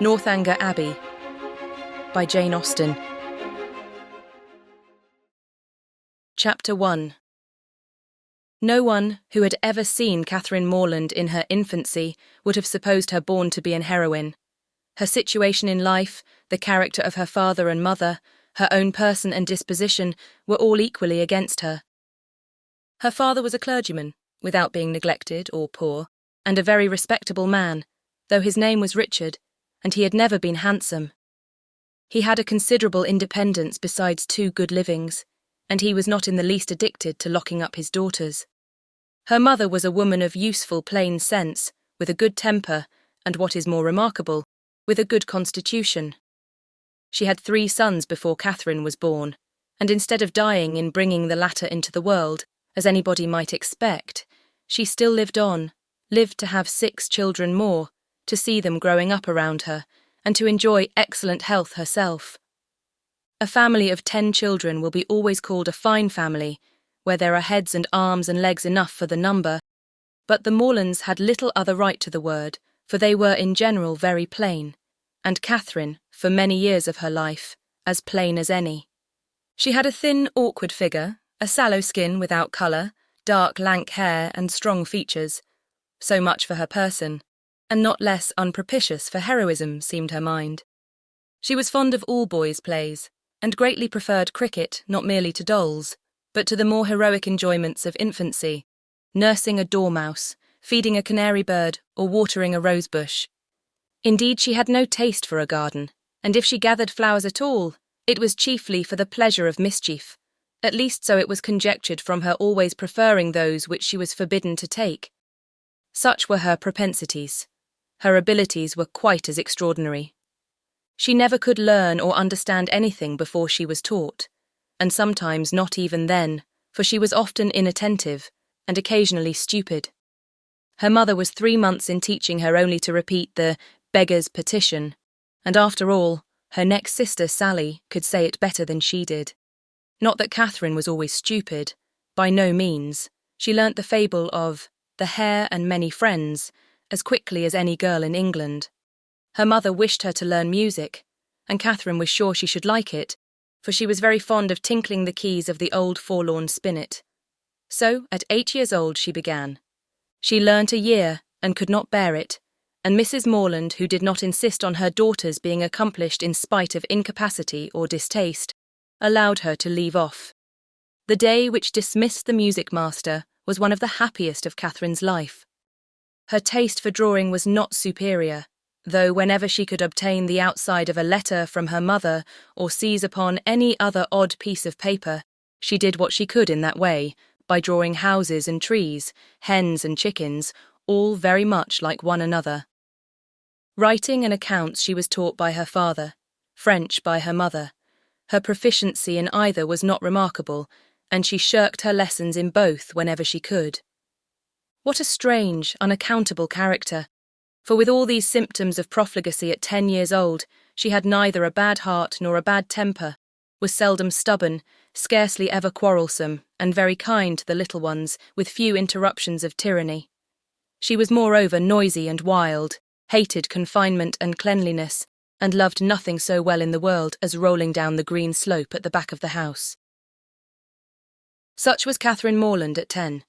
Northanger Abbey by Jane Austen. Chapter 1. No one who had ever seen Catherine Morland in her infancy would have supposed her born to be an heroine. Her situation in life, the character of her father and mother, her own person and disposition were all equally against her. Her father was a clergyman, without being neglected or poor, and a very respectable man, though his name was Richard, and he had never been handsome. He had a considerable independence besides 2 good livings, and he was not in the least addicted to locking up his daughters. Her mother was a woman of useful plain sense, with a good temper, and what is more remarkable, with a good constitution. She had 3 sons before Catherine was born, and instead of dying in bringing the latter into the world, as anybody might expect, she still lived to have 6 children more, to see them growing up around her, and to enjoy excellent health herself. A family of 10 children will be always called a fine family, where there are heads and arms and legs enough for the number, but the Morlands had little other right to the word, for they were in general very plain, and Catherine, for many years of her life, as plain as any. She had a thin, awkward figure, a sallow skin without colour, dark, lank hair and strong features. So much for her person, and not less unpropitious for heroism, seemed her mind. She was fond of all boys' plays, and greatly preferred cricket not merely to dolls, but to the more heroic enjoyments of infancy, nursing a dormouse, feeding a canary bird, or watering a rosebush. Indeed, she had no taste for a garden, and if she gathered flowers at all, it was chiefly for the pleasure of mischief, at least so it was conjectured from her always preferring those which she was forbidden to take. Such were her propensities. Her abilities were quite as extraordinary. She never could learn or understand anything before she was taught, and sometimes not even then, for she was often inattentive, and occasionally stupid. Her mother was 3 months in teaching her only to repeat the beggar's petition, and after all, her next sister, Sally, could say it better than she did. Not that Catherine was always stupid, by no means. She learnt the fable of the Hare and Many Friends as quickly as any girl in England. Her mother wished her to learn music, and Catherine was sure she should like it, for she was very fond of tinkling the keys of the old forlorn spinet. So, at 8 years old she began. She learnt a year, and could not bear it, and Mrs. Morland, who did not insist on her daughters being accomplished in spite of incapacity or distaste, allowed her to leave off. The day which dismissed the music master was one of the happiest of Catherine's life. Her taste for drawing was not superior, though whenever she could obtain the outside of a letter from her mother or seize upon any other odd piece of paper, she did what she could in that way, by drawing houses and trees, hens and chickens, all very much like one another. Writing and accounts she was taught by her father, French by her mother. Her proficiency in either was not remarkable, and she shirked her lessons in both whenever she could. What a strange, unaccountable character! For with all these symptoms of profligacy at 10 years old, she had neither a bad heart nor a bad temper, was seldom stubborn, scarcely ever quarrelsome, and very kind to the little ones, with few interruptions of tyranny. She was moreover noisy and wild, hated confinement and cleanliness, and loved nothing so well in the world as rolling down the green slope at the back of the house. Such was Catherine Morland at 10.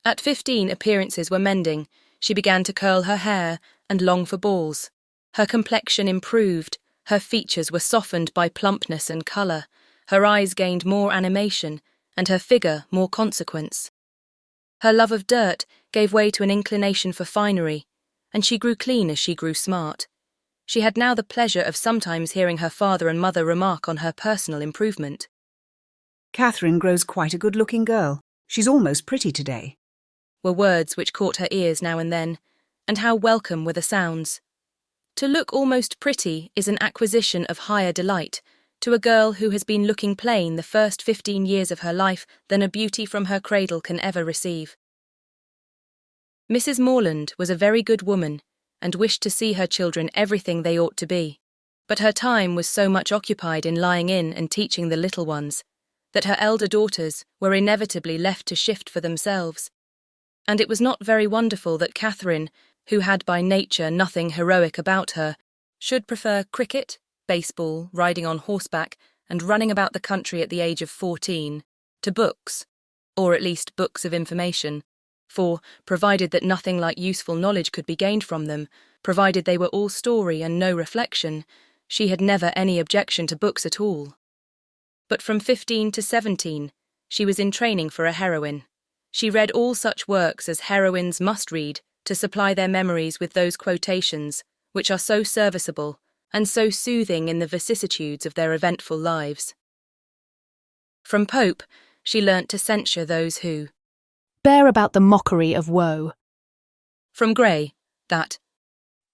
At 15 appearances were mending. She began to curl her hair and long for balls. Her complexion improved, her features were softened by plumpness and colour, her eyes gained more animation, and her figure more consequence. Her love of dirt gave way to an inclination for finery, and she grew clean as she grew smart. She had now the pleasure of sometimes hearing her father and mother remark on her personal improvement. "Catherine grows quite a good-looking girl. She's almost pretty today," were words which caught her ears now and then, and how welcome were the sounds. To look almost pretty is an acquisition of higher delight to a girl who has been looking plain the first 15 years of her life than a beauty from her cradle can ever receive. Mrs. Morland was a very good woman, and wished to see her children everything they ought to be, but her time was so much occupied in lying in and teaching the little ones, that her elder daughters were inevitably left to shift for themselves, and it was not very wonderful that Catherine, who had by nature nothing heroic about her, should prefer cricket, baseball, riding on horseback, and running about the country at the age of 14, to books, or at least books of information, for, provided that nothing like useful knowledge could be gained from them, provided they were all story and no reflection, she had never any objection to books at all. But from 15 to 17, she was in training for a heroine. She read all such works as heroines must read to supply their memories with those quotations which are so serviceable and so soothing in the vicissitudes of their eventful lives. From Pope, she learnt to censure those who bear about the mockery of woe. From Gray, that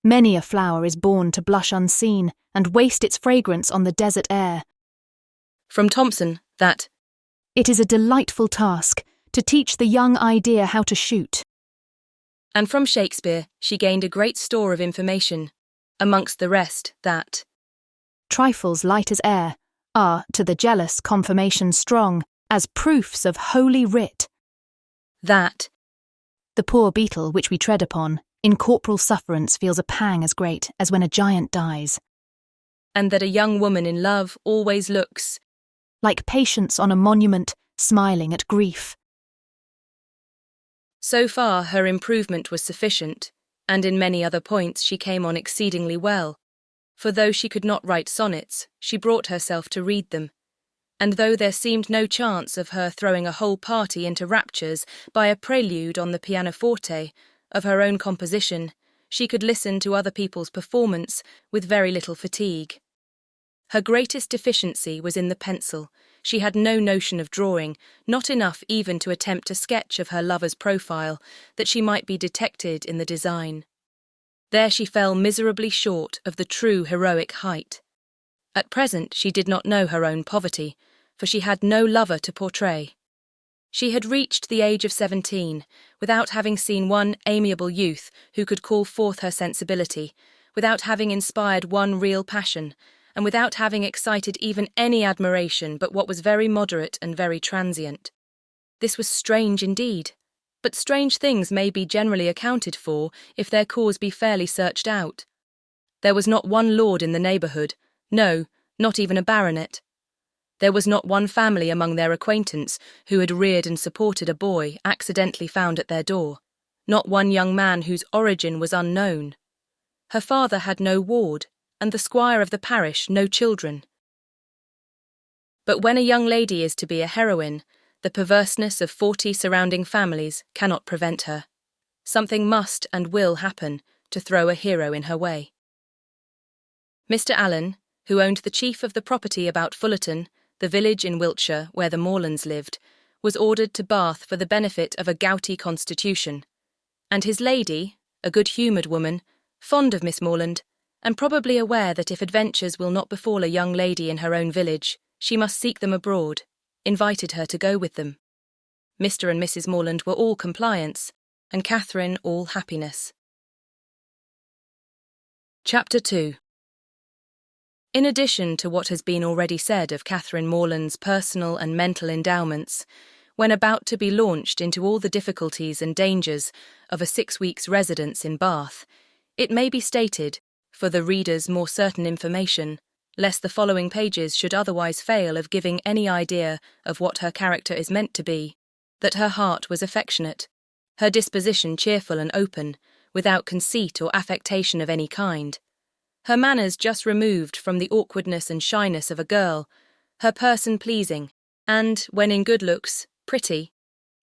many a flower is born to blush unseen and waste its fragrance on the desert air. From Thomson, that it is a delightful task to teach the young idea how to shoot. And from Shakespeare she gained a great store of information, amongst the rest that trifles light as air are, to the jealous, confirmation strong, as proofs of holy writ. That the poor beetle which we tread upon, in corporal sufferance feels a pang as great as when a giant dies. And that a young woman in love always looks like patience on a monument, smiling at grief. So far her improvement was sufficient, and in many other points she came on exceedingly well, for though she could not write sonnets, she brought herself to read them, and though there seemed no chance of her throwing a whole party into raptures by a prelude on the pianoforte of her own composition, she could listen to other people's performance with very little fatigue. Her greatest deficiency was in the pencil. She had no notion of drawing, not enough even to attempt a sketch of her lover's profile, that she might be detected in the design. There she fell miserably short of the true heroic height. At present she did not know her own poverty, for she had no lover to portray. She had reached the age of 17, without having seen one amiable youth who could call forth her sensibility, without having inspired one real passion, and without having excited even any admiration but what was very moderate and very transient. This was strange indeed, but strange things may be generally accounted for if their cause be fairly searched out. There was not one lord in the neighbourhood, no, not even a baronet. There was not one family among their acquaintance who had reared and supported a boy accidentally found at their door, not one young man whose origin was unknown. Her father had no ward, and the squire of the parish no children. But when a young lady is to be a heroine, the perverseness of 40 surrounding families cannot prevent her. Something must and will happen to throw a hero in her way. Mr. Allen, who owned the chief of the property about Fullerton, the village in Wiltshire where the Morlands lived, was ordered to Bath for the benefit of a gouty constitution, and his lady, a good-humoured woman, fond of Miss Morland, and probably aware that if adventures will not befall a young lady in her own village, she must seek them abroad, invited her to go with them. Mr. and Mrs. Morland were all compliance, and Catherine all happiness. Chapter 2. In addition to what has been already said of Catherine Morland's personal and mental endowments, when about to be launched into all the difficulties and dangers of a 6 weeks' residence in Bath, it may be stated, for the reader's more certain information, lest the following pages should otherwise fail of giving any idea of what her character is meant to be, that her heart was affectionate, her disposition cheerful and open, without conceit or affectation of any kind, her manners just removed from the awkwardness and shyness of a girl, her person pleasing, and, when in good looks, pretty,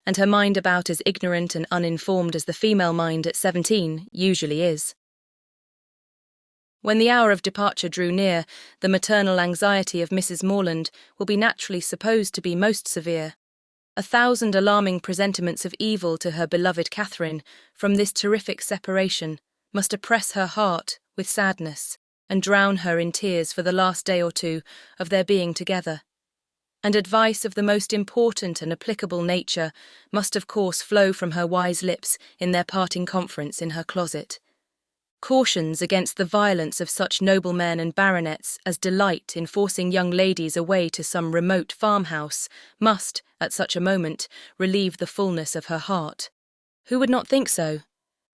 and her mind about as ignorant and uninformed as the female mind at 17 usually is. When the hour of departure drew near, the maternal anxiety of Mrs. Morland will be naturally supposed to be most severe. 1,000 alarming presentiments of evil to her beloved Catherine from this terrific separation must oppress her heart with sadness and drown her in tears for the last day or two of their being together. And advice of the most important and applicable nature must of course flow from her wise lips in their parting conference in her closet. Cautions against the violence of such noblemen and baronets as delight in forcing young ladies away to some remote farmhouse must, at such a moment, relieve the fullness of her heart. Who would not think so?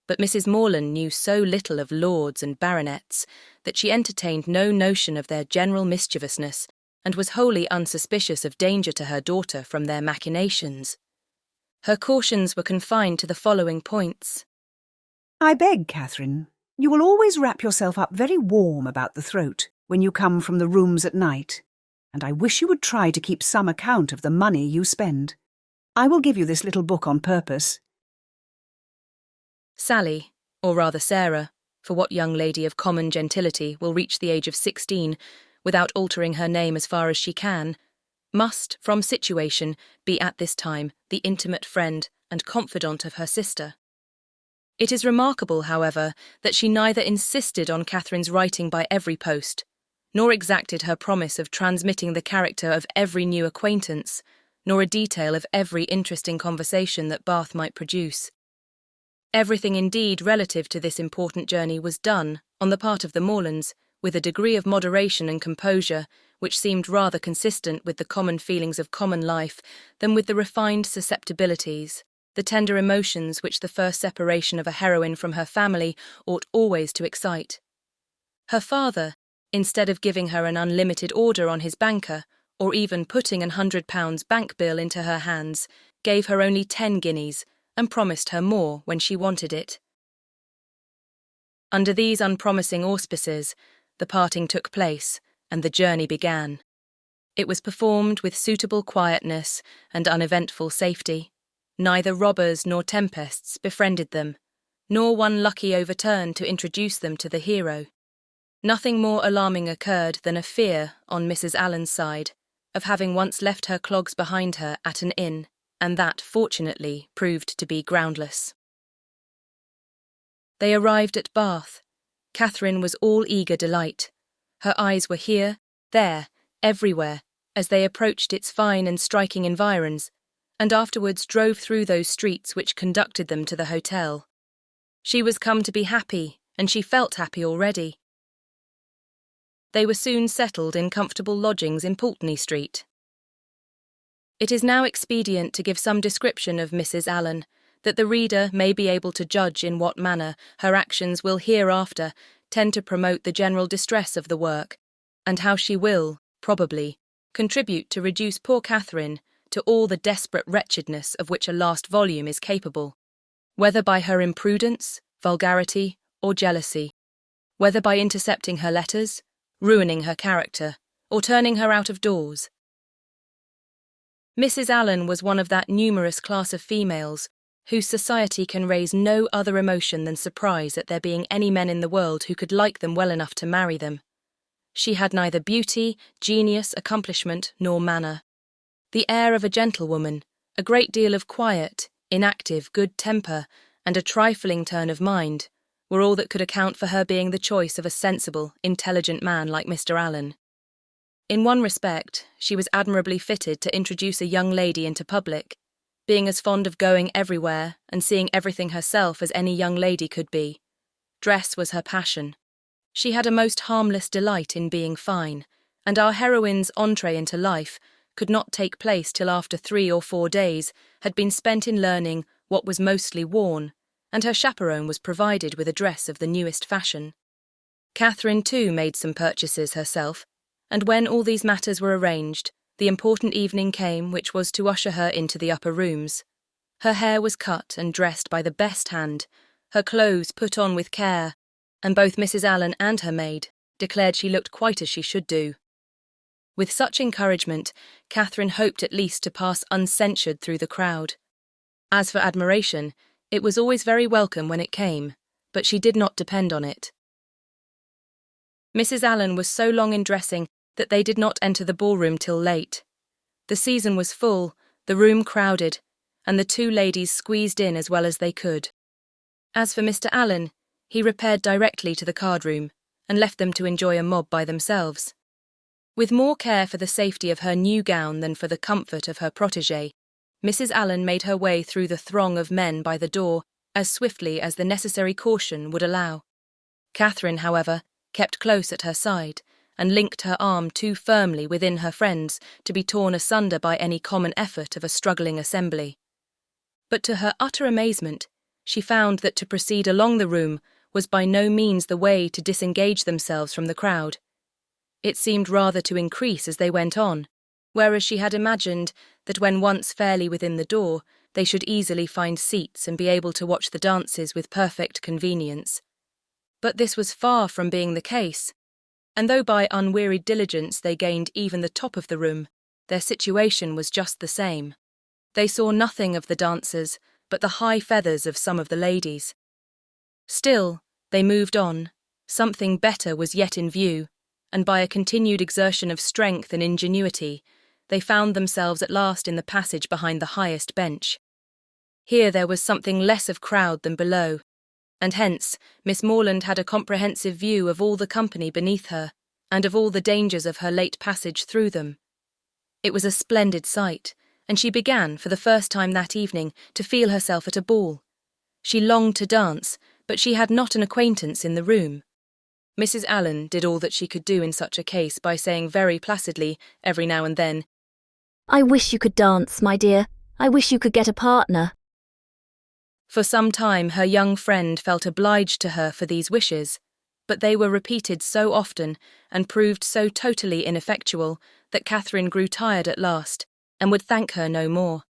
but Mrs. Morland knew so little of lords and baronets that she entertained no notion of their general mischievousness and was wholly unsuspicious of danger to her daughter from their machinations. Her cautions were confined to the following points. I beg, Catherine, you will always wrap yourself up very warm about the throat when you come from the rooms at night, and I wish you would try to keep some account of the money you spend. I will give you this little book on purpose. Sally, or rather Sarah, for what young lady of common gentility will reach the age of 16 without altering her name as far as she can, must, from situation, be at this time the intimate friend and confidant of her sister. It is remarkable, however, that she neither insisted on Catherine's writing by every post, nor exacted her promise of transmitting the character of every new acquaintance, nor a detail of every interesting conversation that Bath might produce. Everything indeed relative to this important journey was done, on the part of the Morlands, with a degree of moderation and composure which seemed rather consistent with the common feelings of common life than with the refined susceptibilities, the tender emotions which the first separation of a heroine from her family ought always to excite. Her father, instead of giving her an unlimited order on his banker, or even putting £100 bank bill into her hands, gave her only 10 guineas, and promised her more when she wanted it. Under these unpromising auspices, the parting took place, and the journey began. It was performed with suitable quietness and uneventful safety. Neither robbers nor tempests befriended them, nor one lucky overturn to introduce them to the hero. Nothing more alarming occurred than a fear, on Mrs. Allen's side, of having once left her clogs behind her at an inn, and that, fortunately, proved to be groundless. They arrived at Bath. Catherine was all eager delight. Her eyes were here, there, everywhere, as they approached its fine and striking environs, and afterwards drove through those streets which conducted them to the hotel. She was come to be happy, and she felt happy already. They were soon settled in comfortable lodgings in Pulteney Street. It is now expedient to give some description of Mrs. Allen, that the reader may be able to judge in what manner her actions will hereafter tend to promote the general distress of the work, and how she will, probably, contribute to reduce poor Catherine to all the desperate wretchedness of which a last volume is capable, whether by her imprudence, vulgarity, or jealousy, whether by intercepting her letters, ruining her character, or turning her out of doors. Mrs. Allen was one of that numerous class of females whose society can raise no other emotion than surprise at there being any men in the world who could like them well enough to marry them. She had neither beauty, genius, accomplishment, nor manner. The air of a gentlewoman, a great deal of quiet, inactive good temper, and a trifling turn of mind were all that could account for her being the choice of a sensible, intelligent man like Mr. Allen. In one respect, she was admirably fitted to introduce a young lady into public, being as fond of going everywhere and seeing everything herself as any young lady could be. Dress was her passion. She had a most harmless delight in being fine, and our heroine's entree into life could not take place till after 3 or 4 days had been spent in learning what was mostly worn, and her chaperone was provided with a dress of the newest fashion. Catherine, too, made some purchases herself, and when all these matters were arranged, the important evening came which was to usher her into the upper rooms. Her hair was cut and dressed by the best hand, her clothes put on with care, and both Mrs. Allen and her maid declared she looked quite as she should do. With such encouragement, Catherine hoped at least to pass uncensured through the crowd. As for admiration, it was always very welcome when it came, but she did not depend on it. Mrs. Allen was so long in dressing that they did not enter the ballroom till late. The season was full, the room crowded, and the 2 ladies squeezed in as well as they could. As for Mr. Allen, he repaired directly to the card-room, and left them to enjoy a mob by themselves. With more care for the safety of her new gown than for the comfort of her protégée, Mrs. Allen made her way through the throng of men by the door as swiftly as the necessary caution would allow. Catherine, however, kept close at her side, and linked her arm too firmly within her friend's to be torn asunder by any common effort of a struggling assembly. But to her utter amazement, she found that to proceed along the room was by no means the way to disengage themselves from the crowd. It seemed rather to increase as they went on, whereas she had imagined that when once fairly within the door, they should easily find seats and be able to watch the dances with perfect convenience. But this was far from being the case, and though by unwearied diligence they gained even the top of the room, their situation was just the same. They saw nothing of the dancers, but the high feathers of some of the ladies. Still, they moved on. Something better was yet in view, and by a continued exertion of strength and ingenuity, they found themselves at last in the passage behind the highest bench. Here there was something less of crowd than below, and hence Miss Morland had a comprehensive view of all the company beneath her, and of all the dangers of her late passage through them. It was a splendid sight, and she began, for the first time that evening, to feel herself at a ball. She longed to dance, but she had not an acquaintance in the room. Mrs. Allen did all that she could do in such a case by saying very placidly, every now and then, "I wish you could dance, my dear. I wish you could get a partner." For some time her young friend felt obliged to her for these wishes, but they were repeated so often and proved so totally ineffectual that Catherine grew tired at last, and would thank her no more.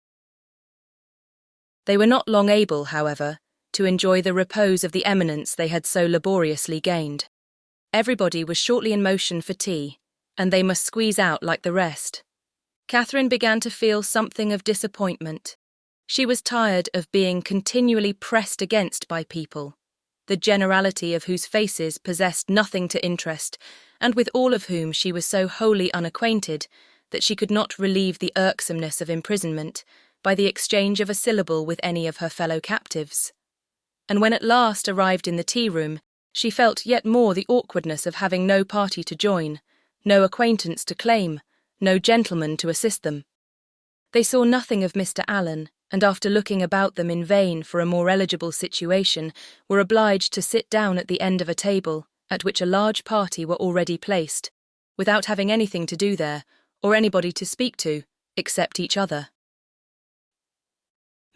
They were not long able, however, to enjoy the repose of the eminence they had so laboriously gained. Everybody was shortly in motion for tea, and they must squeeze out like the rest. Catherine began to feel something of disappointment. She was tired of being continually pressed against by people, the generality of whose faces possessed nothing to interest, and with all of whom she was so wholly unacquainted that she could not relieve the irksomeness of imprisonment by the exchange of a syllable with any of her fellow captives. And when at last arrived in the tea-room, she felt yet more the awkwardness of having no party to join, no acquaintance to claim, no gentleman to assist them. They saw nothing of Mr. Allen, and after looking about them in vain for a more eligible situation, were obliged to sit down at the end of a table, at which a large party were already placed, without having anything to do there, or anybody to speak to, except each other.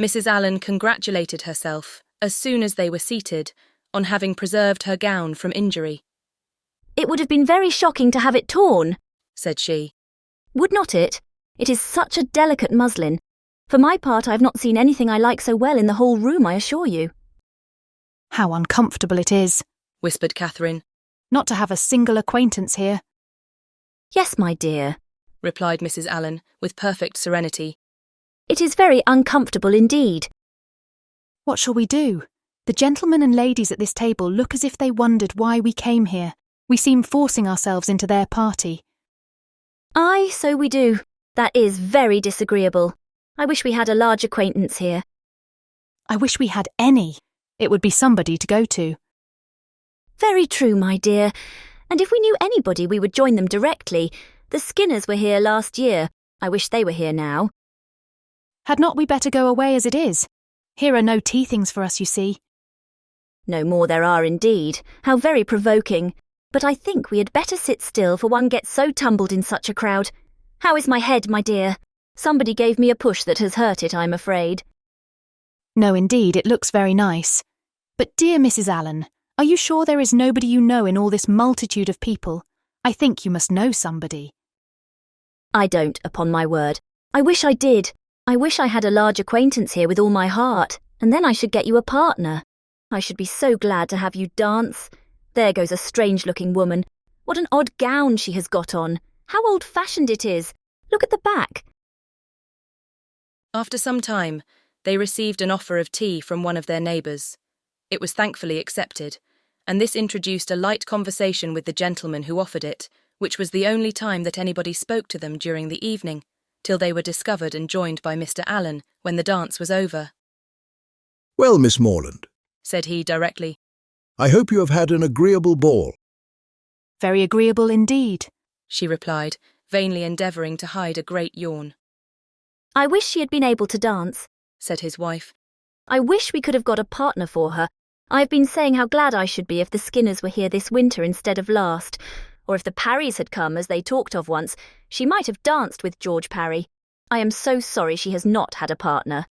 Mrs. Allen congratulated herself, as soon as they were seated, on having preserved her gown from injury. "It would have been very shocking to have it torn," said she. "Would not it? It is such a delicate muslin. For my part, I have not seen anything I like so well in the whole room, I assure you." How uncomfortable it is, whispered Catherine. not to have a single acquaintance here. "Yes, my dear," replied Mrs. Allen, with perfect serenity. "it is very uncomfortable indeed." What shall we do? The gentlemen and ladies at this table look as if they wondered why we came here. We seem forcing ourselves into their party. "Aye, so we do. That is very disagreeable. I wish we had a large acquaintance here." I wish we had any. It would be somebody to go to. "Very true, my dear. And if we knew anybody, we would join them directly. The Skinners were here last year. I wish they were here now." Had not we better go away as it is? Here are no tea things for us, you see. "No more there are indeed. How very provoking. But I think we had better sit still, for one gets so tumbled in such a crowd. How is my head, my dear? Somebody gave me a push that has hurt it, I'm afraid." No, indeed, it looks very nice. But dear Mrs. Allen, are you sure there is nobody you know in all this multitude of people? I think you must know somebody. "I don't, upon my word. I wish I did. I wish I had a large acquaintance here with all my heart, and then I should get you a partner. I should be so glad to have you dance. There goes a strange-looking woman. What an odd gown she has got on. How old-fashioned it is. Look at the back." After some time, they received an offer of tea from one of their neighbours. It was thankfully accepted, and this introduced a light conversation with the gentleman who offered it, which was the only time that anybody spoke to them during the evening, till they were discovered and joined by Mr. Allen when the dance was over. "Well, Miss Morland," said he directly, "I hope you have had an agreeable ball." Very agreeable indeed, she replied, vainly endeavouring to hide a great yawn. "I wish she had been able to dance," said his wife. "I wish we could have got a partner for her. I have been saying how glad I should be if the Skinners were here this winter instead of last. Or if the Parrys had come, as they talked of once, she might have danced with George Parry. I am so sorry she has not had a partner."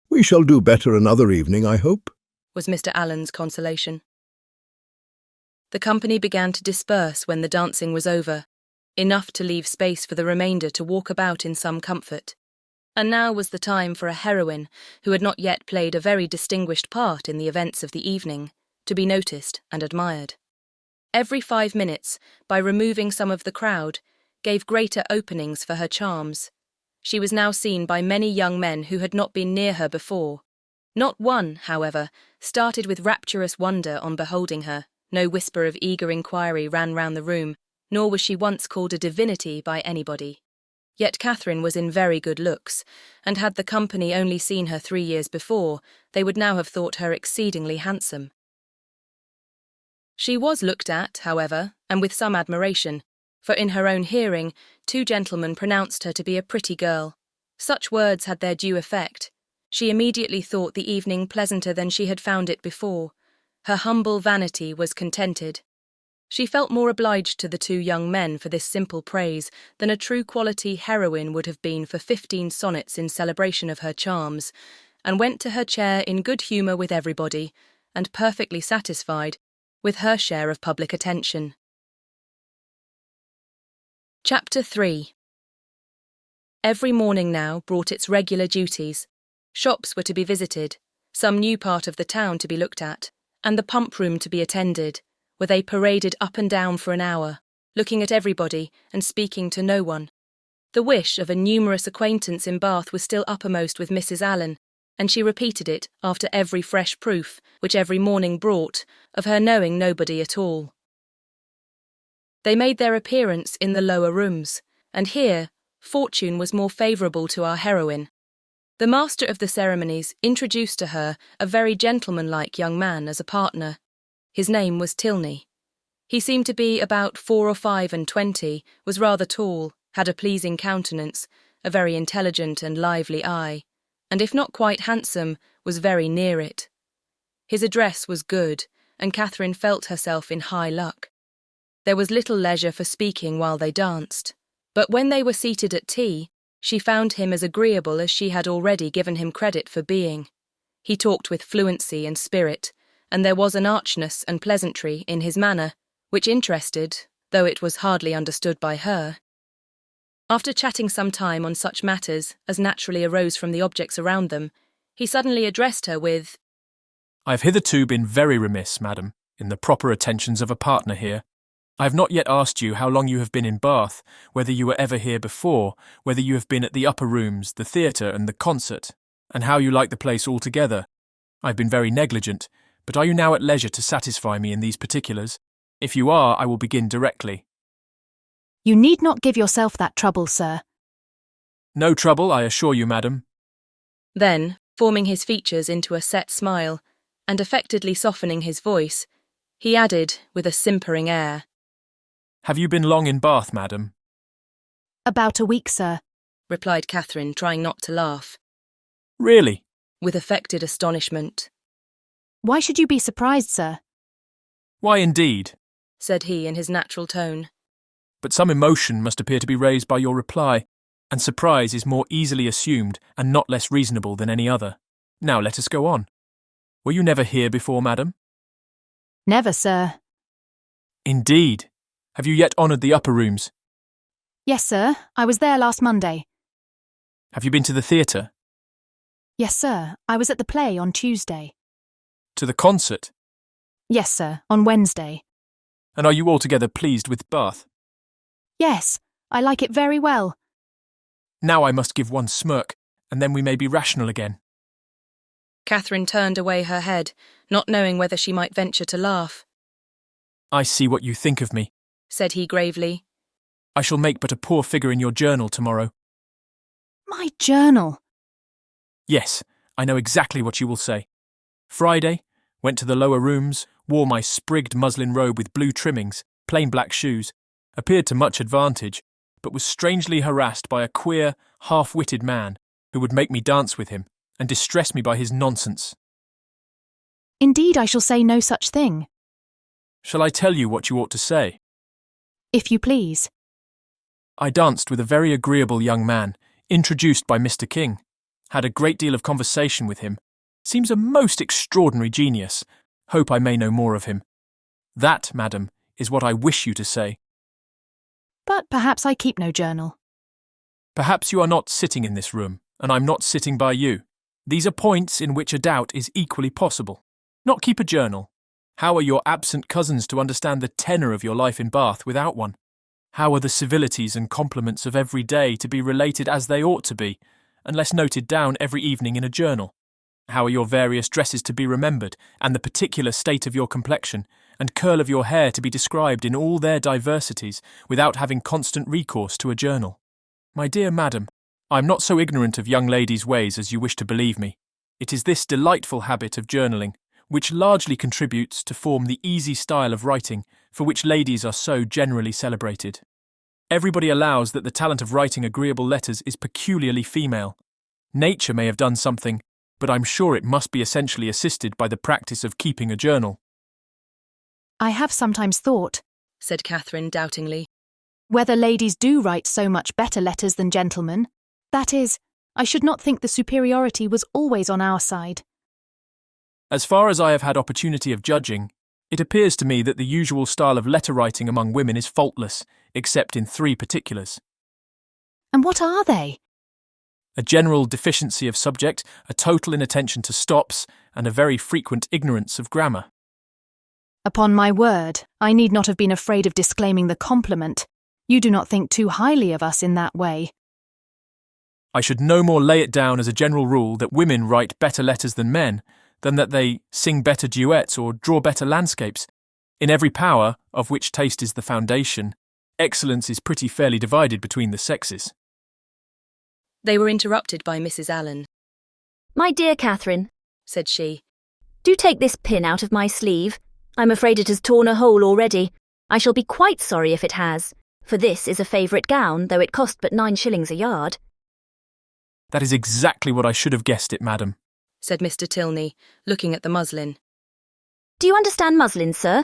We shall do better another evening, I hope. Was Mr. Allen's consolation. The company began to disperse when the dancing was over, enough to leave space for the remainder to walk about in some comfort. And now was the time for a heroine, who had not yet played a very distinguished part in the events of the evening, to be noticed and admired. Every 5 minutes, by removing some of the crowd, gave greater openings for her charms. She was now seen by many young men who had not been near her before. Not one, however, started with rapturous wonder on beholding her. No whisper of eager inquiry ran round the room, nor was she once called a divinity by anybody. Yet Catherine was in very good looks, and had the company only seen her 3 years before, they would now have thought her exceedingly handsome. She was looked at, however, and with some admiration, for in her own hearing 2 gentlemen pronounced her to be a pretty girl. Such words had their due effect. She immediately thought the evening pleasanter than she had found it before. Her humble vanity was contented. She felt more obliged to the 2 young men for this simple praise than a true quality heroine would have been for 15 sonnets in celebration of her charms, and went to her chair in good humour with everybody, and perfectly satisfied with her share of public attention. Chapter 3. Every morning now brought its regular duties. Shops were to be visited, some new part of the town to be looked at, and the pump room to be attended, where they paraded up and down for an hour, looking at everybody and speaking to no one. The wish of a numerous acquaintance in Bath was still uppermost with Mrs. Allen, and she repeated it after every fresh proof, which every morning brought, of her knowing nobody at all. They made their appearance in the lower rooms, and here fortune was more favourable to our heroine. The master of the ceremonies introduced to her a very gentlemanlike young man as a partner. His name was Tilney. He seemed to be about 4 or 5 and 20, was rather tall, had a pleasing countenance, a very intelligent and lively eye, and if not quite handsome, was very near it. His address was good, and Catherine felt herself in high luck. There was little leisure for speaking while they danced, but when they were seated at tea, she found him as agreeable as she had already given him credit for being. He talked with fluency and spirit, and there was an archness and pleasantry in his manner, which interested, though it was hardly understood by her. After chatting some time on such matters as naturally arose from the objects around them, he suddenly addressed her with, "I have hitherto been very remiss, madam, in the proper attentions of a partner here. I have not yet asked you how long you have been in Bath, whether you were ever here before, whether you have been at the upper rooms, the theatre and the concert, and how you like the place altogether. I have been very negligent, but are you now at leisure to satisfy me in these particulars? If you are, I will begin directly." You need not give yourself that trouble, sir. "No trouble, I assure you, madam." Then, forming his features into a set smile, and affectedly softening his voice, he added with a simpering air, "Have you been long in Bath, madam?" About a week, sir. replied Catherine, trying not to laugh, "Really?" with affected astonishment. Why should you be surprised, sir? "Why, indeed? Said he in his natural tone. But some emotion must appear to be raised by your reply, and surprise is more easily assumed and not less reasonable than any other. Now let us go on. Were you never here before, madam?" Never, sir. "Indeed. Have you yet honoured the upper rooms? Yes, sir. I was there last Monday. Have you been to the theatre? Yes, sir. I was at the play on Tuesday. To the concert? Yes, sir. On Wednesday. And are you altogether pleased with Bath? Yes, I like it very well. Now I must give one smirk, and then we may be rational again." Catherine turned away her head, not knowing whether she might venture to laugh. "I see what you think of me," said he gravely. "I shall make but a poor figure in your journal tomorrow." My journal. "Yes, I know exactly what you will say. Friday, went to the lower rooms, wore my sprigged muslin robe with blue trimmings, plain black shoes, appeared to much advantage, but was strangely harassed by a queer, half-witted man who would make me dance with him and distress me by his nonsense." Indeed, I shall say no such thing. "Shall I tell you what you ought to say?" If you please. "I danced with a very agreeable young man, introduced by Mr. King. Had a great deal of conversation with him. Seems a most extraordinary genius. Hope I may know more of him. That, madam, is what I wish you to say. But perhaps I keep no journal. Perhaps you are not sitting in this room, and I'm not sitting by you. These are points in which a doubt is equally possible. Not keep a journal. How are your absent cousins to understand the tenor of your life in Bath without one? How are the civilities and compliments of every day to be related as they ought to be, unless noted down every evening in a journal? How are your various dresses to be remembered, and the particular state of your complexion, and curl of your hair to be described in all their diversities, without having constant recourse to a journal? My dear madam, I am not so ignorant of young ladies' ways as you wish to believe me. It is this delightful habit of journaling, which largely contributes to form the easy style of writing for which ladies are so generally celebrated. Everybody allows that the talent of writing agreeable letters is peculiarly female. Nature may have done something, but I'm sure it must be essentially assisted by the practice of keeping a journal. I have sometimes thought, said Catherine doubtingly. whether ladies do write so much better letters than gentlemen. That is, I should not think the superiority was always on our side. As far as I have had opportunity of judging, it appears to me that the usual style of letter writing among women is faultless, except in 3 particulars. And what are they? A general deficiency of subject, a total inattention to stops, and a very frequent ignorance of grammar. Upon my word, I need not have been afraid of disclaiming the compliment. You do not think too highly of us in that way. I should no more lay it down as a general rule that women write better letters than men, than that they sing better duets or draw better landscapes. In every power, of which taste is the foundation, excellence is pretty fairly divided between the sexes. They were interrupted by Mrs. Allen. My dear Catherine, Said she. do take this pin out of my sleeve. I'm afraid it has torn a hole already. I shall be quite sorry if it has, for this is a favourite gown, though it cost but 9 shillings a yard. That is exactly what I should have guessed it, madam, Said Mr. Tilney, looking at the muslin. Do you understand muslin, sir?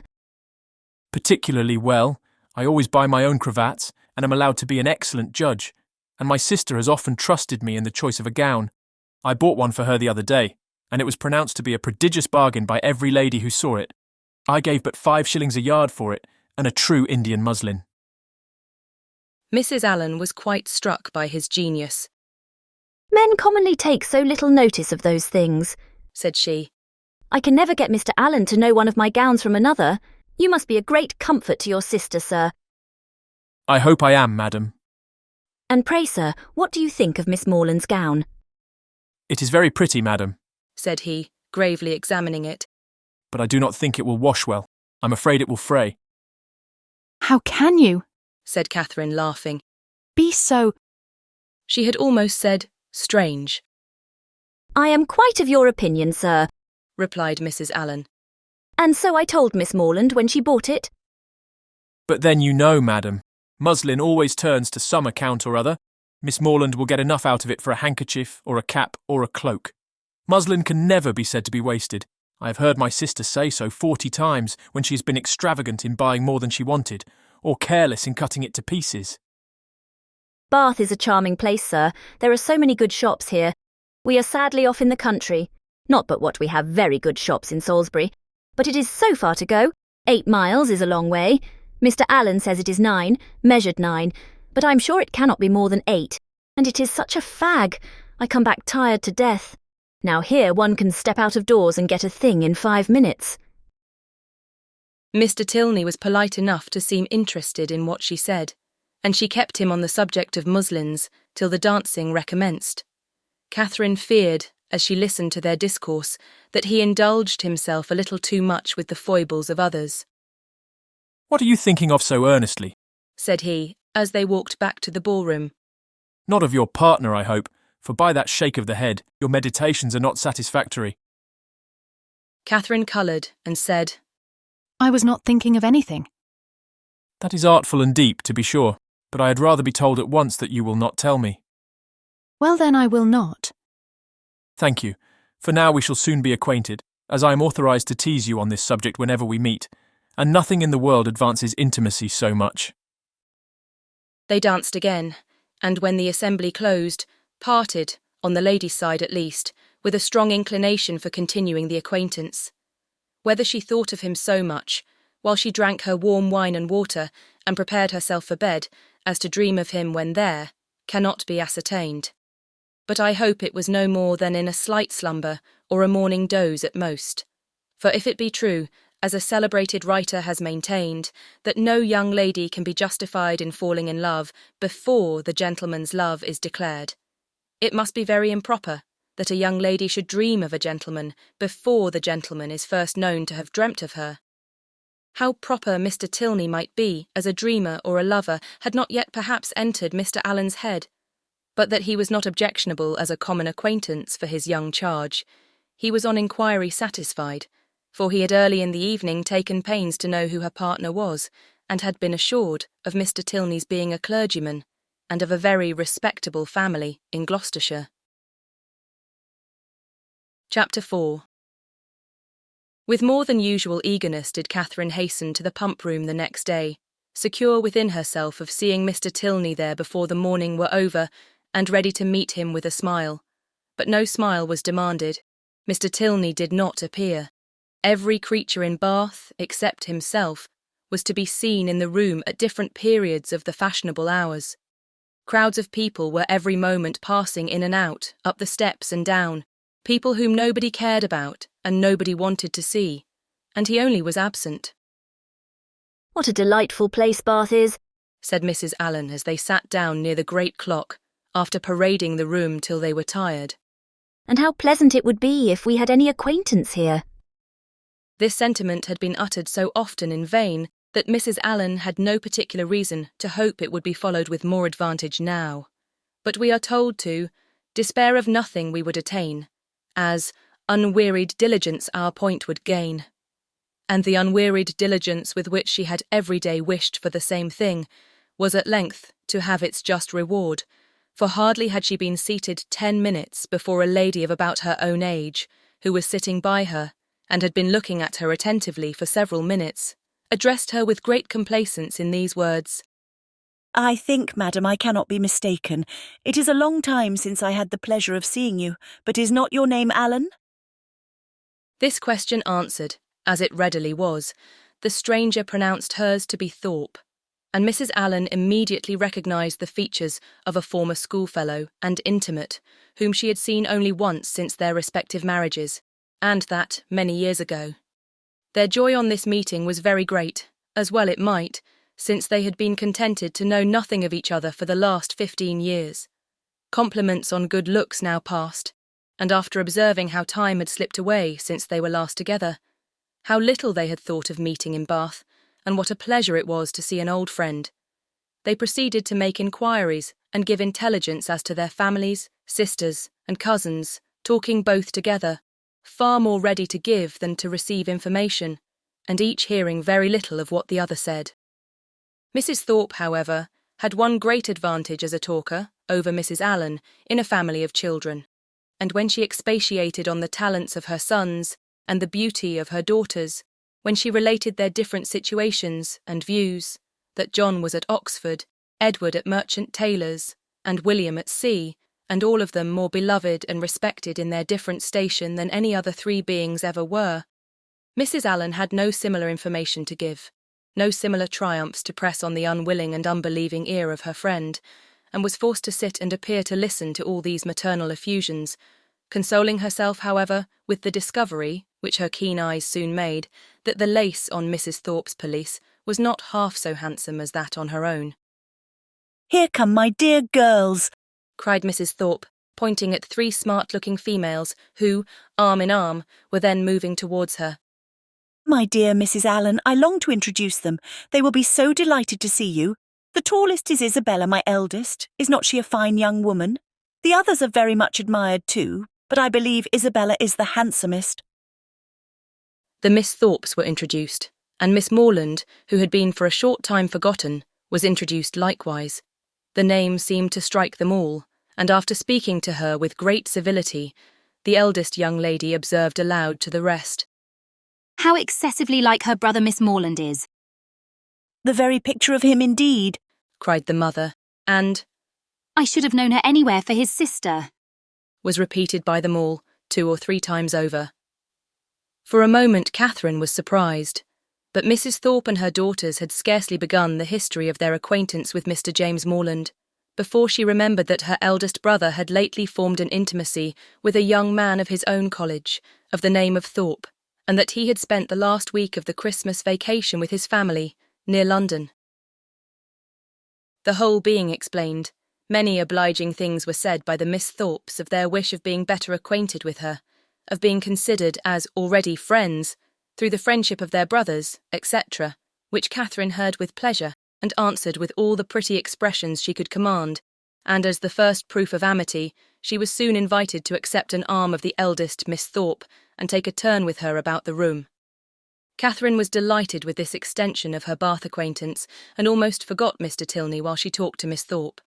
particularly well. I always buy my own cravats, and am allowed to be an excellent judge, and my sister has often trusted me in the choice of a gown. I bought one for her the other day, and it was pronounced to be a prodigious bargain by every lady who saw it. I gave but 5 shillings a yard for it, and a true Indian muslin. Mrs. Allen was quite struck by his genius. Men commonly take so little notice of those things, Said she. I can never get Mr. Allen to know one of my gowns from another. You must be a great comfort to your sister, sir. I hope I am, madam. And pray, sir, what do you think of Miss Morland's gown? It is very pretty, madam, Said he, gravely examining it. but I do not think it will wash well. I'm afraid it will fray. How can you Said Catherine, laughing. be so... She had almost said, strange, I am quite of your opinion, sir. replied Mrs. Allen. And so I told Miss Morland when she bought it. But then you know, madam, muslin always turns to some account or other. Miss Morland will get enough out of it for a handkerchief or a cap or a cloak. Muslin can never be said to be wasted. I have heard my sister say so 40 times when she has been extravagant in buying more than she wanted, or careless in cutting it to pieces. Bath is a charming place, sir. There are so many good shops here. We are sadly off in the country. Not but what we have very good shops in Salisbury. But it is so far to go. 8 miles is a long way. Mr. Allen says it is 9, measured 9, but I'm sure it cannot be more than 8. And it is such a fag. I come back tired to death. Now here one can step out of doors and get a thing in 5 minutes. Mr. Tilney was polite enough to seem interested in what she said, and she kept him on the subject of muslins till the dancing recommenced. Catherine feared, as she listened to their discourse, that he indulged himself a little too much with the foibles of others. What are you thinking of so earnestly? Said he, as they walked back to the ballroom. Not of your partner, I hope, for by that shake of the head, your meditations are not satisfactory. Catherine coloured and said, I was not thinking of anything. That is artful and deep, to be sure, but I had rather be told at once that you will not tell me. Well then, I will not. Thank you, for now we shall soon be acquainted, as I am authorised to tease you on this subject whenever we meet, and nothing in the world advances intimacy so much. They danced again, and when the assembly closed, parted on the lady's side at least, with a strong inclination for continuing the acquaintance. Whether she thought of him so much, while she drank her warm wine and water and prepared herself for bed, as to dream of him when there, cannot be ascertained. But I hope it was no more than in a slight slumber or a morning doze at most. For if it be true, as a celebrated writer has maintained, that no young lady can be justified in falling in love before the gentleman's love is declared, it must be very improper that a young lady should dream of a gentleman before the gentleman is first known to have dreamt of her. How proper Mr. Tilney might be as a dreamer or a lover had not yet perhaps entered Mr. Allen's head, but that he was not objectionable as a common acquaintance for his young charge, he was on inquiry satisfied, for he had early in the evening taken pains to know who her partner was, and had been assured of Mr. Tilney's being a clergyman, and of a very respectable family in Gloucestershire. Chapter 4. With more than usual eagerness did Catherine hasten to the pump-room the next day, secure within herself of seeing Mr. Tilney there before the morning were over, and ready to meet him with a smile. But no smile was demanded. Mr. Tilney did not appear. Every creature in Bath, except himself, was to be seen in the room at different periods of the fashionable hours. Crowds of people were every moment passing in and out, up the steps and down, people whom nobody cared about and nobody wanted to see, and he only was absent. "What a delightful place Bath is," said Mrs. Allen as they sat down near the great clock, after parading the room till they were tired. "and how pleasant it would be if we had any acquaintance here." This sentiment had been uttered so often in vain that Mrs. Allen had no particular reason to hope it would be followed with more advantage now. But we are told to despair of nothing we would attain, as unwearied diligence our point would gain. And the unwearied diligence with which she had every day wished for the same thing was at length to have its just reward, for hardly had she been seated 10 minutes before a lady of about her own age, who was sitting by her, and had been looking at her attentively for several minutes, addressed her with great complacence in these words: "I think, madam, I cannot be mistaken. It is a long time since I had the pleasure of seeing you, but is not your name Allen?" This question answered, as it readily was, the stranger pronounced hers to be Thorpe, and Mrs. Allen immediately recognised the features of a former schoolfellow and intimate, whom she had seen only once since their respective marriages, and that many years ago. Their joy on this meeting was very great, as well it might, since they had been contented to know nothing of each other for the last 15 years. Compliments on good looks now passed, and after observing how time had slipped away since they were last together, how little they had thought of meeting in Bath, and what a pleasure it was to see an old friend, they proceeded to make inquiries and give intelligence as to their families, sisters, and cousins, talking both together, far more ready to give than to receive information, and each hearing very little of what the other said. Mrs. Thorpe, however, had one great advantage as a talker over Mrs. Allen in a family of children, and when she expatiated on the talents of her sons and the beauty of her daughters, when she related their different situations and views, that John was at Oxford, Edward at Merchant Taylor's, and William at sea, and all of them more beloved and respected in their different station than any other 3 beings ever were, Mrs. Allen had no similar information to give, no similar triumphs to press on the unwilling and unbelieving ear of her friend, and was forced to sit and appear to listen to all these maternal effusions, consoling herself, however, with the discovery, which her keen eyes soon made, that the lace on Mrs. Thorpe's pelisse was not half so handsome as that on her own. "Here come my dear girls," cried Mrs. Thorpe, pointing at 3 smart-looking females who, arm in arm, were then moving towards her. "My dear Mrs. Allen, I long to introduce them. They will be so delighted to see you. The tallest is Isabella, my eldest. Is not she a fine young woman? The others are very much admired too, but I believe Isabella is the handsomest." The Miss Thorpes were introduced, and Miss Morland, who had been for a short time forgotten, was introduced likewise. The name seemed to strike them all, and after speaking to her with great civility, the eldest young lady observed aloud to the rest: How excessively like her brother Miss Morland is. "The very picture of him indeed," cried the mother, and I should have known her anywhere for his sister. was repeated by them all 2 or 3 times over. For a moment Catherine was surprised, but Mrs. Thorpe and her daughters had scarcely begun the history of their acquaintance with Mr. James Morland before she remembered that her eldest brother had lately formed an intimacy with a young man of his own college, of the name of Thorpe, and that he had spent the last week of the Christmas vacation with his family, near London. The whole being explained, many obliging things were said by the Miss Thorpes of their wish of being better acquainted with her, of being considered as already friends, through the friendship of their brothers, etc., which Catherine heard with pleasure, and answered with all the pretty expressions she could command, and as the first proof of amity, she was soon invited to accept an arm of the eldest Miss Thorpe and take a turn with her about the room. Catherine was delighted with this extension of her Bath acquaintance, and almost forgot Mr. Tilney while she talked to Miss Thorpe.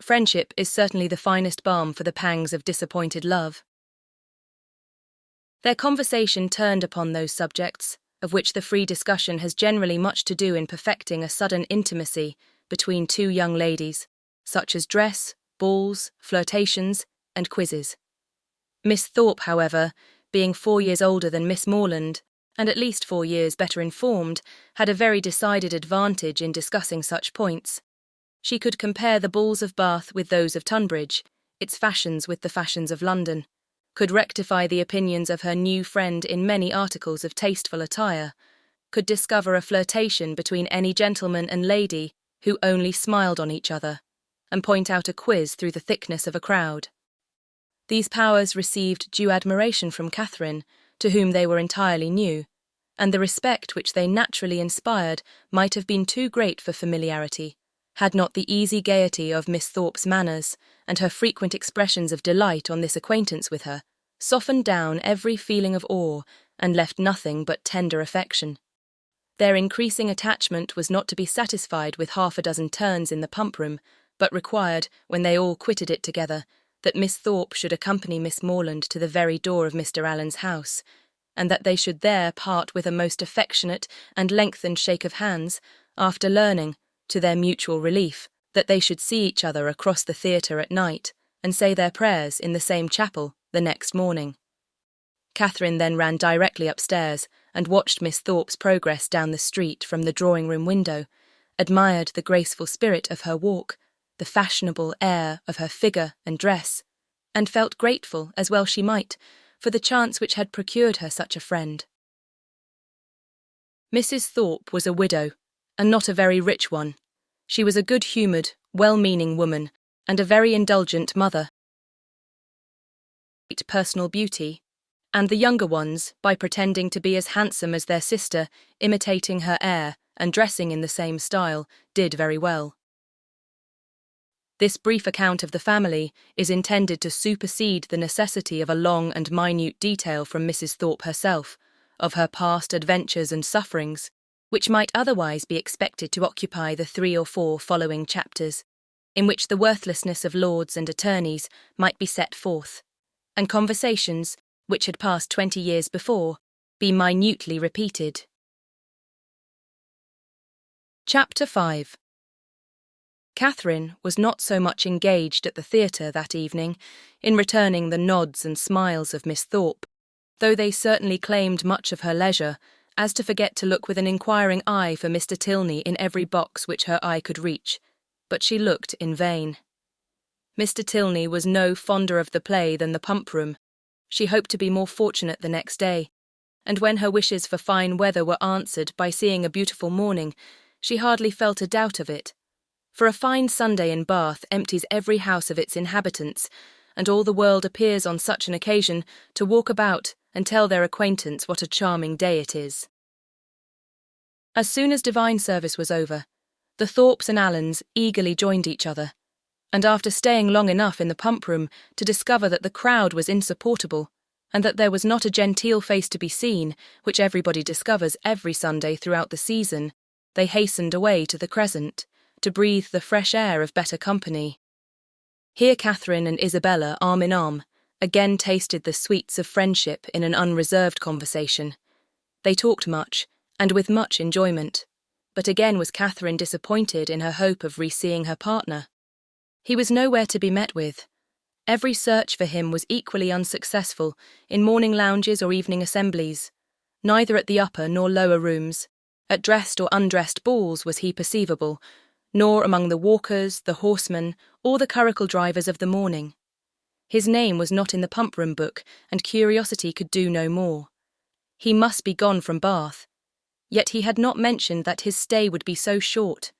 Friendship is certainly the finest balm for the pangs of disappointed love. Their conversation turned upon those subjects, of which the free discussion has generally much to do in perfecting a sudden intimacy between two young ladies, such as dress, balls, flirtations, and quizzes. Miss Thorpe, however, being 4 years older than Miss Morland, and at least 4 years better informed, had a very decided advantage in discussing such points. She could compare the balls of Bath with those of Tunbridge, its fashions with the fashions of London, could rectify the opinions of her new friend in many articles of tasteful attire, could discover a flirtation between any gentleman and lady who only smiled on each other, and point out a quiz through the thickness of a crowd. These powers received due admiration from Catherine, to whom they were entirely new, and the respect which they naturally inspired might have been too great for familiarity, had not the easy gaiety of Miss Thorpe's manners, and her frequent expressions of delight on this acquaintance with her, softened down every feeling of awe, and left nothing but tender affection. Their increasing attachment was not to be satisfied with 6 turns in the pump-room, but required, when they all quitted it together, that Miss Thorpe should accompany Miss Morland to the very door of Mr. Allen's house, and that they should there part with a most affectionate and lengthened shake of hands, after learning, to their mutual relief, that they should see each other across the theatre at night, and say their prayers in the same chapel the next morning. Catherine then ran directly upstairs, and watched Miss Thorpe's progress down the street from the drawing-room window, admired the graceful spirit of her walk, the fashionable air of her figure and dress, and felt grateful, as well she might, for the chance which had procured her such a friend. Mrs. Thorpe was a widow, and not a very rich one. She was a good-humoured, well-meaning woman, and a very indulgent mother. Personal beauty, and the younger ones, by pretending to be as handsome as their sister, imitating her air, and dressing in the same style, did very well. This brief account of the family is intended to supersede the necessity of a long and minute detail from Mrs. Thorpe herself, of her past adventures and sufferings, which might otherwise be expected to occupy the 3 or 4 following chapters, in which the worthlessness of lords and attorneys might be set forth, and conversations, which had passed 20 years before, be minutely repeated. Chapter 5. Catherine was not so much engaged at the theatre that evening in returning the nods and smiles of Miss Thorpe, though they certainly claimed much of her leisure, as to forget to look with an inquiring eye for Mr. Tilney in every box which her eye could reach, but she looked in vain. Mr. Tilney was no fonder of the play than the pump-room. She hoped to be more fortunate the next day, and when her wishes for fine weather were answered by seeing a beautiful morning, she hardly felt a doubt of it. For a fine Sunday in Bath empties every house of its inhabitants, and all the world appears on such an occasion to walk about and tell their acquaintance what a charming day it is. As soon as divine service was over, the Thorpes and Allens eagerly joined each other, and after staying long enough in the pump-room to discover that the crowd was insupportable, and that there was not a genteel face to be seen, which everybody discovers every Sunday throughout the season, they hastened away to the Crescent, to breathe the fresh air of better company. Here Catherine and Isabella, arm in arm, again tasted the sweets of friendship in an unreserved conversation. They talked much, and with much enjoyment, but again was Catherine disappointed in her hope of re-seeing her partner. He was nowhere to be met with. Every search for him was equally unsuccessful in morning lounges or evening assemblies. Neither at the upper nor lower rooms, at dressed or undressed balls was he perceivable, nor among the walkers, the horsemen, or the curricle drivers of the morning. His name was not in the pump-room book, and curiosity could do no more. He must be gone from Bath, yet he had not mentioned that his stay would be so short.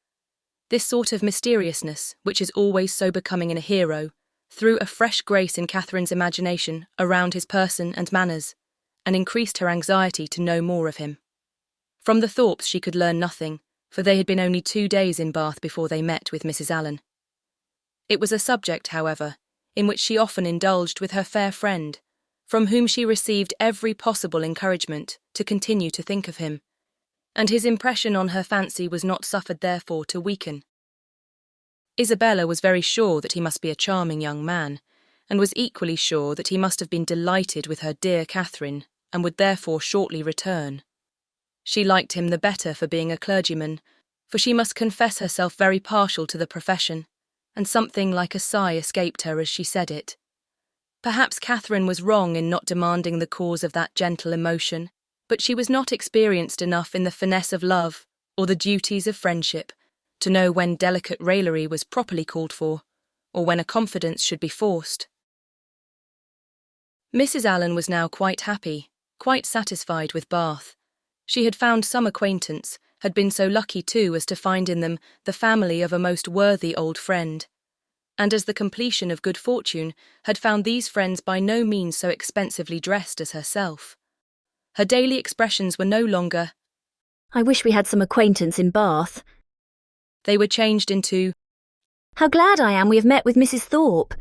This sort of mysteriousness, which is always so becoming in a hero, threw a fresh grace in Catherine's imagination around his person and manners, and increased her anxiety to know more of him. From the Thorpes she could learn nothing, for they had been only 2 days in Bath before they met with Mrs. Allen. It was a subject, however, in which she often indulged with her fair friend, from whom she received every possible encouragement to continue to think of him, and his impression on her fancy was not suffered therefore to weaken. Isabella was very sure that he must be a charming young man, and was equally sure that he must have been delighted with her dear Catherine, and would therefore shortly return. She liked him the better for being a clergyman, for she must confess herself very partial to the profession, and something like a sigh escaped her as she said it. Perhaps Catherine was wrong in not demanding the cause of that gentle emotion, but she was not experienced enough in the finesse of love or the duties of friendship to know when delicate raillery was properly called for, or when a confidence should be forced. Mrs. Allen was now quite happy, quite satisfied with Bath. She had found some acquaintance, had been so lucky too as to find in them the family of a most worthy old friend, and as the completion of good fortune had found these friends by no means so expensively dressed as herself. Her daily expressions were no longer, "I wish we had some acquaintance in Bath." They were changed into, "How glad I am we have met with Mrs. Thorpe."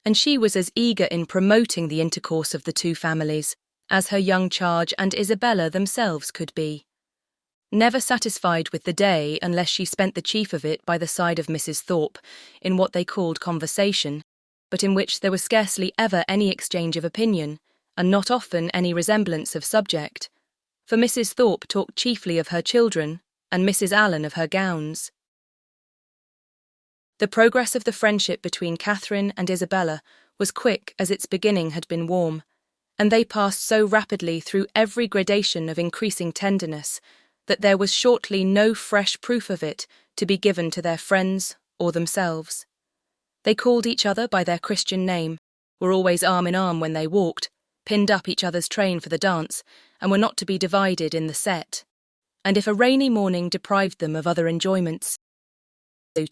and she was as eager in promoting the intercourse of the two families as her young charge and Isabella themselves could be. Never satisfied with the day unless she spent the chief of it by the side of Mrs. Thorpe in what they called conversation, but in which there was scarcely ever any exchange of opinion, and not often any resemblance of subject, for Mrs. Thorpe talked chiefly of her children, and Mrs. Allen of her gowns. The progress of the friendship between Catherine and Isabella was quick as its beginning had been warm, and they passed so rapidly through every gradation of increasing tenderness that there was shortly no fresh proof of it to be given to their friends or themselves. They called each other by their Christian name, were always arm in arm when they walked, pinned up each other's train for the dance, and were not to be divided in the set. And if a rainy morning deprived them of other enjoyments,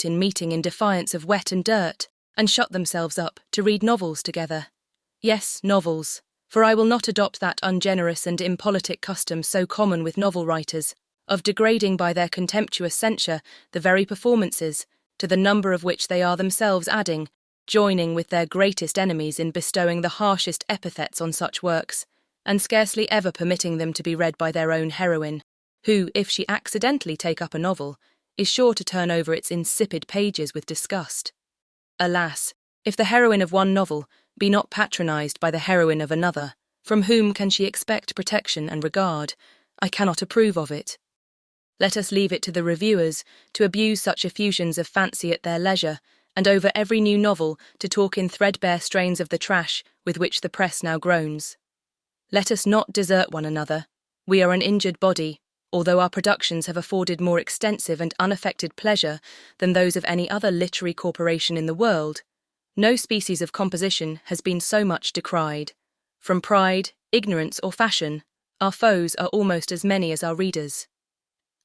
in meeting in defiance of wet and dirt, and shut themselves up to read novels together. Yes, novels, for I will not adopt that ungenerous and impolitic custom so common with novel writers, of degrading by their contemptuous censure the very performances, to the number of which they are themselves adding, joining with their greatest enemies in bestowing the harshest epithets on such works, and scarcely ever permitting them to be read by their own heroine, who, if she accidentally take up a novel, is sure to turn over its insipid pages with disgust. Alas, if the heroine of one novel be not patronised by the heroine of another, from whom can she expect protection and regard? I cannot approve of it. Let us leave it to the reviewers to abuse such effusions of fancy at their leisure, and over every new novel to talk in threadbare strains of the trash with which the press now groans. Let us not desert one another. We are an injured body, although our productions have afforded more extensive and unaffected pleasure than those of any other literary corporation in the world. No species of composition has been so much decried. From pride, ignorance, or fashion, our foes are almost as many as our readers.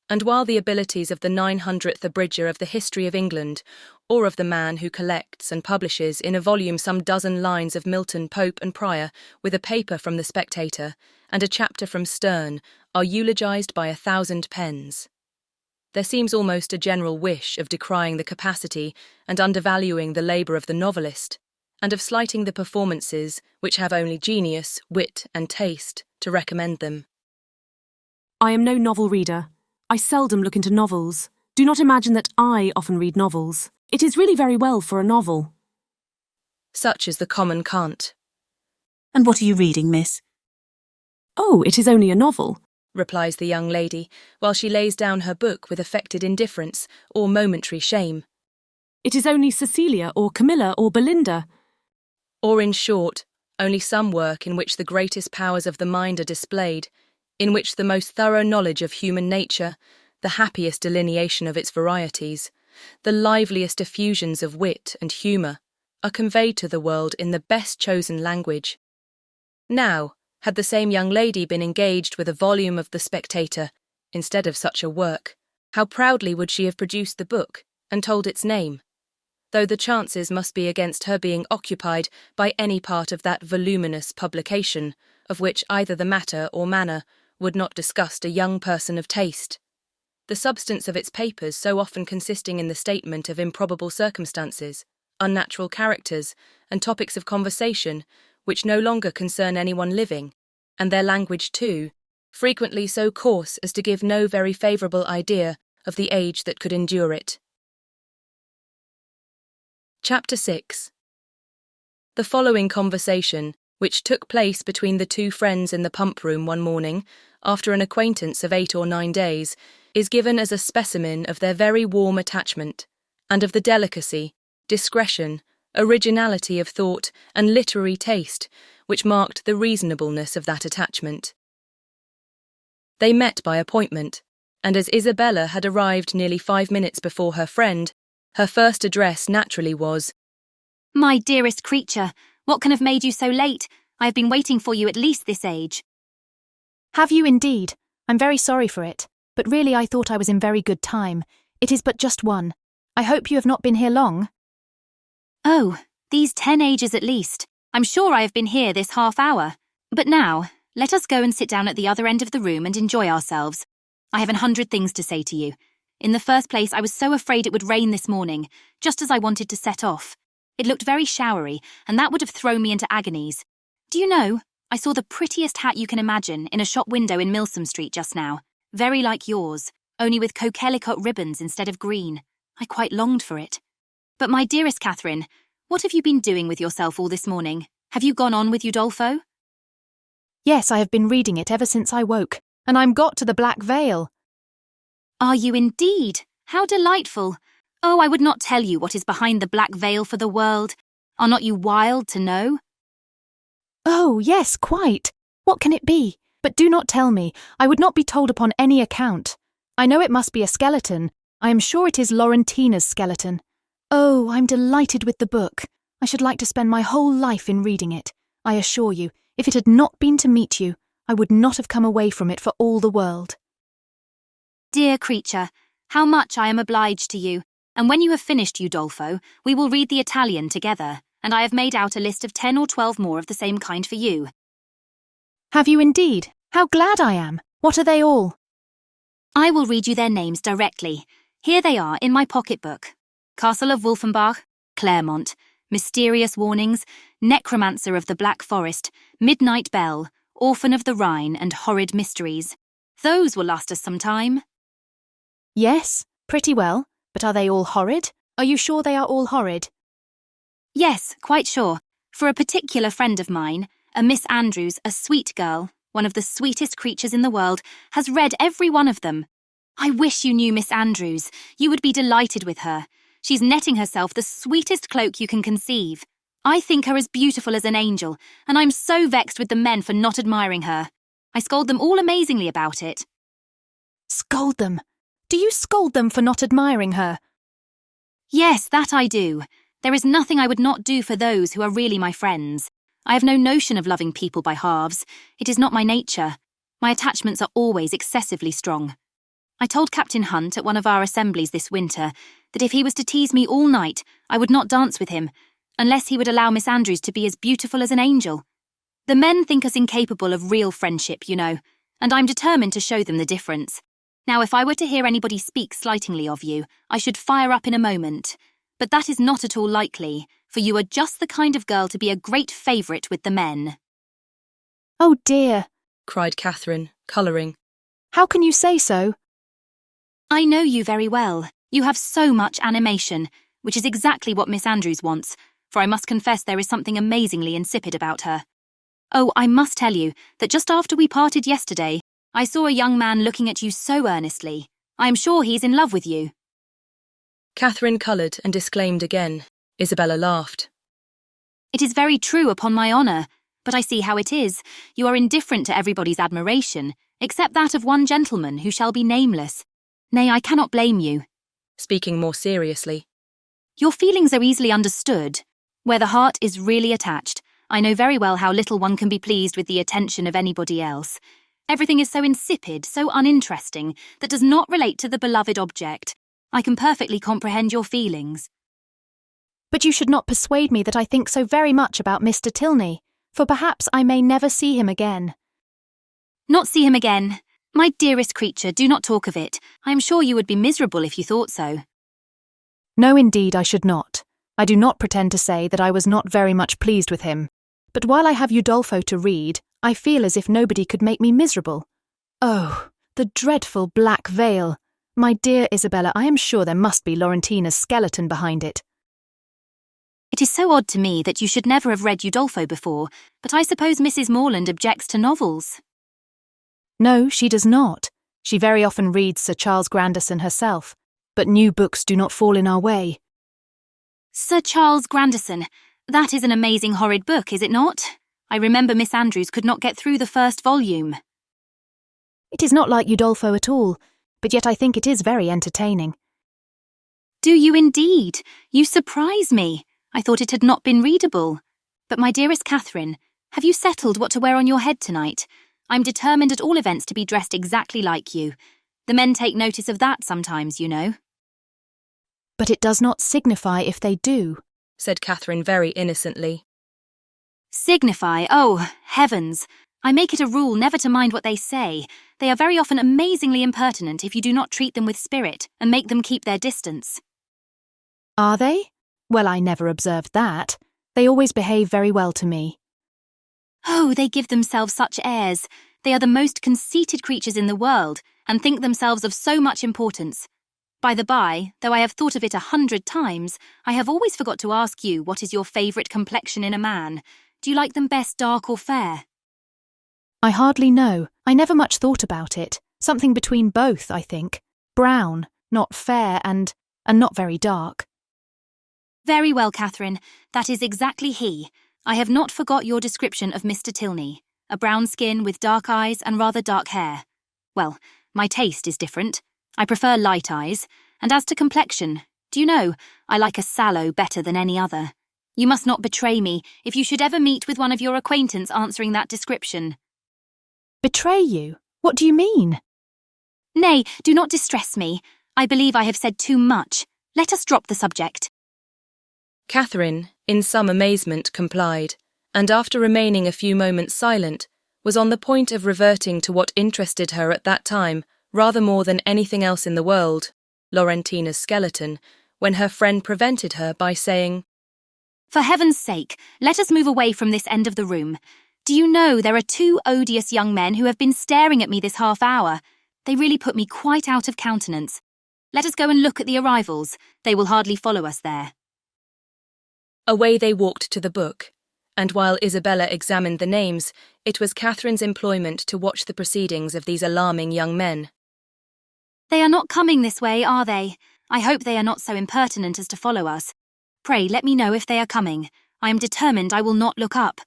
And while the abilities of the 900th abridger of the history of England, or of the man who collects and publishes in a volume some dozen lines of Milton, Pope, and Prior, with a paper from the Spectator, and a chapter from Sterne, are eulogized by 1,000 pens, there seems almost a general wish of decrying the capacity and undervaluing the labour of the novelist, and of slighting the performances which have only genius, wit, and taste to recommend them. I am no novel reader. I seldom look into novels. Do not imagine that I often read novels. It is really very well for a novel. Such is the common cant. And what are you reading, miss? Oh, it is only a novel, replies the young lady, while she lays down her book with affected indifference or momentary shame. It is only Cecilia or Camilla or Belinda. or in short, only some work in which the greatest powers of the mind are displayed, in which the most thorough knowledge of human nature, the happiest delineation of its varieties, the liveliest effusions of wit and humour, are conveyed to the world in the best chosen language. Now, had the same young lady been engaged with a volume of The Spectator, instead of such a work, how proudly would she have produced the book, and told its name, though the chances must be against her being occupied by any part of that voluminous publication, of which either the matter or manner would not disgust a young person of taste. The substance of its papers so often consisting in the statement of improbable circumstances, unnatural characters, and topics of conversation, which no longer concern anyone living, and their language too, frequently so coarse as to give no very favourable idea of the age that could endure it. Chapter 6. The following conversation, which took place between the two friends in the pump room one morning, after an acquaintance of 8 or 9 days, is given as a specimen of their very warm attachment, and of the delicacy, discretion, originality of thought, and literary taste, which marked the reasonableness of that attachment. They met by appointment, and as Isabella had arrived nearly 5 minutes before her friend, her first address naturally was, My dearest creature, what can have made you so late? I have been waiting for you at least this age. Have you indeed? I'm very sorry for it, but really I thought I was in very good time. It is but just one. I hope you have not been here long. Oh, these 10 ages at least. I'm sure I have been here this half hour. But now, let us go and sit down at the other end of the room and enjoy ourselves. I have 100 things to say to you. In the first place, I was so afraid it would rain this morning, just as I wanted to set off. It looked very showery, and that would have thrown me into agonies. Do you know, I saw the prettiest hat you can imagine in a shop window in Milsom Street just now, very like yours, only with coquelicot ribbons instead of green. I quite longed for it. But my dearest Catherine, what have you been doing with yourself all this morning? Have you gone on with Udolpho? Yes, I have been reading it ever since I woke, and I'm got to the Black Veil. Are you indeed? How delightful! Oh, I would not tell you what is behind the Black Veil for the world. Are not you wild to know? Oh, yes, quite. What can it be? But do not tell me. I would not be told upon any account. I know it must be a skeleton. I am sure it is Laurentina's skeleton. Oh, I'm delighted with the book. I should like to spend my whole life in reading it. I assure you, if it had not been to meet you, I would not have come away from it for all the world. Dear creature, how much I am obliged to you, and when you have finished Udolpho, we will read the Italian together, and I have made out a list of 10 or 12 more of the same kind for you. Have you indeed? How glad I am! What are they all? I will read you their names directly. Here they are in my pocketbook. Castle of Wolfenbach, Claremont, Mysterious Warnings, Necromancer of the Black Forest, Midnight Bell, Orphan of the Rhine, and Horrid Mysteries. Those will last us some time. Yes, pretty well. But are they all horrid? Are you sure they are all horrid? Yes, quite sure. For a particular friend of mine, a Miss Andrews, a sweet girl, one of the sweetest creatures in the world, has read every one of them. I wish you knew Miss Andrews. You would be delighted with her. She's netting herself the sweetest cloak you can conceive. I think her as beautiful as an angel, and I'm so vexed with the men for not admiring her. I scold them all amazingly about it. Scold them? Do you scold them for not admiring her? Yes, that I do. There is nothing I would not do for those who are really my friends. I have no notion of loving people by halves. It is not my nature. My attachments are always excessively strong. I told Captain Hunt at one of our assemblies this winter that if he was to tease me all night, I would not dance with him, unless he would allow Miss Andrews to be as beautiful as an angel. The men think us incapable of real friendship, you know, and I'm determined to show them the difference. Now, if I were to hear anybody speak slightingly of you, I should fire up in a moment. But that is not at all likely, for you are just the kind of girl to be a great favourite with the men. Oh dear, cried Catherine, colouring. How can you say so? I know you very well. You have so much animation, which is exactly what Miss Andrews wants, for I must confess there is something amazingly insipid about her. Oh, I must tell you that just after we parted yesterday, I saw a young man looking at you so earnestly. I am sure he's in love with you. Catherine coloured and disclaimed again. Isabella laughed. It is very true upon my honour, but I see how it is. You are indifferent to everybody's admiration, except that of one gentleman who shall be nameless. Nay, I cannot blame you. Speaking more seriously. Your feelings are easily understood. Where the heart is really attached, I know very well how little one can be pleased with the attention of anybody else. Everything is so insipid, so uninteresting, that does not relate to the beloved object. I can perfectly comprehend your feelings. But you should not persuade me that I think so very much about Mr. Tilney, for perhaps I may never see him again. Not see him again? My dearest creature, do not talk of it. I am sure you would be miserable if you thought so. No, indeed, I should not. I do not pretend to say that I was not very much pleased with him. But while I have Udolpho to read, I feel as if nobody could make me miserable. Oh, the dreadful black veil! My dear Isabella, I am sure there must be Laurentina's skeleton behind it. It is so odd to me that you should never have read Udolpho before, but I suppose Mrs. Morland objects to novels. No, she does not. She very often reads Sir Charles Grandison herself, but new books do not fall in our way. Sir Charles Grandison, that is an amazing horrid book, is it not? I remember Miss Andrews could not get through the first volume. It is not like Udolpho at all, but yet I think it is very entertaining. Do you indeed? You surprise me. I thought it had not been readable. But my dearest Catherine, have you settled what to wear on your head tonight? I'm determined at all events to be dressed exactly like you. The men take notice of that sometimes, you know. But it does not signify if they do, said Catherine very innocently. Signify? Oh, heavens! I make it a rule never to mind what they say. They are very often amazingly impertinent if you do not treat them with spirit and make them keep their distance. Are they? Well, I never observed that. They always behave very well to me. Oh, they give themselves such airs. They are the most conceited creatures in the world, and think themselves of so much importance. By the by, though I have thought of it 100 times, I have always forgot to ask you what is your favourite complexion in a man. Do you like them best dark or fair? I hardly know. I never much thought about it. Something between both, I think. Brown, not fair, and not very dark. Very well, Catherine. That is exactly he. I have not forgot your description of Mr. Tilney. A brown skin with dark eyes and rather dark hair. Well, my taste is different. I prefer light eyes. And as to complexion, do you know, I like a sallow better than any other. You must not betray me if you should ever meet with one of your acquaintance answering that description. Betray you? What do you mean? Nay, do not distress me. I believe I have said too much. Let us drop the subject. Catherine, in some amazement, complied, and after remaining a few moments silent, was on the point of reverting to what interested her at that time rather more than anything else in the world, Laurentina's skeleton, when her friend prevented her by saying, For heaven's sake, let us move away from this end of the room. Do you know there are 2 odious young men who have been staring at me this half hour? They really put me quite out of countenance. Let us go and look at the arrivals. They will hardly follow us there. Away they walked to the book, and while Isabella examined the names, it was Catherine's employment to watch the proceedings of these alarming young men. They are not coming this way, are they? I hope they are not so impertinent as to follow us. Pray let me know if they are coming. I am determined I will not look up.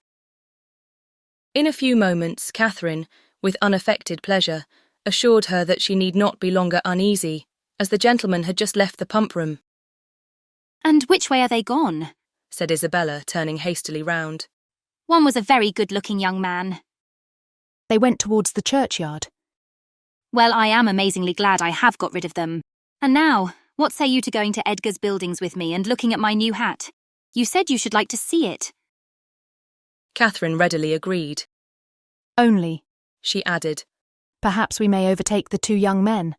In a few moments, Catherine, with unaffected pleasure, assured her that she need not be longer uneasy, as the gentlemen had just left the pump-room. And which way are they gone? Said Isabella, turning hastily round. One was a very good-looking young man. They went towards the churchyard. Well, I am amazingly glad I have got rid of them. And now, what say you to going to Edgar's Buildings with me and looking at my new hat? You said you should like to see it. Catherine readily agreed. Only, she added, perhaps we may overtake the 2 young men.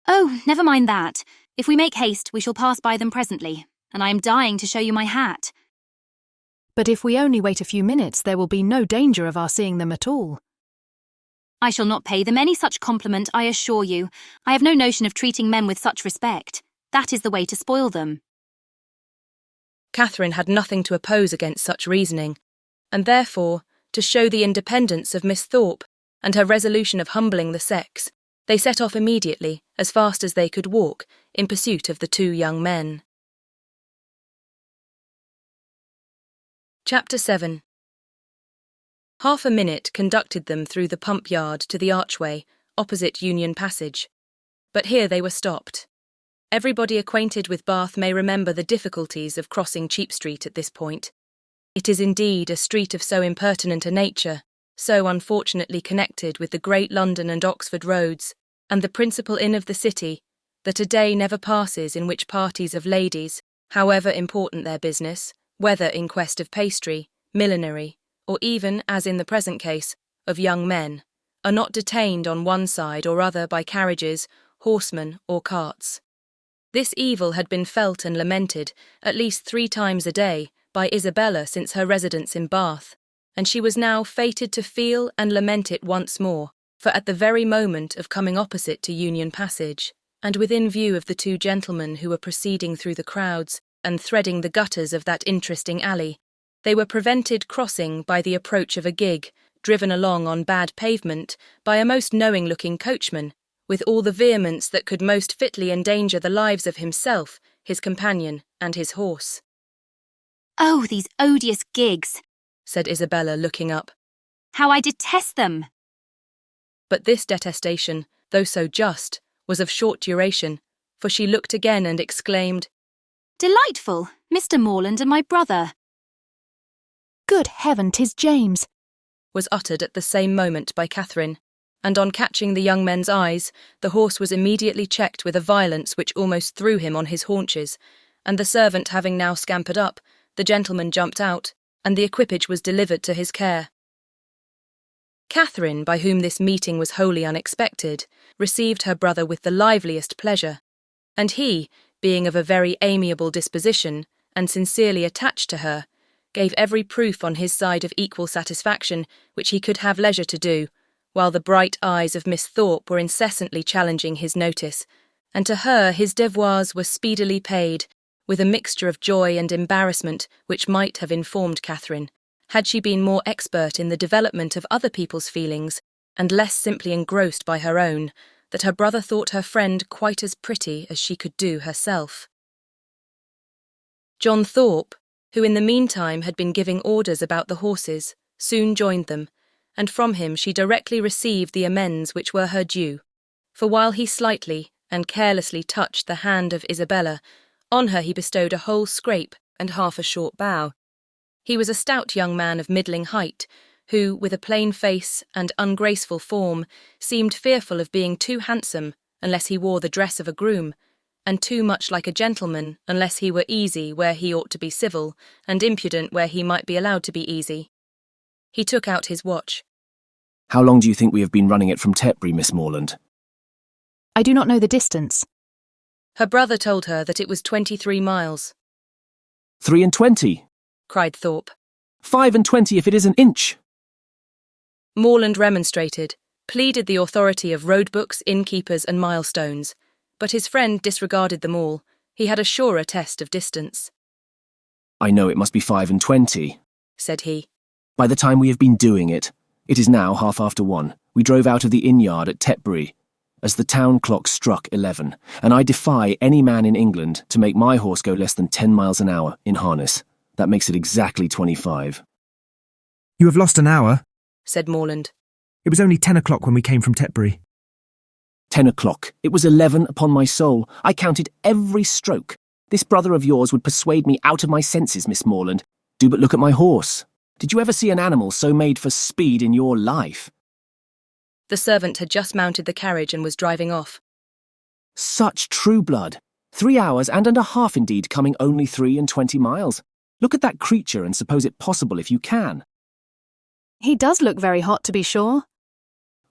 Oh, never mind that. If we make haste, we shall pass by them presently, and I am dying to show you my hat. But if we only wait a few minutes, there will be no danger of our seeing them at all. I shall not pay them any such compliment, I assure you. I have no notion of treating men with such respect. That is the way to spoil them. Catherine had nothing to oppose against such reasoning, and therefore, to show the independence of Miss Thorpe and her resolution of humbling the sex, they set off immediately, as fast as they could walk, in pursuit of the 2 young men. Chapter 7. Half a minute conducted them through the pump yard to the archway, opposite Union Passage. But here they were stopped. Everybody acquainted with Bath may remember the difficulties of crossing Cheap Street at this point. It is indeed a street of so impertinent a nature, so unfortunately connected with the great London and Oxford roads, and the principal inn of the city, that a day never passes in which parties of ladies, however important their business, whether in quest of pastry, millinery, or even, as in the present case, of young men, are not detained on one side or other by carriages, horsemen, or carts. This evil had been felt and lamented at least 3 times a day by Isabella since her residence in Bath, and she was now fated to feel and lament it once more, for at the very moment of coming opposite to Union Passage, and within view of the 2 gentlemen who were proceeding through the crowds and threading the gutters of that interesting alley, they were prevented crossing by the approach of a gig, driven along on bad pavement by a most knowing-looking coachman, with all the vehemence that could most fitly endanger the lives of himself, his companion, and his horse. Oh, these odious gigs, said Isabella, looking up. How I detest them! But this detestation, though so just, was of short duration, for she looked again and exclaimed, Delightful! Mr. Morland and my brother. Good heaven, 'tis James, was uttered at the same moment by Catherine, and on catching the young men's eyes, the horse was immediately checked with a violence which almost threw him on his haunches, and the servant having now scampered up, the gentleman jumped out, and the equipage was delivered to his care. Catherine, by whom this meeting was wholly unexpected, received her brother with the liveliest pleasure, and he, being of a very amiable disposition, and sincerely attached to her, gave every proof on his side of equal satisfaction which he could have leisure to do, while the bright eyes of Miss Thorpe were incessantly challenging his notice, and to her his devoirs were speedily paid, with a mixture of joy and embarrassment which might have informed Catherine, had she been more expert in the development of other people's feelings, and less simply engrossed by her own, that her brother thought her friend quite as pretty as she could do herself. John Thorpe, who in the meantime had been giving orders about the horses, soon joined them, and from him she directly received the amends which were her due, for while he slightly and carelessly touched the hand of Isabella, on her he bestowed a whole scrape and half a short bow. He was a stout young man of middling height, who, with a plain face and ungraceful form, seemed fearful of being too handsome unless he wore the dress of a groom, and too much like a gentleman unless he were easy where he ought to be civil, and impudent where he might be allowed to be easy. He took out his watch. How long do you think we have been running it from Tetbury, Miss Morland? I do not know the distance. Her brother told her that it was 23 miles. 23, cried Thorpe. 25 if it is an inch. Morland remonstrated, pleaded the authority of road books, innkeepers, and milestones, but his friend disregarded them all. He had a surer test of distance. I know it must be 25, said he. By the time we have been doing it, it is now 1:30. We drove out of the inn yard at Tetbury as the town clock struck 11, and I defy any man in England to make my horse go less than 10 miles an hour in harness. That makes it exactly 25. You have lost an hour, said Morland. It was only 10 o'clock when we came from Tetbury. 10 o'clock. It was 11 upon my soul. I counted every stroke. This brother of yours would persuade me out of my senses, Miss Morland. Do but look at my horse. Did you ever see an animal so made for speed in your life? The servant had just mounted the carriage and was driving off. Such true blood. 3 hours and a half indeed, coming only 23 miles. Look at that creature and suppose it possible if you can. He does look very hot, to be sure.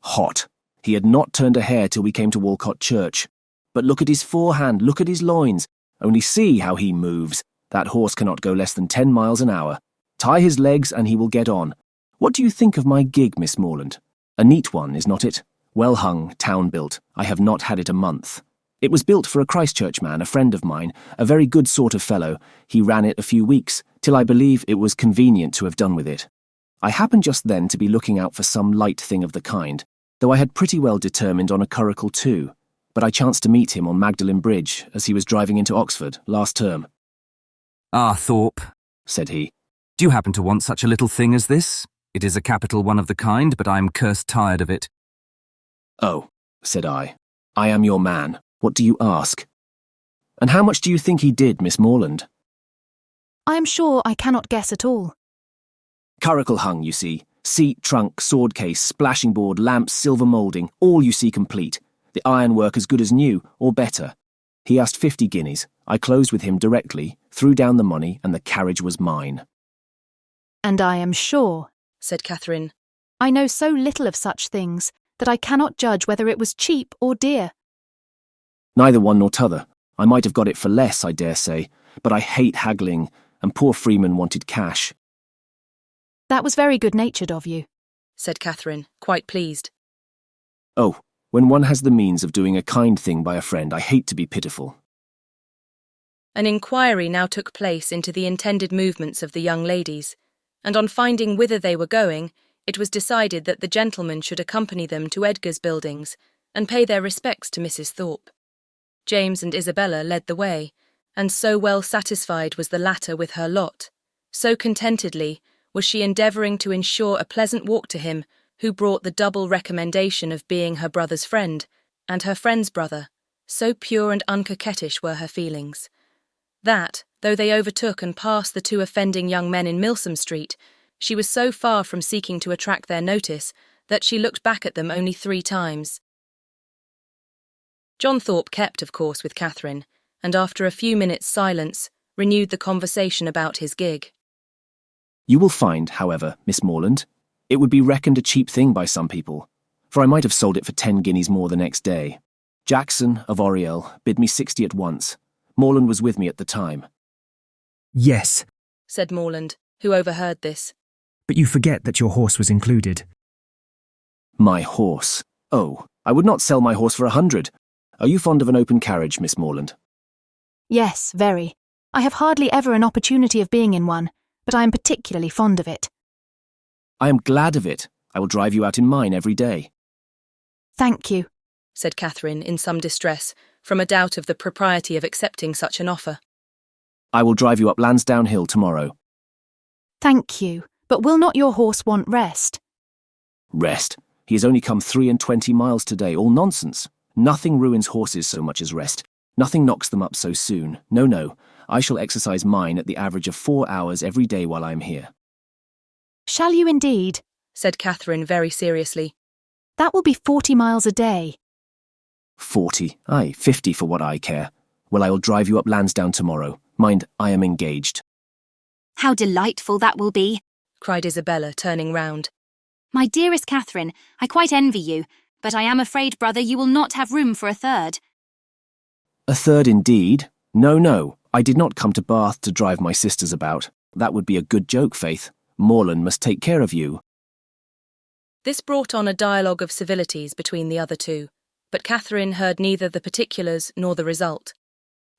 Hot. He had not turned a hair till we came to Walcot Church. But look at his forehand, look at his loins. Only see how he moves. That horse cannot go less than 10 miles an hour. Tie his legs and he will get on. What do you think of my gig, Miss Morland? A neat one, is not it? Well hung, town-built. I have not had it a month. It was built for a Christchurch man, a friend of mine, a very good sort of fellow. He ran it a few weeks, till I believe it was convenient to have done with it. I happened just then to be looking out for some light thing of the kind, though I had pretty well determined on a curricle too, but I chanced to meet him on Magdalen Bridge as he was driving into Oxford last term. Ah, Thorpe, said he. Do you happen to want such a little thing as this? It is a capital one of the kind, but I am cursed tired of it. Oh, said I am your man. What do you ask? And how much do you think he did, Miss Morland? I am sure I cannot guess at all. Curricle hung, you see. Seat, trunk, sword case, splashing board, lamps, silver moulding, all you see complete. The ironwork as good as new, or better. He asked 50 guineas. I closed with him directly, threw down the money, and the carriage was mine. And I am sure, said Catherine, I know so little of such things that I cannot judge whether it was cheap or dear. Neither one nor t'other. I might have got it for less, I dare say, but I hate haggling, and poor Freeman wanted cash. That was very good-natured of you, said Catherine, quite pleased. Oh, when one has the means of doing a kind thing by a friend, I hate to be pitiful. An inquiry now took place into the intended movements of the young ladies, and on finding whither they were going, it was decided that the gentlemen should accompany them to Edgar's buildings and pay their respects to Mrs. Thorpe. James and Isabella led the way, and so well satisfied was the latter with her lot, so contentedly was she endeavouring to ensure a pleasant walk to him who brought the double recommendation of being her brother's friend and her friend's brother, so pure and uncoquettish were her feelings, that, though they overtook and passed the two offending young men in Milsom Street, she was so far from seeking to attract their notice that she looked back at them only 3 times. John Thorpe kept, of course, with Catherine, and after a few minutes' silence, renewed the conversation about his gig. You will find, however, Miss Morland, it would be reckoned a cheap thing by some people, for I might have sold it for 10 guineas more the next day. Jackson, of Oriel, bid me 60 at once. Morland was with me at the time. Yes, said Morland, who overheard this. but you forget that your horse was included. My horse. Oh, I would not sell my horse for 100. Are you fond of an open carriage, Miss Morland? Yes, very. I have hardly ever an opportunity of being in one, but I am particularly fond of it. I am glad of it. I will drive you out in mine every day. Thank you, said Catherine in some distress, from a doubt of the propriety of accepting such an offer. I will drive you up Lansdowne Hill tomorrow. Thank you, but will not your horse want rest? Rest? He has only come 23 miles today, all nonsense. Nothing ruins horses so much as rest. Nothing knocks them up so soon. No, I shall exercise mine at the average of 4 hours every day while I am here. Shall you indeed? Said Catherine very seriously. That will be 40 miles a day. 40, aye, 50 for what I care. Well, I will drive you up Lansdowne tomorrow. Mind, I am engaged. How delightful that will be, cried Isabella, turning round. My dearest Catherine, I quite envy you, but I am afraid, brother, you will not have room for a third. A third indeed? No, I did not come to Bath to drive my sisters about. That would be a good joke, Faith. Morland must take care of you. This brought on a dialogue of civilities between the other two, but Catherine heard neither the particulars nor the result.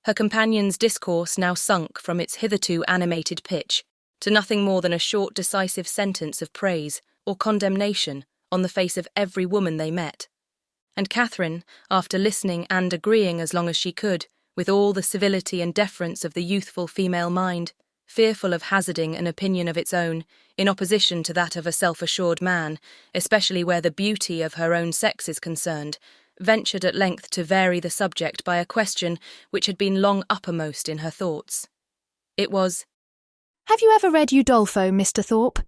Her companion's discourse now sunk from its hitherto animated pitch to nothing more than a short decisive sentence of praise or condemnation on the face of every woman they met. And Catherine, after listening and agreeing as long as she could, with all the civility and deference of the youthful female mind, fearful of hazarding an opinion of its own, in opposition to that of a self-assured man, especially where the beauty of her own sex is concerned, ventured at length to vary the subject by a question which had been long uppermost in her thoughts. It was, Have you ever read Udolpho, Mr. Thorpe?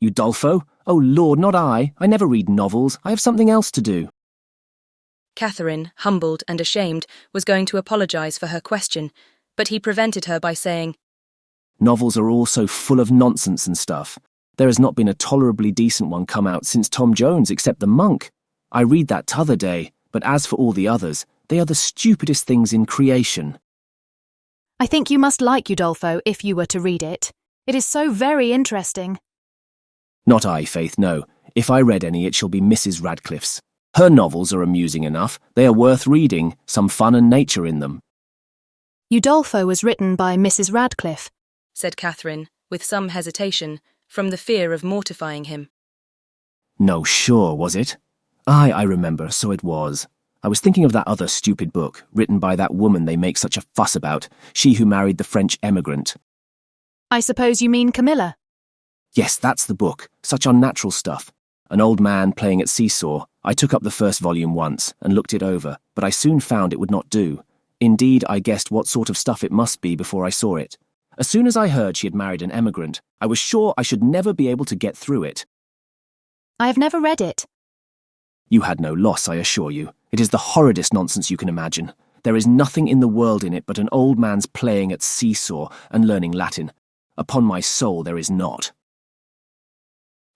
Udolpho? Oh, Lord, not I. I never read novels. I have something else to do. Catherine, humbled and ashamed, was going to apologise for her question, but he prevented her by saying, Novels are all so full of nonsense and stuff. There has not been a tolerably decent one come out since Tom Jones, except The Monk. I read that t'other day, but as for all the others, they are the stupidest things in creation. I think you must like Udolpho if you were to read it. It is so very interesting. Not I, Faith, no. If I read any, it shall be Mrs. Radcliffe's. Her novels are amusing enough. They are worth reading, some fun and nature in them. Udolpho was written by Mrs. Radcliffe, said Catherine, with some hesitation, from the fear of mortifying him. No, sure, was it? Aye, I remember, so it was. I was thinking of that other stupid book, written by that woman they make such a fuss about, she who married the French emigrant. I suppose you mean Camilla? Yes, that's the book. Such unnatural stuff. An old man playing at seesaw. I took up the first volume once and looked it over, but I soon found it would not do. Indeed, I guessed what sort of stuff it must be before I saw it. As soon as I heard she had married an emigrant, I was sure I should never be able to get through it. I have never read it. You had no loss, I assure you. It is the horridest nonsense you can imagine. There is nothing in the world in it but an old man's playing at seesaw and learning Latin. Upon my soul, there is not.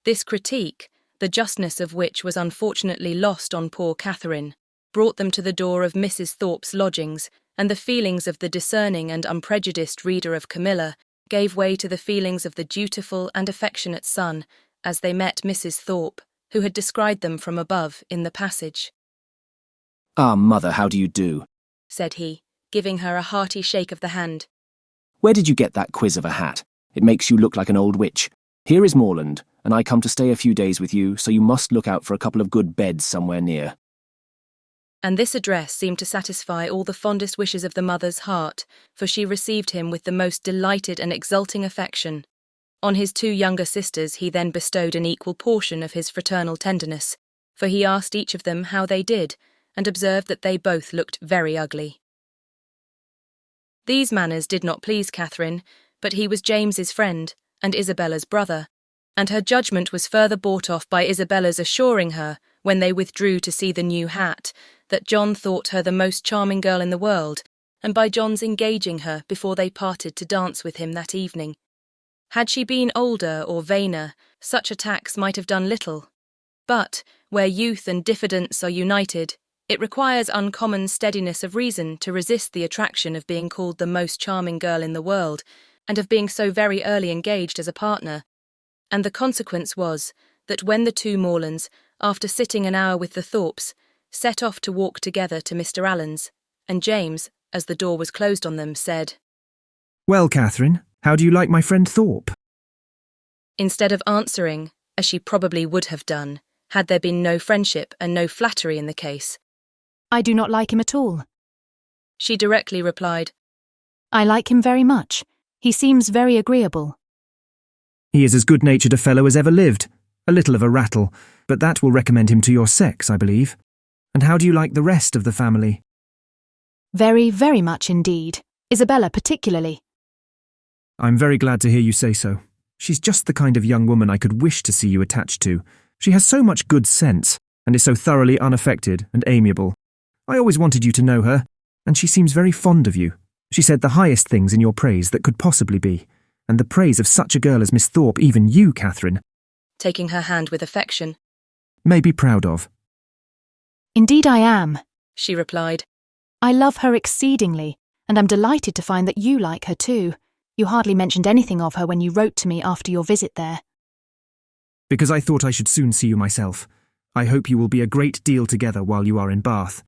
This critique, the justness of which was unfortunately lost on poor Catherine, brought them to the door of Mrs. Thorpe's lodgings, and the feelings of the discerning and unprejudiced reader of Camilla gave way to the feelings of the dutiful and affectionate son as they met Mrs. Thorpe, who had descried them from above in the passage. "Ah, mother, how do you do?" said he, giving her a hearty shake of the hand. "Where did you get that quiz of a hat? It makes you look like an old witch. Here is Morland, and I come to stay a few days with you, so you must look out for a couple of good beds somewhere near." And this address seemed to satisfy all the fondest wishes of the mother's heart, for she received him with the most delighted and exulting affection. On his two younger sisters he then bestowed an equal portion of his fraternal tenderness, for he asked each of them how they did, and observed that they both looked very ugly. These manners did not please Catherine, but he was James's friend, and Isabella's brother, and her judgment was further bought off by Isabella's assuring her, when they withdrew to see the new hat, that John thought her the most charming girl in the world, and by John's engaging her before they parted to dance with him that evening. Had she been older or vainer, such attacks might have done little. But, where youth and diffidence are united, it requires uncommon steadiness of reason to resist the attraction of being called the most charming girl in the world, and of being so very early engaged as a partner. And the consequence was, that when the two Morlands, after sitting an hour with the Thorpes, set off to walk together to Mr. Allen's, and James, as the door was closed on them, said, "Well, Catherine, how do you like my friend Thorpe?" Instead of answering, as she probably would have done, had there been no friendship and no flattery in the case, I do not like him at all. she directly replied, I like him very much. He seems very agreeable. He is as good-natured a fellow as ever lived. A little of a rattle, but that will recommend him to your sex, I believe. And how do you like the rest of the family? Very, very much indeed. Isabella particularly. I'm very glad to hear you say so. She's just the kind of young woman I could wish to see you attached to. She has so much good sense, and is so thoroughly unaffected and amiable. I always wanted you to know her, and she seems very fond of you. She said the highest things in your praise that could possibly be, and the praise of such a girl as Miss Thorpe even you, Catherine, taking her hand with affection, may be proud of. Indeed I am, she replied. I love her exceedingly, and am delighted to find that you like her too. You hardly mentioned anything of her when you wrote to me after your visit there. Because I thought I should soon see you myself. I hope you will be a great deal together while you are in Bath.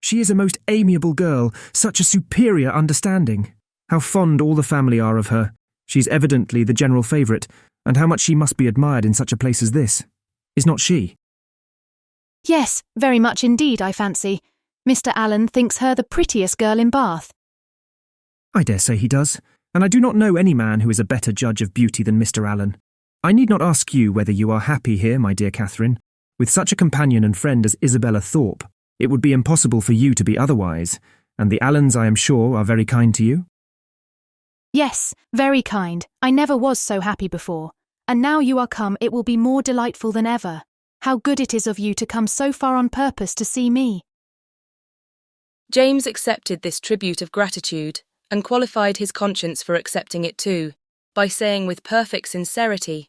She is a most amiable girl, such a superior understanding. How fond all the family are of her. She's evidently the general favourite, and how much she must be admired in such a place as this. Is not she? Yes, very much indeed, I fancy. Mr. Allen thinks her the prettiest girl in Bath. I dare say he does, and I do not know any man who is a better judge of beauty than Mr. Allen. I need not ask you whether you are happy here, my dear Catherine. With such a companion and friend as Isabella Thorpe, it would be impossible for you to be otherwise, and the Allens, I am sure, are very kind to you. Yes, very kind. I never was so happy before, and now you are come it will be more delightful than ever. How good it is of you to come so far on purpose to see me. James accepted this tribute of gratitude, and qualified his conscience for accepting it too, by saying with perfect sincerity,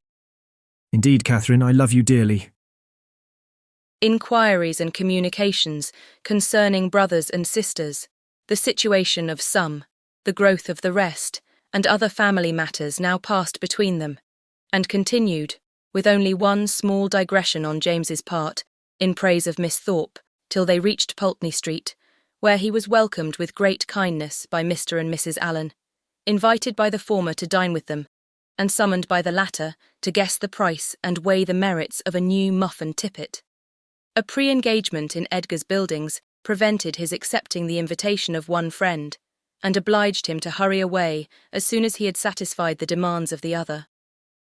Indeed, Catherine, I love you dearly. Inquiries and communications concerning brothers and sisters, the situation of some, the growth of the rest, and other family matters now passed between them, and continued, with only one small digression on James's part, in praise of Miss Thorpe, till they reached Pulteney Street, where he was welcomed with great kindness by Mr. and Mrs. Allen, invited by the former to dine with them, and summoned by the latter to guess the price and weigh the merits of a new muffin tippet. A pre-engagement in Edgar's Buildings prevented his accepting the invitation of one friend, and obliged him to hurry away as soon as he had satisfied the demands of the other.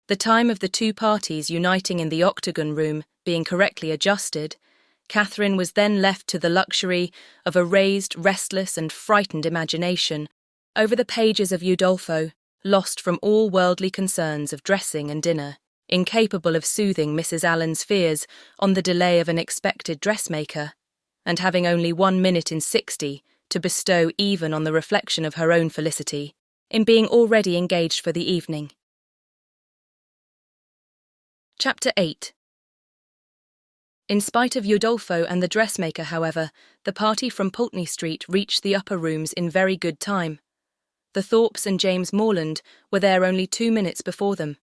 The time of the two parties uniting in the octagon room being correctly adjusted, Catherine was then left to the luxury of a raised, restless and frightened imagination over the pages of Udolpho, lost from all worldly concerns of dressing and dinner, incapable of soothing Mrs. Allen's fears on the delay of an expected dressmaker, and having only 1 minute in 60 to bestow even on the reflection of her own felicity, in being already engaged for the evening. Chapter 8. In spite of Udolpho and the dressmaker, however, the party from Pulteney Street reached the upper rooms in very good time. The Thorpes and James Morland were there only 2 minutes before them,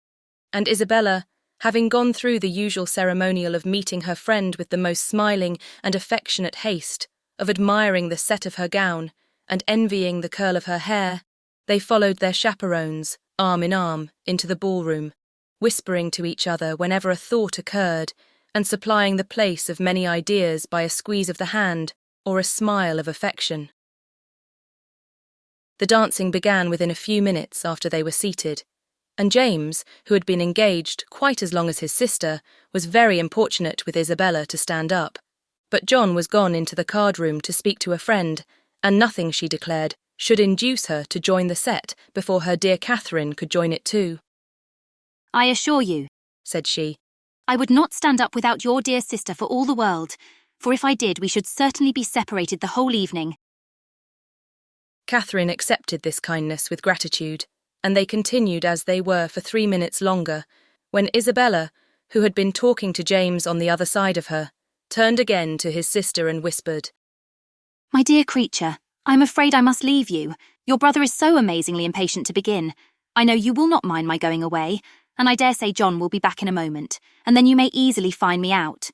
and Isabella, having gone through the usual ceremonial of meeting her friend with the most smiling and affectionate haste, of admiring the set of her gown, and envying the curl of her hair, they followed their chaperones, arm in arm, into the ballroom, whispering to each other whenever a thought occurred, and supplying the place of many ideas by a squeeze of the hand or a smile of affection. The dancing began within a few minutes after they were seated, and James, who had been engaged quite as long as his sister, was very importunate with Isabella to stand up. But John was gone into the card-room to speak to a friend, and nothing, she declared, should induce her to join the set before her dear Catherine could join it too. I assure you, said she, I would not stand up without your dear sister for all the world, for if I did we should certainly be separated the whole evening. Catherine accepted this kindness with gratitude, and they continued as they were for 3 minutes longer, when Isabella, who had been talking to James on the other side of her, turned again to his sister and whispered, My dear creature, I'm afraid I must leave you. Your brother is so amazingly impatient to begin. I know you will not mind my going away, and I dare say John will be back in a moment, and then you may easily find me out.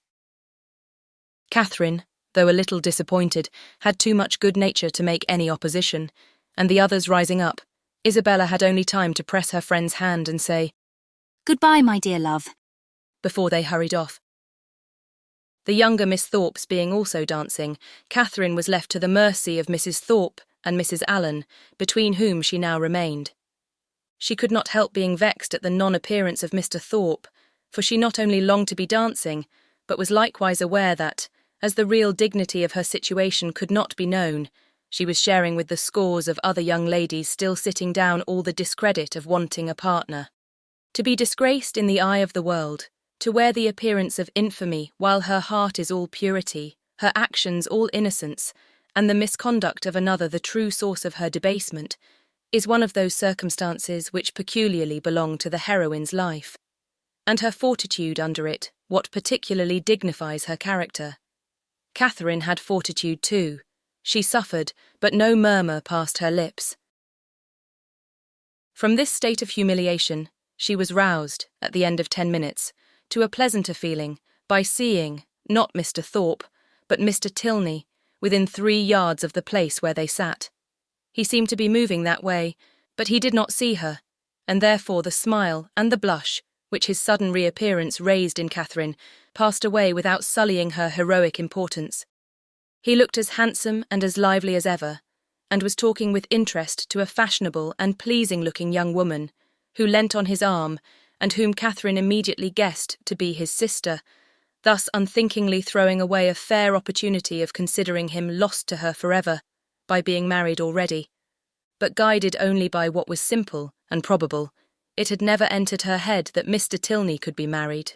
Catherine, though a little disappointed, had too much good nature to make any opposition, and the others rising up, Isabella had only time to press her friend's hand and say, Goodbye, my dear love, before they hurried off. The younger Miss Thorpes being also dancing, Catherine was left to the mercy of Mrs. Thorpe and Mrs. Allen, between whom she now remained. She could not help being vexed at the non-appearance of Mr. Thorpe, for she not only longed to be dancing, but was likewise aware that, as the real dignity of her situation could not be known, she was sharing with the scores of other young ladies still sitting down all the discredit of wanting a partner. To be disgraced in the eye of the world, to wear the appearance of infamy while her heart is all purity, her actions all innocence, and the misconduct of another the true source of her debasement, is one of those circumstances which peculiarly belong to the heroine's life, and her fortitude under it what particularly dignifies her character. Catherine had fortitude too. She suffered, but no murmur passed her lips. From this state of humiliation, she was roused, at the end of 10 minutes, to a pleasanter feeling by seeing, not Mr. Thorpe, but Mr. Tilney, within 3 yards of the place where they sat. He seemed to be moving that way, but he did not see her, and therefore the smile and the blush, which his sudden reappearance raised in Catherine, passed away without sullying her heroic importance. He looked as handsome and as lively as ever, and was talking with interest to a fashionable and pleasing-looking young woman, who leant on his arm, and whom Catherine immediately guessed to be his sister, thus unthinkingly throwing away a fair opportunity of considering him lost to her forever, by being married already. But guided only by what was simple and probable, it had never entered her head that Mr. Tilney could be married.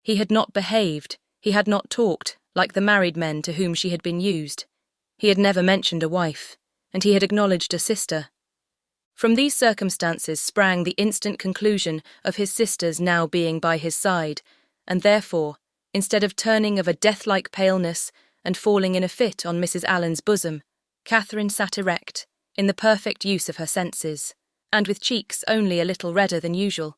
He had not behaved, he had not talked, like the married men to whom she had been used. He had never mentioned a wife, and he had acknowledged a sister. From these circumstances sprang the instant conclusion of his sister's now being by his side, and therefore, instead of turning of a death-like paleness and falling in a fit on Mrs. Allen's bosom, Catherine sat erect, in the perfect use of her senses, and with cheeks only a little redder than usual.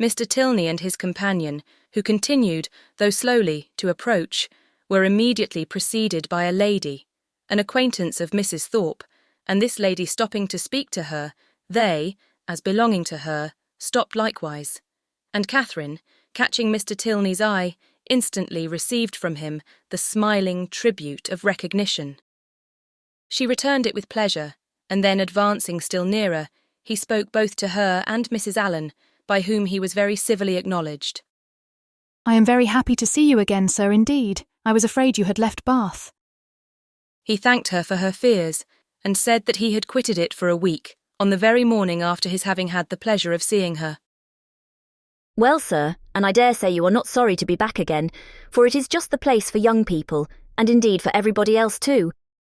Mr. Tilney and his companion, who continued, though slowly, to approach, were immediately preceded by a lady, an acquaintance of Mrs. Thorpe, and this lady stopping to speak to her, they, as belonging to her, stopped likewise, and Catherine, catching Mr. Tilney's eye, instantly received from him the smiling tribute of recognition. She returned it with pleasure, and then advancing still nearer, he spoke both to her and Mrs. Allen, by whom he was very civilly acknowledged. I am very happy to see you again, sir, indeed. I was afraid you had left Bath. He thanked her for her fears, and said that he had quitted it for a week, on the very morning after his having had the pleasure of seeing her. Well, sir, and I dare say you are not sorry to be back again, for it is just the place for young people, and indeed for everybody else too.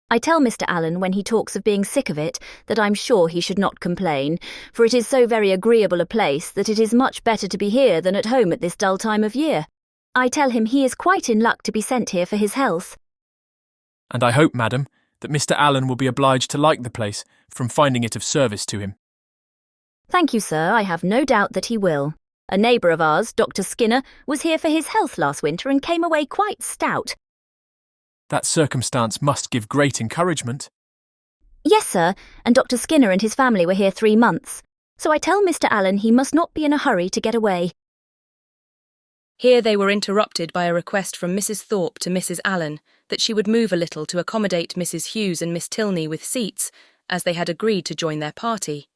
I tell Mr. Allen when he talks of being sick of it that I'm sure he should not complain, for it is so very agreeable a place that it is much better to be here than at home at this dull time of year. I tell him he is quite in luck to be sent here for his health. And I hope, madam, that Mr. Allen will be obliged to like the place from finding it of service to him. Thank you, sir, I have no doubt that he will. A neighbour of ours, Dr. Skinner, was here for his health last winter and came away quite stout. That circumstance must give great encouragement. Yes, sir, and Dr. Skinner and his family were here 3 months. So I tell Mr. Allen he must not be in a hurry to get away. Here they were interrupted by a request from Mrs. Thorpe to Mrs. Allen that she would move a little to accommodate Mrs. Hughes and Miss Tilney with seats, as they had agreed to join their party.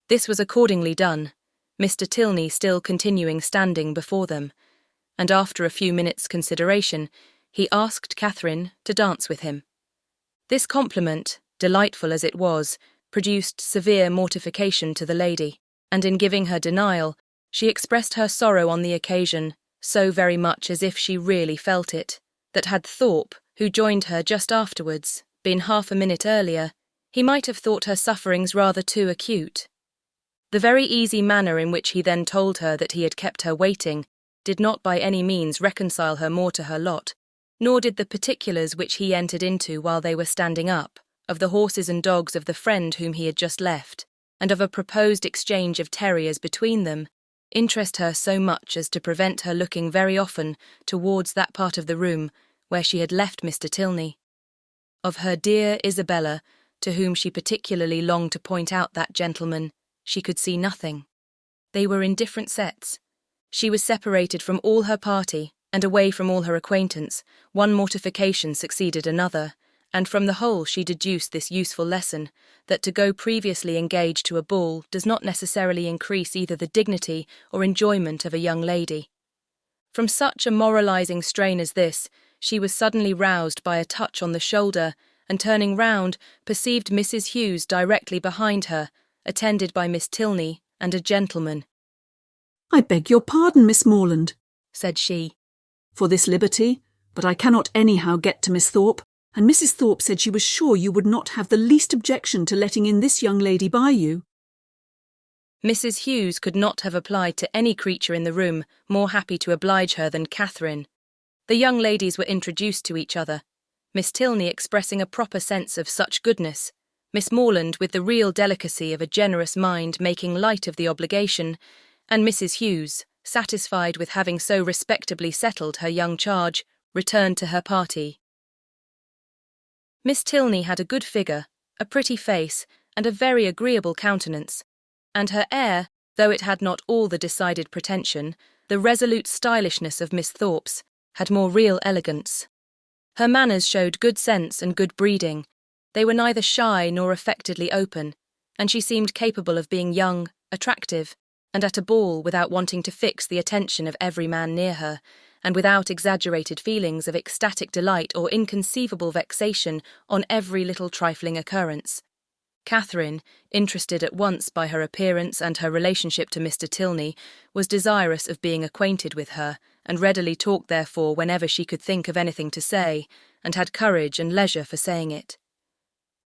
This was accordingly done, Mr. Tilney still continuing standing before them, and after a few minutes' consideration, he asked Catherine to dance with him. This compliment, delightful as it was, produced severe mortification to the lady, and in giving her denial, she expressed her sorrow on the occasion so very much as if she really felt it, that had Thorpe, who joined her just afterwards, been half a minute earlier, he might have thought her sufferings rather too acute. The very easy manner in which he then told her that he had kept her waiting did not by any means reconcile her more to her lot, nor did the particulars which he entered into while they were standing up, of the horses and dogs of the friend whom he had just left, and of a proposed exchange of terriers between them, interest her so much as to prevent her looking very often towards that part of the room where she had left Mr. Tilney. Of her dear Isabella, to whom she particularly longed to point out that gentleman, she could see nothing. They were in different sets. She was separated from all her party, and away from all her acquaintance. One mortification succeeded another, and from the whole she deduced this useful lesson, that to go previously engaged to a ball does not necessarily increase either the dignity or enjoyment of a young lady. From such a moralizing strain as this, she was suddenly roused by a touch on the shoulder, and turning round, perceived Mrs. Hughes directly behind her, attended by Miss Tilney and a gentleman. "I beg your pardon, Miss Morland," said she, "for this liberty, but I cannot anyhow get to Miss Thorpe, and Mrs. Thorpe said she was sure you would not have the least objection to letting in this young lady by you." Mrs. Hughes could not have applied to any creature in the room more happy to oblige her than Catherine. The young ladies were introduced to each other, Miss Tilney expressing a proper sense of such goodness, Miss Morland with the real delicacy of a generous mind making light of the obligation, and Mrs. Hughes, satisfied with having so respectably settled her young charge, returned to her party. Miss Tilney had a good figure, a pretty face, and a very agreeable countenance, and her air, though it had not all the decided pretension, the resolute stylishness of Miss Thorpe's, had more real elegance. Her manners showed good sense and good breeding. They were neither shy nor affectedly open, and she seemed capable of being young, attractive, and at a ball without wanting to fix the attention of every man near her, and without exaggerated feelings of ecstatic delight or inconceivable vexation on every little trifling occurrence. Catherine, interested at once by her appearance and her relationship to Mr. Tilney, was desirous of being acquainted with her, and readily talked therefore whenever she could think of anything to say, and had courage and leisure for saying it.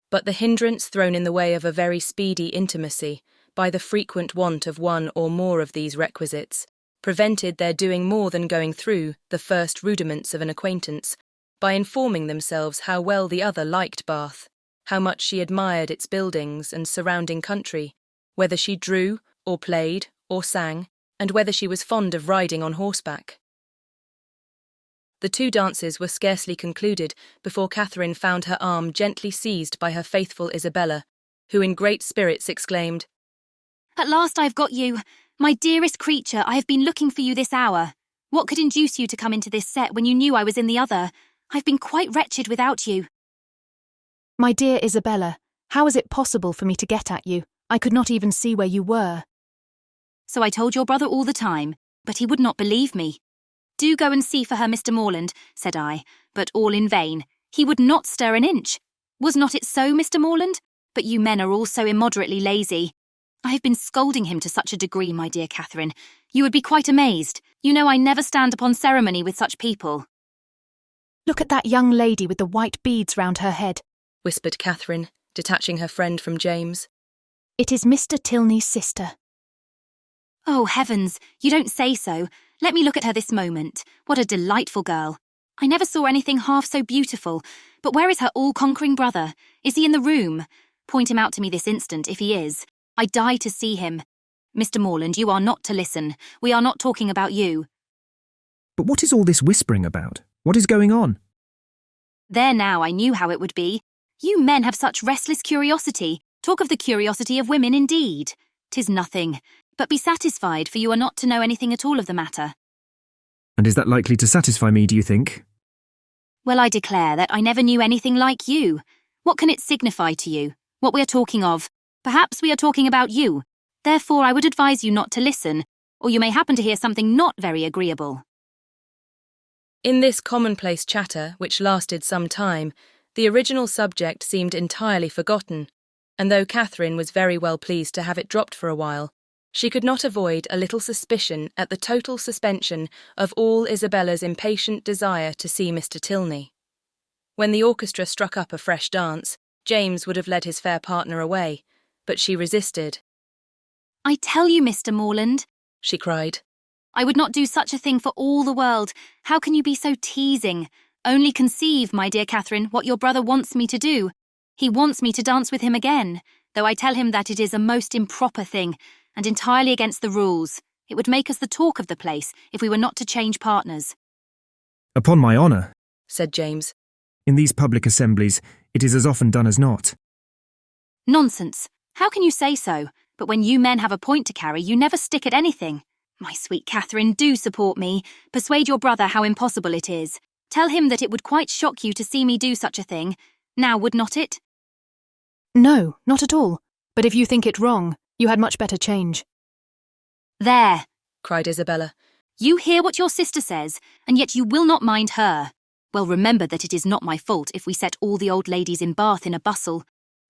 But the hindrance thrown in the way of a very speedy intimacy, by the frequent want of one or more of these requisites, prevented their doing more than going through the first rudiments of an acquaintance, by informing themselves how well the other liked Bath, how much she admired its buildings and surrounding country, whether she drew, or played, or sang, and whether she was fond of riding on horseback. The 2 dances were scarcely concluded before Catherine found her arm gently seized by her faithful Isabella, who in great spirits exclaimed, "At last I've got you. My dearest creature, I have been looking for you this hour. What could induce you to come into this set when you knew I was in the other? I've been quite wretched without you." My dear Isabella, how is it possible for me to get at you? I could not even see where you were. So I told your brother all the time, but he would not believe me. Do go and see for her, Mr. Morland, said I, but all in vain. He would not stir an inch. Was not it so, Mr. Morland? But you men are all so immoderately lazy. I have been scolding him to such a degree, my dear Catherine. You would be quite amazed. You know I never stand upon ceremony with such people. Look at that young lady with the white beads round her head, whispered Catherine, detaching her friend from James. It is Mr. Tilney's sister. Oh, heavens, you don't say so. Let me look at her this moment. What a delightful girl. I never saw anything half so beautiful. But where is her all-conquering brother? Is he in the room? Point him out to me this instant, if he is. I die to see him. Mr. Morland, you are not to listen. We are not talking about you. But what is all this whispering about? What is going on? There now, I knew how it would be. You men have such restless curiosity. Talk of the curiosity of women, indeed. 'Tis nothing. But be satisfied, for you are not to know anything at all of the matter. And is that likely to satisfy me, do you think? Well, I declare that I never knew anything like you. What can it signify to you? What we are talking of? Perhaps we are talking about you. Therefore, I would advise you not to listen, or you may happen to hear something not very agreeable. In this commonplace chatter, which lasted some time, the original subject seemed entirely forgotten, and though Catherine was very well pleased to have it dropped for a while, she could not avoid a little suspicion at the total suspension of all Isabella's impatient desire to see Mr. Tilney. When the orchestra struck up a fresh dance, James would have led his fair partner away, but she resisted. I tell you, Mr. Morland, she cried, I would not do such a thing for all the world. How can you be so teasing? Only conceive, my dear Catherine, what your brother wants me to do. He wants me to dance with him again, though I tell him that it is a most improper thing, and entirely against the rules. It would make us the talk of the place if we were not to change partners. Upon my honour, said James. In these public assemblies, it is as often done as not. Nonsense. How can you say so? But when you men have a point to carry, you never stick at anything. My sweet Catherine, do support me. Persuade your brother how impossible it is. Tell him that it would quite shock you to see me do such a thing. Now, would not it? No, not at all. But if you think it wrong, you had much better change. There, cried Isabella. You hear what your sister says, and yet you will not mind her. Well, remember that it is not my fault if we set all the old ladies in Bath in a bustle.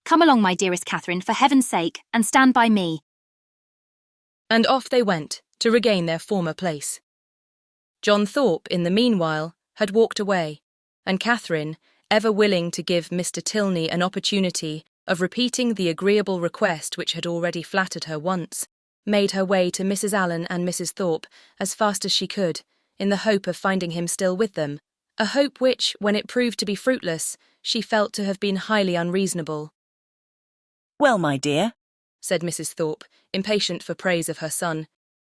Come along, my dearest Catherine, for heaven's sake, and stand by me. And off they went, to regain their former place. John Thorpe, in the meanwhile, had walked away, and Catherine, ever willing to give Mr. Tilney an opportunity of repeating the agreeable request which had already flattered her once, made her way to Mrs. Allen and Mrs. Thorpe as fast as she could, in the hope of finding him still with them, a hope which, when it proved to be fruitless, she felt to have been highly unreasonable. Well, my dear, said Mrs. Thorpe, impatient for praise of her son,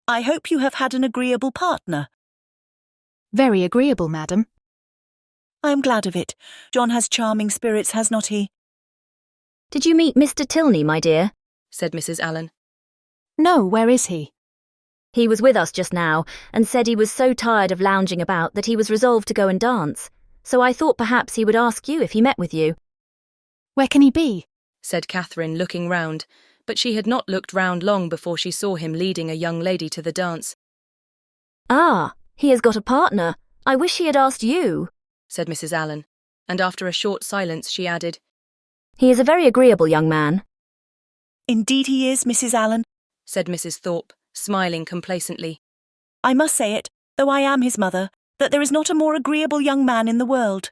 I hope you have had an agreeable partner. Very agreeable, madam. I am glad of it. John has charming spirits, has not he? Did you meet Mr. Tilney, my dear? said Mrs. Allen. No, where is he? He was with us just now, and said he was so tired of lounging about that he was resolved to go and dance. So I thought perhaps he would ask you if he met with you. Where can he be? said Catherine, looking round, but she had not looked round long before she saw him leading a young lady to the dance. Ah, he has got a partner. I wish he had asked you, said Mrs. Allen, and after a short silence she added, He is a very agreeable young man. Indeed he is, Mrs. Allen, said Mrs. Thorpe, smiling complacently. I must say it, though I am his mother, that there is not a more agreeable young man in the world.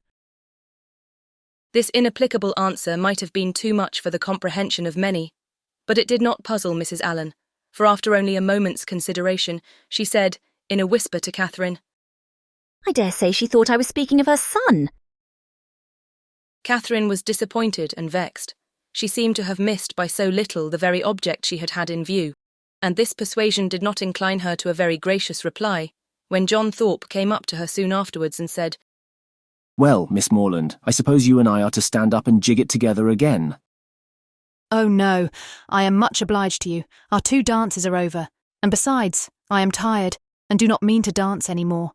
This inapplicable answer might have been too much for the comprehension of many, but it did not puzzle Mrs. Allen, for after only a moment's consideration, she said, in a whisper to Catherine, I dare say she thought I was speaking of her son. Catherine was disappointed and vexed. She seemed to have missed by so little the very object she had had in view, and this persuasion did not incline her to a very gracious reply, when John Thorpe came up to her soon afterwards and said, Well, Miss Morland, I suppose you and I are to stand up and jig it together again. Oh no, I am much obliged to you. Our 2 dances are over, and besides, I am tired, and do not mean to dance any more.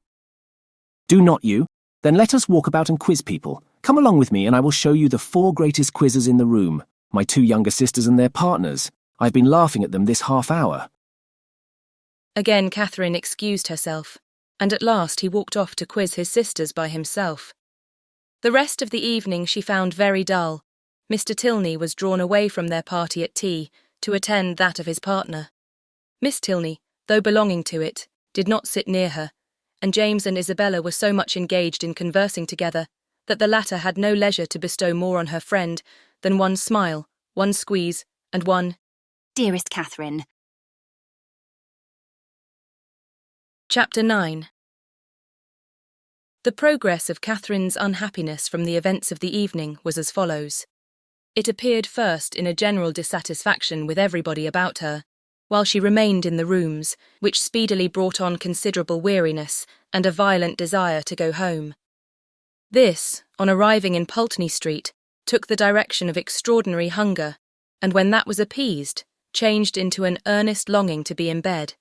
Do not you? Then let us walk about and quiz people. Come along with me and I will show you the 4 greatest quizzes in the room, my 2 younger sisters and their partners. I've been laughing at them this half hour. Again Catherine excused herself, and at last he walked off to quiz his sisters by himself. The rest of the evening she found very dull. Mr. Tilney was drawn away from their party at tea to attend that of his partner. Miss Tilney, though belonging to it, did not sit near her, and James and Isabella were so much engaged in conversing together that the latter had no leisure to bestow more on her friend than one smile, one squeeze, and one Dearest Catherine. Chapter 9. The progress of Catherine's unhappiness from the events of the evening was as follows. It appeared first in a general dissatisfaction with everybody about her, while she remained in the rooms, which speedily brought on considerable weariness and a violent desire to go home. This, on arriving in Pulteney Street, took the direction of extraordinary hunger, and when that was appeased, changed into an earnest longing to be in bed.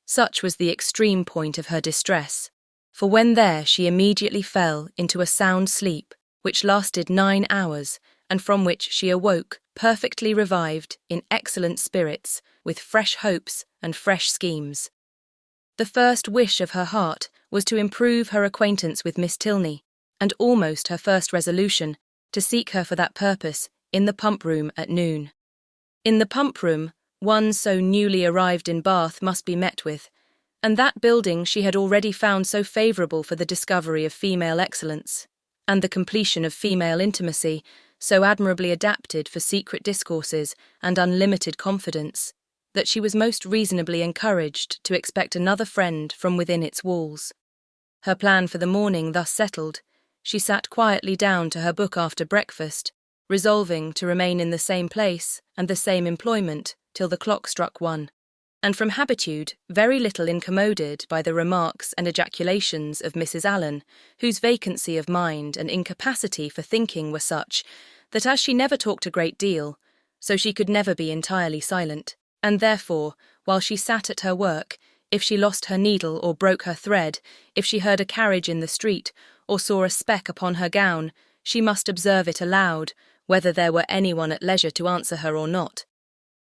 Such was the extreme point of her distress, for when there she immediately fell into a sound sleep, which lasted 9 hours, and from which she awoke perfectly revived, in excellent spirits, with fresh hopes and fresh schemes. The first wish of her heart was to improve her acquaintance with Miss Tilney, and almost her first resolution to seek her for that purpose in the pump-room at noon. In the pump-room, one so newly arrived in Bath must be met with, and that building she had already found so favourable for the discovery of female excellence, and the completion of female intimacy, so admirably adapted for secret discourses and unlimited confidence, that she was most reasonably encouraged to expect another friend from within its walls. Her plan for the morning thus settled, she sat quietly down to her book after breakfast, resolving to remain in the same place and the same employment till the clock struck 1, and from habitude very little incommoded by the remarks and ejaculations of Mrs. Allen, whose vacancy of mind and incapacity for thinking were such that as she never talked a great deal, so she could never be entirely silent, and therefore, while she sat at her work, if she lost her needle or broke her thread, if she heard a carriage in the street, or saw a speck upon her gown, she must observe it aloud, whether there were anyone at leisure to answer her or not.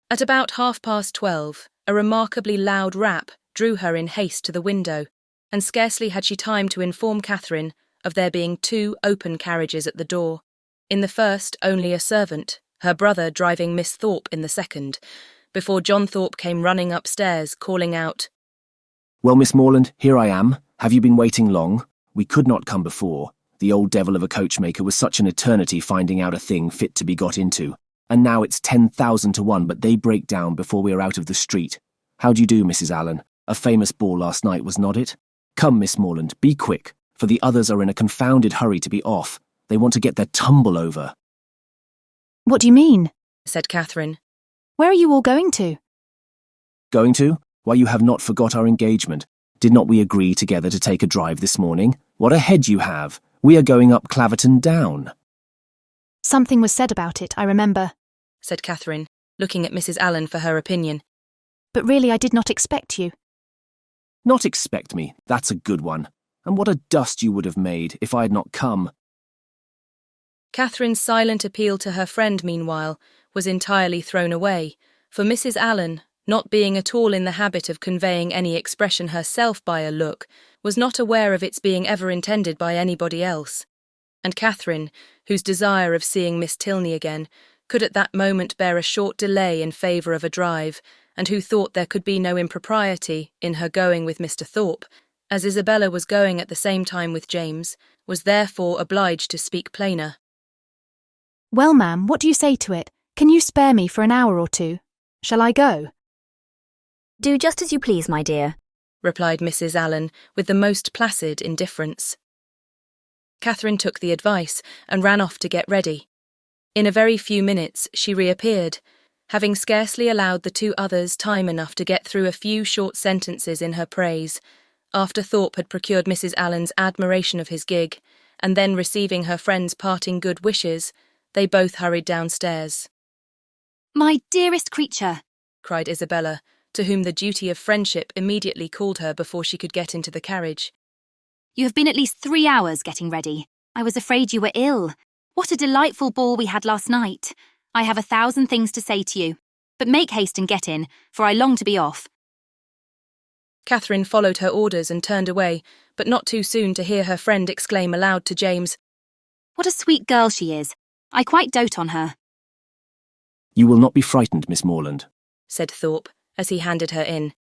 At about 12:30, a remarkably loud rap drew her in haste to the window, and scarcely had she time to inform Catherine of there being 2 open carriages at the door. In the first only a servant, her brother driving Miss Thorpe in the second, before John Thorpe came running upstairs, calling out, Well, Miss Morland, here I am. Have you been waiting long? We could not come before. The old devil of a coachmaker was such an eternity finding out a thing fit to be got into. And now it's 10,000 to 1, but they break down before we are out of the street. How do you do, Mrs. Allen? A famous ball last night, was not it? Come, Miss Morland, be quick, for the others are in a confounded hurry to be off. They want to get their tumble over. What do you mean? said Catherine. Where are you all going to? Going to? Why, you have not forgot our engagement. Did not we agree together to take a drive this morning? What a head you have! We are going up Claverton Down. Something was said about it, I remember, said Catherine, looking at Mrs. Allen for her opinion. But really I did not expect you. Not expect me, that's a good one. And what a dust you would have made if I had not come. Catherine's silent appeal to her friend, meanwhile, was entirely thrown away, for Mrs. Allen, not being at all in the habit of conveying any expression herself by a look, was not aware of its being ever intended by anybody else. And Catherine, whose desire of seeing Miss Tilney again, could at that moment bear a short delay in favour of a drive, and who thought there could be no impropriety in her going with Mr. Thorpe, as Isabella was going at the same time with James, was therefore obliged to speak plainer. Well, ma'am, what do you say to it? Can you spare me for an hour or 2? Shall I go? Do just as you please, my dear, replied Mrs. Allen with the most placid indifference. Catherine took the advice and ran off to get ready. In a very few minutes she reappeared, having scarcely allowed the 2 others time enough to get through a few short sentences in her praise, after Thorpe had procured Mrs. Allen's admiration of his gig, and then receiving her friend's parting good wishes, they both hurried downstairs. My dearest creature, cried Isabella, to whom the duty of friendship immediately called her before she could get into the carriage. you have been at least 3 hours getting ready. I was afraid you were ill. What a delightful ball we had last night. I have 1,000 things to say to you. But make haste and get in, for I long to be off. Catherine followed her orders and turned away, but not too soon to hear her friend exclaim aloud to James, What a sweet girl she is. I quite dote on her. You will not be frightened, Miss Morland, said Thorpe, as he handed her in.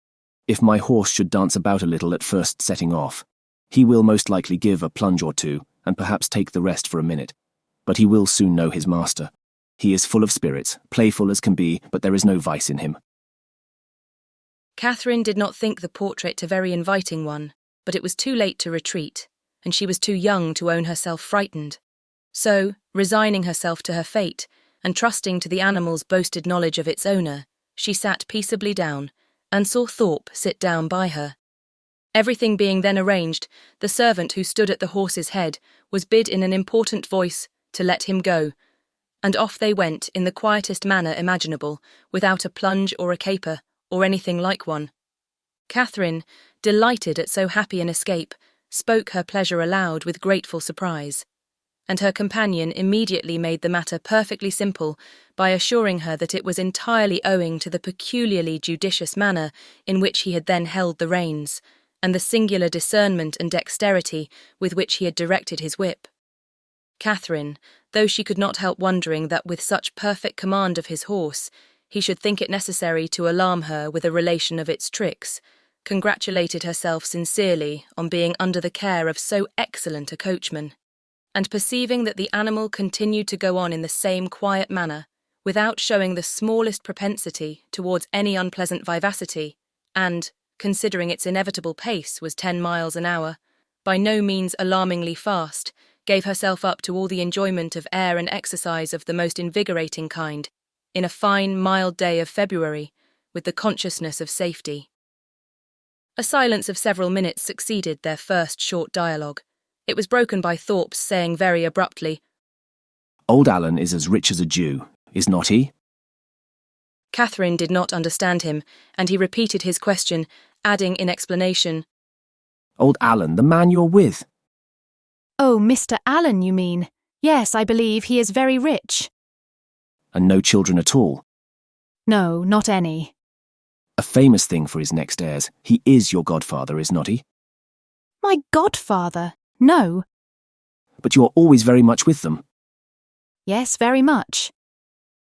If my horse should dance about a little at first setting off. He will most likely give a plunge or two, and perhaps take the rest for a minute. But he will soon know his master. He is full of spirits, playful as can be, but there is no vice in him. Catherine did not think the portrait a very inviting one, but it was too late to retreat, and she was too young to own herself frightened. So, resigning herself to her fate, and trusting to the animal's boasted knowledge of its owner, she sat peaceably down, and saw Thorpe sit down by her. Everything being then arranged, the servant who stood at the horse's head was bid in an important voice to let him go, and off they went in the quietest manner imaginable, without a plunge or a caper, or anything like one. Catherine, delighted at so happy an escape, spoke her pleasure aloud with grateful surprise, and her companion immediately made the matter perfectly simple by assuring her that it was entirely owing to the peculiarly judicious manner in which he had then held the reins, and the singular discernment and dexterity with which he had directed his whip. Catherine, though she could not help wondering that with such perfect command of his horse, he should think it necessary to alarm her with a relation of its tricks, congratulated herself sincerely on being under the care of so excellent a coachman, and perceiving that the animal continued to go on in the same quiet manner, without showing the smallest propensity towards any unpleasant vivacity, and, considering its inevitable pace was 10 miles an hour, by no means alarmingly fast, gave herself up to all the enjoyment of air and exercise of the most invigorating kind, in a fine, mild day of February, with the consciousness of safety. A silence of several minutes succeeded their first short dialogue. It was broken by Thorpe's saying very abruptly, Old Alan is as rich as a Jew, is not he? Catherine did not understand him, and he repeated his question, adding in explanation, Old Alan, the man you're with. Oh, Mr. Allen, you mean? Yes, I believe he is very rich. And no children at all. No, not any. A famous thing for his next heirs. He is your godfather, is not he? My godfather? No. But you are always very much with them. Yes, very much.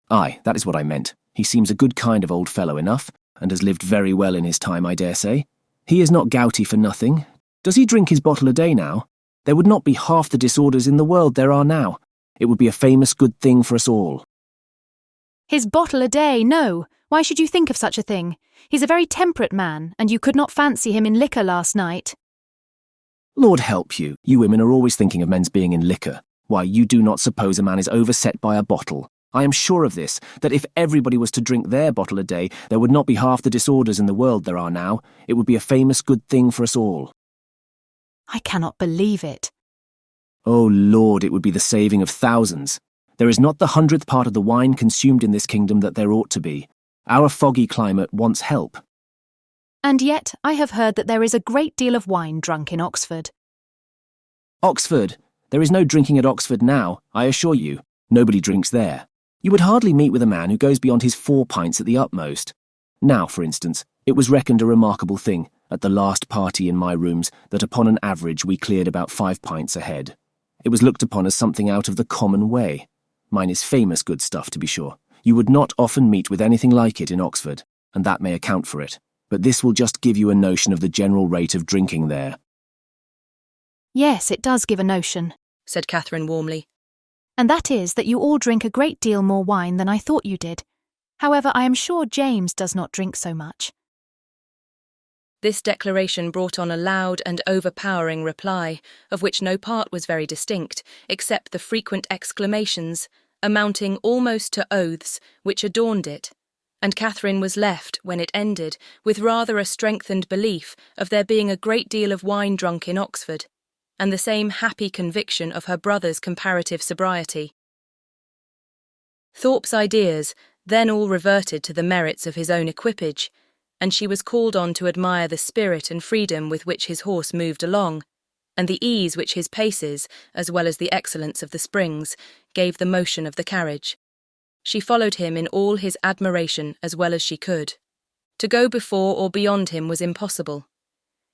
Aye, that is what I meant. He seems a good kind of old fellow enough, and has lived very well in his time, I dare say. He is not gouty for nothing. Does he drink his bottle a day now? There would not be half the disorders in the world there are now. It would be a famous good thing for us all. His bottle a day, no. Why should you think of such a thing? He's a very temperate man, and you could not fancy him in liquor last night. Lord help you, you women are always thinking of men's being in liquor. Why, you do not suppose a man is overset by a bottle. I am sure of this, that if everybody was to drink their bottle a day, there would not be half the disorders in the world there are now. It would be a famous good thing for us all. I cannot believe it. Oh, Lord, it would be the saving of thousands. There is not the 100th part of the wine consumed in this kingdom that there ought to be. Our foggy climate wants help. And yet I have heard that there is a great deal of wine drunk in Oxford. Oxford? There is no drinking at Oxford now, I assure you. Nobody drinks there. You would hardly meet with a man who goes beyond his 4 pints at the utmost. Now, for instance, it was reckoned a remarkable thing, at the last party in my rooms, that upon an average we cleared about 5 pints a head. It was looked upon as something out of the common way. Mine is famous good stuff, to be sure. You would not often meet with anything like it in Oxford, and that may account for it. But this will just give you a notion of the general rate of drinking there. Yes, it does give a notion, said Catherine warmly. And that is that you all drink a great deal more wine than I thought you did. However, I am sure James does not drink so much. This declaration brought on a loud and overpowering reply, of which no part was very distinct, except the frequent exclamations, amounting almost to oaths, which adorned it, and Catherine was left, when it ended, with rather a strengthened belief of there being a great deal of wine drunk in Oxford, and the same happy conviction of her brother's comparative sobriety. Thorpe's ideas then all reverted to the merits of his own equipage, and she was called on to admire the spirit and freedom with which his horse moved along, and the ease which his paces, as well as the excellence of the springs, gave the motion of the carriage. She followed him in all his admiration as well as she could. To go before or beyond him was impossible.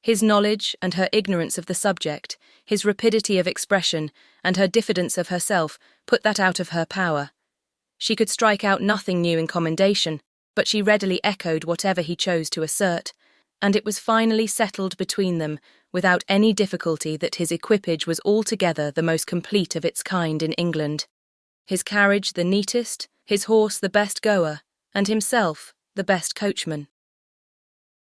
His knowledge and her ignorance of the subject, his rapidity of expression and her diffidence of herself put that out of her power. She could strike out nothing new in commendation, but she readily echoed whatever he chose to assert, and it was finally settled between them without any difficulty that his equipage was altogether the most complete of its kind in England. His carriage the neatest, his horse the best goer, and himself the best coachman.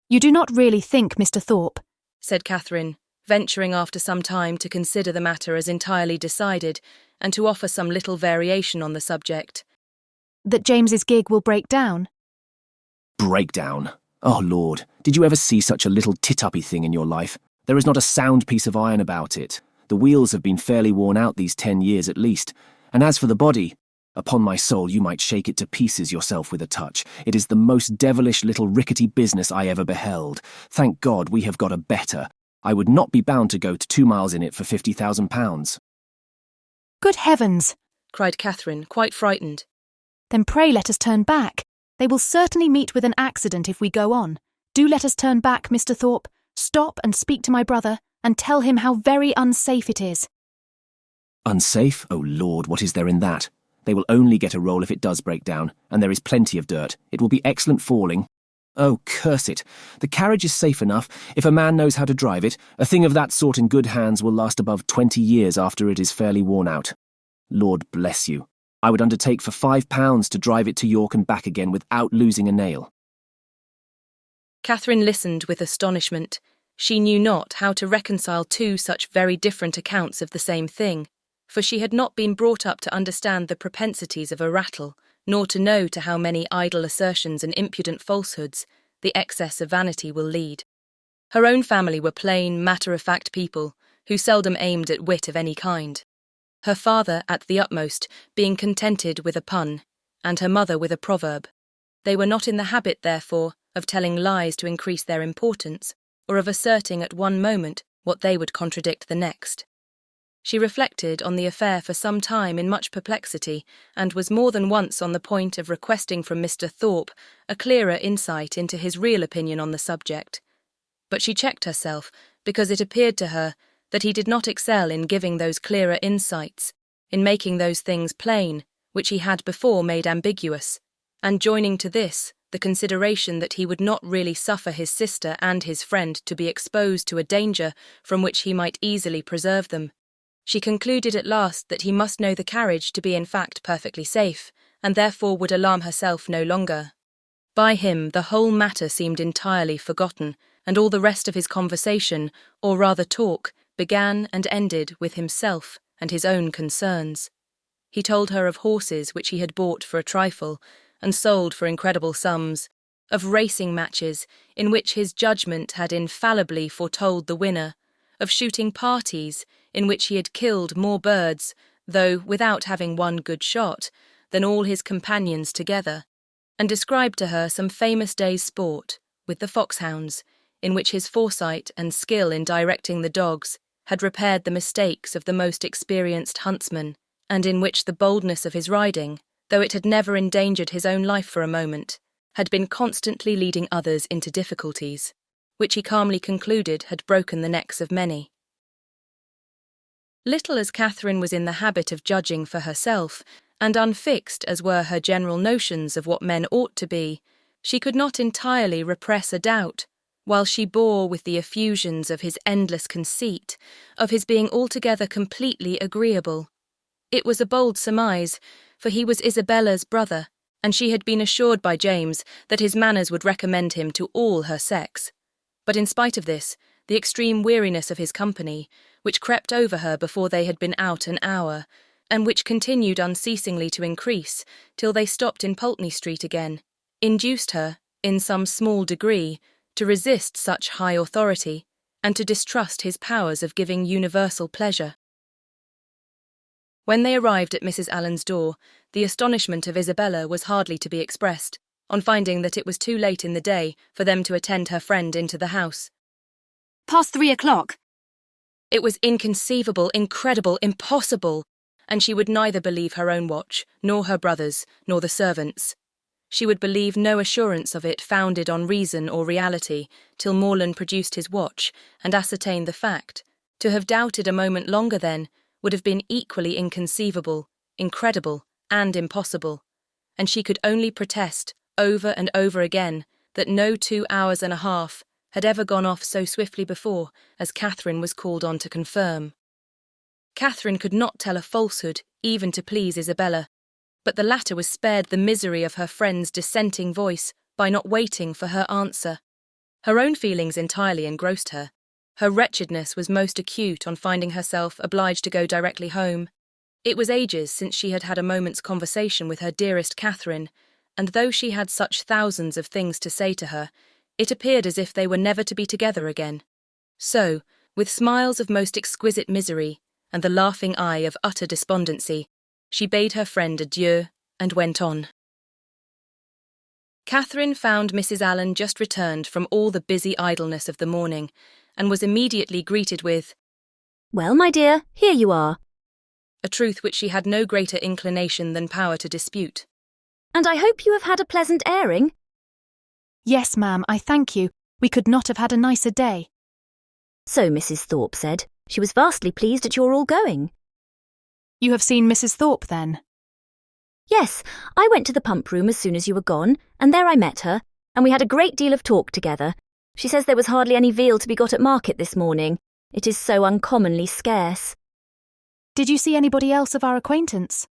You do not really think, Mr. Thorpe, said Catherine, venturing after some time to consider the matter as entirely decided and to offer some little variation on the subject, that James's gig will break down? Break down? Oh, Lord, did you ever see such a little tit-uppy thing in your life? There is not a sound piece of iron about it. The wheels have been fairly worn out these 10 years at least. And as for the body, upon my soul, you might shake it to pieces yourself with a touch. It is the most devilish little rickety business I ever beheld. Thank God we have got a better. I would not be bound to go to 2 miles in it for £50,000. Good heavens! cried Catherine, quite frightened. Then pray let us turn back. They will certainly meet with an accident if we go on. Do let us turn back, Mr. Thorpe. Stop and speak to my brother, and tell him how very unsafe it is. Unsafe? Oh, Lord, what is there in that? They will only get a roll if it does break down, and there is plenty of dirt. It will be excellent falling. Oh, curse it. The carriage is safe enough, if a man knows how to drive it. A thing of that sort in good hands will last above 20 years after it is fairly worn out. Lord bless you. I would undertake for £5 to drive it to York and back again without losing a nail. Catherine listened with astonishment. She knew not how to reconcile two such very different accounts of the same thing, for she had not been brought up to understand the propensities of a rattle, nor to know to how many idle assertions and impudent falsehoods the excess of vanity will lead. Her own family were plain, matter-of-fact people, who seldom aimed at wit of any kind. Her father, at the utmost, being contented with a pun, and her mother with a proverb. They were not in the habit, therefore, of telling lies to increase their importance, or of asserting at one moment what they would contradict the next. She reflected on the affair for some time in much perplexity, and was more than once on the point of requesting from Mr. Thorpe a clearer insight into his real opinion on the subject. But she checked herself, because it appeared to her that he did not excel in giving those clearer insights, in making those things plain, which he had before made ambiguous, and joining to this the consideration that he would not really suffer his sister and his friend to be exposed to a danger from which he might easily preserve them. She concluded at last that he must know the carriage to be in fact perfectly safe, and therefore would alarm herself no longer. By him the whole matter seemed entirely forgotten, and all the rest of his conversation, or rather talk, began and ended with himself and his own concerns. He told her of horses which he had bought for a trifle, and sold for incredible sums, of racing matches in which his judgment had infallibly foretold the winner, of shooting parties in which he had killed more birds, though without having one good shot, than all his companions together, and described to her some famous day's sport with the foxhounds, in which his foresight and skill in directing the dogs had repaired the mistakes of the most experienced huntsman, and in which the boldness of his riding, though it had never endangered his own life for a moment, had been constantly leading others into difficulties, which he calmly concluded had broken the necks of many. Little as Catherine was in the habit of judging for herself, and unfixed as were her general notions of what men ought to be, she could not entirely repress a doubt, while she bore with the effusions of his endless conceit, of his being altogether completely agreeable. It was a bold surmise, for he was Isabella's brother, and she had been assured by James that his manners would recommend him to all her sex. But in spite of this, the extreme weariness of his company, which crept over her before they had been out an hour, and which continued unceasingly to increase till they stopped in Pulteney Street again, induced her, in some small degree, to resist such high authority, and to distrust his powers of giving universal pleasure. When they arrived at Mrs. Allen's door, the astonishment of Isabella was hardly to be expressed, on finding that it was too late in the day for them to attend her friend into the house. Past 3 o'clock. It was inconceivable, incredible, impossible, and she would neither believe her own watch, nor her brother's, nor the servants'. She would believe no assurance of it founded on reason or reality, till Morland produced his watch and ascertained the fact. To have doubted a moment longer then would have been equally inconceivable, incredible, and impossible, and she could only protest, over and over again, that no 2 hours and a half had ever gone off so swiftly before as Catherine was called on to confirm. Catherine could not tell a falsehood, even to please Isabella, but the latter was spared the misery of her friend's dissenting voice by not waiting for her answer. Her own feelings entirely engrossed her. Her wretchedness was most acute on finding herself obliged to go directly home. It was ages since she had had a moment's conversation with her dearest Catherine, and though she had such thousands of things to say to her, it appeared as if they were never to be together again. So, with smiles of most exquisite misery, and the laughing eye of utter despondency, she bade her friend adieu and went on. Catherine found Mrs. Allen just returned from all the busy idleness of the morning, and was immediately greeted with, "Well, my dear, here you are," a truth which she had no greater inclination than power to dispute. "And I hope you have had a pleasant airing." Yes, ma'am, I thank you. We could not have had a nicer day. So Mrs. Thorpe said. She was vastly pleased at your all going. You have seen Mrs. Thorpe, then? Yes, I went to the pump room as soon as you were gone, and there I met her, and we had a great deal of talk together. She says there was hardly any veal to be got at market this morning. It is so uncommonly scarce. Did you see anybody else of our acquaintance?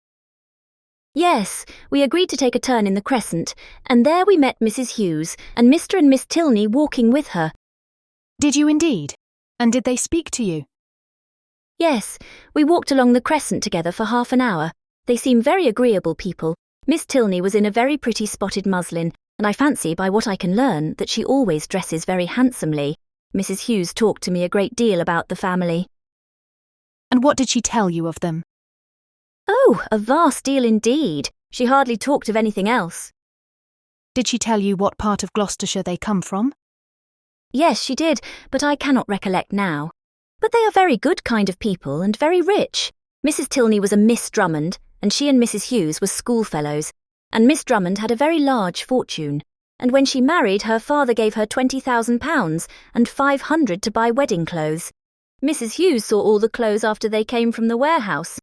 Yes, we agreed to take a turn in the Crescent, and there we met Mrs. Hughes and Mr. and Miss Tilney walking with her. Did you indeed? And did they speak to you? Yes, we walked along the Crescent together for half an hour. They seem very agreeable people. Miss Tilney was in a very pretty spotted muslin, and I fancy by what I can learn that she always dresses very handsomely. Mrs. Hughes talked to me a great deal about the family. And what did she tell you of them? Oh, a vast deal indeed. She hardly talked of anything else. Did she tell you what part of Gloucestershire they come from? Yes, she did, but I cannot recollect now. But they are very good kind of people and very rich. Mrs. Tilney was a Miss Drummond, and she and Mrs. Hughes were schoolfellows, and Miss Drummond had a very large fortune, and when she married her father gave her £20,000 and 500 to buy wedding clothes. Mrs. Hughes saw all the clothes after they came from the warehouse.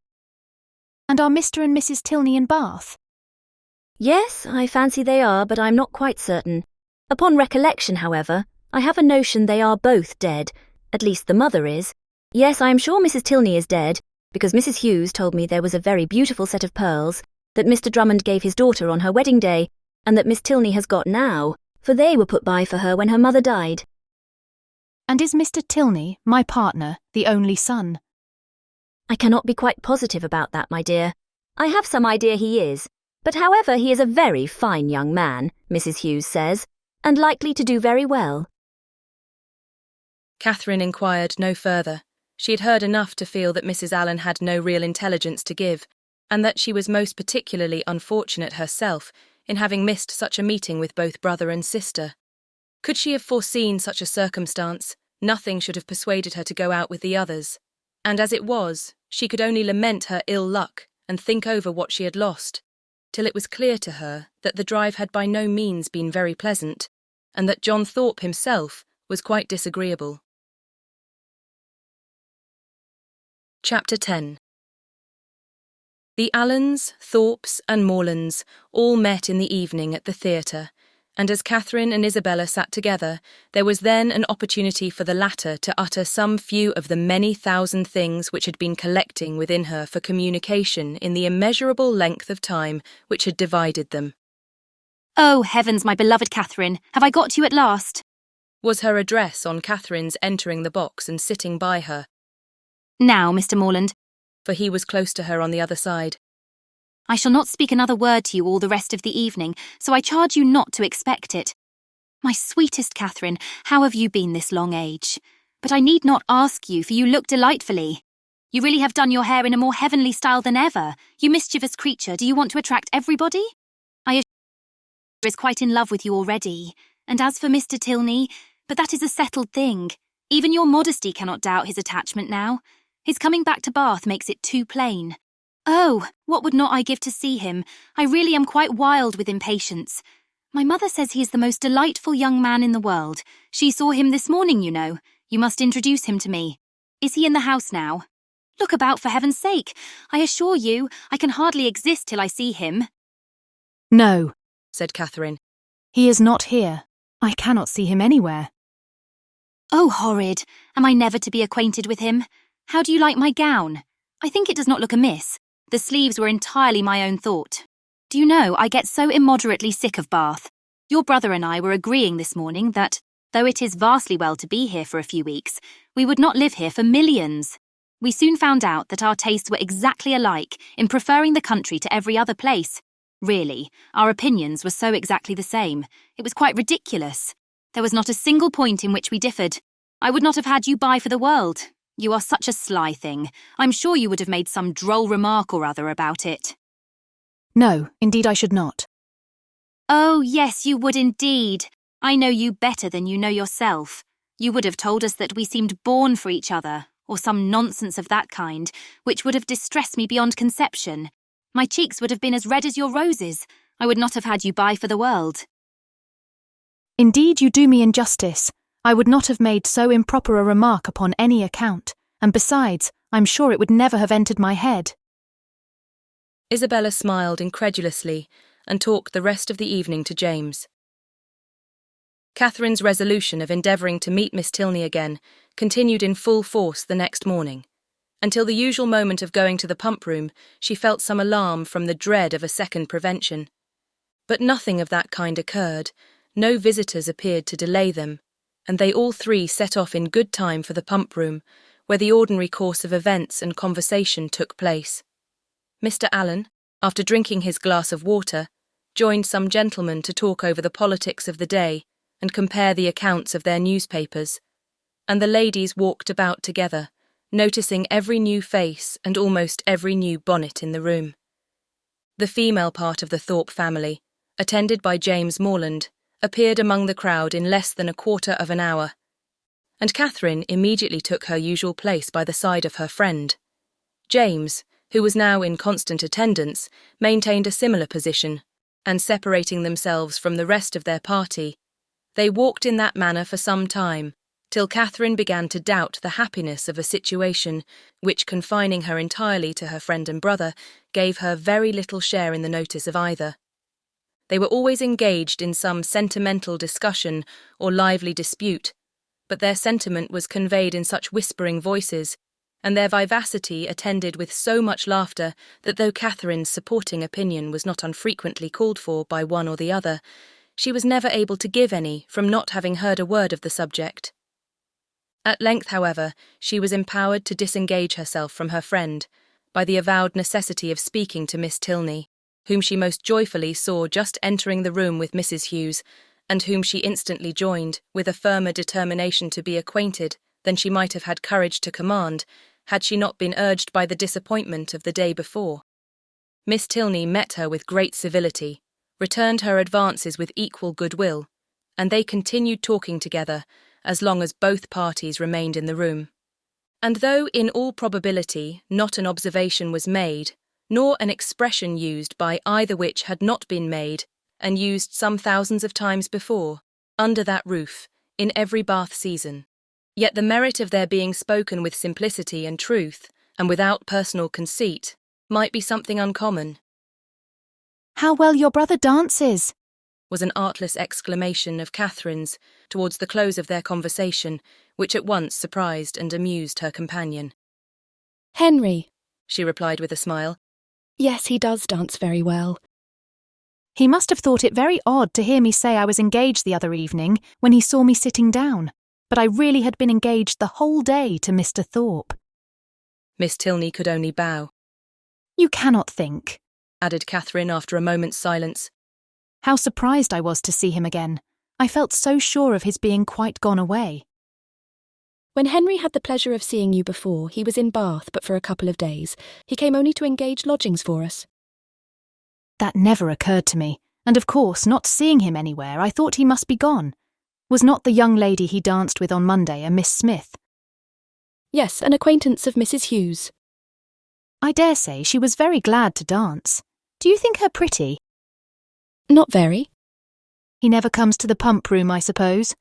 And are Mr. and Mrs. Tilney in Bath? Yes, I fancy they are, but I'm not quite certain. Upon recollection, however, I have a notion they are both dead. At least the mother is. Yes, I am sure Mrs. Tilney is dead, because Mrs. Hughes told me there was a very beautiful set of pearls that Mr. Drummond gave his daughter on her wedding day, and that Miss Tilney has got now, for they were put by for her when her mother died. And is Mr. Tilney, my partner, the only son? I cannot be quite positive about that, my dear. I have some idea he is, but however he is a very fine young man, Mrs. Hughes says, and likely to do very well. Catherine inquired no further. She had heard enough to feel that Mrs. Allen had no real intelligence to give, and that she was most particularly unfortunate herself in having missed such a meeting with both brother and sister. Could she have foreseen such a circumstance, nothing should have persuaded her to go out with the others, and as it was, she could only lament her ill luck and think over what she had lost, till it was clear to her that the drive had by no means been very pleasant, and that John Thorpe himself was quite disagreeable. Chapter 10. The Allens, Thorpes and Morlands all met in the evening at the theatre, and as Catherine and Isabella sat together, there was then an opportunity for the latter to utter some few of the many thousand things which had been collecting within her for communication in the immeasurable length of time which had divided them. "Oh, heavens, my beloved Catherine, have I got you at last?" was her address on Catherine's entering the box and sitting by her. "Now, Mr. Morland," for he was close to her on the other side, "I shall not speak another word to you all the rest of the evening, so I charge you not to expect it. My sweetest Catherine, how have you been this long age? But I need not ask you, for you look delightfully. You really have done your hair in a more heavenly style than ever. You mischievous creature, do you want to attract everybody? I assure you is quite in love with you already. And as for Mr. Tilney, but that is a settled thing. Even your modesty cannot doubt his attachment now. His coming back to Bath makes it too plain. Oh, what would not I give to see him? I really am quite wild with impatience. My mother says he is the most delightful young man in the world. She saw him this morning, you know. You must introduce him to me. Is he in the house now? Look about, for heaven's sake. I assure you, I can hardly exist till I see him. No, said Catherine. he is not here. I cannot see him anywhere. Oh, horrid. Am I never to be acquainted with him? How do you like my gown? I think it does not look amiss. The sleeves were entirely my own thought. Do you know, I get so immoderately sick of Bath. Your brother and I were agreeing this morning that, though it is vastly well to be here for a few weeks, we would not live here for millions. We soon found out that our tastes were exactly alike in preferring the country to every other place. Really, our opinions were so exactly the same. It was quite ridiculous. There was not a single point in which we differed. I would not have had you by for the world. You are such a sly thing. I'm sure you would have made some droll remark or other about it. No, indeed I should not. Oh, yes, you would indeed. I know you better than you know yourself. You would have told us that we seemed born for each other, or some nonsense of that kind, which would have distressed me beyond conception. My cheeks would have been as red as your roses. I would not have had you by for the world. Indeed you do me injustice. I would not have made so improper a remark upon any account, and besides, I'm sure it would never have entered my head. Isabella smiled incredulously and talked the rest of the evening to James. Catherine's resolution of endeavouring to meet Miss Tilney again continued in full force the next morning. Until the usual moment of going to the pump-room, she felt some alarm from the dread of a second prevention. But nothing of that kind occurred, no visitors appeared to delay them, and they all three set off in good time for the pump-room, where the ordinary course of events and conversation took place. Mr. Allen, after drinking his glass of water, joined some gentlemen to talk over the politics of the day and compare the accounts of their newspapers, and the ladies walked about together, noticing every new face and almost every new bonnet in the room. The female part of the Thorpe family, attended by James Morland, appeared among the crowd in less than a quarter of an hour, and Catherine immediately took her usual place by the side of her friend. James, who was now in constant attendance, maintained a similar position, and separating themselves from the rest of their party, they walked in that manner for some time, till Catherine began to doubt the happiness of a situation which, confining her entirely to her friend and brother, gave her very little share in the notice of either. They were always engaged in some sentimental discussion or lively dispute, but their sentiment was conveyed in such whispering voices, and their vivacity attended with so much laughter, that though Catherine's supporting opinion was not unfrequently called for by one or the other, she was never able to give any from not having heard a word of the subject. At length, however, she was empowered to disengage herself from her friend by the avowed necessity of speaking to Miss Tilney, whom she most joyfully saw just entering the room with Mrs. Hughes, and whom she instantly joined, with a firmer determination to be acquainted than she might have had courage to command, had she not been urged by the disappointment of the day before. Miss Tilney met her with great civility, returned her advances with equal goodwill, and they continued talking together as long as both parties remained in the room. And though in all probability not an observation was made, nor an expression used by either which had not been made, and used some thousands of times before, under that roof, in every Bath season, yet the merit of their being spoken with simplicity and truth, and without personal conceit, might be something uncommon. How well your brother dances! Was an artless exclamation of Catherine's towards the close of their conversation, which at once surprised and amused her companion. Henry, she replied with a smile. Yes, he does dance very well. He must have thought it very odd to hear me say I was engaged the other evening when he saw me sitting down, but I really had been engaged the whole day to Mr. Thorpe. Miss Tilney could only bow. You cannot think, added Catherine after a moment's silence, how surprised I was to see him again. I felt so sure of his being quite gone away. When Henry had the pleasure of seeing you before, he was in Bath but for a couple of days. He came only to engage lodgings for us. That never occurred to me, and of course, not seeing him anywhere, I thought he must be gone. Was not the young lady he danced with on Monday a Miss Smith? Yes, an acquaintance of Mrs. Hughes. I dare say she was very glad to dance. Do you think her pretty? Not very. He never comes to the pump room, I suppose?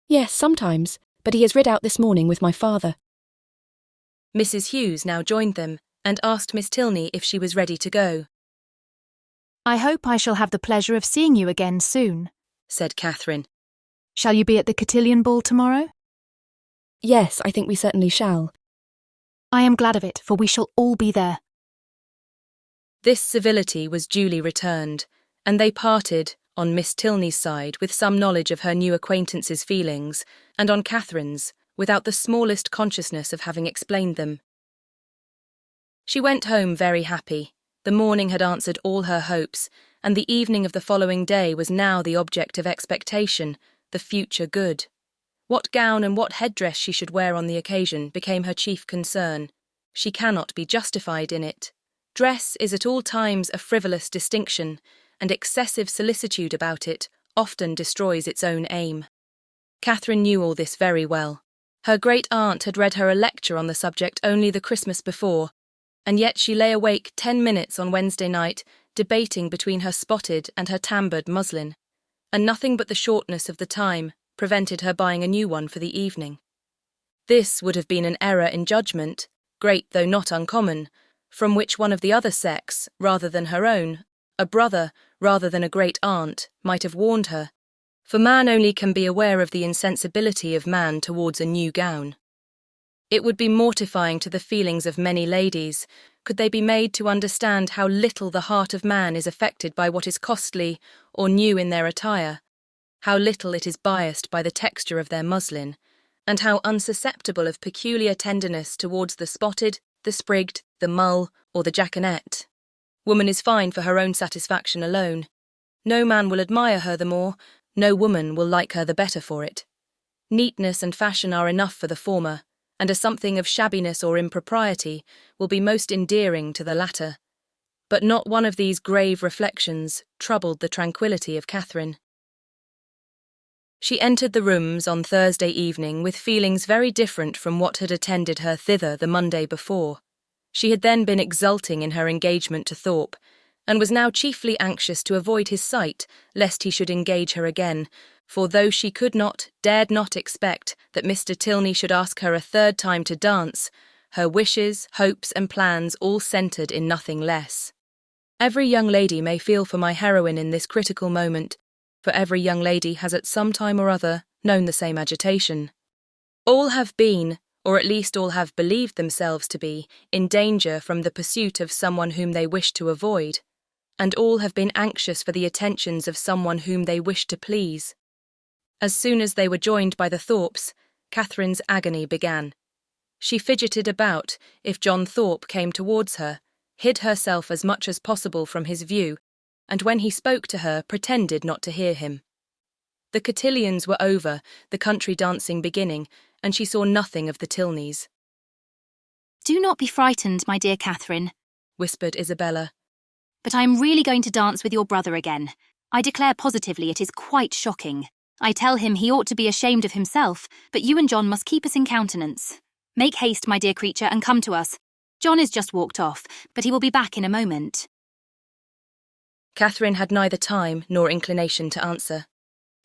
Yes, sometimes, but he has rid out this morning with my father. Mrs. Hughes now joined them and asked Miss Tilney if she was ready to go. I hope I shall have the pleasure of seeing you again soon, said Catherine. Shall you be at the cotillion ball tomorrow? Yes, I think we certainly shall. I am glad of it, for we shall all be there. This civility was duly returned, and they parted, on Miss Tilney's side, with some knowledge of her new acquaintance's feelings, and on Catherine's, without the smallest consciousness of having explained them. She went home very happy. The morning had answered all her hopes, and the evening of the following day was now the object of expectation, the future good. What gown and what headdress she should wear on the occasion became her chief concern. She cannot be justified in it. Dress is at all times a frivolous distinction, and excessive solicitude about it often destroys its own aim. Catherine knew all this very well. Her great-aunt had read her a lecture on the subject only the Christmas before, and yet she lay awake 10 minutes on Wednesday night, debating between her spotted and her tambored muslin, and nothing but the shortness of the time prevented her buying a new one for the evening. This would have been an error in judgment, great though not uncommon, from which one of the other sex, rather than her own, a brother rather than a great-aunt, might have warned her, for man only can be aware of the insensibility of man towards a new gown. It would be mortifying to the feelings of many ladies could they be made to understand how little the heart of man is affected by what is costly or new in their attire, how little it is biased by the texture of their muslin, and how unsusceptible of peculiar tenderness towards the spotted, the sprigged, the mull, or the jaconet. Woman is fine for her own satisfaction alone. No man will admire her the more, no woman will like her the better for it. Neatness and fashion are enough for the former, and a something of shabbiness or impropriety will be most endearing to the latter. But not one of these grave reflections troubled the tranquillity of Catherine. She entered the rooms on Thursday evening with feelings very different from what had attended her thither the Monday before. She had then been exulting in her engagement to Thorpe, and was now chiefly anxious to avoid his sight, lest he should engage her again, for though she could not, dared not expect that Mr. Tilney should ask her a third time to dance, her wishes, hopes, and plans all centred in nothing less. Every young lady may feel for my heroine in this critical moment, for every young lady has at some time or other known the same agitation. All have been, or at least all have believed themselves to be, in danger from the pursuit of someone whom they wish to avoid, and all have been anxious for the attentions of someone whom they wish to please. As soon as they were joined by the Thorpes, Catherine's agony began. She fidgeted about if John Thorpe came towards her, hid herself as much as possible from his view, and when he spoke to her pretended not to hear him. The cotillions were over, the country dancing beginning, and she saw nothing of the Tilneys. Do not be frightened, my dear Catherine, whispered Isabella. But I am really going to dance with your brother again. I declare positively it is quite shocking. I tell him he ought to be ashamed of himself, but you and John must keep us in countenance. Make haste, my dear creature, and come to us. John is just walked off, but he will be back in a moment. Catherine had neither time nor inclination to answer.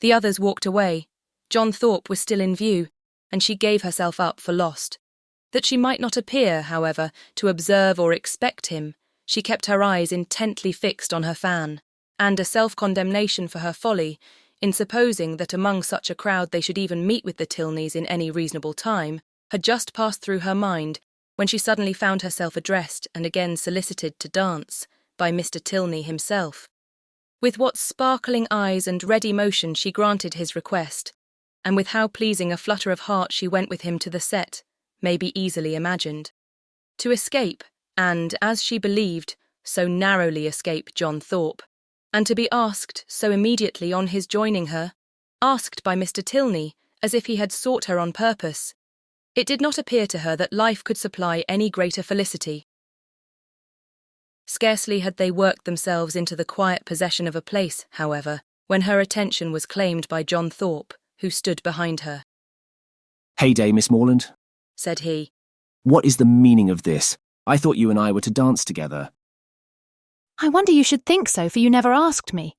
The others walked away. John Thorpe was still in view, and she gave herself up for lost. That she might not appear, however, to observe or expect him, she kept her eyes intently fixed on her fan, and a self-condemnation for her folly, in supposing that among such a crowd they should even meet with the Tilneys in any reasonable time, had just passed through her mind when she suddenly found herself addressed and again solicited to dance by Mr. Tilney himself. With what sparkling eyes and ready motion she granted his request, and with how pleasing a flutter of heart she went with him to the set, may be easily imagined. To escape, and, as she believed, so narrowly escape John Thorpe, and to be asked so immediately on his joining her, asked by Mr. Tilney as if he had sought her on purpose, it did not appear to her that life could supply any greater felicity. Scarcely had they worked themselves into the quiet possession of a place, however, when her attention was claimed by John Thorpe, who stood behind her. "Heyday, Miss Morland," said he. "What is the meaning of this? I thought you and I were to dance together." I wonder you should think so, for you never asked me.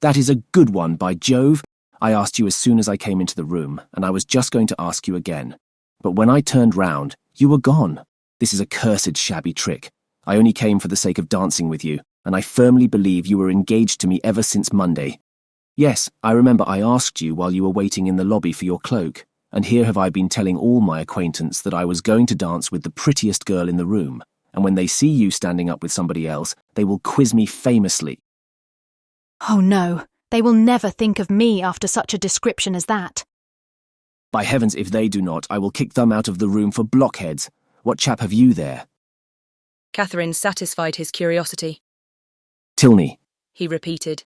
"That is a good one, by Jove. I asked you as soon as I came into the room, and I was just going to ask you again. But when I turned round, you were gone. This is a cursed shabby trick. I only came for the sake of dancing with you, and I firmly believe you were engaged to me ever since Monday. Yes, I remember I asked you while you were waiting in the lobby for your cloak, and here have I been telling all my acquaintance that I was going to dance with the prettiest girl in the room, and when they see you standing up with somebody else, they will quiz me famously." Oh no, they will never think of me after such a description as that. "By heavens, if they do not, I will kick them out of the room for blockheads. What chap have you there?" Catherine satisfied his curiosity. "Tilney," he repeated.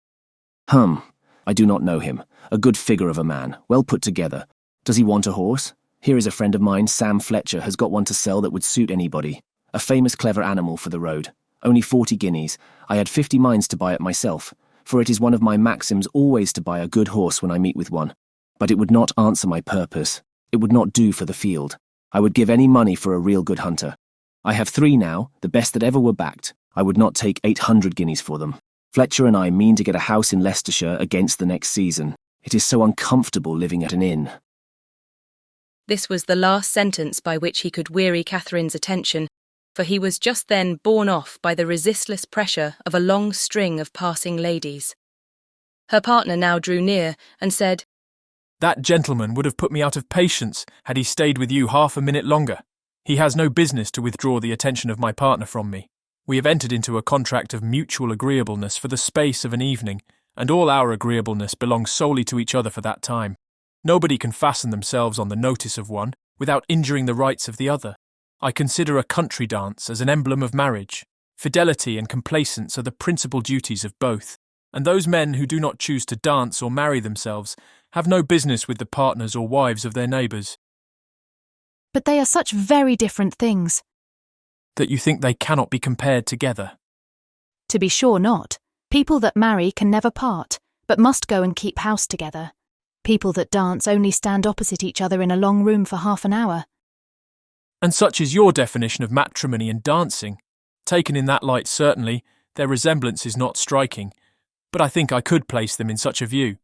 I do not know him. A good figure of a man, well put together. Does he want a horse? Here is a friend of mine, Sam Fletcher, has got one to sell that would suit anybody. A famous clever animal for the road. Only 40 guineas. I had 50 minds to buy it myself, for it is one of my maxims always to buy a good horse when I meet with one. But it would not answer my purpose. It would not do for the field. I would give any money for a real good hunter. I have 3 now, the best that ever were backed. I would not take 800 guineas for them. Fletcher and I mean to get a house in Leicestershire against the next season. It is so uncomfortable living at an inn." This was the last sentence by which he could weary Catherine's attention, for he was just then borne off by the resistless pressure of a long string of passing ladies. Her partner now drew near and said, "That gentleman would have put me out of patience had he stayed with you half a minute longer. He has no business to withdraw the attention of my partner from me. We have entered into a contract of mutual agreeableness for the space of an evening, and all our agreeableness belongs solely to each other for that time. Nobody can fasten themselves on the notice of one without injuring the rights of the other. I consider a country dance as an emblem of marriage. Fidelity and complaisance are the principal duties of both, and those men who do not choose to dance or marry themselves have no business with the partners or wives of their neighbours." But they are such very different things. "That you think they cannot be compared together?" To be sure not. People that marry can never part, but must go and keep house together. People that dance only stand opposite each other in a long room for half an hour. "And such is your definition of matrimony and dancing. Taken in that light, certainly, their resemblance is not striking, but I think I could place them in such a view.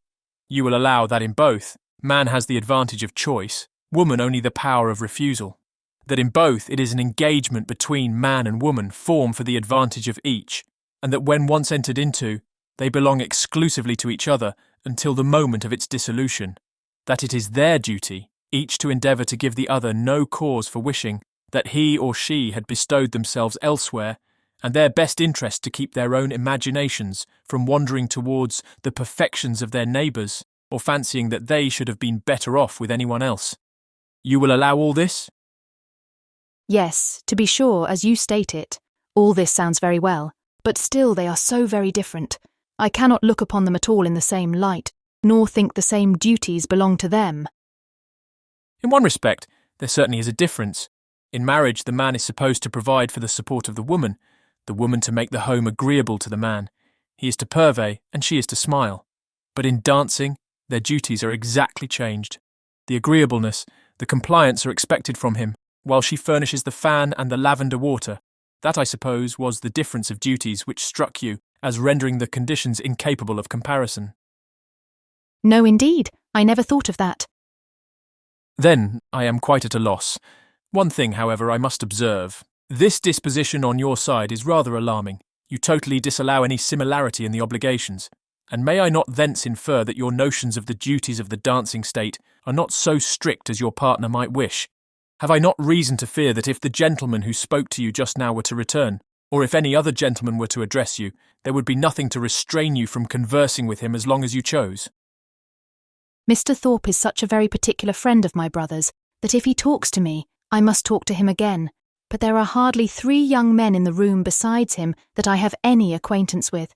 You will allow that in both, man has the advantage of choice, woman only the power of refusal. That in both it is an engagement between man and woman formed for the advantage of each, and that when once entered into, they belong exclusively to each other until the moment of its dissolution. That it is their duty, each to endeavour to give the other no cause for wishing that he or she had bestowed themselves elsewhere, and their best interest to keep their own imaginations from wandering towards the perfections of their neighbours, or fancying that they should have been better off with anyone else. You will allow all this?" Yes, to be sure, as you state it, all this sounds very well, but still they are so very different. I cannot look upon them at all in the same light, nor think the same duties belong to them. In one respect, there certainly is a difference. In marriage, the man is supposed to provide for the support of the woman to make the home agreeable to the man. He is to purvey, and she is to smile. But in dancing, their duties are exactly changed. The agreeableness, the compliance are expected from him, while she furnishes the fan and the lavender water. That, I suppose, was the difference of duties which struck you as rendering the conditions incapable of comparison. No, indeed, I never thought of that. Then I am quite at a loss. One thing, however, I must observe. This disposition on your side is rather alarming. You totally disallow any similarity in the obligations. And may I not thence infer that your notions of the duties of the dancing state are not so strict as your partner might wish? Have I not reason to fear that if the gentleman who spoke to you just now were to return, or if any other gentleman were to address you, there would be nothing to restrain you from conversing with him as long as you chose? Mr. Thorpe is such a very particular friend of my brother's that if he talks to me, I must talk to him again. But there are hardly 3 young men in the room besides him that I have any acquaintance with.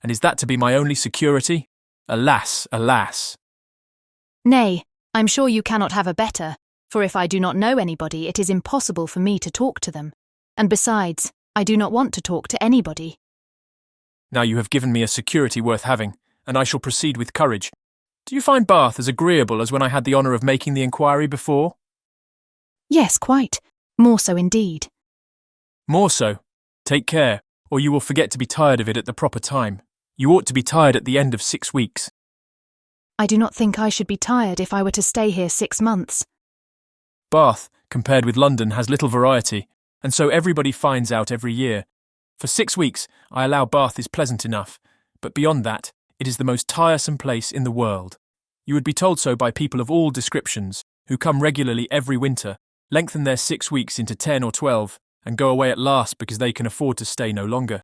And is that to be my only security? Alas, alas! Nay, I'm sure you cannot have a better, for if I do not know anybody, it is impossible for me to talk to them. And besides, I do not want to talk to anybody. Now you have given me a security worth having, and I shall proceed with courage. Do you find Bath as agreeable as when I had the honour of making the inquiry before? Yes, quite. More so indeed. More so. Take care, or you will forget to be tired of it at the proper time. You ought to be tired at the end of 6 weeks. I do not think I should be tired if I were to stay here 6 months. Bath, compared with London, has little variety, and so everybody finds out every year. For 6 weeks, I allow Bath is pleasant enough, but beyond that, it is the most tiresome place in the world. You would be told so by people of all descriptions, who come regularly every winter, lengthen their 6 weeks into 10 or 12, and go away at last because they can afford to stay no longer.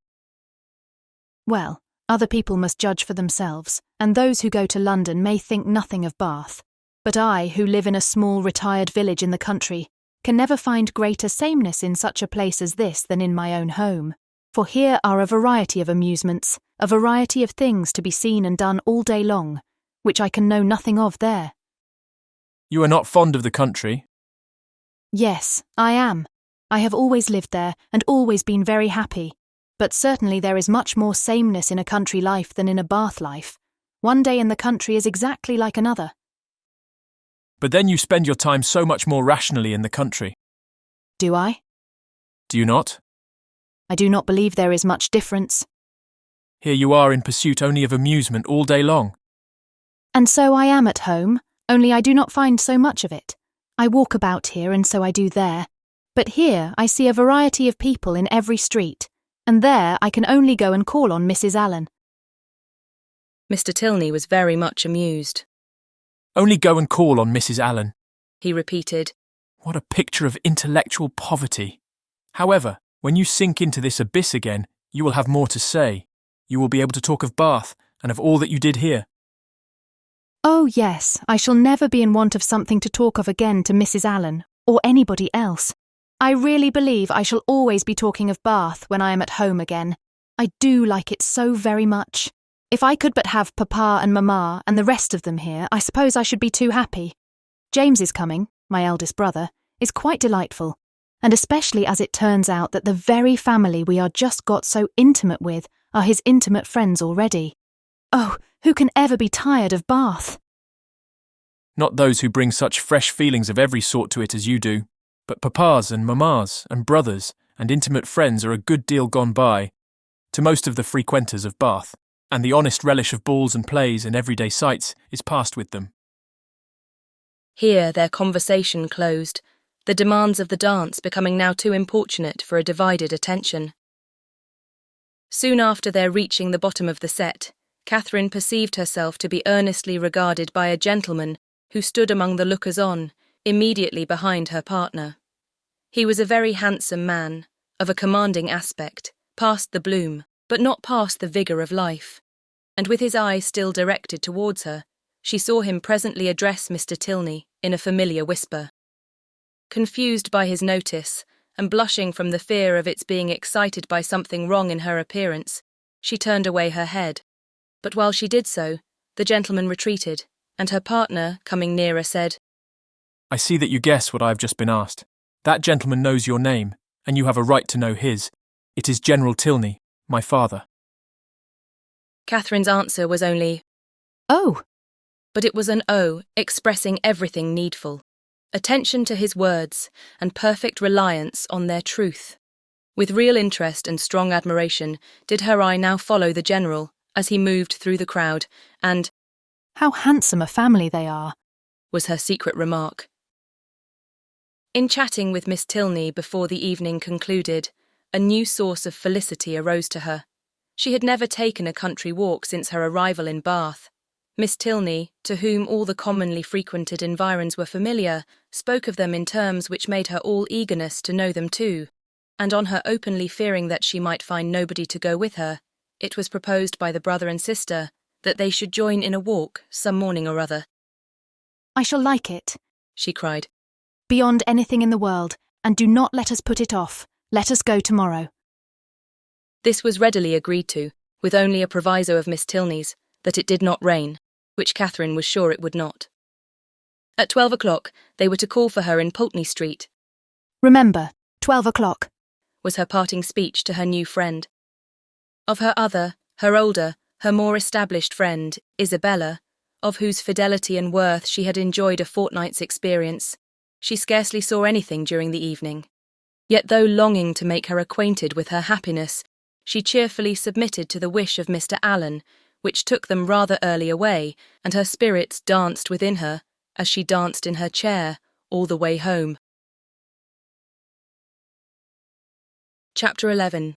Well, other people must judge for themselves, and those who go to London may think nothing of Bath. But I, who live in a small retired village in the country, can never find greater sameness in such a place as this than in my own home. For here are a variety of amusements, a variety of things to be seen and done all day long, which I can know nothing of there. You are not fond of the country? Yes, I am. I have always lived there and always been very happy. But certainly there is much more sameness in a country life than in a Bath life. One day in the country is exactly like another. But then you spend your time so much more rationally in the country. Do I? Do you not? I do not believe there is much difference. Here you are in pursuit only of amusement all day long. And so I am at home, only I do not find so much of it. I walk about here and so I do there. But here I see a variety of people in every street, and there I can only go and call on Mrs. Allen. Mr. Tilney was very much amused. Only go and call on Mrs. Allen, he repeated. What a picture of intellectual poverty. However, when you sink into this abyss again, you will have more to say. You will be able to talk of Bath and of all that you did here. Oh yes, I shall never be in want of something to talk of again to Mrs. Allen, or anybody else. I really believe I shall always be talking of Bath when I am at home again. I do like it so very much. If I could but have Papa and Mamma and the rest of them here, I suppose I should be too happy. James is coming, my eldest brother, is quite delightful, and especially as it turns out that the very family we are just got so intimate with are his intimate friends already. Oh, who can ever be tired of Bath? Not those who bring such fresh feelings of every sort to it as you do, but papas and mammas and brothers and intimate friends are a good deal gone by, to most of the frequenters of Bath, and the honest relish of balls and plays and everyday sights is past with them. Here their conversation closed, the demands of the dance becoming now too importunate for a divided attention. Soon after their reaching the bottom of the set, Catherine perceived herself to be earnestly regarded by a gentleman who stood among the lookers-on, immediately behind her partner. He was a very handsome man, of a commanding aspect, past the bloom, but not past the vigour of life, and with his eye still directed towards her, she saw him presently address Mr. Tilney in a familiar whisper. Confused by his notice, and blushing from the fear of its being excited by something wrong in her appearance, she turned away her head. But while she did so, the gentleman retreated, and her partner, coming nearer, said, I see that you guess what I have just been asked. That gentleman knows your name, and you have a right to know his. It is General Tilney, my father. Catherine's answer was only, Oh! But it was an O expressing everything needful, attention to his words, and perfect reliance on their truth. With real interest and strong admiration did her eye now follow the General as he moved through the crowd, and How handsome a family they are, was her secret remark. In chatting with Miss Tilney before the evening concluded, a new source of felicity arose to her. She had never taken a country walk since her arrival in Bath. Miss Tilney, to whom all the commonly frequented environs were familiar, spoke of them in terms which made her all eagerness to know them too, and on her openly fearing that she might find nobody to go with her, it was proposed by the brother and sister that they should join in a walk some morning or other. I shall like it, she cried, beyond anything in the world, and do not let us put it off. Let us go tomorrow. This was readily agreed to, with only a proviso of Miss Tilney's, that it did not rain, which Catherine was sure it would not. At 12 o'clock, they were to call for her in Pulteney Street. Remember, 12 o'clock, was her parting speech to her new friend. Of her other, her older, Her more established friend, Isabella, of whose fidelity and worth she had enjoyed a fortnight's experience, she scarcely saw anything during the evening. Yet though longing to make her acquainted with her happiness, she cheerfully submitted to the wish of Mr. Allen, which took them rather early away, and her spirits danced within her, as she danced in her chair, all the way home. Chapter 11.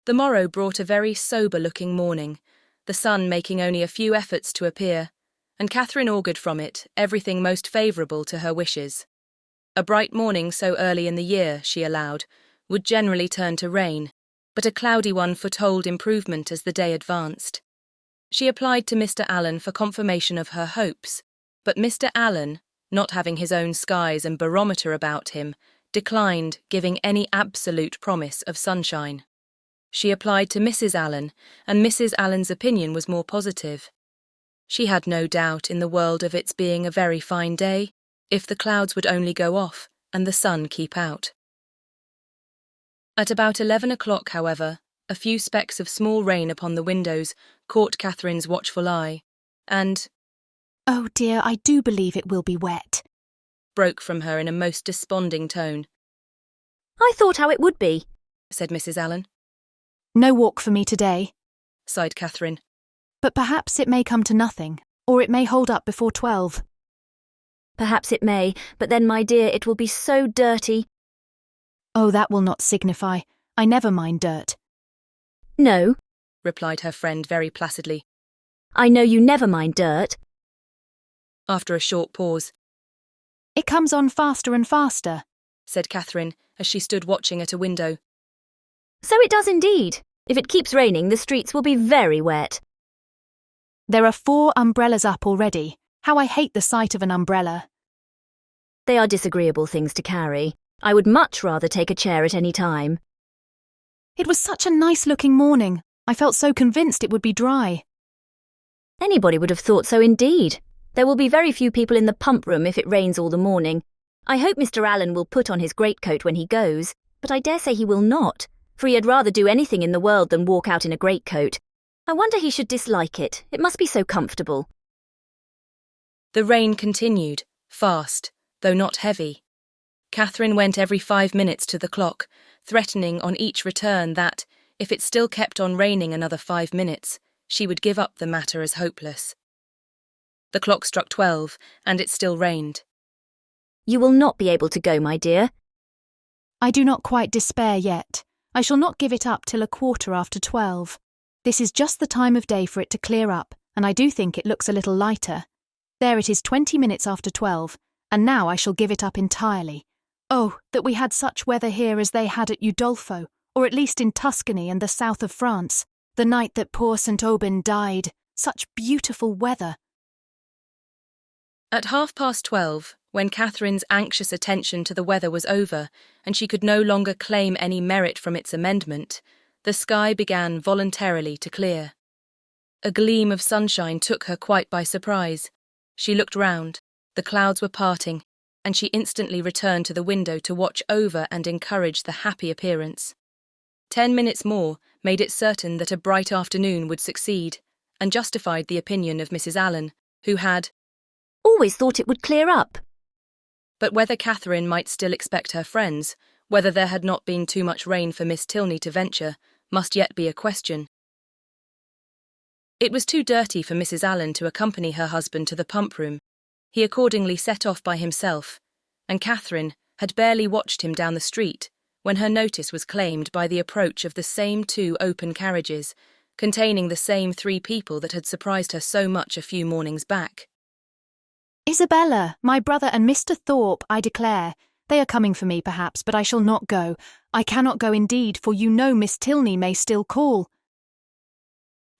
The morrow brought a very sober-looking morning, the sun making only a few efforts to appear, and Catherine augured from it everything most favourable to her wishes. A bright morning so early in the year, she allowed, would generally turn to rain, but a cloudy one foretold improvement as the day advanced. She applied to Mr. Allen for confirmation of her hopes, but Mr. Allen, not having his own skies and barometer about him, declined giving any absolute promise of sunshine. She applied to Mrs. Allen, and Mrs. Allen's opinion was more positive. She had no doubt in the world of its being a very fine day, if the clouds would only go off and the sun keep out. At about 11 o'clock, however, a few specks of small rain upon the windows caught Catherine's watchful eye, and "Oh dear, I do believe it will be wet," broke from her in a most desponding tone. "I thought how it would be," said Mrs. Allen. "No walk for me today," sighed Catherine. "but perhaps it may come to nothing, or it may hold up before 12. "Perhaps it may, but then, my dear, it will be so dirty." "Oh, that will not signify. I never mind dirt." "No," replied her friend very placidly. "I know you never mind dirt." After a short pause, "It comes on faster and faster," said Catherine, as she stood watching at a window. "So it does indeed. If it keeps raining, the streets will be very wet." "There are 4 umbrellas up already. How I hate the sight of an umbrella." "They are disagreeable things to carry. I would much rather take a chair at any time." "It was such a nice-looking morning. I felt so convinced it would be dry." "Anybody would have thought so indeed. There will be very few people in the pump room if it rains all the morning. I hope Mr. Allen will put on his greatcoat when he goes, but I dare say he will not, for he had rather do anything in the world than walk out in a greatcoat. I wonder he should dislike it. It must be so comfortable." The rain continued, fast, though not heavy. Catherine went every 5 minutes to the clock, threatening on each return that, if it still kept on raining another 5 minutes, she would give up the matter as hopeless. The clock struck 12, and it still rained. "You will not be able to go, my dear." "I do not quite despair yet. I shall not give it up till 12:15. This is just the time of day for it to clear up, and I do think it looks a little lighter. There it is 20 minutes after 12, and now I shall give it up entirely. Oh, that we had such weather here as they had at Udolpho, or at least in Tuscany and the south of France, the night that poor St. Aubin died. Such beautiful weather." At 12:30, when Catherine's anxious attention to the weather was over, and she could no longer claim any merit from its amendment, the sky began voluntarily to clear. A gleam of sunshine took her quite by surprise. She looked round, the clouds were parting, and she instantly returned to the window to watch over and encourage the happy appearance. 10 minutes more made it certain that a bright afternoon would succeed, and justified the opinion of Mrs. Allen, who had "Always thought it would clear up." But whether Catherine might still expect her friends, whether there had not been too much rain for Miss Tilney to venture, must yet be a question. It was too dirty for Mrs. Allen to accompany her husband to the pump room. He accordingly set off by himself, and Catherine had barely watched him down the street when her notice was claimed by the approach of the same 2 open carriages, containing the same 3 people that had surprised her so much a few mornings back. "Isabella, my brother and Mr. Thorpe, I declare. They are coming for me, perhaps, but I shall not go. I cannot go indeed, for you know Miss Tilney may still call."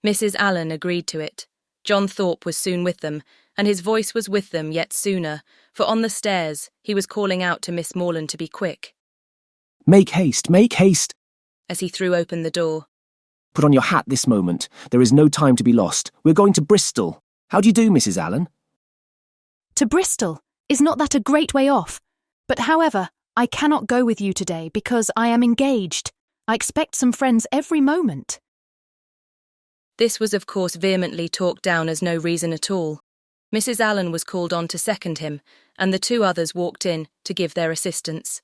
Mrs. Allen agreed to it. John Thorpe was soon with them, and his voice was with them yet sooner, for on the stairs he was calling out to Miss Morland to be quick. Make haste, make haste. As he threw open the door. Put on your hat this moment. There is no time to be lost. We're going to Bristol. How do you do, Mrs. Allen? "To Bristol? Is not that a great way off? But however, I cannot go with you today because I am engaged. I expect some friends every moment." This was of course vehemently talked down as no reason at all. Mrs. Allen was called on to second him, and the two others walked in to give their assistance.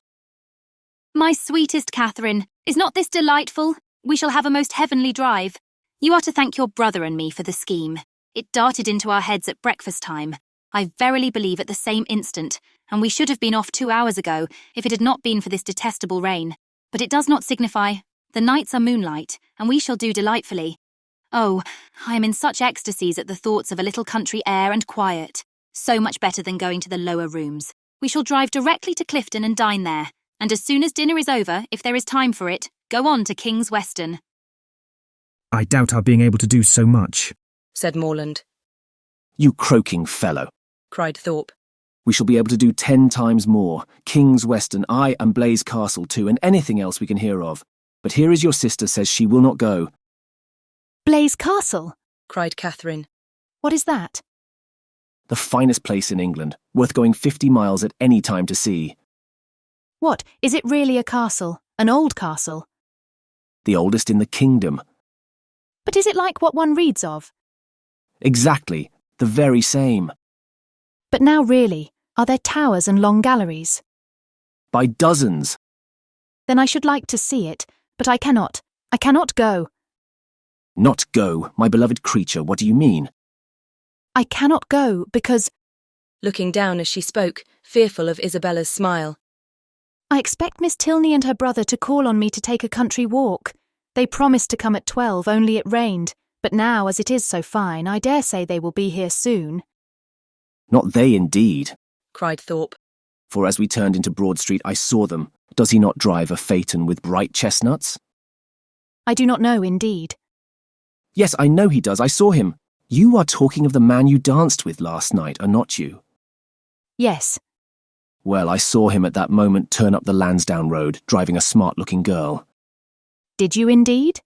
My sweetest Catherine, is not this delightful? We shall have a most heavenly drive. You are to thank your brother and me for the scheme. It darted into our heads at breakfast time. I verily believe at the same instant, and we should have been off 2 hours ago if it had not been for this detestable rain. But it does not signify. The nights are moonlight, and we shall do delightfully. Oh, I am in such ecstasies at the thoughts of a little country air and quiet. So much better than going to the lower rooms. We shall drive directly to Clifton and dine there, and as soon as dinner is over, if there is time for it, go on to King's Weston. I doubt our being able to do so much, said Morland. You croaking fellow, cried Thorpe. We shall be able to do 10 times more. King's Weston, I and Blaise Castle too, and anything else we can hear of. But here is your sister says she will not go. Blaise Castle? Cried Catherine. What is that? The finest place in England, worth going 50 miles at any time to see. What, is it really a castle? An old castle? The oldest in the kingdom. But is it like what one reads of? Exactly, the very same. But now really, are there towers and long galleries? By dozens. Then I should like to see it, but I cannot. I cannot go. Not go, my beloved creature, what do you mean? I cannot go because... Looking down as she spoke, fearful of Isabella's smile. I expect Miss Tilney and her brother to call on me to take a country walk. They promised to come at 12, only it rained. But now, as it is so fine, I dare say they will be here soon. Not they indeed, cried Thorpe. For as we turned into Broad Street I saw them. Does he not drive a phaeton with bright chestnuts? I do not know indeed. Yes, I know he does, I saw him. You are talking of the man you danced with last night, are not you? Yes. Well, I saw him at that moment turn up the Lansdowne Road, driving a smart-looking girl. Did you indeed?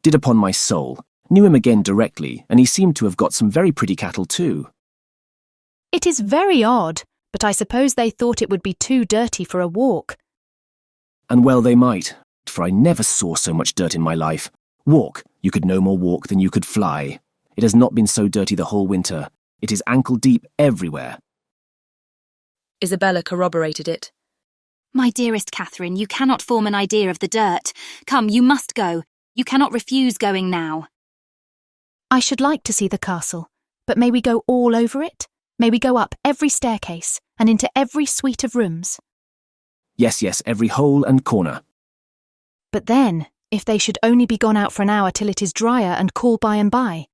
Did upon my soul. Knew him again directly, and he seemed to have got some very pretty cattle too. It is very odd, but I suppose they thought it would be too dirty for a walk. And well they might, for I never saw so much dirt in my life. Walk, you could no more walk than you could fly. It has not been so dirty the whole winter. It is ankle-deep everywhere. Isabella corroborated it. My dearest Catherine, you cannot form an idea of the dirt. Come, you must go. You cannot refuse going now. I should like to see the castle, but may we go all over it? May we go up every staircase and into every suite of rooms? Yes, yes, every hole and corner. But then, if they should only be gone out for an hour till it is drier and cool by and by?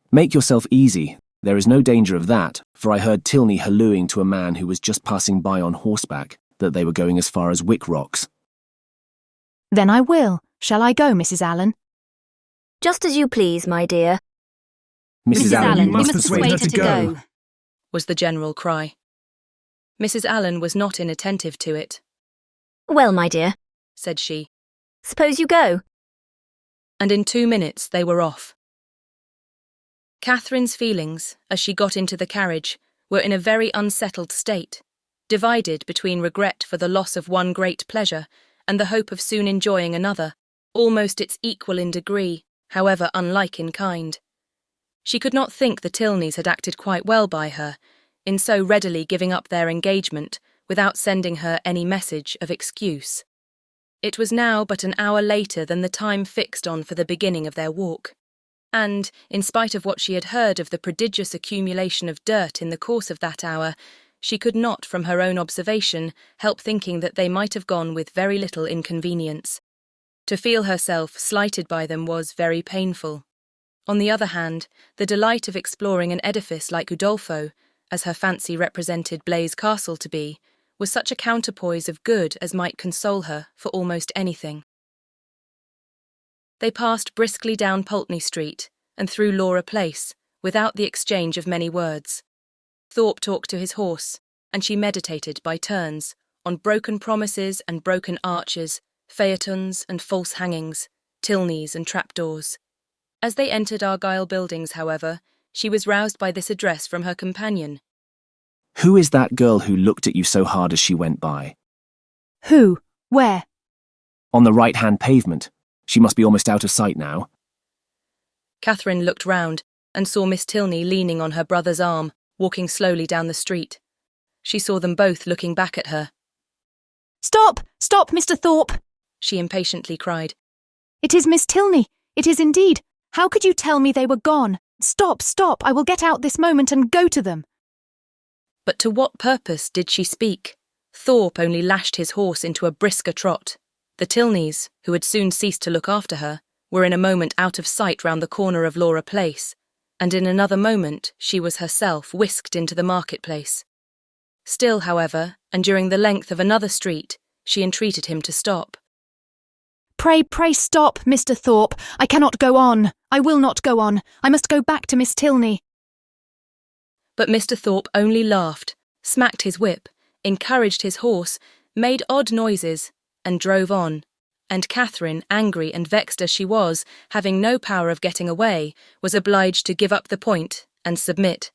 Make yourself easy. There is no danger of that, for I heard Tilney hallooing to a man who was just passing by on horseback that they were going as far as Wick Rocks. Then I will. Shall I go, Mrs. Allen? Just as you please, my dear. Mrs. Allen, you must persuade her to go, was the general cry. Mrs. Allen was not inattentive to it. Well, my dear, said she. Suppose you go. And in 2 minutes they were off. Catherine's feelings, as she got into the carriage, were in a very unsettled state, divided between regret for the loss of one great pleasure and the hope of soon enjoying another, almost its equal in degree, however unlike in kind. She could not think the Tilneys had acted quite well by her, in so readily giving up their engagement without sending her any message of excuse. It was now but an hour later than the time fixed on for the beginning of their walk. And, in spite of what she had heard of the prodigious accumulation of dirt in the course of that hour, she could not, from her own observation, help thinking that they might have gone with very little inconvenience. To feel herself slighted by them was very painful. On the other hand, the delight of exploring an edifice like Udolpho, as her fancy represented Blaise Castle to be, was such a counterpoise of good as might console her for almost anything. They passed briskly down Pulteney Street and through Laura Place, without the exchange of many words. Thorpe talked to his horse, and she meditated by turns on broken promises and broken arches, phaetons and false hangings, Tilneys and trapdoors. As they entered Argyle Buildings, however, she was roused by this address from her companion. Who is that girl who looked at you so hard as she went by? Who? Where? On the right-hand pavement. She must be almost out of sight now. Catherine looked round and saw Miss Tilney leaning on her brother's arm, walking slowly down the street. She saw them both looking back at her. Stop! Stop, Mr. Thorpe! She impatiently cried. It is Miss Tilney. It is indeed. How could you tell me they were gone? Stop, stop! I will get out this moment and go to them. But to what purpose did she speak? Thorpe only lashed his horse into a brisker trot. The Tilneys, who had soon ceased to look after her, were in a moment out of sight round the corner of Laura Place, and in another moment she was herself whisked into the marketplace. Still, however, and during the length of another street, she entreated him to stop. Pray, pray stop, Mr. Thorpe. I cannot go on. I will not go on. I must go back to Miss Tilney. But Mr. Thorpe only laughed, smacked his whip, encouraged his horse, made odd noises, and drove on. And Catherine, angry and vexed as she was, having no power of getting away, was obliged to give up the point and submit.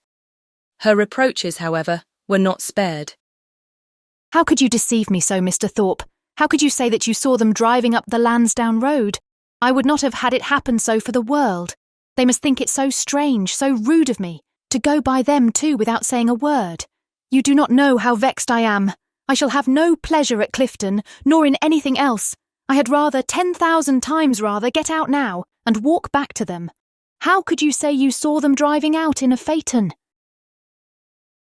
Her reproaches, however, were not spared. How could you deceive me so, Mr. Thorpe? How could you say that you saw them driving up the Lansdowne Road? I would not have had it happen so for the world. They must think it so strange, so rude of me, to go by them too without saying a word. You do not know how vexed I am. I shall have no pleasure at Clifton, nor in anything else. I had rather, 10,000 times rather, get out now and walk back to them. How could you say you saw them driving out in a phaeton?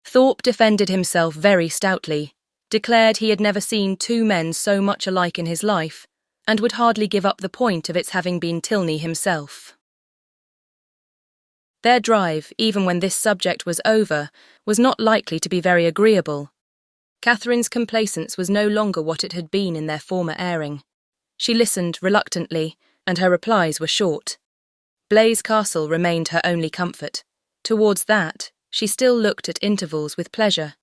Thorpe defended himself very stoutly, declared he had never seen two men so much alike in his life, and would hardly give up the point of its having been Tilney himself. Their drive, even when this subject was over, was not likely to be very agreeable. Catherine's complacence was no longer what it had been in their former airing. She listened reluctantly, and her replies were short. Blaise Castle remained her only comfort. Towards that, she still looked at intervals with pleasure,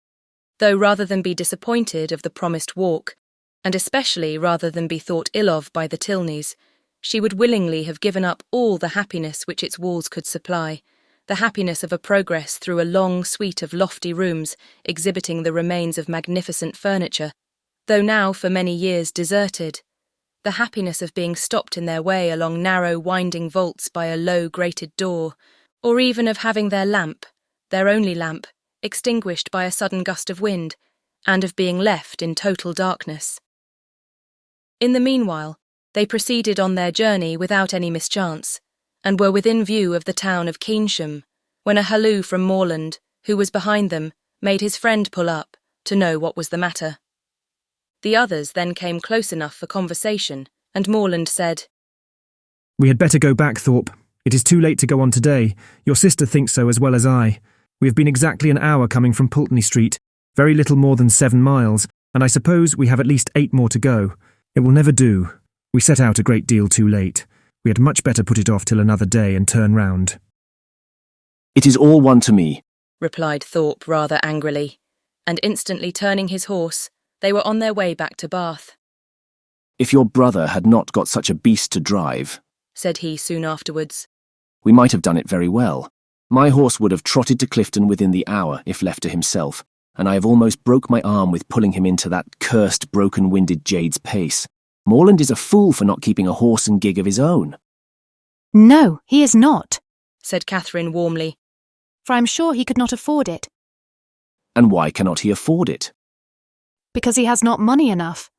though rather than be disappointed of the promised walk, and especially rather than be thought ill of by the Tilneys, she would willingly have given up all the happiness which its walls could supply, the happiness of a progress through a long suite of lofty rooms exhibiting the remains of magnificent furniture, though now for many years deserted, the happiness of being stopped in their way along narrow winding vaults by a low grated door, or even of having their lamp, their only lamp, extinguished by a sudden gust of wind, and of being left in total darkness. In the meanwhile, they proceeded on their journey without any mischance, and were within view of the town of Keynsham, when a halloo from Morland, who was behind them, made his friend pull up, to know what was the matter. The others then came close enough for conversation, and Morland said, "We had better go back, Thorpe. It is too late to go on today. Your sister thinks so as well as I. We have been exactly an hour coming from Pulteney Street, very little more than 7 miles, and I suppose we have at least 8 more to go. It will never do. We set out a great deal too late. We had much better put it off till another day and turn round." "It is all one to me," replied Thorpe rather angrily, and instantly turning his horse, they were on their way back to Bath. "If your brother had not got such a beast to drive," said he soon afterwards, "we might have done it very well. My horse would have trotted to Clifton within the hour if left to himself, and I have almost broke my arm with pulling him into that cursed broken-winded jade's pace. Morland is a fool for not keeping a horse and gig of his own." No, he is not, said Catherine warmly, for I am sure he could not afford it. "And why cannot he afford it?" Because he has not money enough.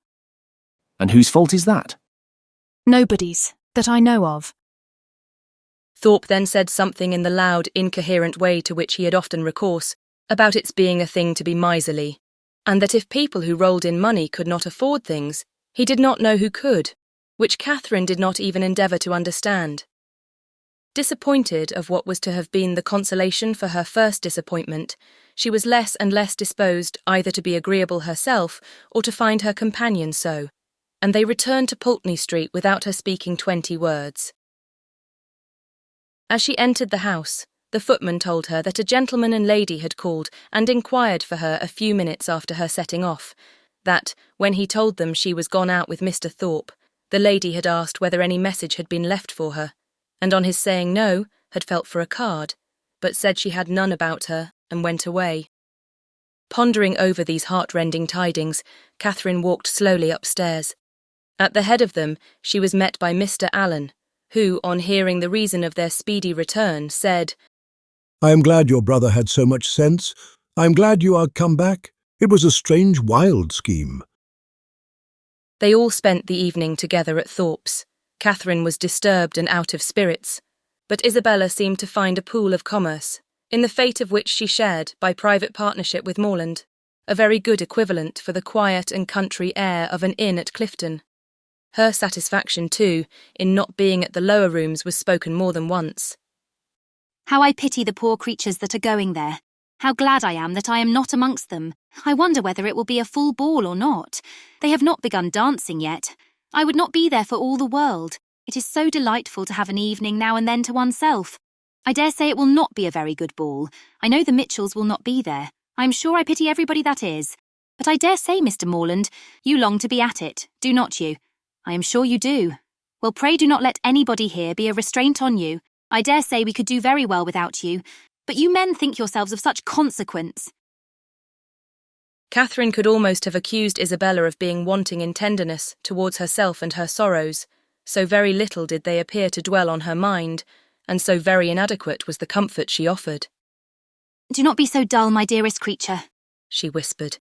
"And whose fault is that?" Nobody's, that I know of. Thorpe then said something in the loud, incoherent way to which he had often recourse, about its being a thing to be miserly, and that if people who rolled in money could not afford things, he did not know who could, which Catherine did not even endeavour to understand. Disappointed of what was to have been the consolation for her first disappointment, she was less and less disposed either to be agreeable herself or to find her companion so, and they returned to Pulteney Street without her speaking 20 words. As she entered the house, the footman told her that a gentleman and lady had called and inquired for her a few minutes after her setting off, that, when he told them she was gone out with Mr. Thorpe, the lady had asked whether any message had been left for her, and on his saying no, had felt for a card, but said she had none about her, and went away. Pondering over these heart-rending tidings, Catherine walked slowly upstairs. At the head of them, she was met by Mr. Allen, who, on hearing the reason of their speedy return, said, I am glad your brother had so much sense. I am glad you are come back. It was a strange, wild scheme. They all spent the evening together at Thorpe's. Catherine was disturbed and out of spirits, but Isabella seemed to find a pool of commerce, in the fate of which she shared by private partnership with Morland, a very good equivalent for the quiet and country air of an inn at Clifton. Her satisfaction, too, in not being at the lower rooms was spoken more than once. How I pity the poor creatures that are going there. How glad I am that I am not amongst them. I wonder whether it will be a full ball or not. They have not begun dancing yet. I would not be there for all the world. It is so delightful to have an evening now and then to oneself. I dare say it will not be a very good ball. I know the Mitchells will not be there. I am sure I pity everybody that is. But I dare say, Mr. Morland, you long to be at it, do not you? I am sure you do. Well, pray do not let anybody here be a restraint on you. I dare say we could do very well without you, but you men think yourselves of such consequence. Catherine could almost have accused Isabella of being wanting in tenderness towards herself and her sorrows, so very little did they appear to dwell on her mind, and so very inadequate was the comfort she offered. Do not be so dull, my dearest creature, she whispered.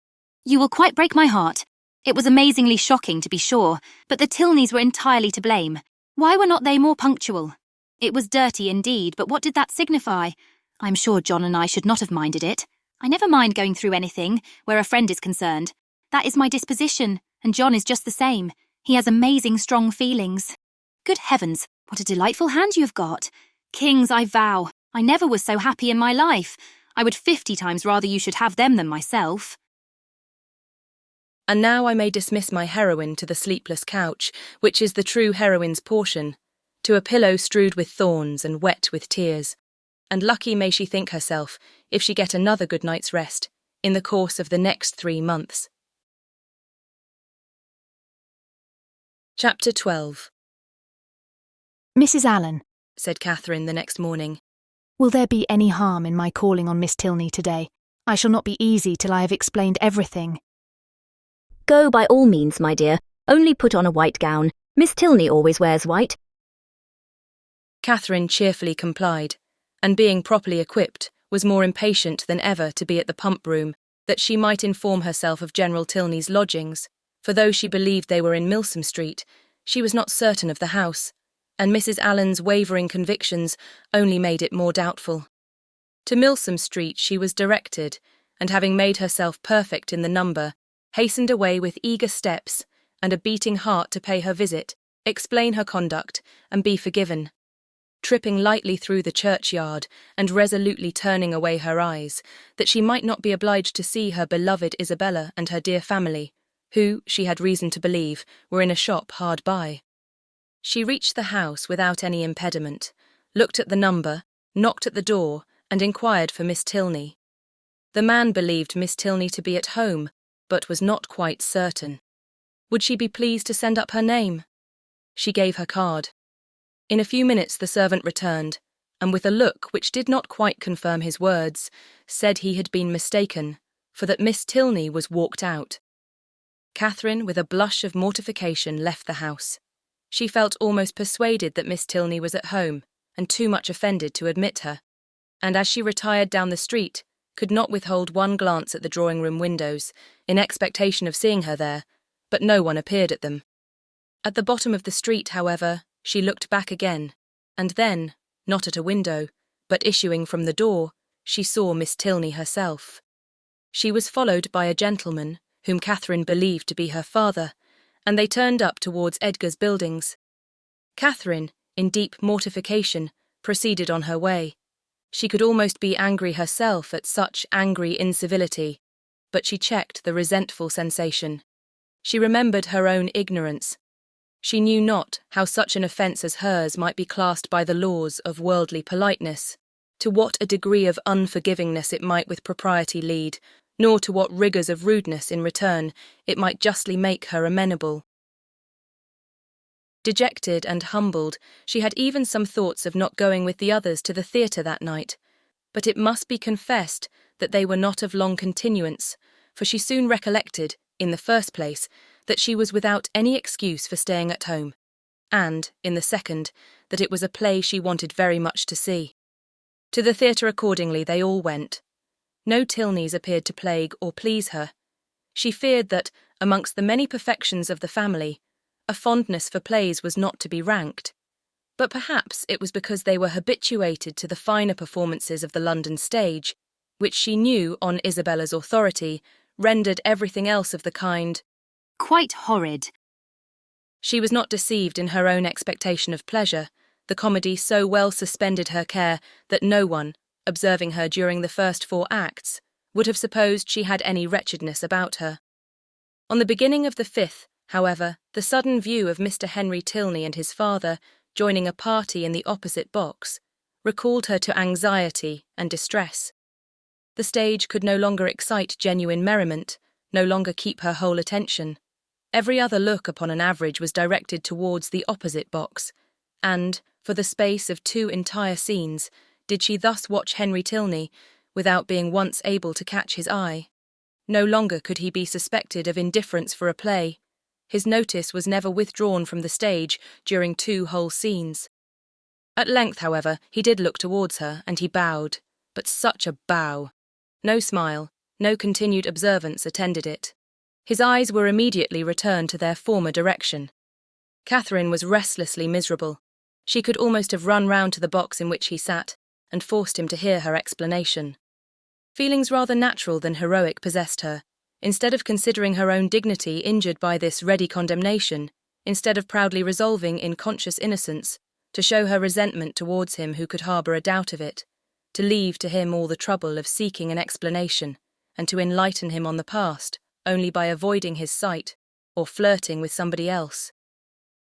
You will quite break my heart. It was amazingly shocking, to be sure, but the Tilneys were entirely to blame. Why were not they more punctual? It was dirty indeed, but what did that signify? I'm sure John and I should not have minded it. I never mind going through anything, where a friend is concerned. That is my disposition, and John is just the same. He has amazing strong feelings. Good heavens, what a delightful hand you have got. Kings, I vow, I never was so happy in my life. I would 50 times rather you should have them than myself. And now I may dismiss my heroine to the sleepless couch, which is the true heroine's portion, to a pillow strewed with thorns and wet with tears, and lucky may she think herself if she get another good night's rest in the course of the next 3 months. Chapter 12. Mrs. Allen, said Catherine the next morning, will there be any harm in my calling on Miss Tilney today? I shall not be easy till I have explained everything. Go by all means, my dear. Only put on a white gown. Miss Tilney always wears white. Catherine cheerfully complied, and being properly equipped, was more impatient than ever to be at the pump room, that she might inform herself of General Tilney's lodgings, for though she believed they were in Milsom Street, she was not certain of the house, and Mrs. Allen's wavering convictions only made it more doubtful. To Milsom Street she was directed, and having made herself perfect in the number, hastened away with eager steps and a beating heart to pay her visit, explain her conduct, and be forgiven. Tripping lightly through the churchyard and resolutely turning away her eyes, that she might not be obliged to see her beloved Isabella and her dear family, who, she had reason to believe, were in a shop hard by. She reached the house without any impediment, looked at the number, knocked at the door, and inquired for Miss Tilney. The man believed Miss Tilney to be at home, but was not quite certain. Would she be pleased to send up her name? She gave her card. In a few minutes the servant returned, and with a look which did not quite confirm his words, said he had been mistaken, for that Miss Tilney was walked out. Catherine, with a blush of mortification, left the house. She felt almost persuaded that Miss Tilney was at home, and too much offended to admit her, and as she retired down the street, could not withhold one glance at the drawing-room windows, in expectation of seeing her there, but no one appeared at them. At the bottom of the street, however, she looked back again, and then, not at a window, but issuing from the door, she saw Miss Tilney herself. She was followed by a gentleman, whom Catherine believed to be her father, and they turned up towards Edgar's buildings. Catherine, in deep mortification, proceeded on her way. She could almost be angry herself at such angry incivility, but she checked the resentful sensation. She remembered her own ignorance. She knew not how such an offence as hers might be classed by the laws of worldly politeness, to what a degree of unforgivingness it might with propriety lead, nor to what rigours of rudeness in return it might justly make her amenable. Dejected and humbled, she had even some thoughts of not going with the others to the theatre that night, but it must be confessed that they were not of long continuance, for she soon recollected, in the first place, that she was without any excuse for staying at home, and, in the second, that it was a play she wanted very much to see. To the theatre accordingly they all went. No Tilneys appeared to plague or please her. She feared that, amongst the many perfections of the family, a fondness for plays was not to be ranked. But perhaps it was because they were habituated to the finer performances of the London stage, which she knew, on Isabella's authority, rendered everything else of the kind quite horrid. She was not deceived in her own expectation of pleasure. The comedy so well suspended her care that no one, observing her during the first 4 acts, would have supposed she had any wretchedness about her. On the beginning of the 5th, however, the sudden view of Mr. Henry Tilney and his father joining a party in the opposite box recalled her to anxiety and distress. The stage could no longer excite genuine merriment, no longer keep her whole attention. Every other look upon an average was directed towards the opposite box, and, for the space of 2 entire scenes, did she thus watch Henry Tilney, without being once able to catch his eye. No longer could he be suspected of indifference for a play. His notice was never withdrawn from the stage during 2 whole scenes. At length, however, he did look towards her, and he bowed, but such a bow! No smile, no continued observance attended it. His eyes were immediately returned to their former direction. Catherine was restlessly miserable. She could almost have run round to the box in which he sat, and forced him to hear her explanation. Feelings rather natural than heroic possessed her. Instead of considering her own dignity injured by this ready condemnation, instead of proudly resolving in conscious innocence to show her resentment towards him who could harbour a doubt of it, to leave to him all the trouble of seeking an explanation, and to enlighten him on the past only by avoiding his sight or flirting with somebody else,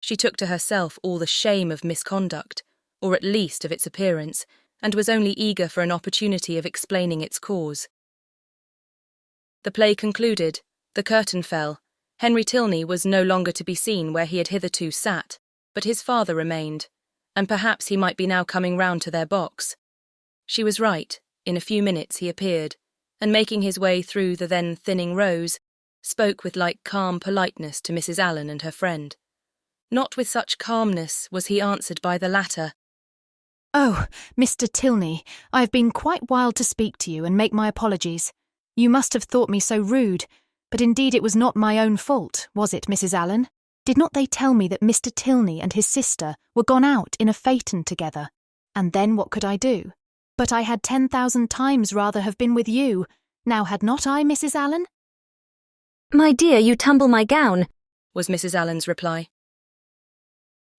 she took to herself all the shame of misconduct, or at least of its appearance, and was only eager for an opportunity of explaining its cause. The play concluded, the curtain fell. Henry Tilney was no longer to be seen where he had hitherto sat, but his father remained, and perhaps he might be now coming round to their box. She was right. In a few minutes he appeared, and making his way through the then thinning rows, spoke with like calm politeness to Mrs. Allen and her friend. Not with such calmness was he answered by the latter. "Oh, Mr. Tilney, I have been quite wild to speak to you and make my apologies. You must have thought me so rude, but indeed it was not my own fault, was it, Mrs. Allen? Did not they tell me that Mr. Tilney and his sister were gone out in a phaeton together? And then what could I do? But I had 10,000 times rather have been with you. Now had not I, Mrs. Allen?" "My dear, you tumble my gown," was Mrs. Allen's reply.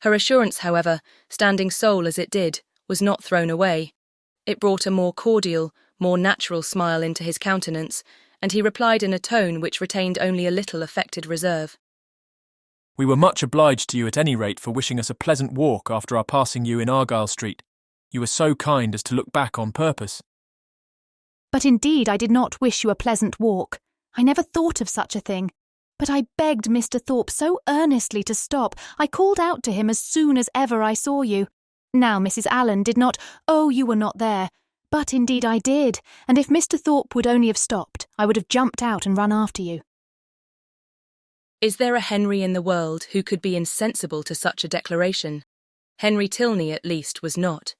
Her assurance, however, standing sole as it did, was not thrown away. It brought a more cordial, more natural smile into his countenance, and he replied in a tone which retained only a little affected reserve. "We were much obliged to you at any rate for wishing us a pleasant walk after our passing you in Argyle Street. You were so kind as to look back on purpose." "But indeed I did not wish you a pleasant walk. I never thought of such a thing. But I begged Mr. Thorpe so earnestly to stop. I called out to him as soon as ever I saw you. Now Mrs. Allen did not— oh, you were not there. But indeed I did, and if Mr. Thorpe would only have stopped, I would have jumped out and run after you." Is there a Henry in the world who could be insensible to such a declaration? Henry Tilney, at least, was not.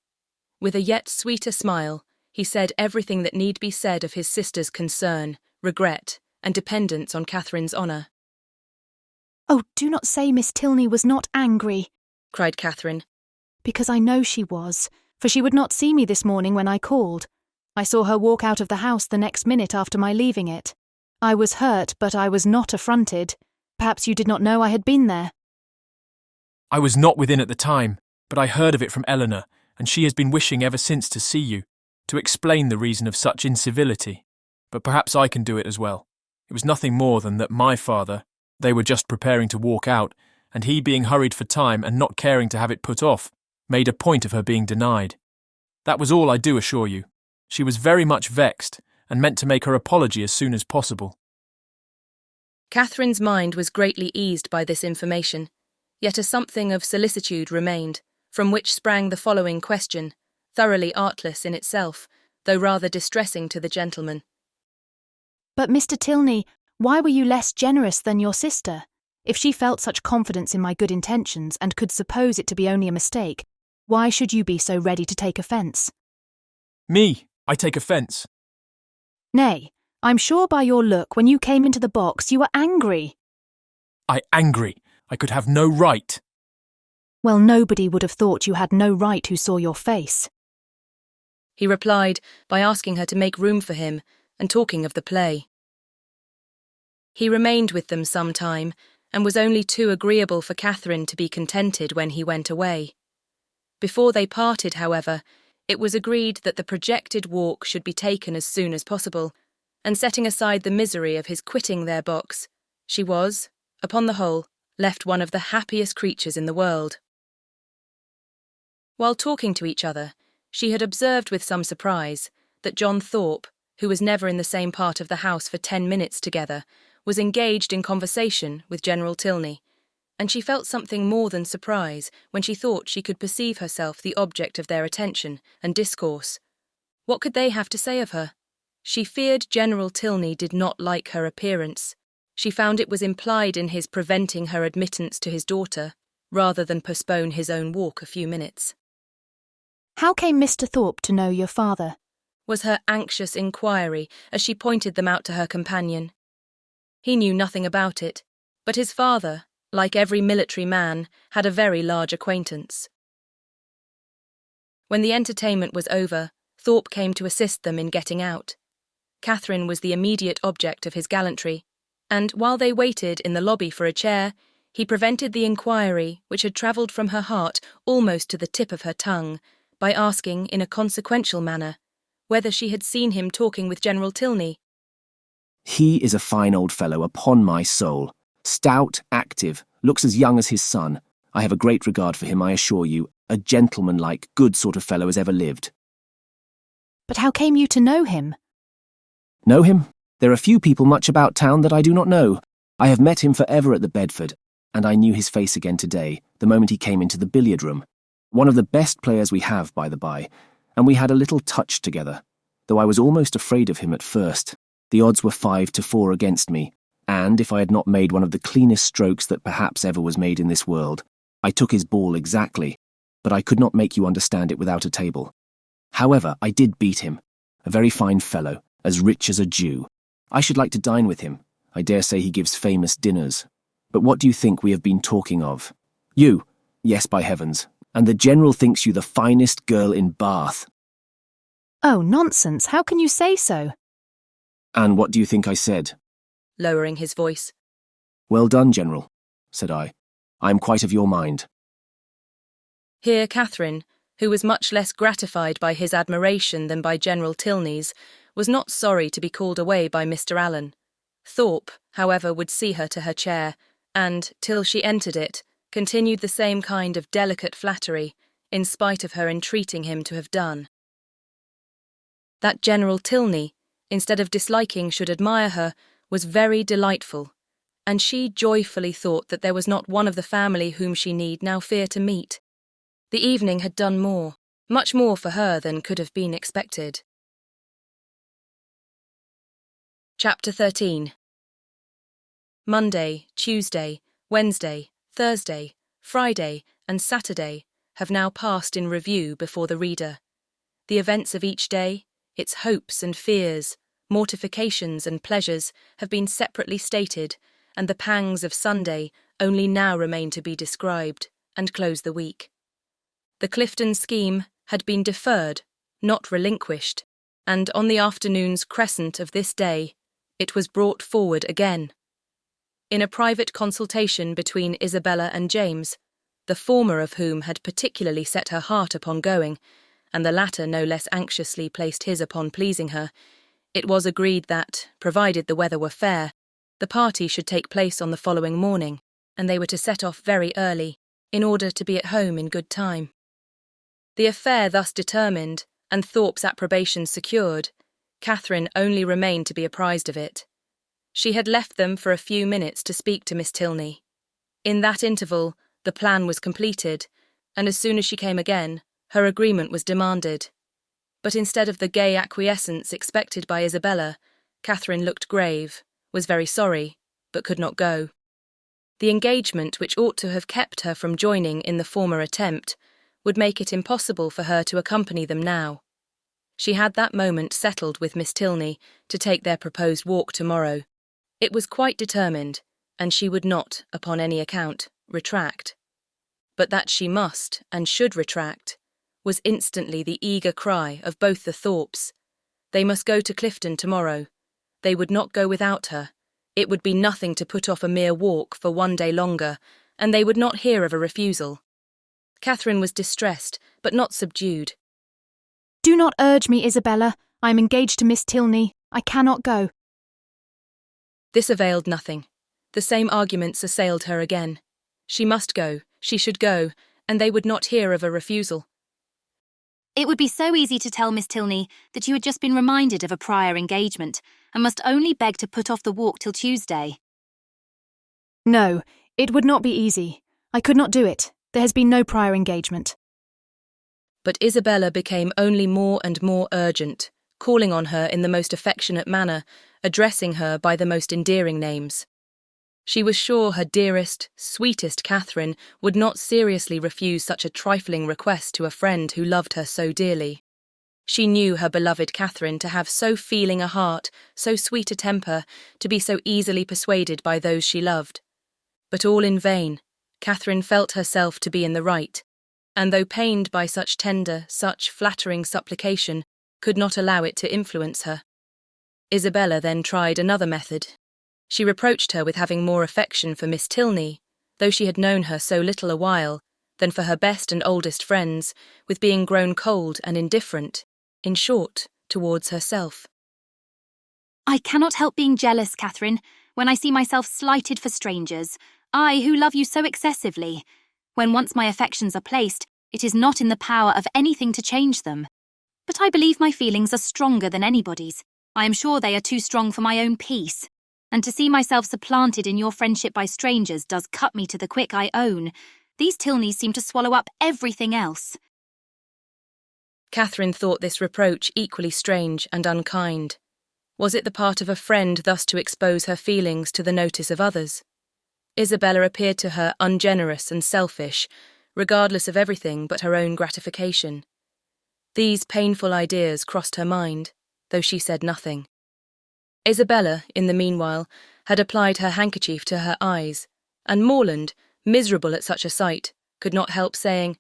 With a yet sweeter smile, he said everything that need be said of his sister's concern, regret, and dependence on Catherine's honour. "Oh, do not say Miss Tilney was not angry," cried Catherine. "because I know she was, for she would not see me this morning when I called. I saw her walk out of the house the next minute after my leaving it. I was hurt, but I was not affronted. Perhaps you did not know I had been there." "I was not within at the time, but I heard of it from Eleanor, and she has been wishing ever since to see you, to explain the reason of such incivility. But perhaps I can do it as well. It was nothing more than that my father— they were just preparing to walk out, and he being hurried for time and not caring to have it put off, made a point of her being denied. That was all, I do assure you. She was very much vexed, and meant to make her apology as soon as possible." Catherine's mind was greatly eased by this information, yet a something of solicitude remained, from which sprang the following question, thoroughly artless in itself, though rather distressing to the gentleman. "But Mr. Tilney, why were you less generous than your sister? If she felt such confidence in my good intentions and could suppose it to be only a mistake, Why should you be so ready to take offence? Me, I take offence. Nay, I'm sure by your look when you came into the box you were angry. I angry. I could have no right. Well, nobody would have thought you had no right who saw your face. He replied by asking her to make room for him and talking of the play. He remained with them some time and was only too agreeable for Catherine to be contented when he went away. Before they parted, however, it was agreed that the projected walk should be taken as soon as possible, and setting aside the misery of his quitting their box, she was, upon the whole, left one of the happiest creatures in the world. While talking to each other, she had observed with some surprise that John Thorpe, who was never in the same part of the house for 10 minutes together, was engaged in conversation with General Tilney, and she felt something more than surprise when she thought she could perceive herself the object of their attention and discourse. What could they have to say of her? She feared General Tilney did not like her appearance. She found it was implied in his preventing her admittance to his daughter, rather than postpone his own walk a few minutes. How came Mr. Thorpe to know your father? Was her anxious inquiry as she pointed them out to her companion. He knew nothing about it, but his father, like every military man, had a very large acquaintance. When the entertainment was over, Thorpe came to assist them in getting out. Catherine was the immediate object of his gallantry, and while they waited in the lobby for a chair, he prevented the inquiry which had travelled from her heart almost to the tip of her tongue, by asking in a consequential manner whether she had seen him talking with General Tilney. He is a fine old fellow, upon my soul. Stout, active, looks as young as his son. I have a great regard for him, I assure you. A gentleman-like, good sort of fellow as ever lived. But how came you to know him? Know him? There are few people much about town that I do not know. I have met him forever at the Bedford, and I knew his face again today, the moment he came into the billiard room. One of the best players we have, by the by, and we had a little touch together, though I was almost afraid of him at first. The odds were 5-4 against me, and if I had not made one of the cleanest strokes that perhaps ever was made in this world, I took his ball exactly, but I could not make you understand it without a table. However, I did beat him. A very fine fellow, as rich as a Jew. I should like to dine with him. I dare say he gives famous dinners. But what do you think we have been talking of? You? Yes, by heavens. And the General thinks you the finest girl in Bath. Oh, nonsense. How can you say so? And what do you think I said? Lowering his voice. Well done, General, said I. I am quite of your mind. Here Catherine, who was much less gratified by his admiration than by General Tilney's, was not sorry to be called away by Mr. Allen. Thorpe, however, would see her to her chair, and, till she entered it, continued the same kind of delicate flattery, in spite of her entreating him to have done. That General Tilney, instead of disliking, should admire her, was very delightful, and she joyfully thought that there was not one of the family whom she need now fear to meet. The evening had done more, much more for her than could have been expected. Chapter 13. Monday, Tuesday, Wednesday, Thursday, Friday, and Saturday have now passed in review before the reader. The events of each day, its hopes and fears, mortifications and pleasures have been separately stated, and the pangs of Sunday only now remain to be described, and close the week. The Clifton scheme had been deferred, not relinquished, and on the afternoon's crescent of this day, it was brought forward again. In a private consultation between Isabella and James, the former of whom had particularly set her heart upon going, and the latter no less anxiously placed his upon pleasing her, it was agreed that, provided the weather were fair, the party should take place on the following morning, and they were to set off very early, in order to be at home in good time. The affair thus determined, and Thorpe's approbation secured, Catherine only remained to be apprised of it. She had left them for a few minutes to speak to Miss Tilney. In that interval, the plan was completed, and as soon as she came again, her agreement was demanded. But instead of the gay acquiescence expected by Isabella, Catherine looked grave, was very sorry, but could not go. The engagement which ought to have kept her from joining in the former attempt would make it impossible for her to accompany them now. She had that moment settled with Miss Tilney to take their proposed walk tomorrow. It was quite determined, and she would not, upon any account, retract. But that she must and should retract was instantly the eager cry of both the Thorpes. They must go to Clifton tomorrow. They would not go without her. It would be nothing to put off a mere walk for one day longer, and they would not hear of a refusal. Catherine was distressed, but not subdued. Do not urge me, Isabella. I am engaged to Miss Tilney. I cannot go. This availed nothing. The same arguments assailed her again. She must go, she should go, and they would not hear of a refusal. It would be so easy to tell Miss Tilney that you had just been reminded of a prior engagement and must only beg to put off the walk till Tuesday. No, it would not be easy. I could not do it. There has been no prior engagement. But Isabella became only more and more urgent, calling on her in the most affectionate manner, addressing her by the most endearing names. She was sure her dearest, sweetest Catherine would not seriously refuse such a trifling request to a friend who loved her so dearly. She knew her beloved Catherine to have so feeling a heart, so sweet a temper, to be so easily persuaded by those she loved. But all in vain. Catherine felt herself to be in the right, and though pained by such tender, such flattering supplication, could not allow it to influence her. Isabella then tried another method. She reproached her with having more affection for Miss Tilney, though she had known her so little a while, than for her best and oldest friends, with being grown cold and indifferent, in short, towards herself. I cannot help being jealous, Catherine, when I see myself slighted for strangers, I who love you so excessively. When once my affections are placed, it is not in the power of anything to change them. But I believe my feelings are stronger than anybody's. I am sure they are too strong for my own peace. And to see myself supplanted in your friendship by strangers does cut me to the quick, I own. These Tilneys seem to swallow up everything else. Catherine thought this reproach equally strange and unkind. Was it the part of a friend thus to expose her feelings to the notice of others? Isabella appeared to her ungenerous and selfish, regardless of everything but her own gratification. These painful ideas crossed her mind, though she said nothing. Isabella, in the meanwhile, had applied her handkerchief to her eyes, and Morland, miserable at such a sight, could not help saying,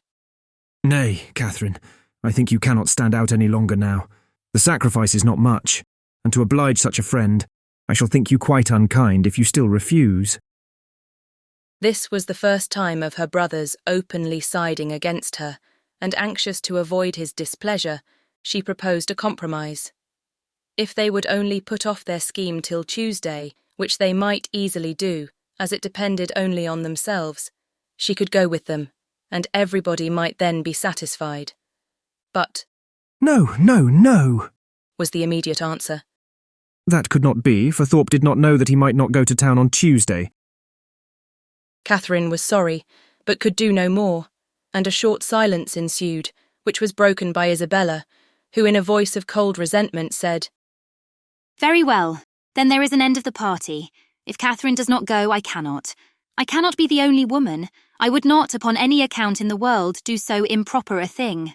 Nay, Catherine, I think you cannot stand out any longer now. The sacrifice is not much, and to oblige such a friend, I shall think you quite unkind if you still refuse. This was the first time of her brother's openly siding against her, and anxious to avoid his displeasure, she proposed a compromise. If they would only put off their scheme till Tuesday, which they might easily do, as it depended only on themselves, she could go with them, and everybody might then be satisfied. But No, no, no, was the immediate answer. That could not be, for Thorpe did not know that he might not go to town on Tuesday. Catherine was sorry, but could do no more, and a short silence ensued, which was broken by Isabella, who in a voice of cold resentment said, Very well, then there is an end of the party. If Catherine does not go, I cannot. I cannot be the only woman. I would not, upon any account in the world, do so improper a thing.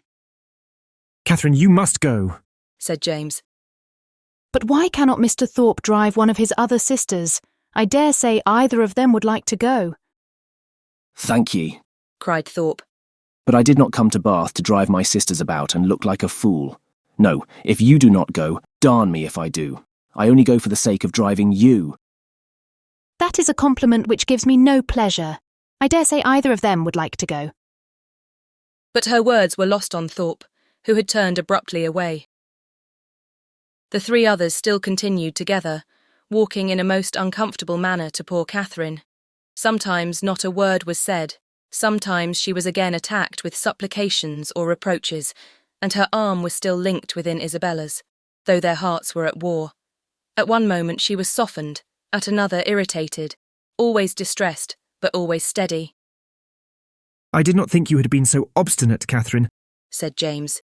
Catherine, you must go, said James. But why cannot Mr. Thorpe drive one of his other sisters? I dare say either of them would like to go. Thank ye, cried Thorpe. but I did not come to Bath to drive my sisters about and look like a fool. No, if you do not go, darn me if I do. I only go for the sake of driving you. That is a compliment which gives me no pleasure. I dare say either of them would like to go. But her words were lost on Thorpe, who had turned abruptly away. The three others still continued together, walking in a most uncomfortable manner to poor Catherine. Sometimes not a word was said, sometimes she was again attacked with supplications or reproaches, and her arm was still linked within Isabella's, though their hearts were at war. At one moment she was softened, at another irritated, always distressed, but always steady. I did not think you had been so obstinate, Catherine, said James.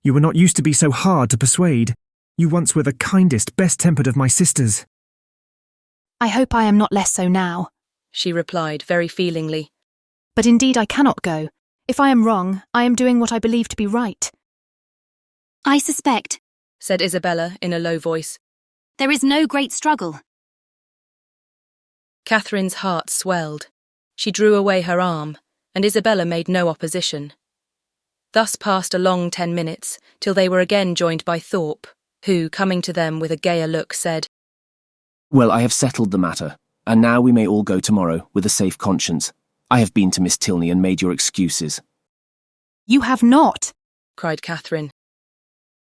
You were not used to be so hard to persuade. You once were the kindest, best-tempered of my sisters. I hope I am not less so now, she replied very feelingly. But indeed I cannot go. If I am wrong, I am doing what I believe to be right. I suspect, said Isabella in a low voice. there is no great struggle. Catherine's heart swelled. She drew away her arm, and Isabella made no opposition. Thus passed a long 10 minutes, till they were again joined by Thorpe, who, coming to them with a gayer look, said, Well, I have settled the matter, and now we may all go tomorrow with a safe conscience. I have been to Miss Tilney and made your excuses. You have not, cried Catherine.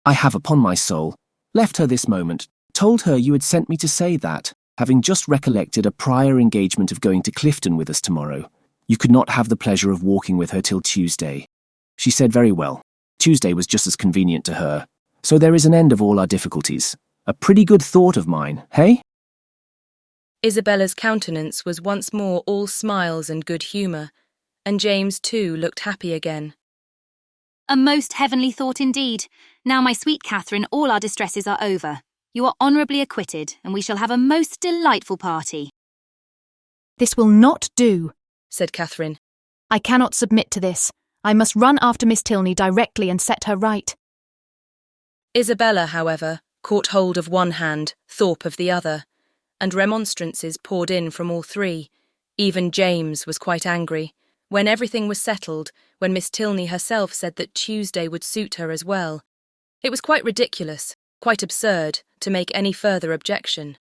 I have, upon my soul, left her this moment, told her you had sent me to say that, having just recollected a prior engagement of going to Clifton with us tomorrow, you could not have the pleasure of walking with her till Tuesday. She said very well. Tuesday was just as convenient to her. So there is an end of all our difficulties. A pretty good thought of mine, hey? Isabella's countenance was once more all smiles and good humour, and James too looked happy again. A most heavenly thought indeed. Now, my sweet Catherine, all our distresses are over. You are honourably acquitted, and we shall have a most delightful party. This will not do, said Catherine. I cannot submit to this. I must run after Miss Tilney directly and set her right. Isabella, however, caught hold of one hand, Thorpe of the other, and remonstrances poured in from all three. Even James was quite angry. When everything was settled, when Miss Tilney herself said that Tuesday would suit her as well, it was quite ridiculous, quite absurd, to make any further objection.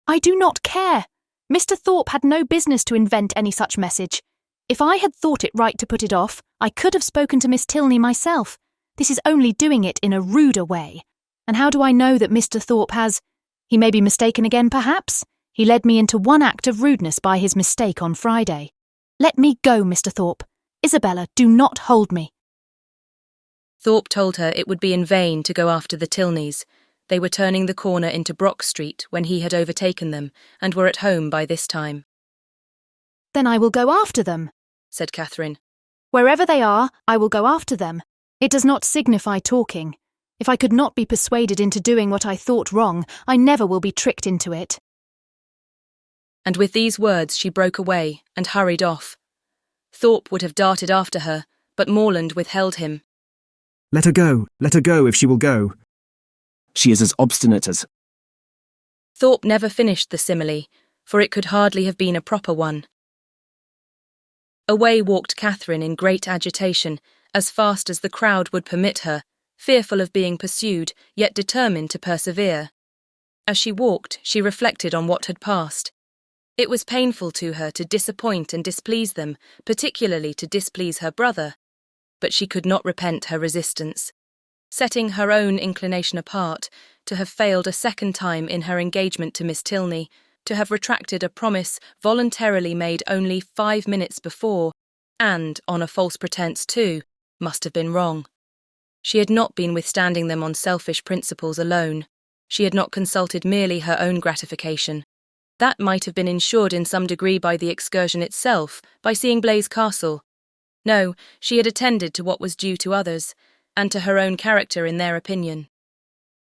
I do not care. Mr. Thorpe had no business to invent any such message. If I had thought it right to put it off, I could have spoken to Miss Tilney myself. This is only doing it in a ruder way. And how do I know that Mr. Thorpe has... He may be mistaken again, perhaps? He led me into one act of rudeness by his mistake on Friday. Let me go, Mr. Thorpe. Isabella, do not hold me. Thorpe told her it would be in vain to go after the Tilneys. They were turning the corner into Brock Street when he had overtaken them, and were at home by this time. Then I will go after them, said Catherine. Wherever they are, I will go after them. It does not signify talking. If I could not be persuaded into doing what I thought wrong, I never will be tricked into it. And with these words she broke away and hurried off. Thorpe would have darted after her, but Morland withheld him. Let her go if she will go. She is as obstinate as... Thorpe never finished the simile, for it could hardly have been a proper one. Away walked Catherine in great agitation, as fast as the crowd would permit her, fearful of being pursued, yet determined to persevere. As she walked, she reflected on what had passed. It was painful to her to disappoint and displease them, particularly to displease her brother, but she could not repent her resistance. Setting her own inclination apart, to have failed a second time in her engagement to Miss Tilney, to have retracted a promise voluntarily made only 5 minutes before, and on a false pretence too, must have been wrong. She had not been withstanding them on selfish principles alone. She had not consulted merely her own gratification. That might have been ensured in some degree by the excursion itself, by seeing Blaise Castle. No, she had attended to what was due to others, and to her own character in their opinion.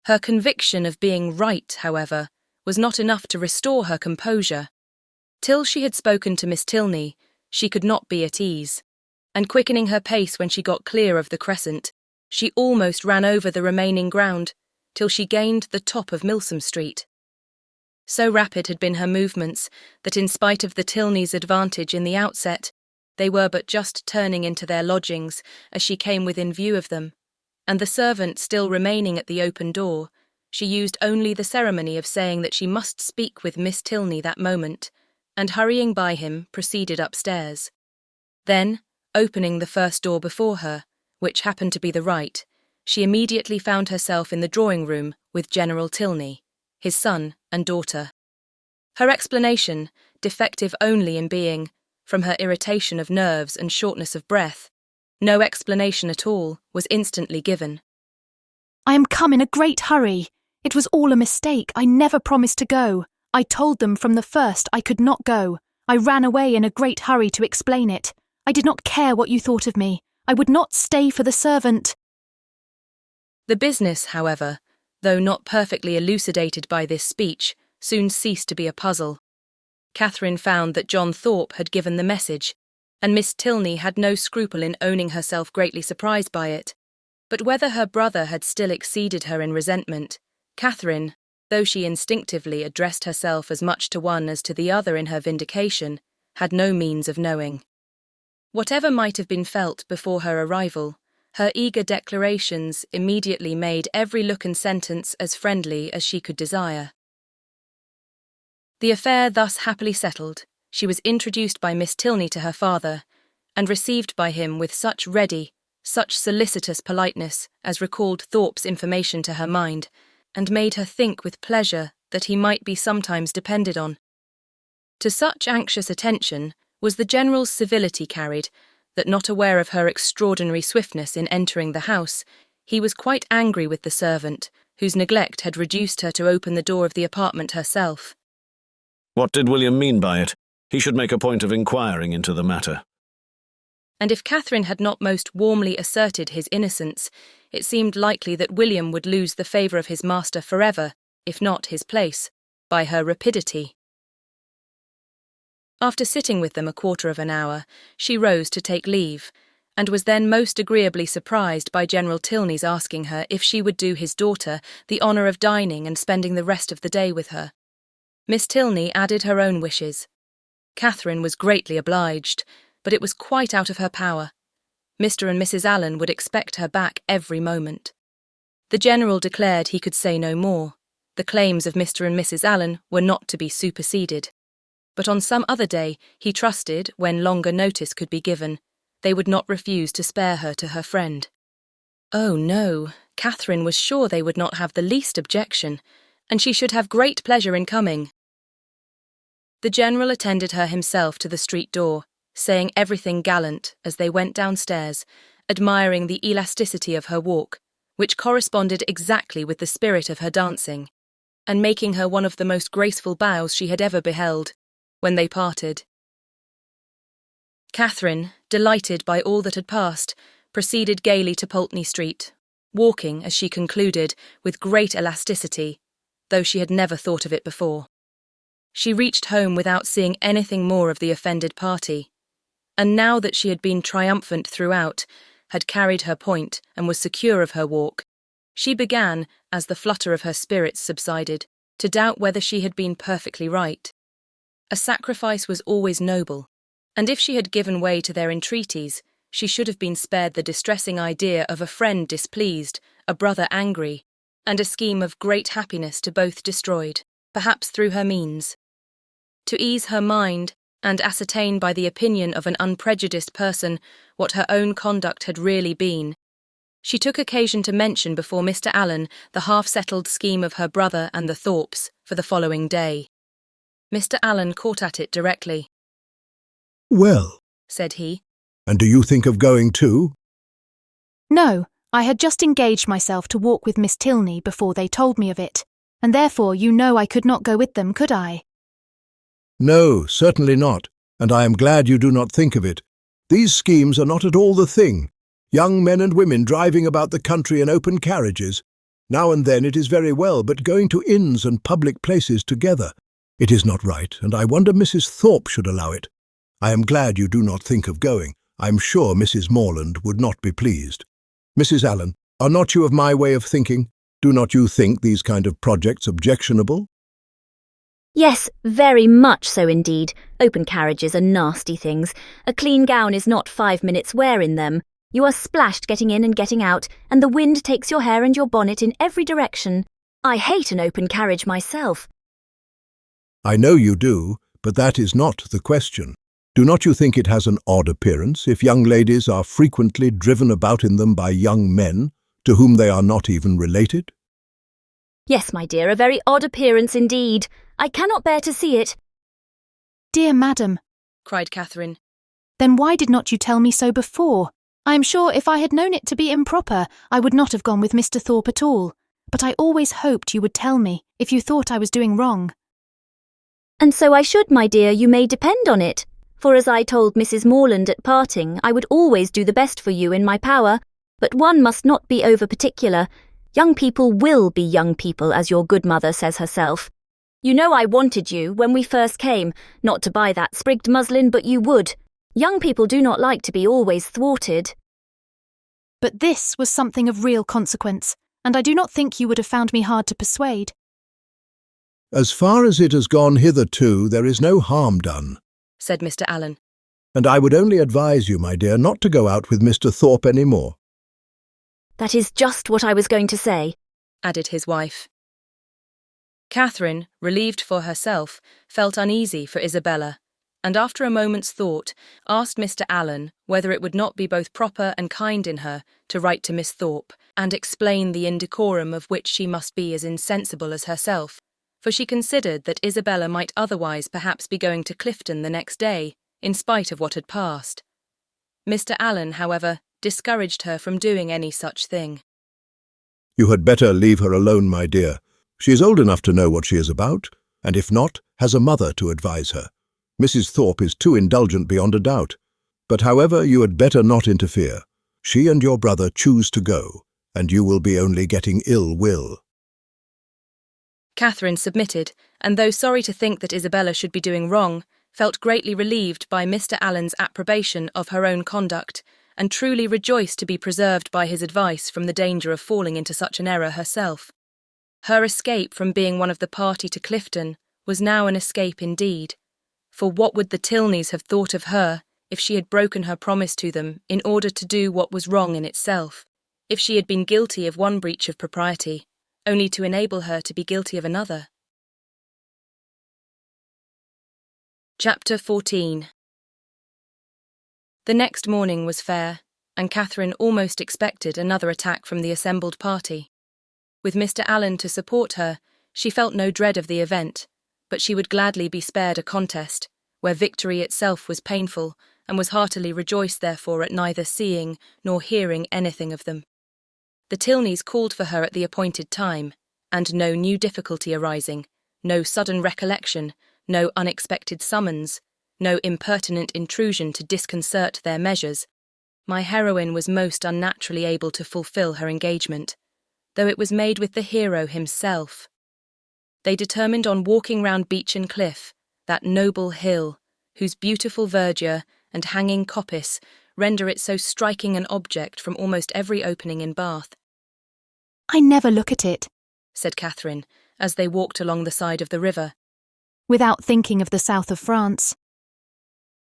Her conviction of being right, however, was not enough to restore her composure. Till she had spoken to Miss Tilney, she could not be at ease, and quickening her pace when she got clear of the crescent, she almost ran over the remaining ground, till she gained the top of Milsom Street. So rapid had been her movements that in spite of the Tilneys' advantage in the outset, they were but just turning into their lodgings as she came within view of them, and the servant still remaining at the open door, she used only the ceremony of saying that she must speak with Miss Tilney that moment, and hurrying by him, proceeded upstairs. Then, opening the first door before her, which happened to be the right, she immediately found herself in the drawing-room with General Tilney, his son and daughter. Her explanation, defective only in being, from her irritation of nerves and shortness of breath, no explanation at all, was instantly given. I am come in a great hurry. It was all a mistake. I never promised to go. I told them from the first I could not go. I ran away in a great hurry to explain it. I did not care what you thought of me. I would not stay for the servant. The business, however, though not perfectly elucidated by this speech, soon ceased to be a puzzle. Catherine found that John Thorpe had given the message, and Miss Tilney had no scruple in owning herself greatly surprised by it. But whether her brother had still exceeded her in resentment, Catherine, though she instinctively addressed herself as much to one as to the other in her vindication, had no means of knowing. Whatever might have been felt before her arrival, her eager declarations immediately made every look and sentence as friendly as she could desire. The affair thus happily settled, she was introduced by Miss Tilney to her father, and received by him with such ready, such solicitous politeness as recalled Thorpe's information to her mind, and made her think with pleasure that he might be sometimes depended on. To such anxious attention was the general's civility carried, that not aware of her extraordinary swiftness in entering the house, he was quite angry with the servant, whose neglect had reduced her to open the door of the apartment herself. What did William mean by it? He should make a point of inquiring into the matter. And if Catherine had not most warmly asserted his innocence, it seemed likely that William would lose the favour of his master forever, if not his place, by her rapidity. After sitting with them a quarter of an hour, she rose to take leave, and was then most agreeably surprised by General Tilney's asking her if she would do his daughter the honour of dining and spending the rest of the day with her. Miss Tilney added her own wishes. Catherine was greatly obliged, but it was quite out of her power. Mr. and Mrs. Allen would expect her back every moment. The General declared he could say no more. The claims of Mr. and Mrs. Allen were not to be superseded. But on some other day, he trusted, when longer notice could be given, they would not refuse to spare her to her friend. Oh no, Catherine was sure they would not have the least objection, and she should have great pleasure in coming. The General attended her himself to the street door, saying everything gallant as they went downstairs, admiring the elasticity of her walk, which corresponded exactly with the spirit of her dancing, and making her one of the most graceful bows she had ever beheld. When they parted, Catherine, delighted by all that had passed, proceeded gaily to Pulteney Street, walking, as she concluded, with great elasticity, though she had never thought of it before. She reached home without seeing anything more of the offended party, and now that she had been triumphant throughout, had carried her point and was secure of her walk, she began, as the flutter of her spirits subsided, to doubt whether she had been perfectly right. A sacrifice was always noble, and if she had given way to their entreaties, she should have been spared the distressing idea of a friend displeased, a brother angry, and a scheme of great happiness to both destroyed, perhaps through her means. To ease her mind, and ascertain by the opinion of an unprejudiced person what her own conduct had really been, she took occasion to mention before Mr. Allen the half-settled scheme of her brother and the Thorpes for the following day. Mr. Allen caught at it directly. "Well," said he, "and do you think of going too?" No, I had just engaged myself to walk with Miss Tilney before they told me of it, and therefore you know I could not go with them, could I? "No, certainly not, and I am glad you do not think of it. These schemes are not at all the thing. Young men and women driving about the country in open carriages. Now and then it is very well, but going to inns and public places together. It is not right, and I wonder Mrs. Thorpe should allow it. I am glad you do not think of going. I am sure Mrs. Morland would not be pleased. Mrs. Allen, are not you of my way of thinking? Do not you think these kind of projects objectionable?" Yes, very much so indeed. Open carriages are nasty things. A clean gown is not 5 minutes' wear in them. You are splashed getting in and getting out, and the wind takes your hair and your bonnet in every direction. I hate an open carriage myself. "I know you do, but that is not the question. Do not you think it has an odd appearance if young ladies are frequently driven about in them by young men, to whom they are not even related?" Yes, my dear, a very odd appearance indeed. I cannot bear to see it. Dear madam, cried Catherine, then why did not you tell me so before? I am sure if I had known it to be improper, I would not have gone with Mr. Thorpe at all. But I always hoped you would tell me, if you thought I was doing wrong. And so I should, my dear, you may depend on it. For as I told Mrs. Morland at parting, I would always do the best for you in my power, but one must not be over-particular. Young people will be young people, as your good mother says herself. You know I wanted you, when we first came, not to buy that sprigged muslin, but you would. Young people do not like to be always thwarted. But this was something of real consequence, and I do not think you would have found me hard to persuade. As far as it has gone hitherto, there is no harm done, said Mr. Allen. and I would only advise you, my dear, not to go out with Mr. Thorpe any more. That is just what I was going to say, added his wife. Catherine, relieved for herself, felt uneasy for Isabella, and after a moment's thought, asked Mr. Allen whether it would not be both proper and kind in her to write to Miss Thorpe and explain the indecorum of which she must be as insensible as herself, for she considered that Isabella might otherwise perhaps be going to Clifton the next day, in spite of what had passed. Mr. Allen, however, discouraged her from doing any such thing. You had better leave her alone, my dear. She is old enough to know what she is about, and if not, has a mother to advise her. Mrs. Thorpe is too indulgent beyond a doubt. But however, you had better not interfere. She and your brother choose to go, and you will be only getting ill will. Catherine submitted, and though sorry to think that Isabella should be doing wrong, felt greatly relieved by Mr. Allen's approbation of her own conduct, and truly rejoiced to be preserved by his advice from the danger of falling into such an error herself. Her escape from being one of the party to Clifton was now an escape indeed, for what would the Tilneys have thought of her if she had broken her promise to them in order to do what was wrong in itself, if she had been guilty of one breach of propriety, only to enable her to be guilty of another? Chapter 14. The next morning was fair, and Catherine almost expected another attack from the assembled party. With Mr. Allen to support her, she felt no dread of the event, but she would gladly be spared a contest, where victory itself was painful, and was heartily rejoiced therefore at neither seeing nor hearing anything of them. The Tilneys called for her at the appointed time, and no new difficulty arising, no sudden recollection, no unexpected summons, no impertinent intrusion to disconcert their measures, my heroine was most unnaturally able to fulfil her engagement, though it was made with the hero himself. They determined on walking round Beechen Cliff, that noble hill, whose beautiful verdure and hanging coppice render it so striking an object from almost every opening in Bath. I never look at it, said Catherine, as they walked along the side of the river, without thinking of the south of France.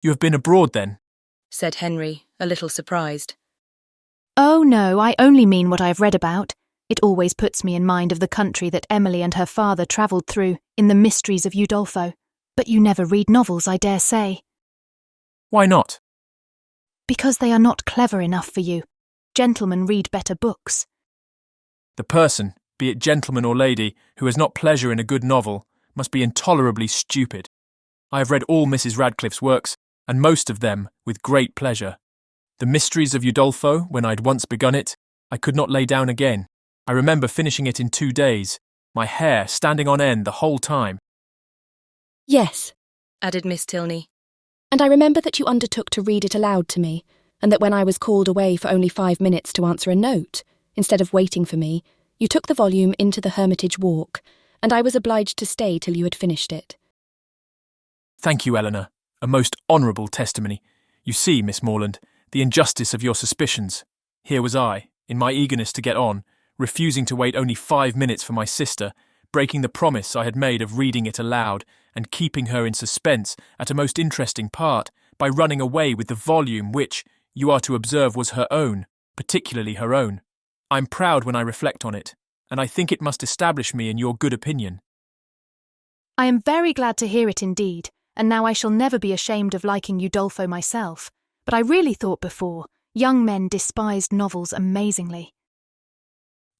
You have been abroad, then? said Henry, a little surprised. Oh no, I only mean what I have read about. It always puts me in mind of the country that Emily and her father travelled through in The Mysteries of Udolpho. But you never read novels, I dare say. Why not? Because they are not clever enough for you. Gentlemen read better books. The person, be it gentleman or lady, who has not pleasure in a good novel, must be intolerably stupid. I have read all Mrs. Radcliffe's works, and most of them with great pleasure. The Mysteries of Udolpho, when I had once begun it, I could not lay down again. I remember finishing it in 2 days, my hair standing on end the whole time. Yes, added Miss Tilney. And I remember that you undertook to read it aloud to me, and that when I was called away for only 5 minutes to answer a note, instead of waiting for me, you took the volume into the Hermitage Walk, and I was obliged to stay till you had finished it. Thank you, Eleanor. A most honourable testimony. You see, Miss Morland, the injustice of your suspicions. Here was I, in my eagerness to get on, refusing to wait only 5 minutes for my sister, breaking the promise I had made of reading it aloud, and keeping her in suspense at a most interesting part by running away with the volume which, you are to observe, was her own, particularly her own. I'm proud when I reflect on it, and I think it must establish me in your good opinion. I am very glad to hear it indeed, and now I shall never be ashamed of liking Udolpho myself, but I really thought before, young men despised novels amazingly.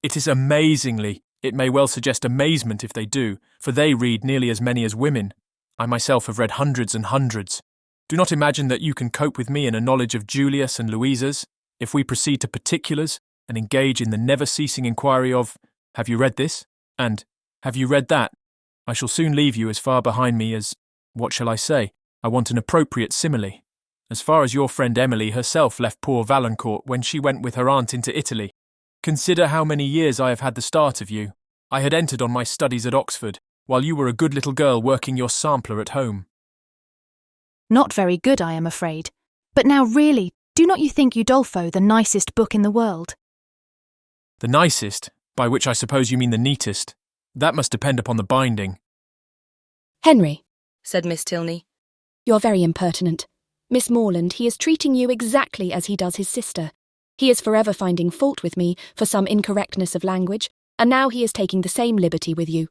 It is amazingly. It may well suggest amazement if they do, for they read nearly as many as women. I myself have read hundreds and hundreds. Do not imagine that you can cope with me in a knowledge of Julius and Louisa's, if we proceed to particulars and engage in the never-ceasing inquiry of, have you read this? And, have you read that? I shall soon leave you as far behind me as, what shall I say? I want an appropriate simile. As far as your friend Emily herself left poor Valancourt when she went with her aunt into Italy. Consider how many years I have had the start of you. I had entered on my studies at Oxford, while you were a good little girl working your sampler at home. Not very good, I am afraid. But now really, do not you think Udolpho the nicest book in the world? The nicest, by which I suppose you mean the neatest. That must depend upon the binding. Henry, said Miss Tilney. you're very impertinent. Miss Morland, he is treating you exactly as he does his sister. He is forever finding fault with me for some incorrectness of language, and now he is taking the same liberty with you.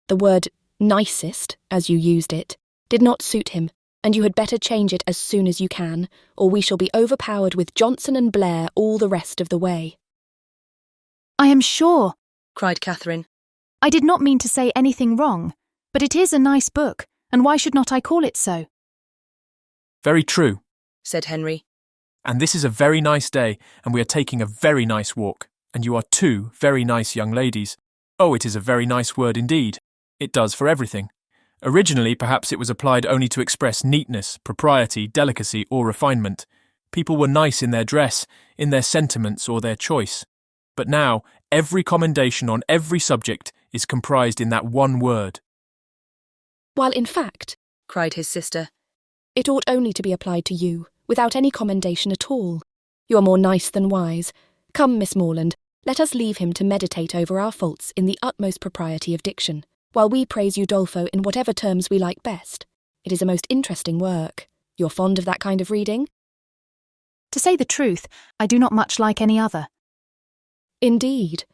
The word nicest, as you used it, did not suit him, and you had better change it as soon as you can, or we shall be overpowered with Johnson and Blair all the rest of the way. I am sure, cried Catherine. I did not mean to say anything wrong, but it is a nice book, and why should not I call it so? Very true, said Henry. And this is a very nice day, and we are taking a very nice walk, and you are two very nice young ladies. Oh, it is a very nice word indeed. It does for everything. Originally, perhaps it was applied only to express neatness, propriety, delicacy, or refinement. People were nice in their dress, in their sentiments, or their choice. But now, every commendation on every subject is comprised in that one word. While in fact, cried his sister, it ought only to be applied to you, without any commendation at all. You are more nice than wise. Come, Miss Morland, let us leave him to meditate over our faults in the utmost propriety of diction, while we praise Udolpho in whatever terms we like best. It is a most interesting work. You're fond of that kind of reading? To say the truth, I do not much like any other. Indeed.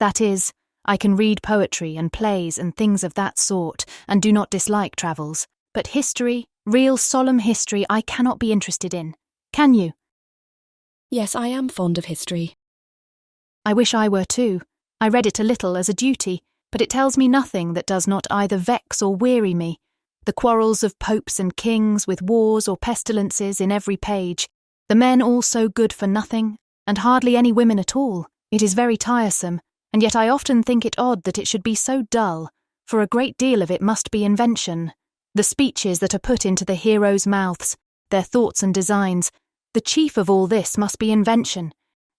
That is, I can read poetry and plays and things of that sort, and do not dislike travels, but history, real solemn history, I cannot be interested in. Can you? Yes, I am fond of history. I wish I were too. I read it a little as a duty, but it tells me nothing that does not either vex or weary me. The quarrels of popes and kings with wars or pestilences in every page, the men all so good for nothing, and hardly any women at all. It is very tiresome, and yet I often think it odd that it should be so dull, for a great deal of it must be invention. The speeches that are put into the heroes' mouths, their thoughts and designs, the chief of all this must be invention,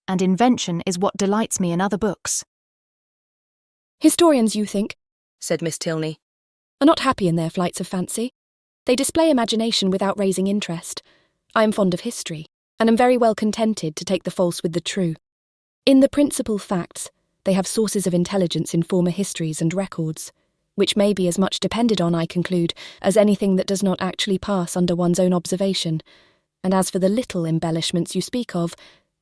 and invention is what delights me in other books. Historians, you think, said Miss Tilney, are not happy in their flights of fancy. They display imagination without raising interest. I am fond of history, and am very well contented to take the false with the true. In the principal facts, they have sources of intelligence in former histories and records, which may be as much depended on, I conclude, as anything that does not actually pass under one's own observation. And as for the little embellishments you speak of,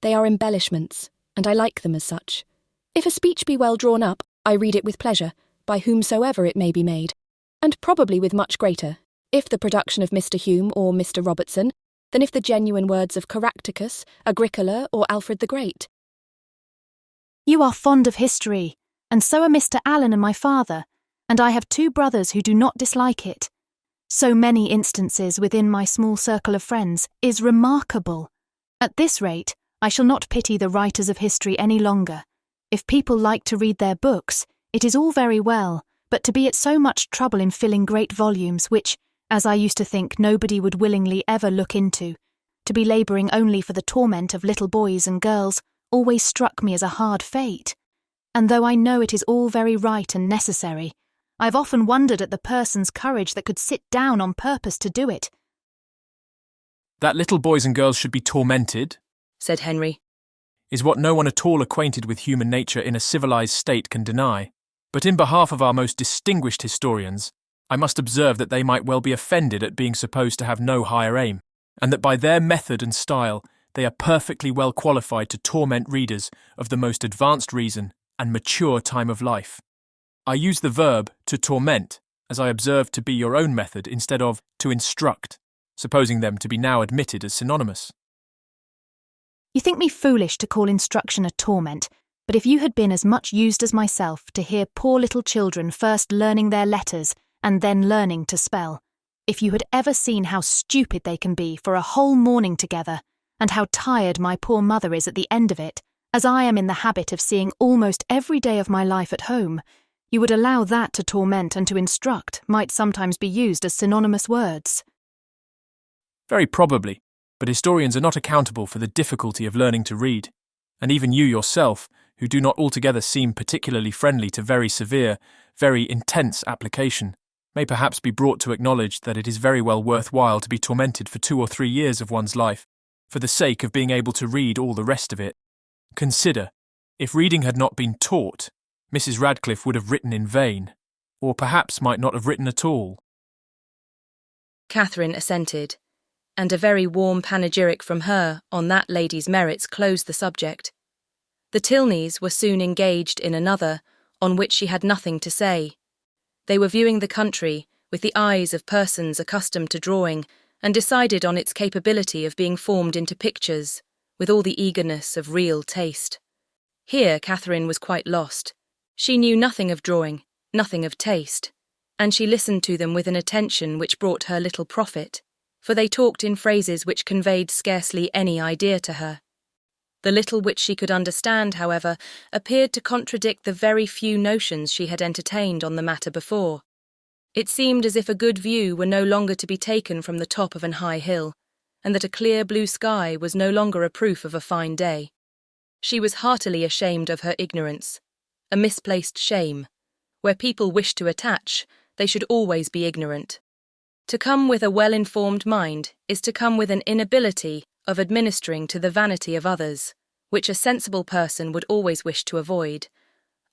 they are embellishments, and I like them as such. If a speech be well drawn up, I read it with pleasure, by whomsoever it may be made, and probably with much greater, if the production of Mr. Hume or Mr. Robertson, than if the genuine words of Caractacus, Agricola, or Alfred the Great. You are fond of history, and so are Mr. Allen and my father, and I have 2 brothers who do not dislike it. So many instances within my small circle of friends is remarkable. At this rate, I shall not pity the writers of history any longer. If people like to read their books, it is all very well, but to be at so much trouble in filling great volumes which, as I used to think, nobody would willingly ever look into, to be labouring only for the torment of little boys and girls, always struck me as a hard fate. And though I know it is all very right and necessary, I've often wondered at the person's courage that could sit down on purpose to do it. That little boys and girls should be tormented, said Henry, is what no one at all acquainted with human nature in a civilized state can deny. But in behalf of our most distinguished historians, I must observe that they might well be offended at being supposed to have no higher aim, and that by their method and style they are perfectly well qualified to torment readers of the most advanced reason and mature time of life. I use the verb to torment, as I observe to be your own method, instead of to instruct, supposing them to be now admitted as synonymous. You think me foolish to call instruction a torment, but if you had been as much used as myself to hear poor little children first learning their letters and then learning to spell, if you had ever seen how stupid they can be for a whole morning together, and how tired my poor mother is at the end of it, as I am in the habit of seeing almost every day of my life at home, you would allow that to torment and to instruct might sometimes be used as synonymous words. Very probably, but historians are not accountable for the difficulty of learning to read, and even you yourself, who do not altogether seem particularly friendly to very severe, very intense application, may perhaps be brought to acknowledge that it is very well worthwhile to be tormented for 2 or 3 years of one's life, for the sake of being able to read all the rest of it. Consider, if reading had not been taught, Mrs. Radcliffe would have written in vain, or perhaps might not have written at all. Catherine assented, and a very warm panegyric from her on that lady's merits closed the subject. The Tilneys were soon engaged in another, on which she had nothing to say. They were viewing the country with the eyes of persons accustomed to drawing, and decided on its capability of being formed into pictures, with all the eagerness of real taste. Here Catherine was quite lost. She knew nothing of drawing, nothing of taste, and she listened to them with an attention which brought her little profit, for they talked in phrases which conveyed scarcely any idea to her. The little which she could understand, however, appeared to contradict the very few notions she had entertained on the matter before. It seemed as if a good view were no longer to be taken from the top of an high hill, and that a clear blue sky was no longer a proof of a fine day. She was heartily ashamed of her ignorance, a misplaced shame. Where people wish to attach, they should always be ignorant. To come with a well-informed mind is to come with an inability of administering to the vanity of others, which a sensible person would always wish to avoid.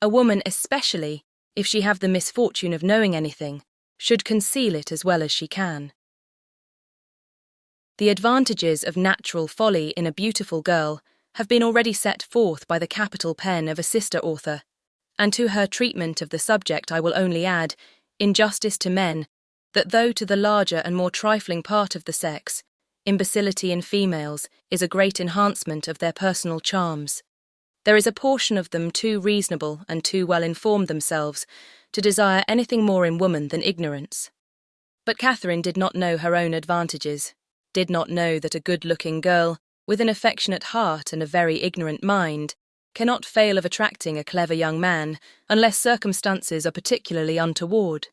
A woman especially, if she have the misfortune of knowing anything, should conceal it as well as she can. The advantages of natural folly in a beautiful girl have been already set forth by the capital pen of a sister author, and to her treatment of the subject I will only add, in justice to men, that though to the larger and more trifling part of the sex, imbecility in females is a great enhancement of their personal charms, there is a portion of them too reasonable and too well informed themselves to desire anything more in woman than ignorance. But Catherine did not know her own advantages, did not know that a good-looking girl, with an affectionate heart and a very ignorant mind, cannot fail of attracting a clever young man unless circumstances are particularly untoward.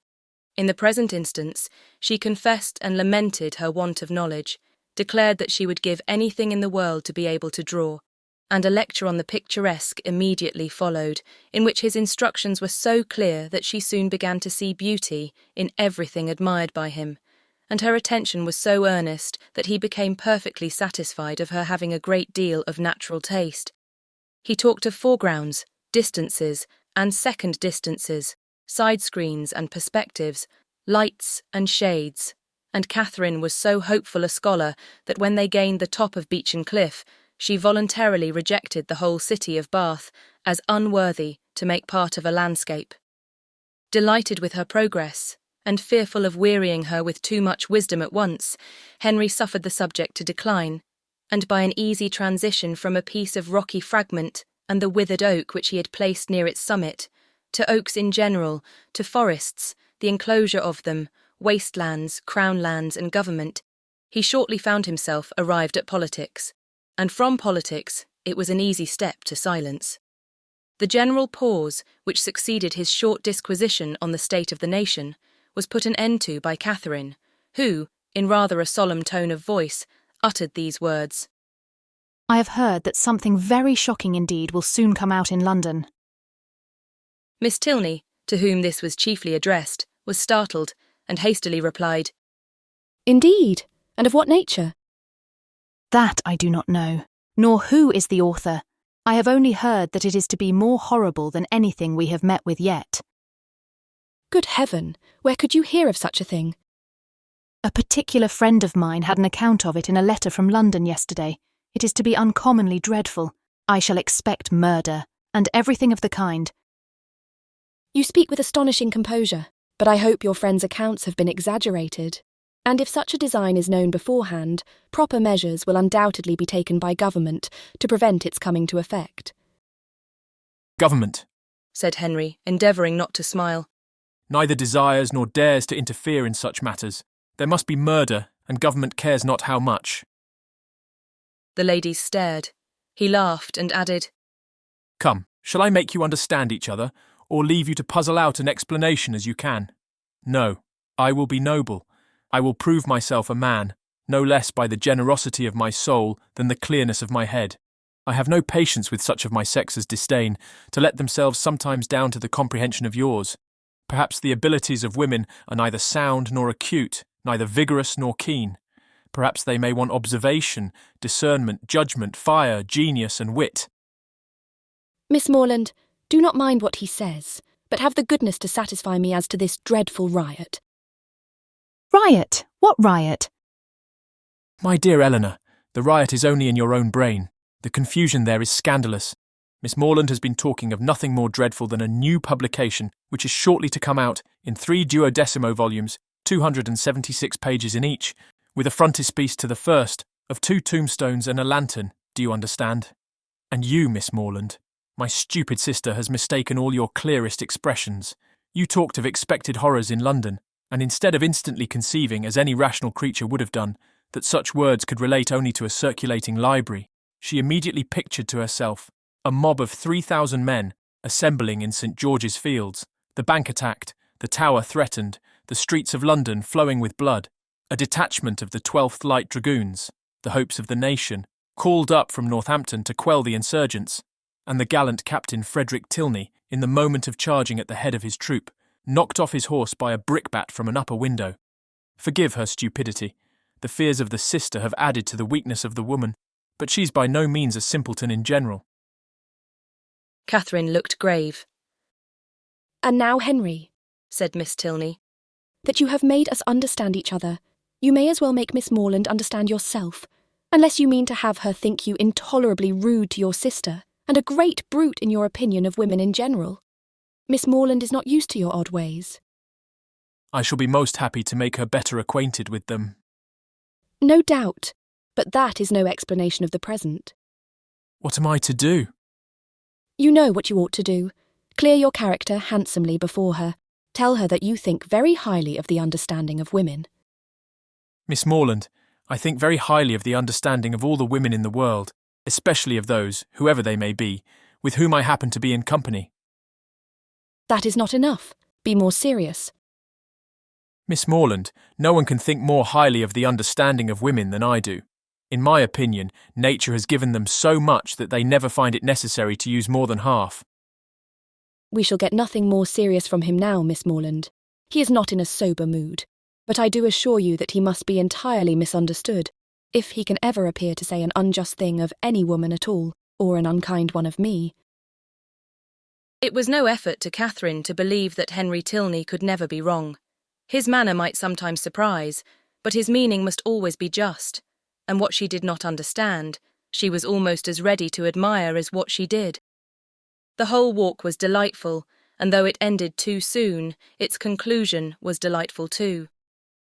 In the present instance, she confessed and lamented her want of knowledge, declared that she would give anything in the world to be able to draw, and a lecture on the picturesque immediately followed, in which his instructions were so clear that she soon began to see beauty in everything admired by him, and her attention was so earnest that he became perfectly satisfied of her having a great deal of natural taste. He talked of foregrounds, distances, and second distances, side screens and perspectives, lights and shades, and Catherine was so hopeful a scholar that when they gained the top of Beechen Cliff, she voluntarily rejected the whole city of Bath as unworthy to make part of a landscape. Delighted with her progress, and fearful of wearying her with too much wisdom at once, Henry suffered the subject to decline, and by an easy transition from a piece of rocky fragment and the withered oak which he had placed near its summit, to oaks in general, to forests, the enclosure of them, wastelands, crown lands, and government, he shortly found himself arrived at politics, and from politics it was an easy step to silence. The general pause which succeeded his short disquisition on the state of the nation was put an end to by Catherine, who, in rather a solemn tone of voice, uttered these words. I have heard that something very shocking indeed will soon come out in London. Miss Tilney, to whom this was chiefly addressed, was startled, and hastily replied, Indeed, and of what nature? That I do not know, nor who is the author. I have only heard that it is to be more horrible than anything we have met with yet. Good heaven, where could you hear of such a thing? A particular friend of mine had an account of it in a letter from London yesterday. It is to be uncommonly dreadful. I shall expect murder, and everything of the kind. You speak with astonishing composure, but I hope your friend's accounts have been exaggerated. And if such a design is known beforehand, proper measures will undoubtedly be taken by government to prevent its coming to effect. Government, said Henry, endeavouring not to smile, neither desires nor dares to interfere in such matters. There must be murder, and government cares not how much. The ladies stared. He laughed and added, Come, shall I make you understand each other, or leave you to puzzle out an explanation as you can? No, I will be noble. I will prove myself a man, no less by the generosity of my soul than the clearness of my head. I have no patience with such of my sex as disdain to let themselves sometimes down to the comprehension of yours. Perhaps the abilities of women are neither sound nor acute, neither vigorous nor keen. Perhaps they may want observation, discernment, judgment, fire, genius, and wit. Miss Morland, do not mind what he says, but have the goodness to satisfy me as to this dreadful riot. Riot? What riot? My dear Eleanor, the riot is only in your own brain. The confusion there is scandalous. Miss Morland has been talking of nothing more dreadful than a new publication, which is shortly to come out in 3 duodecimo volumes, 276 pages in each, with a frontispiece to the first, of 2 tombstones and a lantern, do you understand? And you, Miss Morland, my stupid sister has mistaken all your clearest expressions. You talked of expected horrors in London, and instead of instantly conceiving, as any rational creature would have done, that such words could relate only to a circulating library, she immediately pictured to herself a mob of 3,000 men assembling in St. George's Fields, the Bank attacked, the Tower threatened, the streets of London flowing with blood, a detachment of the 12th Light Dragoons, the hopes of the nation, called up from Northampton to quell the insurgents, and the gallant Captain Frederick Tilney, in the moment of charging at the head of his troop, knocked off his horse by a brickbat from an upper window. Forgive her stupidity. The fears of the sister have added to the weakness of the woman, but she's by no means a simpleton in general. Catherine looked grave. And now, Henry, said Miss Tilney, that you have made us understand each other, you may as well make Miss Morland understand yourself, unless you mean to have her think you intolerably rude to your sister, and a great brute in your opinion of women in general. Miss Morland is not used to your odd ways. I shall be most happy to make her better acquainted with them. No doubt, but that is no explanation of the present. What am I to do? You know what you ought to do. Clear your character handsomely before her. Tell her that you think very highly of the understanding of women. Miss Morland, I think very highly of the understanding of all the women in the world, especially of those, whoever they may be, with whom I happen to be in company. That is not enough. Be more serious. Miss Morland, no one can think more highly of the understanding of women than I do. In my opinion, nature has given them so much that they never find it necessary to use more than half. We shall get nothing more serious from him now, Miss Morland. He is not in a sober mood, but I do assure you that he must be entirely misunderstood, if he can ever appear to say an unjust thing of any woman at all, or an unkind one of me. It was no effort to Catherine to believe that Henry Tilney could never be wrong. His manner might sometimes surprise, but his meaning must always be just, and what she did not understand, she was almost as ready to admire as what she did. The whole walk was delightful, and though it ended too soon, its conclusion was delightful too.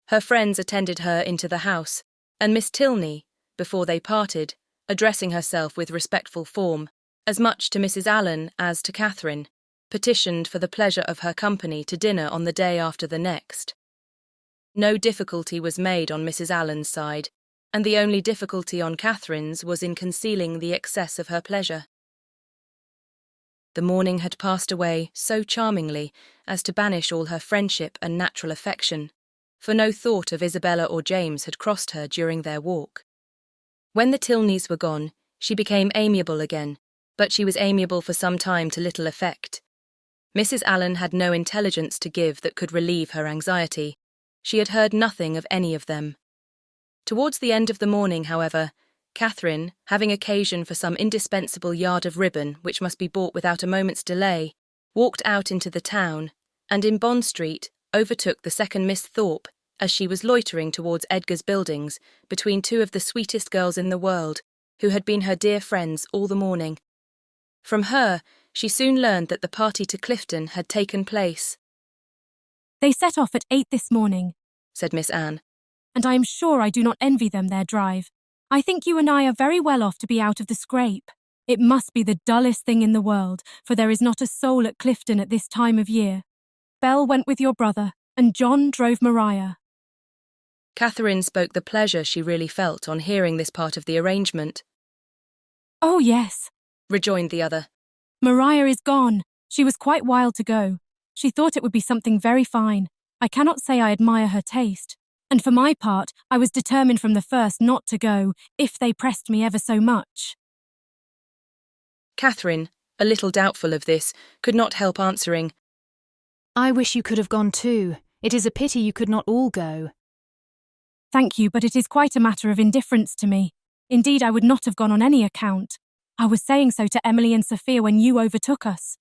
Her friends attended her into the house, and Miss Tilney, before they parted, addressing herself with respectful form, as much to Mrs. Allen as to Catherine, petitioned for the pleasure of her company to dinner on the day after the next. No difficulty was made on Mrs. Allen's side, and the only difficulty on Catherine's was in concealing the excess of her pleasure. The morning had passed away so charmingly as to banish all her friendship and natural affection, for no thought of Isabella or James had crossed her during their walk. When the Tilneys were gone, she became amiable again, but she was amiable for some time to little effect. Mrs. Allen had no intelligence to give that could relieve her anxiety. She had heard nothing of any of them. Towards the end of the morning, however, Catherine, having occasion for some indispensable yard of ribbon which must be bought without a moment's delay, walked out into the town, and in Bond Street overtook the second Miss Thorpe as she was loitering towards Edgar's Buildings between 2 of the sweetest girls in the world, who had been her dear friends all the morning. From her, she soon learned that the party to Clifton had taken place. "They set off at 8 this morning," said Miss Anne, "and I am sure I do not envy them their drive. I think you and I are very well off to be out of the scrape. It must be the dullest thing in the world, for there is not a soul at Clifton at this time of year. Belle went with your brother, and John drove Maria." Catherine spoke the pleasure she really felt on hearing this part of the arrangement. "Oh, yes," rejoined the other. "Maria is gone. She was quite wild to go. She thought it would be something very fine. I cannot say I admire her taste. And for my part, I was determined from the first not to go, if they pressed me ever so much." Catherine, a little doubtful of this, could not help answering, I wish you could have gone too. It is a pity you could not all go. Thank you, but it is quite a matter of indifference to me. Indeed, I would not have gone on any account. I was saying so to Emily and Sophia when you overtook us.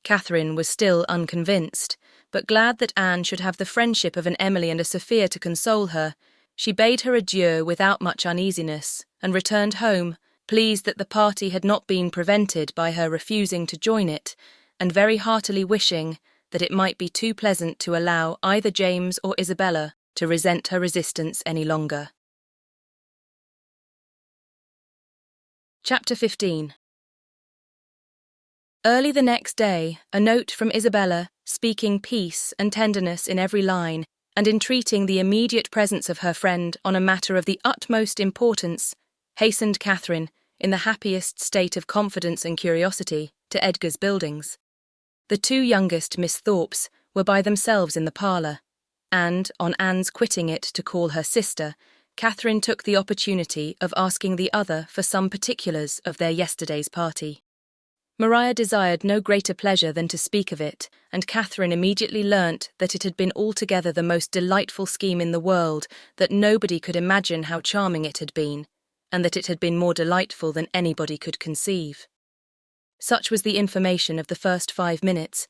Catherine was still unconvinced, but glad that Anne should have the friendship of an Emily and a Sophia to console her. She bade her adieu without much uneasiness, and returned home, pleased that the party had not been prevented by her refusing to join it, and very heartily wishing that it might be too pleasant to allow either James or Isabella to resent her resistance any longer. Chapter 15. Early the next day, a note from Isabella, speaking peace and tenderness in every line, and entreating the immediate presence of her friend on a matter of the utmost importance, hastened Catherine, in the happiest state of confidence and curiosity, to Edgar's buildings. The two youngest Miss Thorpes were by themselves in the parlour, and, on Anne's quitting it to call her sister, Catherine took the opportunity of asking the other for some particulars of their yesterday's party. Maria desired no greater pleasure than to speak of it, and Catherine immediately learnt that it had been altogether the most delightful scheme in the world, that nobody could imagine how charming it had been, and that it had been more delightful than anybody could conceive. Such was the information of the first 5 minutes.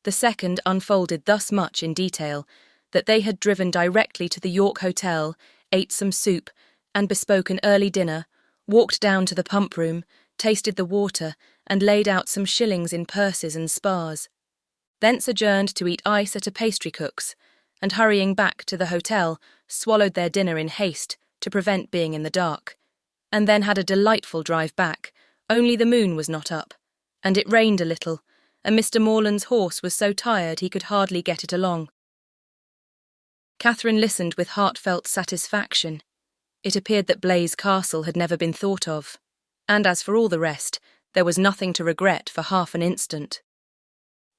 The second unfolded thus much in detail, that they had driven directly to the York Hotel, ate some soup, and bespoke an early dinner, walked down to the pump room, tasted the water, and laid out some shillings in purses and spars. Thence adjourned to eat ice at a pastrycook's, and hurrying back to the hotel, swallowed their dinner in haste to prevent being in the dark, and then had a delightful drive back, only the moon was not up, and it rained a little, and Mr. Morland's horse was so tired he could hardly get it along. Catherine listened with heartfelt satisfaction. It appeared that Blaise Castle had never been thought of, and as for all the rest, there was nothing to regret for half an instant.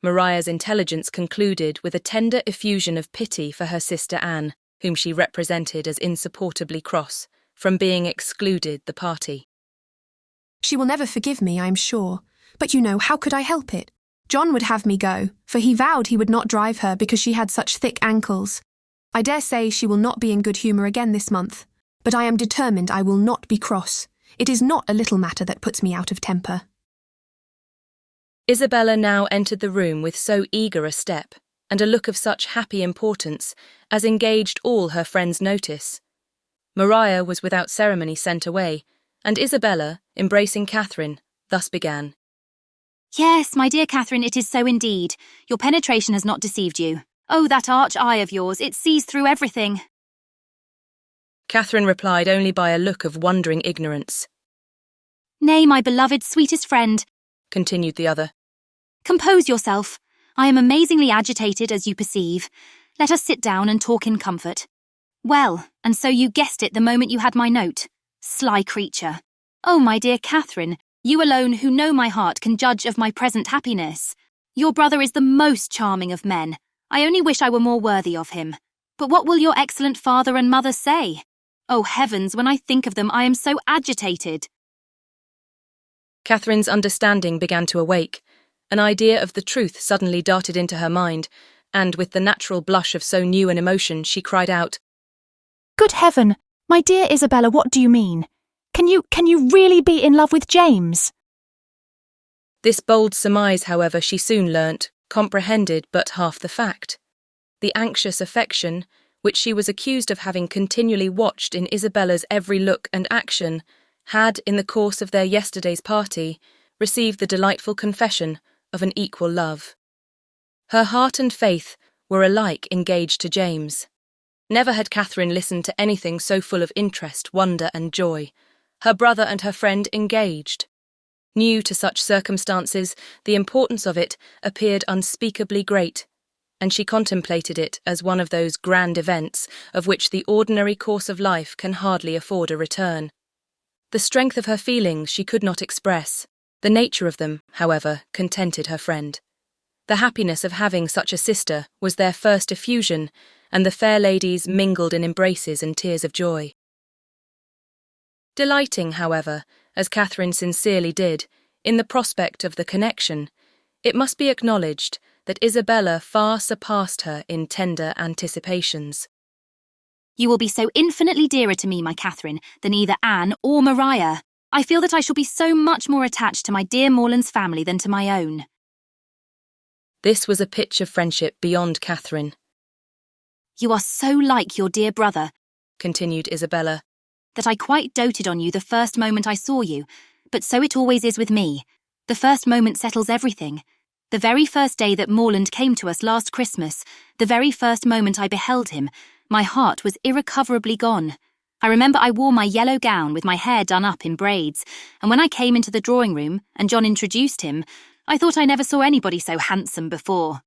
Maria's intelligence concluded with a tender effusion of pity for her sister Anne, whom she represented as insupportably cross, from being excluded the party. She will never forgive me, I am sure. But you know, how could I help it? John would have me go, for he vowed he would not drive her because she had such thick ankles. I dare say she will not be in good humour again this month, but I am determined I will not be cross. It is not a little matter that puts me out of temper. Isabella now entered the room with so eager a step, and a look of such happy importance, as engaged all her friends' notice. Maria was without ceremony sent away, and Isabella, embracing Catherine, thus began. Yes, my dear Catherine, it is so indeed. Your penetration has not deceived you. Oh, that arch eye of yours, it sees through everything. Catherine replied only by a look of wondering ignorance. Nay, my beloved, sweetest friend, continued the other. Compose yourself. I am amazingly agitated, as you perceive. Let us sit down and talk in comfort. Well, and so you guessed it the moment you had my note. Sly creature. Oh, my dear Catherine, you alone who know my heart can judge of my present happiness. Your brother is the most charming of men. I only wish I were more worthy of him. But what will your excellent father and mother say? Oh, heavens, when I think of them, I am so agitated. Catherine's understanding began to awake. An idea of the truth suddenly darted into her mind, and with the natural blush of so new an emotion, she cried out, Good heaven! My dear Isabella, what do you mean? Can you really be in love with James? This bold surmise, however, she soon learnt, comprehended but half the fact. The anxious affection, which she was accused of having continually watched in Isabella's every look and action, had, in the course of their yesterday's party, received the delightful confession of an equal love. Her heart and faith were alike engaged to James. Never had Catherine listened to anything so full of interest, wonder, and joy. Her brother and her friend engaged. New to such circumstances, the importance of it appeared unspeakably great, and she contemplated it as one of those grand events of which the ordinary course of life can hardly afford a return. The strength of her feelings she could not express. The nature of them, however, contented her friend. The happiness of having such a sister was their first effusion, and the fair ladies mingled in embraces and tears of joy. Delighting, however, as Catherine sincerely did, in the prospect of the connection, it must be acknowledged that Isabella far surpassed her in tender anticipations. You will be so infinitely dearer to me, my Catherine, than either Anne or Maria. I feel that I shall be so much more attached to my dear Morland's family than to my own. This was a pitch of friendship beyond Catherine. You are so like your dear brother, continued Isabella, that I quite doted on you the first moment I saw you, but so it always is with me. The first moment settles everything. The very first day that Morland came to us last Christmas, the very first moment I beheld him, my heart was irrecoverably gone. I remember I wore my yellow gown with my hair done up in braids, and when I came into the drawing room and John introduced him, I thought I never saw anybody so handsome before.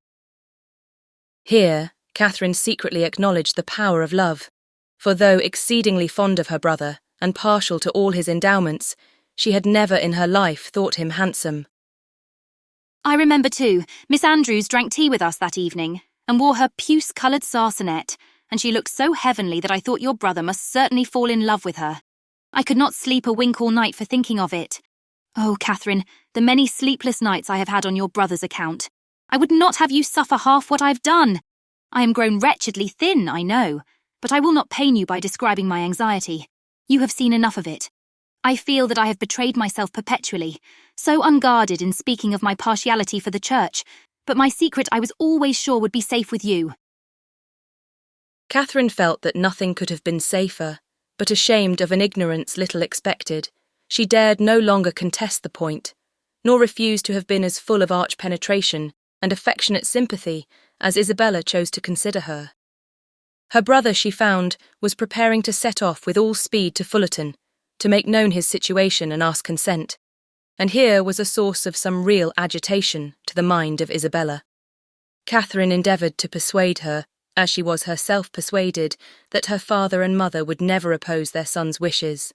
Here, Catherine secretly acknowledged the power of love, for though exceedingly fond of her brother and partial to all his endowments, she had never in her life thought him handsome. I remember too, Miss Andrews drank tea with us that evening and wore her puce-coloured sarcenet, and she looked so heavenly that I thought your brother must certainly fall in love with her. I could not sleep a wink all night for thinking of it. Oh, Catherine, the many sleepless nights I have had on your brother's account. I would not have you suffer half what I have done. I am grown wretchedly thin, I know, but I will not pain you by describing my anxiety. You have seen enough of it. I feel that I have betrayed myself perpetually, so unguarded in speaking of my partiality for the church, but my secret I was always sure would be safe with you. Catherine felt that nothing could have been safer, but ashamed of an ignorance little expected, she dared no longer contest the point, nor refuse to have been as full of arch penetration and affectionate sympathy as Isabella chose to consider her. Her brother, she found, was preparing to set off with all speed to Fullerton, to make known his situation and ask consent, and here was a source of some real agitation to the mind of Isabella. Catherine endeavoured to persuade her, as she was herself persuaded, that her father and mother would never oppose their son's wishes.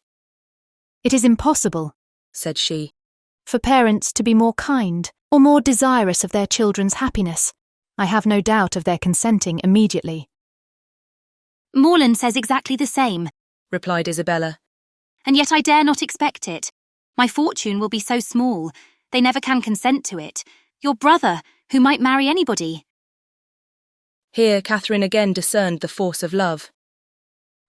It is impossible, said she, for parents to be more kind or more desirous of their children's happiness. I have no doubt of their consenting immediately. Morland says exactly the same, replied Isabella. And yet I dare not expect it. My fortune will be so small, they never can consent to it. Your brother, who might marry anybody. Here Catherine again discerned the force of love.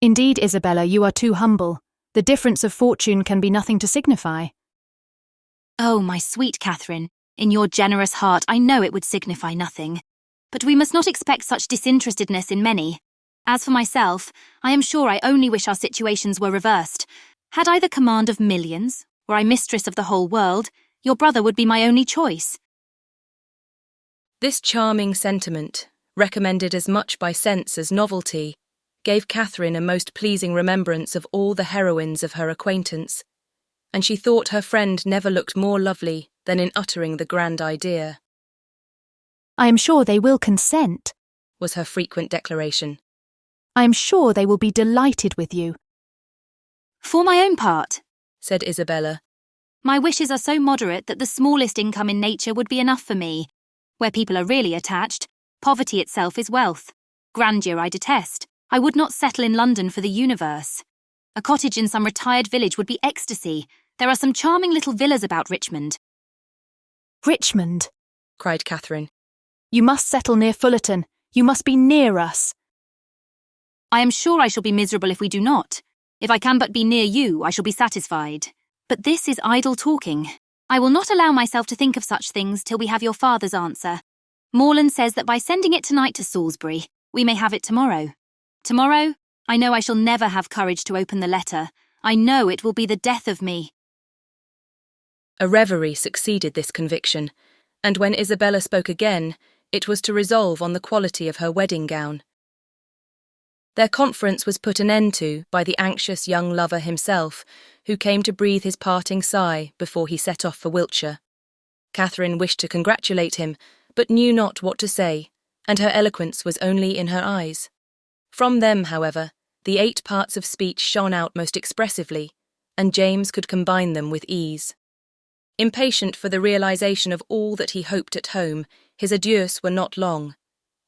Indeed, Isabella, you are too humble. The difference of fortune can be nothing to signify. Oh, my sweet Catherine, in your generous heart I know it would signify nothing. But we must not expect such disinterestedness in many. As for myself, I am sure I only wish our situations were reversed. Had I the command of millions, were I mistress of the whole world, your brother would be my only choice. This charming sentiment, recommended as much by sense as novelty, gave Catherine a most pleasing remembrance of all the heroines of her acquaintance, and she thought her friend never looked more lovely than in uttering the grand idea. I am sure they will consent, was her frequent declaration. I am sure they will be delighted with you. For my own part, said Isabella, my wishes are so moderate that the smallest income in nature would be enough for me. Where people are really attached, poverty itself is wealth. Grandeur I detest. I would not settle in London for the universe. A cottage in some retired village would be ecstasy. There are some charming little villas about Richmond. Richmond, cried Catherine. You must settle near Fullerton. You must be near us. I am sure I shall be miserable if we do not. If I can but be near you, I shall be satisfied. But this is idle talking. I will not allow myself to think of such things till we have your father's answer. Morland says that by sending it tonight to Salisbury, we may have it tomorrow. Tomorrow, I know I shall never have courage to open the letter. I know it will be the death of me. A reverie succeeded this conviction, and when Isabella spoke again, it was to resolve on the quality of her wedding gown. Their conference was put an end to by the anxious young lover himself, who came to breathe his parting sigh before he set off for Wiltshire. Catherine wished to congratulate him, but knew not what to say, and her eloquence was only in her eyes. From them, however, the 8 parts of speech shone out most expressively, and James could combine them with ease. Impatient for the realization of all that he hoped at home, his adieus were not long,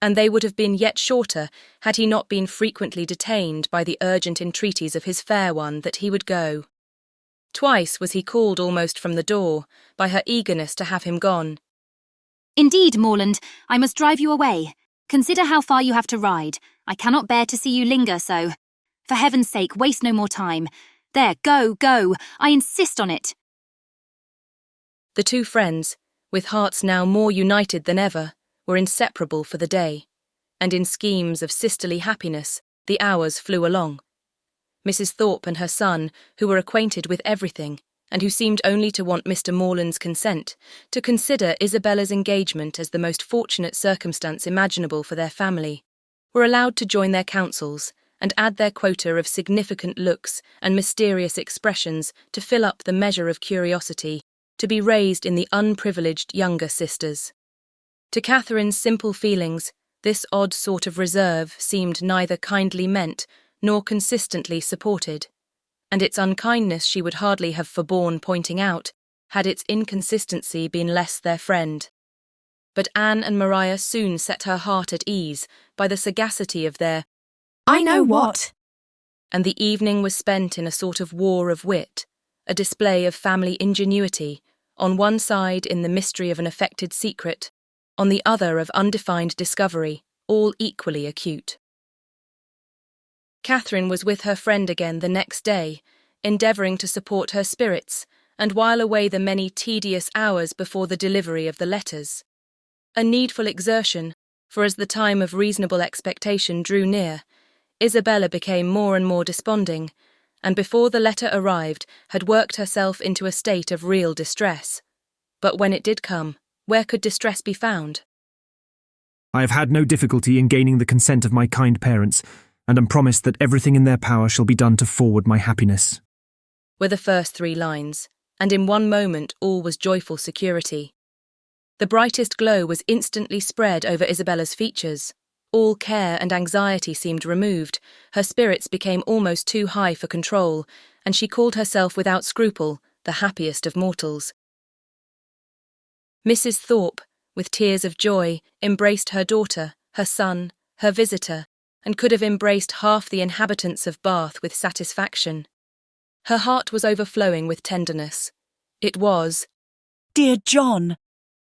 and they would have been yet shorter had he not been frequently detained by the urgent entreaties of his fair one that he would go. Twice was he called almost from the door by her eagerness to have him gone. Indeed, Morland, I must drive you away. Consider how far you have to ride. I cannot bear to see you linger so. For heaven's sake, waste no more time. There, go, go. I insist on it. The two friends, with hearts now more united than ever, were inseparable for the day, and in schemes of sisterly happiness the hours flew along. Mrs. Thorpe and her son, who were acquainted with everything, and who seemed only to want Mr. Morland's consent, to consider Isabella's engagement as the most fortunate circumstance imaginable for their family, were allowed to join their counsels and add their quota of significant looks and mysterious expressions to fill up the measure of curiosity to be raised in the unprivileged younger sisters. To Catherine's simple feelings, this odd sort of reserve seemed neither kindly meant nor consistently supported, and its unkindness she would hardly have forborne pointing out, had its inconsistency been less their friend. But Anne and Maria soon set her heart at ease by the sagacity of their I know what, and the evening was spent in a sort of war of wit, a display of family ingenuity, on one side in the mystery of an affected secret, on the other of undefined discovery, all equally acute. Catherine was with her friend again the next day, endeavouring to support her spirits and while away the many tedious hours before the delivery of the letters. A needful exertion, for as the time of reasonable expectation drew near, Isabella became more and more desponding, and before the letter arrived had worked herself into a state of real distress. But when it did come, where could distress be found? I have had no difficulty in gaining the consent of my kind parents, and am promised that everything in their power shall be done to forward my happiness, were the first 3 lines, and in one moment all was joyful security. The brightest glow was instantly spread over Isabella's features. All care and anxiety seemed removed, her spirits became almost too high for control, and she called herself without scruple the happiest of mortals. Mrs. Thorpe, with tears of joy, embraced her daughter, her son, her visitor, and could have embraced half the inhabitants of Bath with satisfaction. Her heart was overflowing with tenderness. It was, "Dear John,"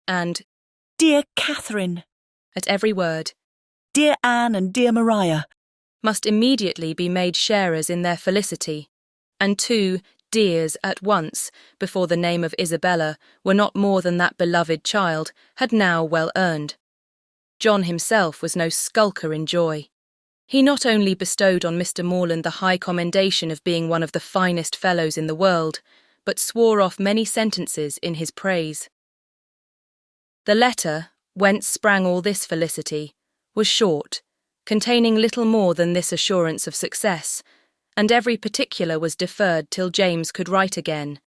and "Dear Catherine," at every word, "Dear Anne and dear Maria," must immediately be made sharers in their felicity, and 2 dears at once, before the name of Isabella were not more than that beloved child had now well earned. John himself was no skulker in joy. He not only bestowed on Mr. Morland the high commendation of being one of the finest fellows in the world, but swore off many sentences in his praise. The letter, whence sprang all this felicity, was short, containing little more than this assurance of success, and every particular was deferred till James could write again.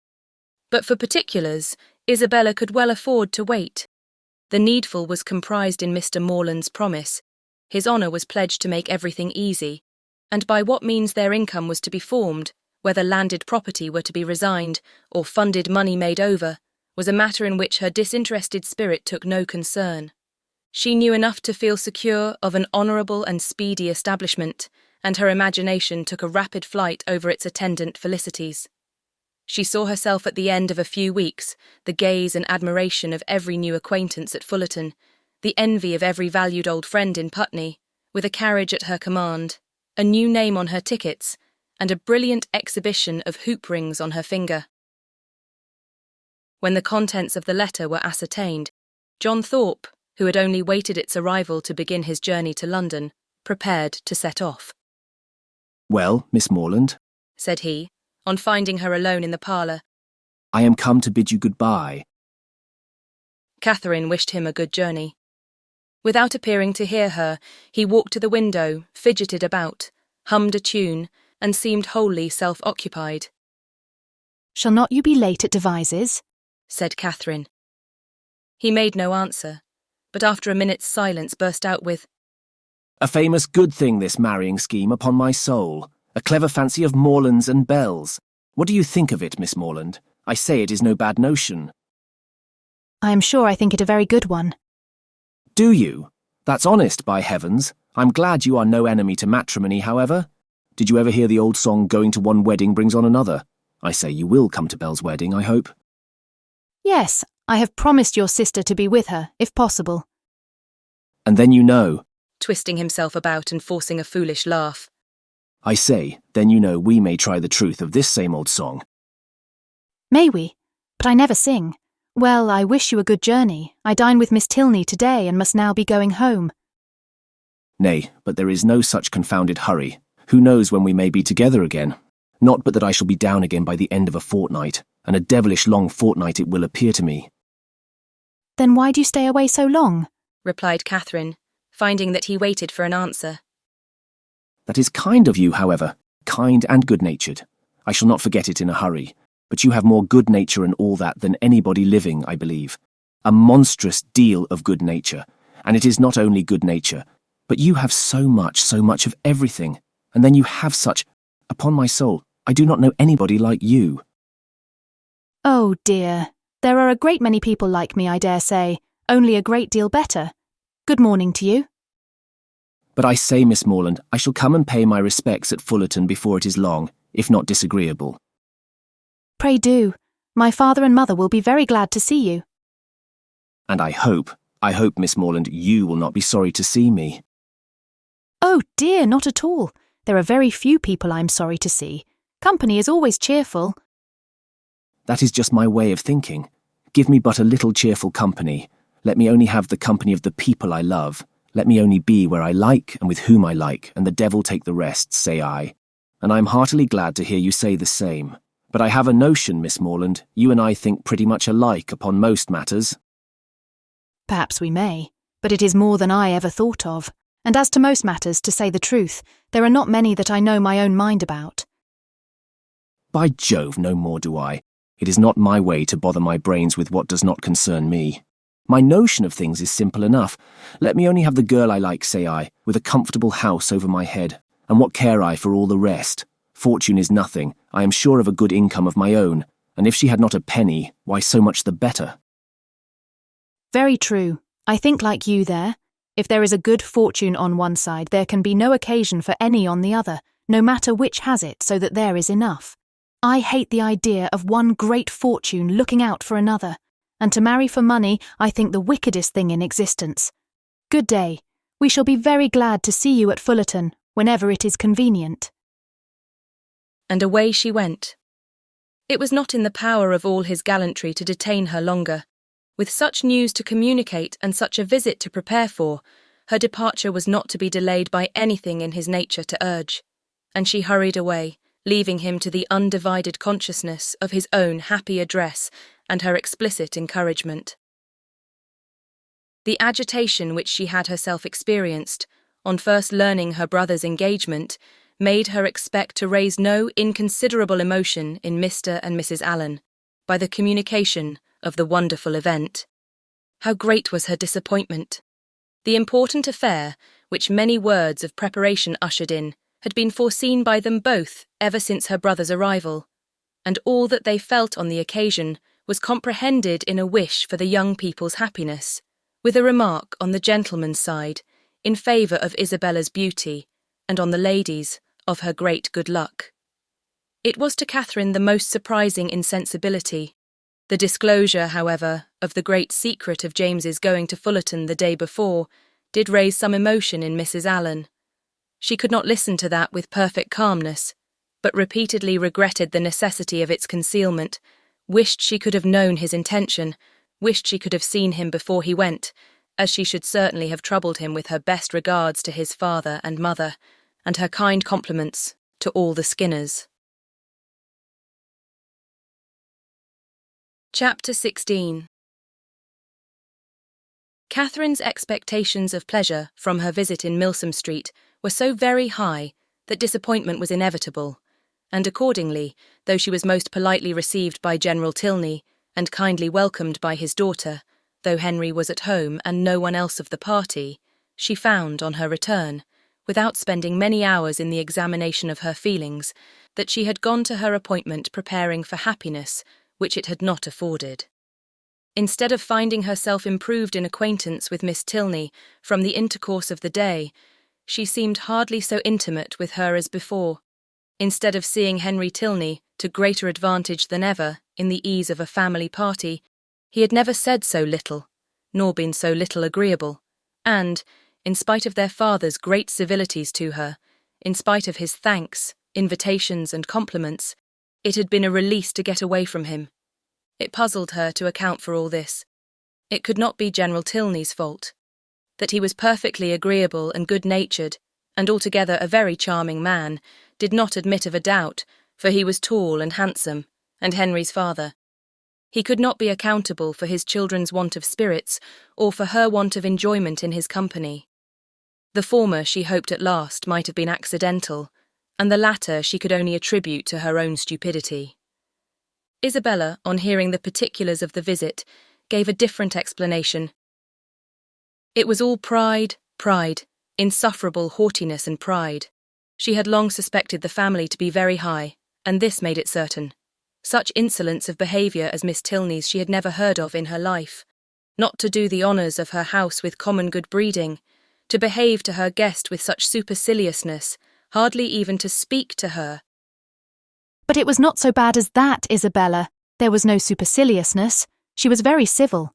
But for particulars, Isabella could well afford to wait. The needful was comprised in Mr. Morland's promise. His honour was pledged to make everything easy, and by what means their income was to be formed, whether landed property were to be resigned or funded money made over, was a matter in which her disinterested spirit took no concern. She knew enough to feel secure of an honourable and speedy establishment, and her imagination took a rapid flight over its attendant felicities. She saw herself at the end of a few weeks, the gaze and admiration of every new acquaintance at Fullerton, the envy of every valued old friend in Putney, with a carriage at her command, a new name on her tickets, and a brilliant exhibition of hoop rings on her finger. When the contents of the letter were ascertained, John Thorpe, who had only waited its arrival to begin his journey to London, prepared to set off. "Well, Miss Morland," said he, on finding her alone in the parlour, "I am come to bid you good-bye." Catherine wished him a good journey. Without appearing to hear her, he walked to the window, fidgeted about, hummed a tune, and seemed wholly self-occupied. "Shall not you be late at Devizes?" said Catherine. He made no answer, but after a minute's silence burst out with, "A famous good thing, this marrying scheme, upon my soul. A clever fancy of Morland's and Bell's. What do you think of it, Miss Morland? I say it is no bad notion." "I am sure I think it a very good one." "Do you? That's honest, by heavens. I'm glad you are no enemy to matrimony, however. Did you ever hear the old song, 'Going to one wedding brings on another'? I say you will come to Bell's wedding, I hope." "Yes, I have promised your sister to be with her, if possible. And then you know. Twisting himself about and forcing a foolish laugh. I say, then you know we may try the truth of this same old song. May we? But I never sing. Well, I wish you a good journey. I dine with Miss Tilney today and must now be going home. Nay, but there is no such confounded hurry. Who knows when we may be together again? Not but that I shall be down again by the end of a fortnight, and a devilish long fortnight it will appear to me. Then why do you stay away so long? Replied Catherine, finding that he waited for an answer. That is kind of you, however, kind and good-natured. I shall not forget it in a hurry, but you have more good nature and all that than anybody living, I believe. A monstrous deal of good nature, and it is not only good nature, but you have so much of everything, and then you have such, upon my soul, I do not know anybody like you. Oh dear, there are a great many people like me, I dare say, only a great deal better. Good morning to you. But I say, Miss Morland, I shall come and pay my respects at Fullerton before it is long, if not disagreeable. Pray do. My father and mother will be very glad to see you. And I hope, Miss Morland, you will not be sorry to see me. Oh dear, not at all. There are very few people I'm sorry to see. Company is always cheerful. That is just my way of thinking. Give me but a little cheerful company. Let me only have the company of the people I love. Let me only be where I like and with whom I like, and the devil take the rest, say I. And I am heartily glad to hear you say the same. But I have a notion, Miss Morland, you and I think pretty much alike upon most matters. Perhaps we may, but it is more than I ever thought of. And as to most matters, to say the truth, there are not many that I know my own mind about. By Jove, no more do I. It is not my way to bother my brains with what does not concern me. My notion of things is simple enough. Let me only have the girl I like, say I, with a comfortable house over my head, and what care I for all the rest? Fortune is nothing. I am sure of a good income of my own, and if she had not a penny, why so much the better. Very true. I think like you there. If there is a good fortune on one side, there can be no occasion for any on the other, no matter which has it, so that there is enough. I hate the idea of one great fortune looking out for another, and to marry for money I think the wickedest thing in existence. Good day. We shall be very glad to see you at Fullerton, whenever it is convenient. And away she went. It was not in the power of all his gallantry to detain her longer. With such news to communicate and such a visit to prepare for, her departure was not to be delayed by anything in his nature to urge, and she hurried away, leaving him to the undivided consciousness of his own happy address and her explicit encouragement. The agitation which she had herself experienced, on first learning her brother's engagement, made her expect to raise no inconsiderable emotion in Mr. and Mrs. Allen by the communication of the wonderful event. How great was her disappointment! The important affair, which many words of preparation ushered in, had been foreseen by them both ever since her brother's arrival, and all that they felt on the occasion was comprehended in a wish for the young people's happiness, with a remark on the gentleman's side in favour of Isabella's beauty, and on the lady's of her great good luck. It was to Catherine the most surprising insensibility. The disclosure, however, of the great secret of James's going to Fullerton the day before did raise some emotion in Mrs. Allen. She could not listen to that with perfect calmness, but repeatedly regretted the necessity of its concealment, wished she could have known his intention, wished she could have seen him before he went, as she should certainly have troubled him with her best regards to his father and mother, and her kind compliments to all the Skinners. Chapter 16. Catherine's expectations of pleasure from her visit in Milsom Street were so very high that disappointment was inevitable, and accordingly, though she was most politely received by General Tilney and kindly welcomed by his daughter, though Henry was at home and no one else of the party, she found, on her return, without spending many hours in the examination of her feelings, that she had gone to her appointment preparing for happiness which it had not afforded. Instead of finding herself improved in acquaintance with Miss Tilney from the intercourse of the day, she seemed hardly so intimate with her as before. Instead of seeing Henry Tilney to greater advantage than ever in the ease of a family party, He had never said so little, nor been so little agreeable, and, in spite of their father's great civilities to her, in spite of his thanks, invitations and compliments, it had been a release to get away from him. It puzzled her to account for all this. It could not be General Tilney's fault. That he was perfectly agreeable and good-natured, and altogether a very charming man, did not admit of a doubt, for he was tall and handsome, and Henry's father. He could not be accountable for his children's want of spirits, or for her want of enjoyment in his company. The former she hoped at last might have been accidental, and the latter she could only attribute to her own stupidity. Isabella, on hearing the particulars of the visit, gave a different explanation. It was all pride, insufferable haughtiness and pride. She had long suspected the family to be very high, and this made it certain. Such insolence of behaviour as Miss Tilney's she had never heard of in her life. Not to do the honours of her house with common good breeding, to behave to her guest with such superciliousness, hardly even to speak to her. But it was not so bad as that, Isabella. There was no superciliousness. She was very civil.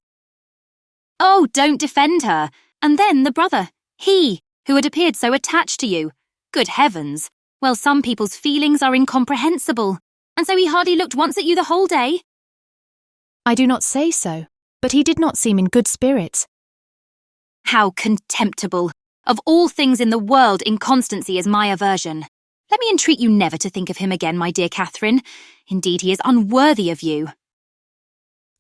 Oh, don't defend her. And then the brother, he, who had appeared so attached to you. Good heavens. Well, some people's feelings are incomprehensible. And so he hardly looked once at you the whole day? I do not say so, but he did not seem in good spirits. How contemptible! Of all things in the world, inconstancy is my aversion. Let me entreat you never to think of him again, my dear Catherine. Indeed, he is unworthy of you.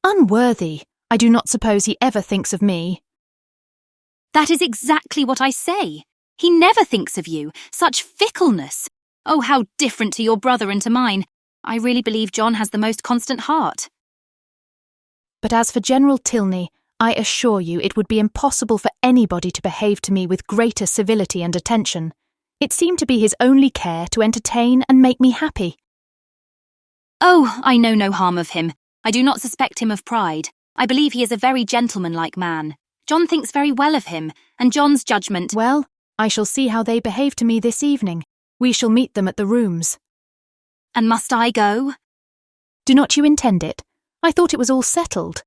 Unworthy? I do not suppose he ever thinks of me. That is exactly what I say. He never thinks of you. Such fickleness! Oh, how different to your brother and to mine. I really believe John has the most constant heart. But as for General Tilney, I assure you it would be impossible for anybody to behave to me with greater civility and attention. It seemed to be his only care to entertain and make me happy. Oh, I know no harm of him. I do not suspect him of pride. I believe he is a very gentlemanlike man. John thinks very well of him, and John's judgment— Well, I shall see how they behave to me this evening. We shall meet them at the rooms. And must I go? Do not you intend it? I thought it was all settled.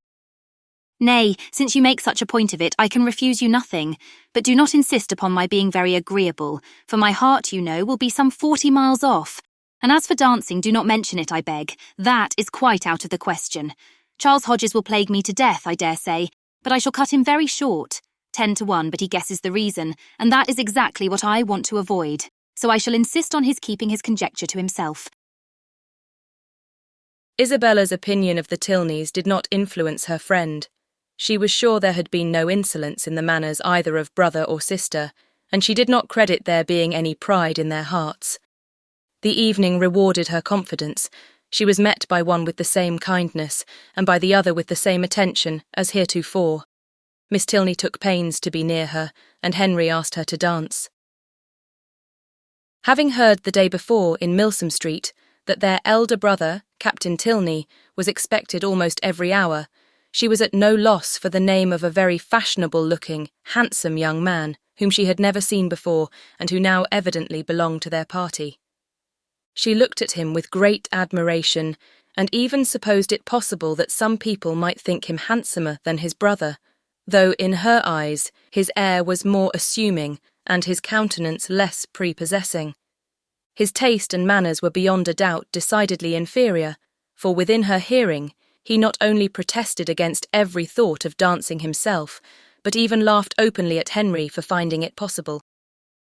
Nay, since you make such a point of it, I can refuse you nothing. But do not insist upon my being very agreeable, for my heart, you know, will be some 40 miles off. And as for dancing, do not mention it, I beg. That is quite out of the question. Charles Hodges will plague me to death, I dare say, but I shall cut him very short. 10 to 1, but he guesses the reason, and that is exactly what I want to avoid. So I shall insist on his keeping his conjecture to himself. Isabella's opinion of the Tilneys did not influence her friend. She was sure there had been no insolence in the manners either of brother or sister, and she did not credit there being any pride in their hearts. The evening rewarded her confidence. She was met by one with the same kindness, and by the other with the same attention, as heretofore. Miss Tilney took pains to be near her, and Henry asked her to dance. Having heard the day before in Milsom Street that their elder brother, Captain Tilney, was expected almost every hour, she was at no loss for the name of a very fashionable-looking, handsome young man whom she had never seen before and who now evidently belonged to their party. She looked at him with great admiration and even supposed it possible that some people might think him handsomer than his brother, though in her eyes his air was more assuming and his countenance less prepossessing. His taste and manners were beyond a doubt decidedly inferior, for within her hearing he not only protested against every thought of dancing himself, but even laughed openly at Henry for finding it possible.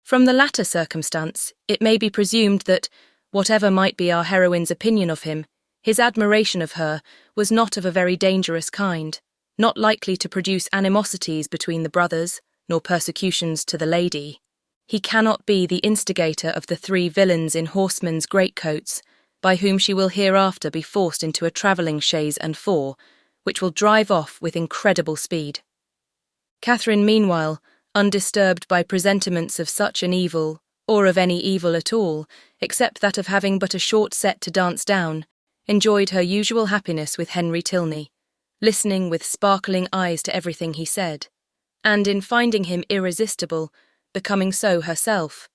From the latter circumstance, it may be presumed that, whatever might be our heroine's opinion of him, his admiration of her was not of a very dangerous kind, not likely to produce animosities between the brothers, nor persecutions to the lady. He cannot be the instigator of the 3 villains in horsemen's greatcoats, by whom she will hereafter be forced into a travelling chaise and 4, which will drive off with incredible speed. Catherine, meanwhile, undisturbed by presentiments of such an evil, or of any evil at all, except that of having but a short set to dance down, enjoyed her usual happiness with Henry Tilney, listening with sparkling eyes to everything he said, and in finding him irresistible, becoming so herself.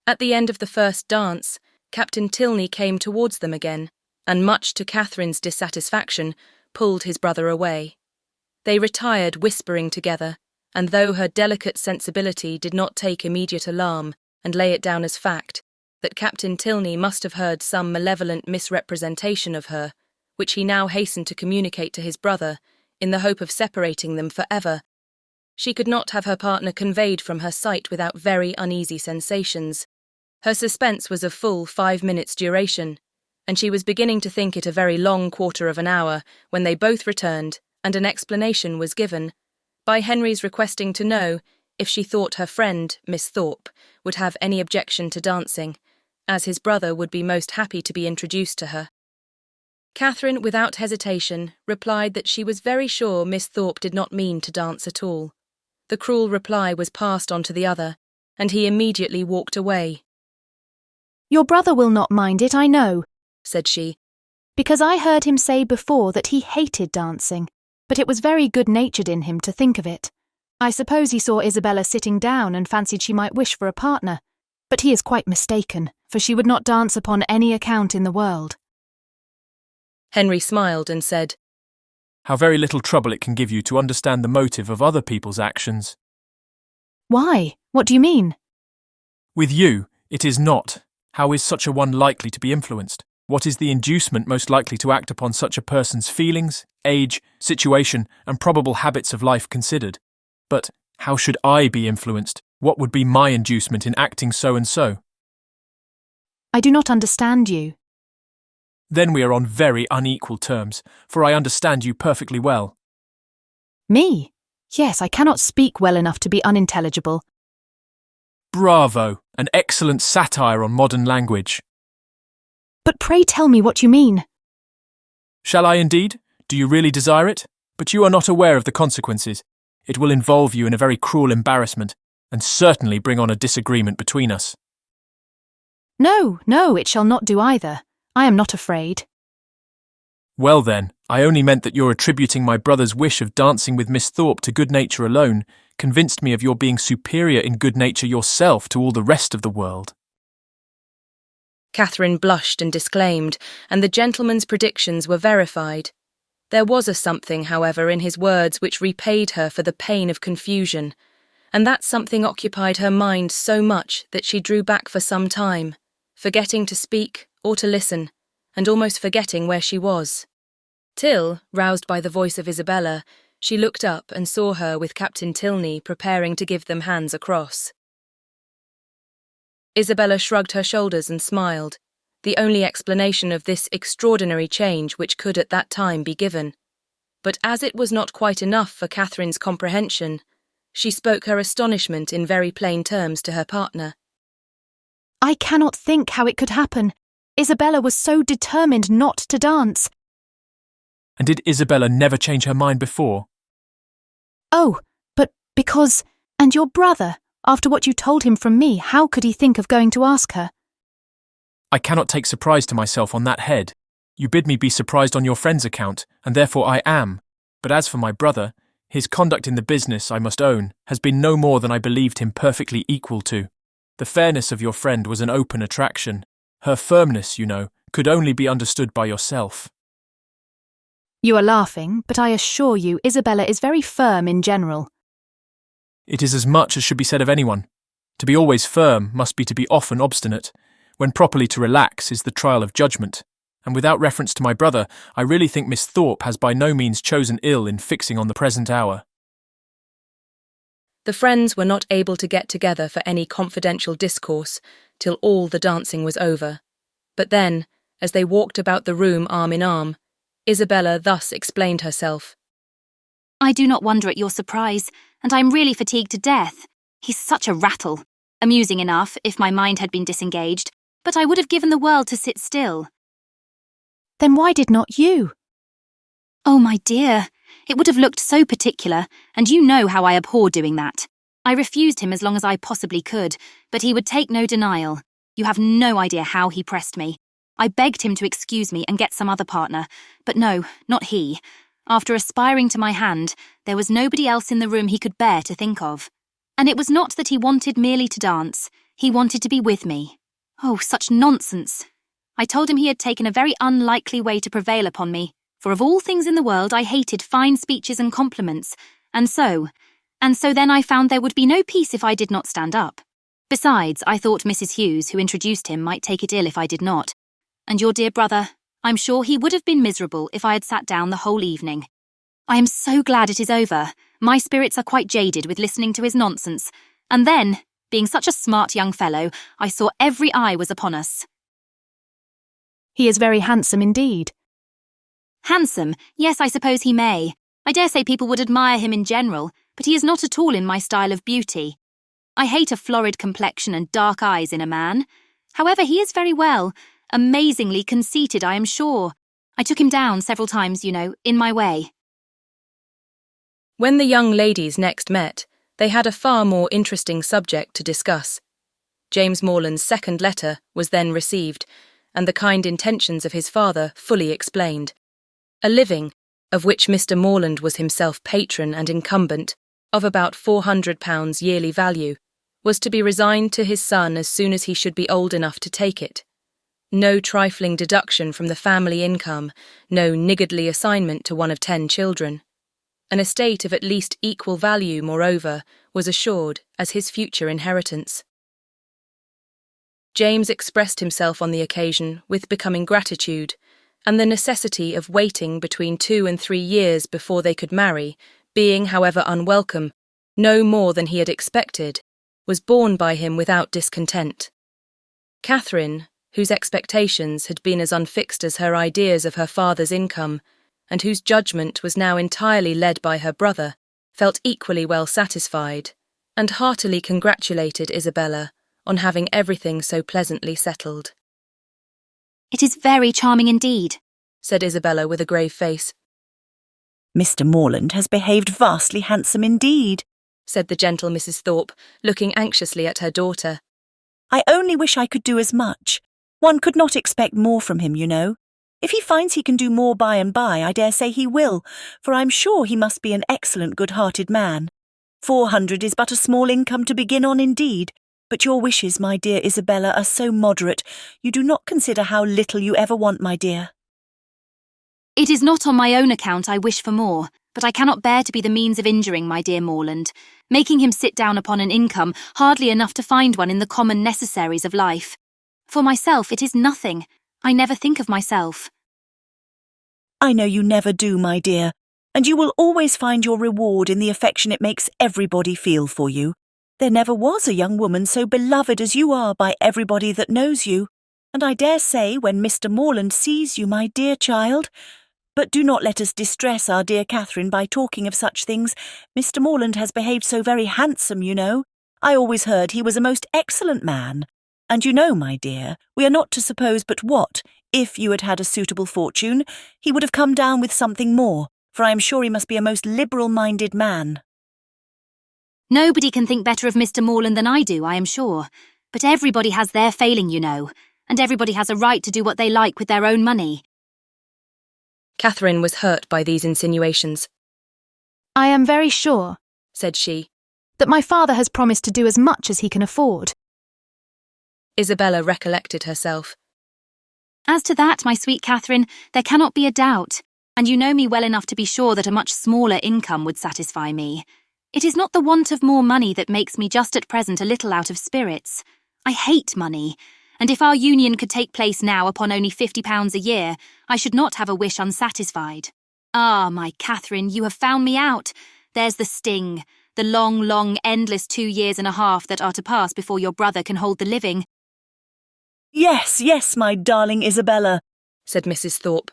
At the end of the first dance, Captain Tilney came towards them again, and much to Catherine's dissatisfaction, pulled his brother away. They retired whispering together, and though her delicate sensibility did not take immediate alarm and lay it down as fact, that Captain Tilney must have heard some malevolent misrepresentation of her, which he now hastened to communicate to his brother, in the hope of separating them for ever, she could not have her partner conveyed from her sight without very uneasy sensations. Her suspense was of full 5 minutes' duration, and she was beginning to think it a very long quarter of an hour when they both returned, and an explanation was given, by Henry's requesting to know if she thought her friend, Miss Thorpe, would have any objection to dancing, as his brother would be most happy to be introduced to her. Catherine, without hesitation, replied that she was very sure Miss Thorpe did not mean to dance at all. The cruel reply was passed on to the other, and he immediately walked away. "Your brother will not mind it, I know," said she, "because I heard him say before that he hated dancing, but it was very good-natured in him to think of it. I suppose he saw Isabella sitting down and fancied she might wish for a partner, but he is quite mistaken, for she would not dance upon any account in the world." Henry smiled and said, "How very little trouble it can give you to understand the motive of other people's actions." "Why? What do you mean?" "With you, it is not. How is such a one likely to be influenced? What is the inducement most likely to act upon such a person's feelings, age, situation, and probable habits of life considered? But how should I be influenced? What would be my inducement in acting so and so?" "I do not understand you." "Then we are on very unequal terms, for I understand you perfectly well." "Me? Yes, I cannot speak well enough to be unintelligible." "Bravo! An excellent satire on modern language." "But pray tell me what you mean." "Shall I indeed? Do you really desire it? But you are not aware of the consequences. It will involve you in a very cruel embarrassment, and certainly bring on a disagreement between us." "No, no, it shall not do either. I am not afraid." "Well then, I only meant that your attributing my brother's wish of dancing with Miss Thorpe to good nature alone convinced me of your being superior in good nature yourself to all the rest of the world." Catherine blushed and disclaimed, and the gentleman's predictions were verified. There was a something, however, in his words which repaid her for the pain of confusion, and that something occupied her mind so much that she drew back for some time, forgetting to speak or to listen, and almost forgetting where she was. Till, roused by the voice of Isabella, she looked up and saw her with Captain Tilney preparing to give them hands across. Isabella shrugged her shoulders and smiled, the only explanation of this extraordinary change which could at that time be given. But as it was not quite enough for Catherine's comprehension, she spoke her astonishment in very plain terms to her partner. "I cannot think how it could happen. Isabella was so determined not to dance." "And did Isabella never change her mind before?" "Oh, but because... And your brother, after what you told him from me, how could he think of going to ask her?" "I cannot take surprise to myself on that head. You bid me be surprised on your friend's account, and therefore I am. But as for my brother, his conduct in the business, I must own, has been no more than I believed him perfectly equal to. The fairness of your friend was an open attraction. Her firmness, you know, could only be understood by yourself." "You are laughing, but I assure you Isabella is very firm in general." "It is as much as should be said of anyone. To be always firm must be to be often obstinate. When properly to relax is the trial of judgment. And without reference to my brother, I really think Miss Thorpe has by no means chosen ill in fixing on the present hour." The friends were not able to get together for any confidential discourse till all the dancing was over. But then, as they walked about the room arm in arm, Isabella thus explained herself. "I do not wonder at your surprise, and I am really fatigued to death. He's such a rattle. Amusing enough, if my mind had been disengaged, but I would have given the world to sit still." "Then why did not you?" "Oh, my dear, it would have looked so particular, and you know how I abhor doing that. I refused him as long as I possibly could, but he would take no denial. You have no idea how he pressed me. I begged him to excuse me and get some other partner, but no, not he. After aspiring to my hand, there was nobody else in the room he could bear to think of. And it was not that he wanted merely to dance, he wanted to be with me. Oh, such nonsense! I told him he had taken a very unlikely way to prevail upon me, for of all things in the world I hated fine speeches and compliments, and so then I found there would be no peace if I did not stand up. Besides, I thought Mrs. Hughes, who introduced him, might take it ill if I did not. And your dear brother, I'm sure he would have been miserable if I had sat down the whole evening. I am so glad it is over. My spirits are quite jaded with listening to his nonsense. And then, being such a smart young fellow, I saw every eye was upon us. He is very handsome indeed. Handsome? Yes, I suppose he may. I dare say people would admire him in general, but he is not at all in my style of beauty. I hate a florid complexion and dark eyes in a man. However, he is very well. Amazingly conceited, I am sure. I took him down several times, in my way. When the young ladies next met, they had a far more interesting subject to discuss. James Morland's second letter was then received, and the kind intentions of his father fully explained. A living, of which Mr. Morland was himself patron and incumbent, of about £400 yearly value, was to be resigned to his son as soon as he should be old enough to take it. No trifling deduction from the family income, no niggardly assignment to one of 10 children. An estate of at least equal value, moreover, was assured as his future inheritance. James expressed himself on the occasion with becoming gratitude, and the necessity of waiting between 2 and 3 years before they could marry, being, however unwelcome, no more than he had expected, was borne by him without discontent. Catherine, whose expectations had been as unfixed as her ideas of her father's income, and whose judgment was now entirely led by her brother, felt equally well satisfied, and heartily congratulated Isabella on having everything so pleasantly settled. "It is very charming indeed," said Isabella with a grave face. "Mr. Morland has behaved vastly handsome indeed," said the gentle Mrs. Thorpe, looking anxiously at her daughter. "I only wish I could do as much. One could not expect more from him, If he finds he can do more by and by, I dare say he will, for I'm sure he must be an excellent good-hearted man. 400 is but a small income to begin on indeed, but your wishes, my dear Isabella, are so moderate, you do not consider how little you ever want, my dear." "It is not on my own account I wish for more, but I cannot bear to be the means of injuring my dear Morland, making him sit down upon an income hardly enough to find one in the common necessaries of life. For myself, it is nothing. I never think of myself." "I know you never do, my dear, and you will always find your reward in the affection it makes everybody feel for you. There never was a young woman so beloved as you are by everybody that knows you, and I dare say when Mr. Morland sees you, my dear child— But do not let us distress our dear Catherine by talking of such things. Mr. Morland has behaved so very handsome, I always heard he was a most excellent man. And my dear, we are not to suppose but what, if you had had a suitable fortune, he would have come down with something more, for I am sure he must be a most liberal-minded man." "Nobody can think better of Mr. Morland than I do, I am sure. But everybody has their failing, and everybody has a right to do what they like with their own money." Catherine was hurt by these insinuations. "I am very sure," said she, "that my father has promised to do as much as he can afford." Isabella recollected herself. "As to that, my sweet Catherine, there cannot be a doubt, and you know me well enough to be sure that a much smaller income would satisfy me. It is not the want of more money that makes me just at present a little out of spirits. I hate money, and if our union could take place now upon only £50 a year, I should not have a wish unsatisfied. Ah, my Catherine, you have found me out. There's the sting, the long, endless 2 years and a half that are to pass before your brother can hold the living." Yes, my darling Isabella," said Mrs. Thorpe.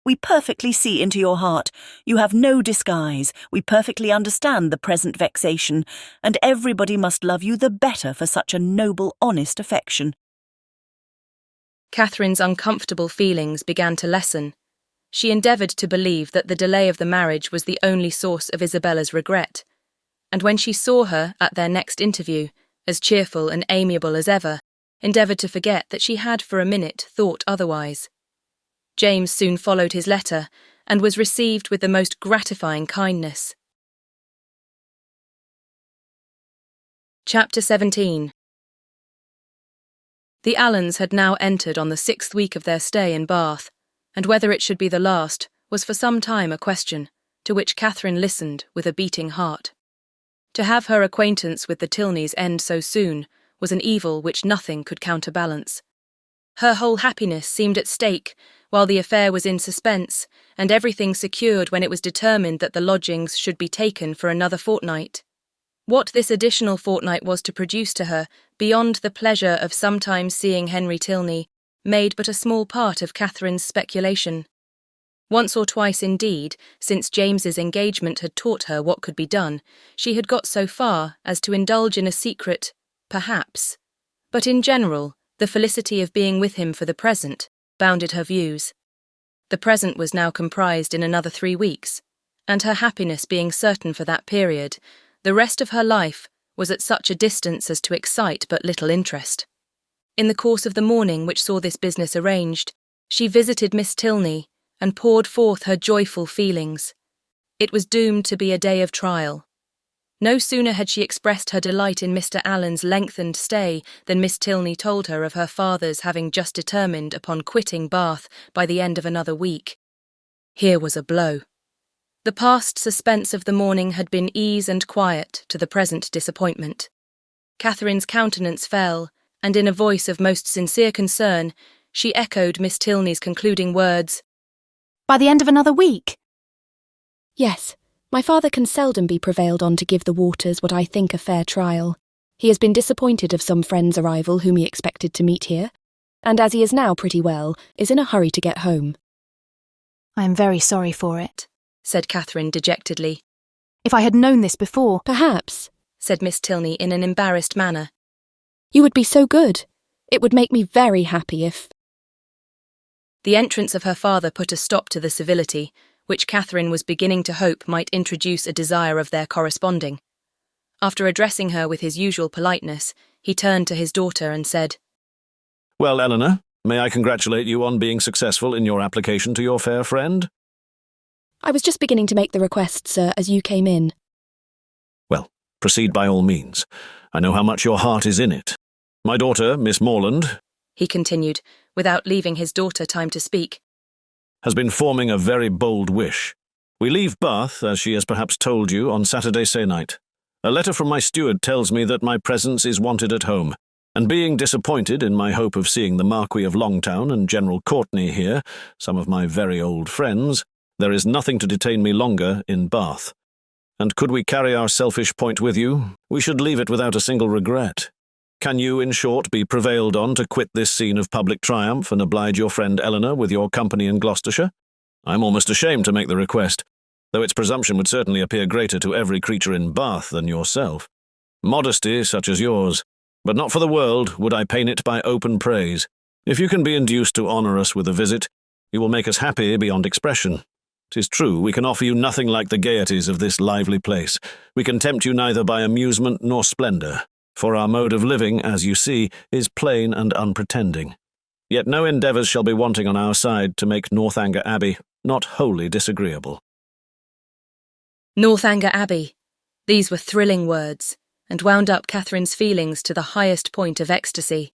"We perfectly see into your heart. You have no disguise. We perfectly understand the present vexation, and everybody must love you the better for such a noble, honest affection." Catherine's uncomfortable feelings began to lessen. She endeavoured to believe that the delay of the marriage was the only source of Isabella's regret, and when she saw her at their next interview, as cheerful and amiable as ever, endeavoured to forget that she had for a minute thought otherwise. James soon followed his letter, and was received with the most gratifying kindness. Chapter 17. The Allens had now entered on the 6th week of their stay in Bath, and whether it should be the last was for some time a question, to which Catherine listened with a beating heart. To have her acquaintance with the Tilneys end so soon was an evil which nothing could counterbalance. Her whole happiness seemed at stake while the affair was in suspense, and everything secured when it was determined that the lodgings should be taken for another fortnight. What this additional fortnight was to produce to her, beyond the pleasure of sometimes seeing Henry Tilney, made but a small part of Catherine's speculation. Once or twice indeed, since James's engagement had taught her what could be done, she had got so far as to indulge in a secret, perhaps. But in general, the felicity of being with him for the present bounded her views. The present was now comprised in another 3 weeks, and her happiness being certain for that period, the rest of her life was at such a distance as to excite but little interest. In the course of the morning which saw this business arranged, she visited Miss Tilney and poured forth her joyful feelings. It was doomed to be a day of trial. No sooner had she expressed her delight in Mr. Allen's lengthened stay than Miss Tilney told her of her father's having just determined upon quitting Bath by the end of another week. Here was a blow. The past suspense of the morning had been ease and quiet to the present disappointment. Catherine's countenance fell, and in a voice of most sincere concern, she echoed Miss Tilney's concluding words. By the end of another week? Yes, my father can seldom be prevailed on to give the waters what I think a fair trial. He has been disappointed of some friend's arrival whom he expected to meet here, and as he is now pretty well, is in a hurry to get home. I am very sorry for it, said Catherine dejectedly. If I had known this before... Perhaps, said Miss Tilney in an embarrassed manner. You would be so good. It would make me very happy if... The entrance of her father put a stop to the civility, which Catherine was beginning to hope might introduce a desire of their corresponding. After addressing her with his usual politeness, he turned to his daughter and said, Well, Eleanor, may I congratulate you on being successful in your application to your fair friend? I was just beginning to make the request, sir, as you came in. Well, proceed by all means. I know how much your heart is in it. My daughter, Miss Morland, he continued, without leaving his daughter time to speak, has been forming a very bold wish. We leave Bath, as she has perhaps told you, on Saturday se'nnight. A letter from my steward tells me that my presence is wanted at home, and being disappointed in my hope of seeing the Marquis of Longtown and General Courtenay here, some of my very old friends, there is nothing to detain me longer in Bath. And could we carry our selfish point with you, we should leave it without a single regret. Can you, in short, be prevailed on to quit this scene of public triumph and oblige your friend Eleanor with your company in Gloucestershire? I am almost ashamed to make the request, though its presumption would certainly appear greater to every creature in Bath than yourself. Modesty, such as yours, but not for the world would I pain it by open praise. If you can be induced to honour us with a visit, you will make us happy beyond expression. 'Tis true, we can offer you nothing like the gaieties of this lively place. We can tempt you neither by amusement nor splendour, for our mode of living, as you see, is plain and unpretending. Yet no endeavours shall be wanting on our side to make Northanger Abbey not wholly disagreeable. Northanger Abbey. These were thrilling words, and wound up Catherine's feelings to the highest point of ecstasy.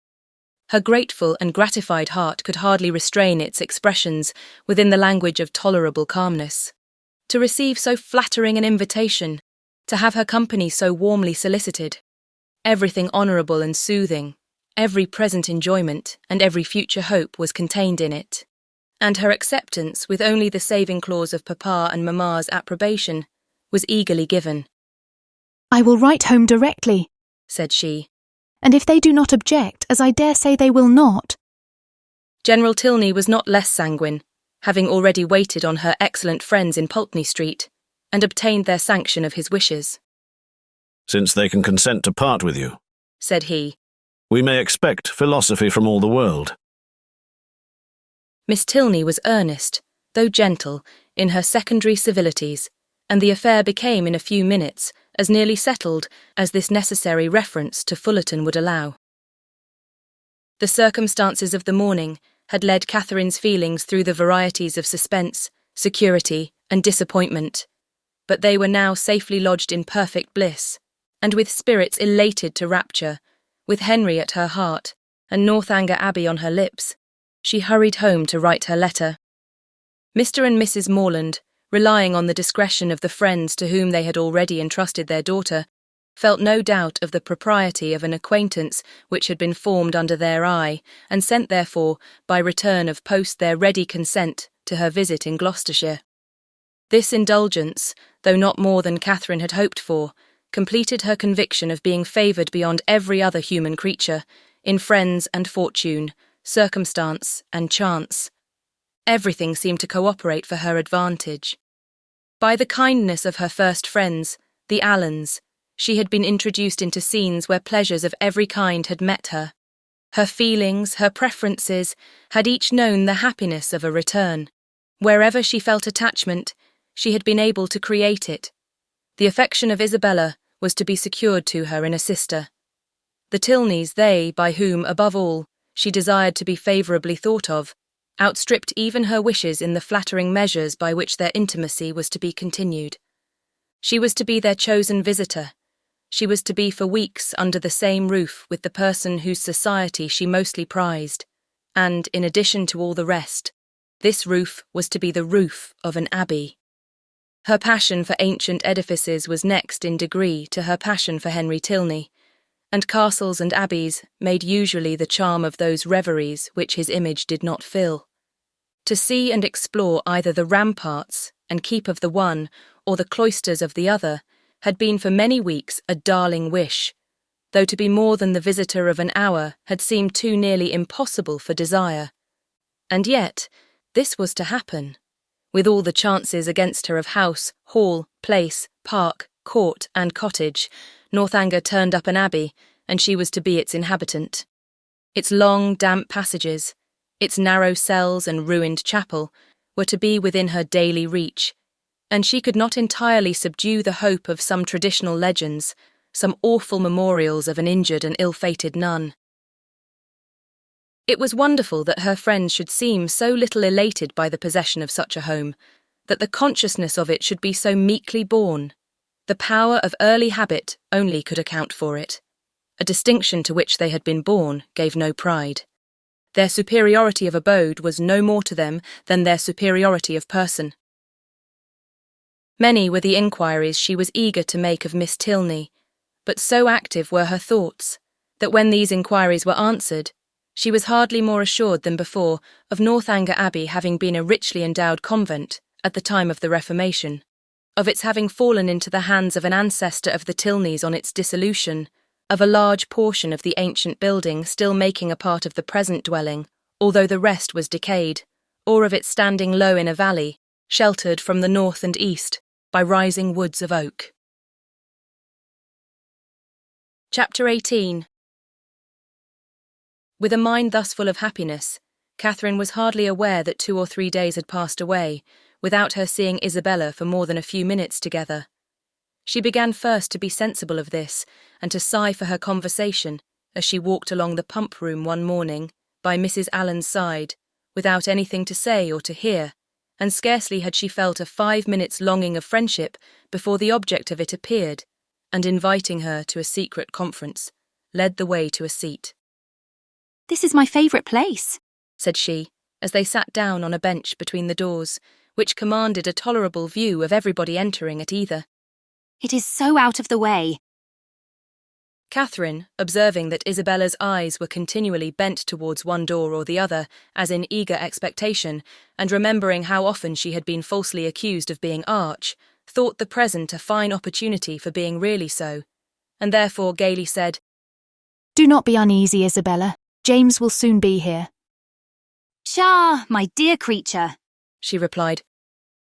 Her grateful and gratified heart could hardly restrain its expressions within the language of tolerable calmness. To receive so flattering an invitation, to have her company so warmly solicited, everything honourable and soothing, every present enjoyment and every future hope was contained in it, and her acceptance, with only the saving clause of Papa and Mamma's approbation, was eagerly given. I will write home directly, said she, and if they do not object, as I dare say they will not. General Tilney was not less sanguine, having already waited on her excellent friends in Pulteney Street, and obtained their sanction of his wishes. Since they can consent to part with you, said he, we may expect philosophy from all the world. Miss Tilney was earnest, though gentle, in her secondary civilities, and the affair became in a few minutes as nearly settled as this necessary reference to Fullerton would allow. The circumstances of the morning had led Catherine's feelings through the varieties of suspense, security, and disappointment, but they were now safely lodged in perfect bliss, and with spirits elated to rapture, with Henry at her heart, and Northanger Abbey on her lips, she hurried home to write her letter. Mr. and Mrs. Morland, relying on the discretion of the friends to whom they had already entrusted their daughter, felt no doubt of the propriety of an acquaintance which had been formed under their eye, and sent therefore by return of post their ready consent to her visit in Gloucestershire. This indulgence, though not more than Catherine had hoped for, completed her conviction of being favoured beyond every other human creature, in friends and fortune, circumstance and chance. Everything seemed to cooperate for her advantage. By the kindness of her first friends, the Allens, she had been introduced into scenes where pleasures of every kind had met her. Her feelings, her preferences, had each known the happiness of a return. Wherever she felt attachment, she had been able to create it. The affection of Isabella was to be secured to her in a sister. The Tilneys, they, by whom, above all, she desired to be favourably thought of, outstripped even her wishes in the flattering measures by which their intimacy was to be continued. She was to be their chosen visitor. She was to be for weeks under the same roof with the person whose society she mostly prized, and, in addition to all the rest, this roof was to be the roof of an abbey. Her passion for ancient edifices was next in degree to her passion for Henry Tilney, and castles and abbeys made usually the charm of those reveries which his image did not fill. To see and explore either the ramparts and keep of the one or the cloisters of the other had been for many weeks a darling wish, though to be more than the visitor of an hour had seemed too nearly impossible for desire. And yet, this was to happen. With all the chances against her of house, hall, place, park, court and cottage, Northanger turned up an abbey, and she was to be its inhabitant. Its long, damp passages, its narrow cells and ruined chapel, were to be within her daily reach, and she could not entirely subdue the hope of some traditional legends, some awful memorials of an injured and ill-fated nun. It was wonderful that her friends should seem so little elated by the possession of such a home, that the consciousness of it should be so meekly borne. The power of early habit only could account for it. A distinction to which they had been born gave no pride. Their superiority of abode was no more to them than their superiority of person. Many were the inquiries she was eager to make of Miss Tilney, but so active were her thoughts, that when these inquiries were answered, she was hardly more assured than before of Northanger Abbey having been a richly endowed convent at the time of the Reformation, of its having fallen into the hands of an ancestor of the Tilneys on its dissolution, of a large portion of the ancient building still making a part of the present dwelling, although the rest was decayed, or of its standing low in a valley, sheltered from the north and east by rising woods of oak. Chapter 18. With a mind thus full of happiness, Catherine was hardly aware that 2 or 3 days had passed away without her seeing Isabella for more than a few minutes together. She began first to be sensible of this, and to sigh for her conversation as she walked along the pump room one morning by Mrs. Allen's side, without anything to say or to hear, and scarcely had she felt a 5 minutes' longing of friendship before the object of it appeared, and inviting her to a secret conference, led the way to a seat. "This is my favourite place," said she, as they sat down on a bench between the doors, which commanded a tolerable view of everybody entering at either. "It is so out of the way." Catherine, observing that Isabella's eyes were continually bent towards one door or the other, as in eager expectation, and remembering how often she had been falsely accused of being arch, thought the present a fine opportunity for being really so, and therefore gaily said, "Do not be uneasy, Isabella. James will soon be here." "Pshaw, my dear creature," she replied.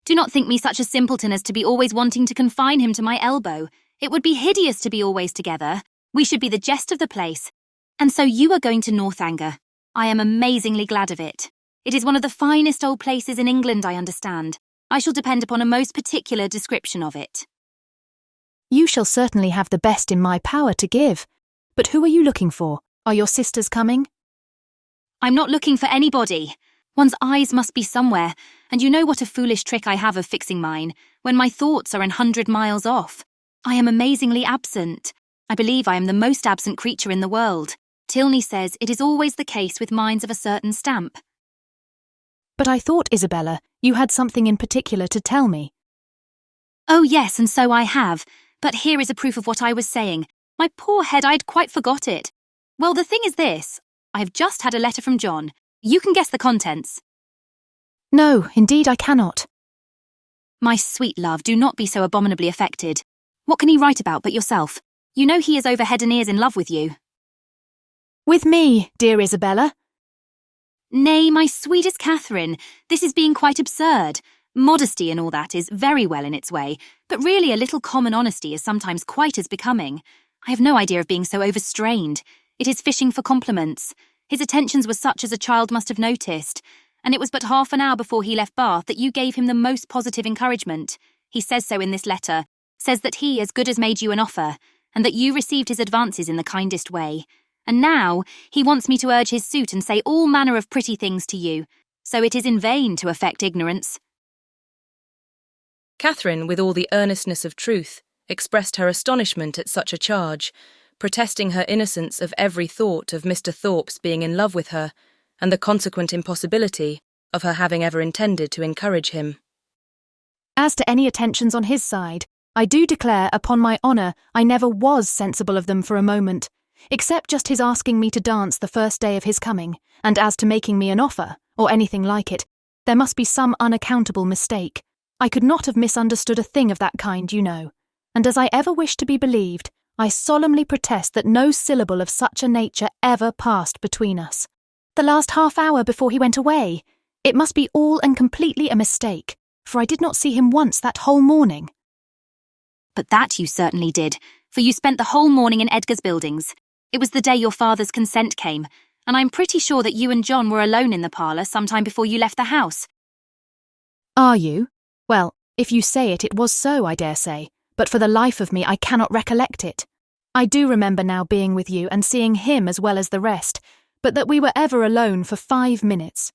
"Do not think me such a simpleton as to be always wanting to confine him to my elbow. It would be hideous to be always together. We should be the jest of the place. And so you are going to Northanger. I am amazingly glad of it. It is one of the finest old places in England, I understand. I shall depend upon a most particular description of it." "You shall certainly have the best in my power to give. But who are you looking for? Are your sisters coming?" "I'm not looking for anybody. One's eyes must be somewhere, and you know what a foolish trick I have of fixing mine, when my thoughts are 100 miles off. I am amazingly absent. I believe I am the most absent creature in the world. Tilney says it is always the case with minds of a certain stamp. But I thought, Isabella, you had something in particular to tell me. Oh yes, and so I have. But here is a proof of what I was saying. My poor head, I'd quite forgot it. Well, the thing is this. I have just had a letter from John. You can guess the contents. No, indeed I cannot. My sweet love, do not be so abominably affected. What can he write about but yourself? You know he is over head and ears in love with you. With me, dear Isabella? Nay, my sweetest Catherine, this is being quite absurd. Modesty and all that is very well in its way, but really a little common honesty is sometimes quite as becoming. I have no idea of being so overstrained. It is fishing for compliments. His attentions were such as a child must have noticed, and it was but half an hour before he left Bath that you gave him the most positive encouragement. He says so in this letter, says that he as good as made you an offer, and that you received his advances in the kindest way. And now he wants me to urge his suit and say all manner of pretty things to you, so it is in vain to affect ignorance. Catherine, with all the earnestness of truth, expressed her astonishment at such a charge, protesting her innocence of every thought of Mr. Thorpe's being in love with her, and the consequent impossibility of her having ever intended to encourage him. As to any attentions on his side, I do declare upon my honour I never was sensible of them for a moment, except just his asking me to dance the first day of his coming, and as to making me an offer, or anything like it, there must be some unaccountable mistake. I could not have misunderstood a thing of that kind, you know, and as I ever wish to be believed, I solemnly protest that no syllable of such a nature ever passed between us. The last half hour before he went away, it must be all and completely a mistake, for I did not see him once that whole morning. But that you certainly did, for you spent the whole morning in Edgar's buildings. It was the day your father's consent came, and I'm pretty sure that you and John were alone in the parlour some time before you left the house. Are you? Well, if you say it, it was so, I dare say, but for the life of me I cannot recollect it. I do remember now being with you and seeing him as well as the rest, but that we were ever alone for 5 minutes.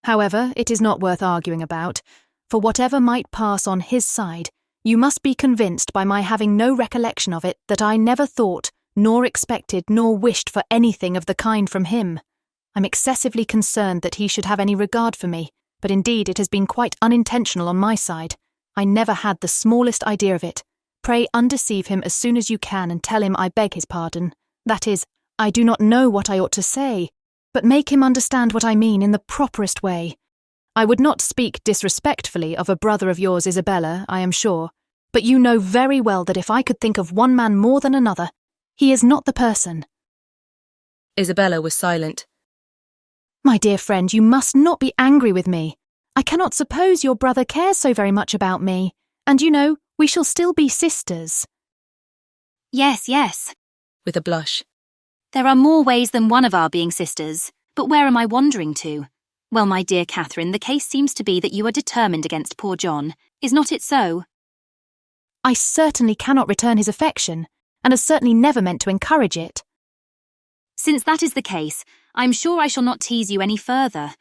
However, it is not worth arguing about, for whatever might pass on his side, you must be convinced by my having no recollection of it that I never thought, nor expected, nor wished for anything of the kind from him. I'm excessively concerned that he should have any regard for me, but indeed it has been quite unintentional on my side. I never had the smallest idea of it. Pray undeceive him as soon as you can and tell him I beg his pardon. That is, I do not know what I ought to say, but make him understand what I mean in the properest way. I would not speak disrespectfully of a brother of yours, Isabella, I am sure, but you know very well that if I could think of one man more than another, he is not the person. Isabella was silent. My dear friend, you must not be angry with me. I cannot suppose your brother cares so very much about me, and you know, we shall still be sisters. Yes, yes, with a blush. There are more ways than one of our being sisters, but where am I wandering to? Well, my dear Catherine, the case seems to be that you are determined against poor John. Is not it so? I certainly cannot return his affection, and have certainly never meant to encourage it. Since that is the case, I am sure I shall not tease you any further.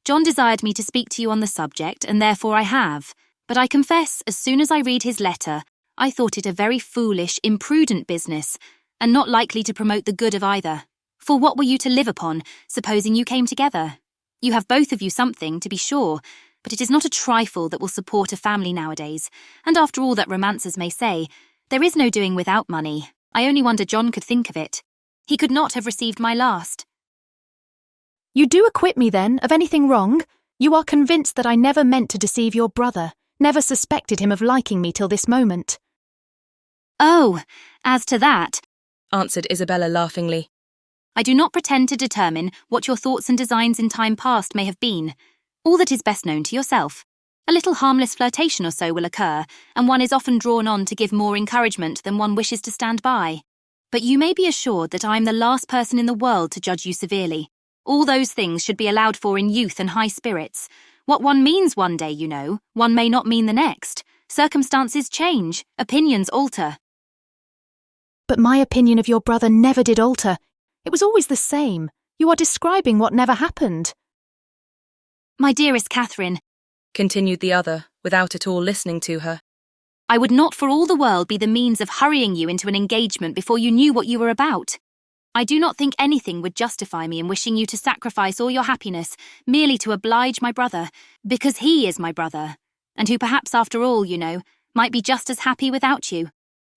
John desired me to speak to you on the subject, and therefore I have. But I confess, as soon as I read his letter, I thought it a very foolish, imprudent business, and not likely to promote the good of either. For what were you to live upon, supposing you came together? You have both of you something, to be sure, but it is not a trifle that will support a family nowadays, and after all that romancers may say, there is no doing without money. I only wonder John could think of it. He could not have received my last. You do acquit me, then, of anything wrong? You are convinced that I never meant to deceive your brother, never suspected him of liking me till this moment. Oh, as to that, answered Isabella laughingly, I do not pretend to determine what your thoughts and designs in time past may have been. All that is best known to yourself. A little harmless flirtation or so will occur, and one is often drawn on to give more encouragement than one wishes to stand by. But you may be assured that I am the last person in the world to judge you severely. All those things should be allowed for in youth and high spirits. What one means one day, you know, one may not mean the next. Circumstances change, opinions alter. But my opinion of your brother never did alter. It was always the same. You are describing what never happened. My dearest Catherine, continued the other, without at all listening to her, I would not for all the world be the means of hurrying you into an engagement before you knew what you were about. I do not think anything would justify me in wishing you to sacrifice all your happiness merely to oblige my brother, because he is my brother, and who perhaps after all, you know, might be just as happy without you.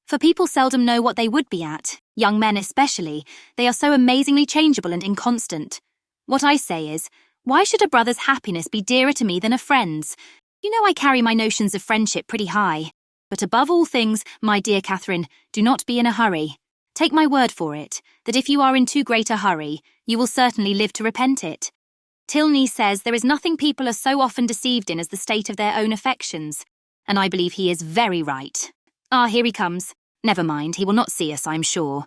For people seldom know what they would be at, young men especially. They are so amazingly changeable and inconstant. What I say is, why should a brother's happiness be dearer to me than a friend's? You know I carry my notions of friendship pretty high. But above all things, my dear Catherine, do not be in a hurry. Take my word for it, that if you are in too great a hurry, you will certainly live to repent it. Tilney says there is nothing people are so often deceived in as the state of their own affections, and I believe he is very right. Ah, here he comes. Never mind, he will not see us, I'm sure.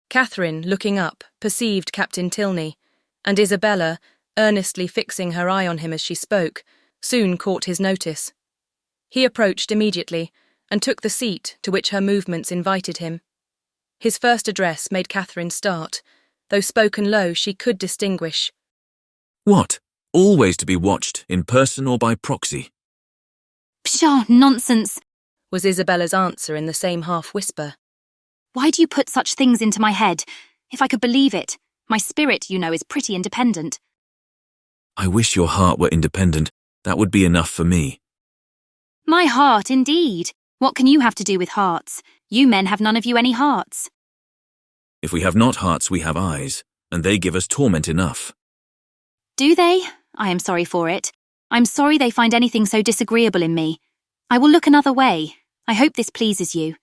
Catherine, looking up, perceived Captain Tilney, and Isabella, earnestly fixing her eye on him as she spoke, soon caught his notice. He approached immediately, and took the seat to which her movements invited him. His first address made Catherine start. Though spoken low, she could distinguish. What? Always to be watched, in person or by proxy? Pshaw, nonsense, was Isabella's answer in the same half-whisper. Why do you put such things into my head? If I could believe it. My spirit, you know, is pretty independent. I wish your heart were independent. That would be enough for me. My heart, indeed. What can you have to do with hearts? You men have none of you any hearts. If we have not hearts, we have eyes, and they give us torment enough. Do they? I am sorry for it. I'm sorry they find anything so disagreeable in me. I will look another way. I hope this pleases you.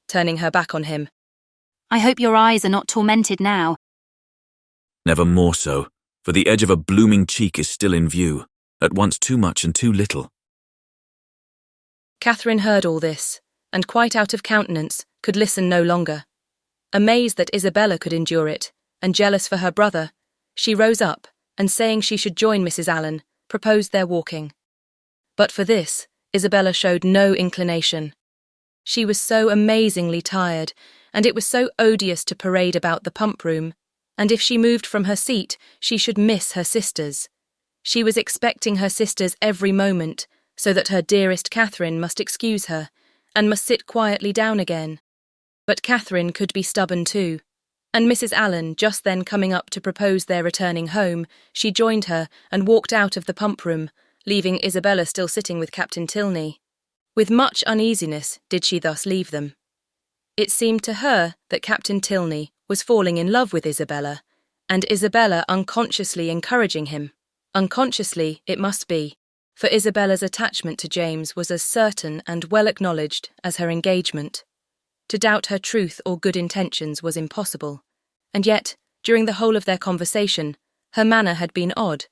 Turning her back on him. I hope your eyes are not tormented now. Never more so, for the edge of a blooming cheek is still in view, at once too much and too little. Catherine heard all this, and quite out of countenance, could listen no longer. Amazed that Isabella could endure it, and jealous for her brother, she rose up, and saying she should join Mrs. Allen, proposed their walking. But for this, Isabella showed no inclination. She was so amazingly tired, and it was so odious to parade about the pump-room, and if she moved from her seat, she should miss her sisters. She was expecting her sisters every moment, so that her dearest Catherine must excuse her, and must sit quietly down again. But Catherine could be stubborn too, and Mrs. Allen just then coming up to propose their returning home, she joined her and walked out of the pump-room, leaving Isabella still sitting with Captain Tilney. With much uneasiness did she thus leave them. It seemed to her that Captain Tilney was falling in love with Isabella, and Isabella unconsciously encouraging him. Unconsciously, it must be, for Isabella's attachment to James was as certain and well acknowledged as her engagement. To doubt her truth or good intentions was impossible, and yet, during the whole of their conversation, her manner had been odd.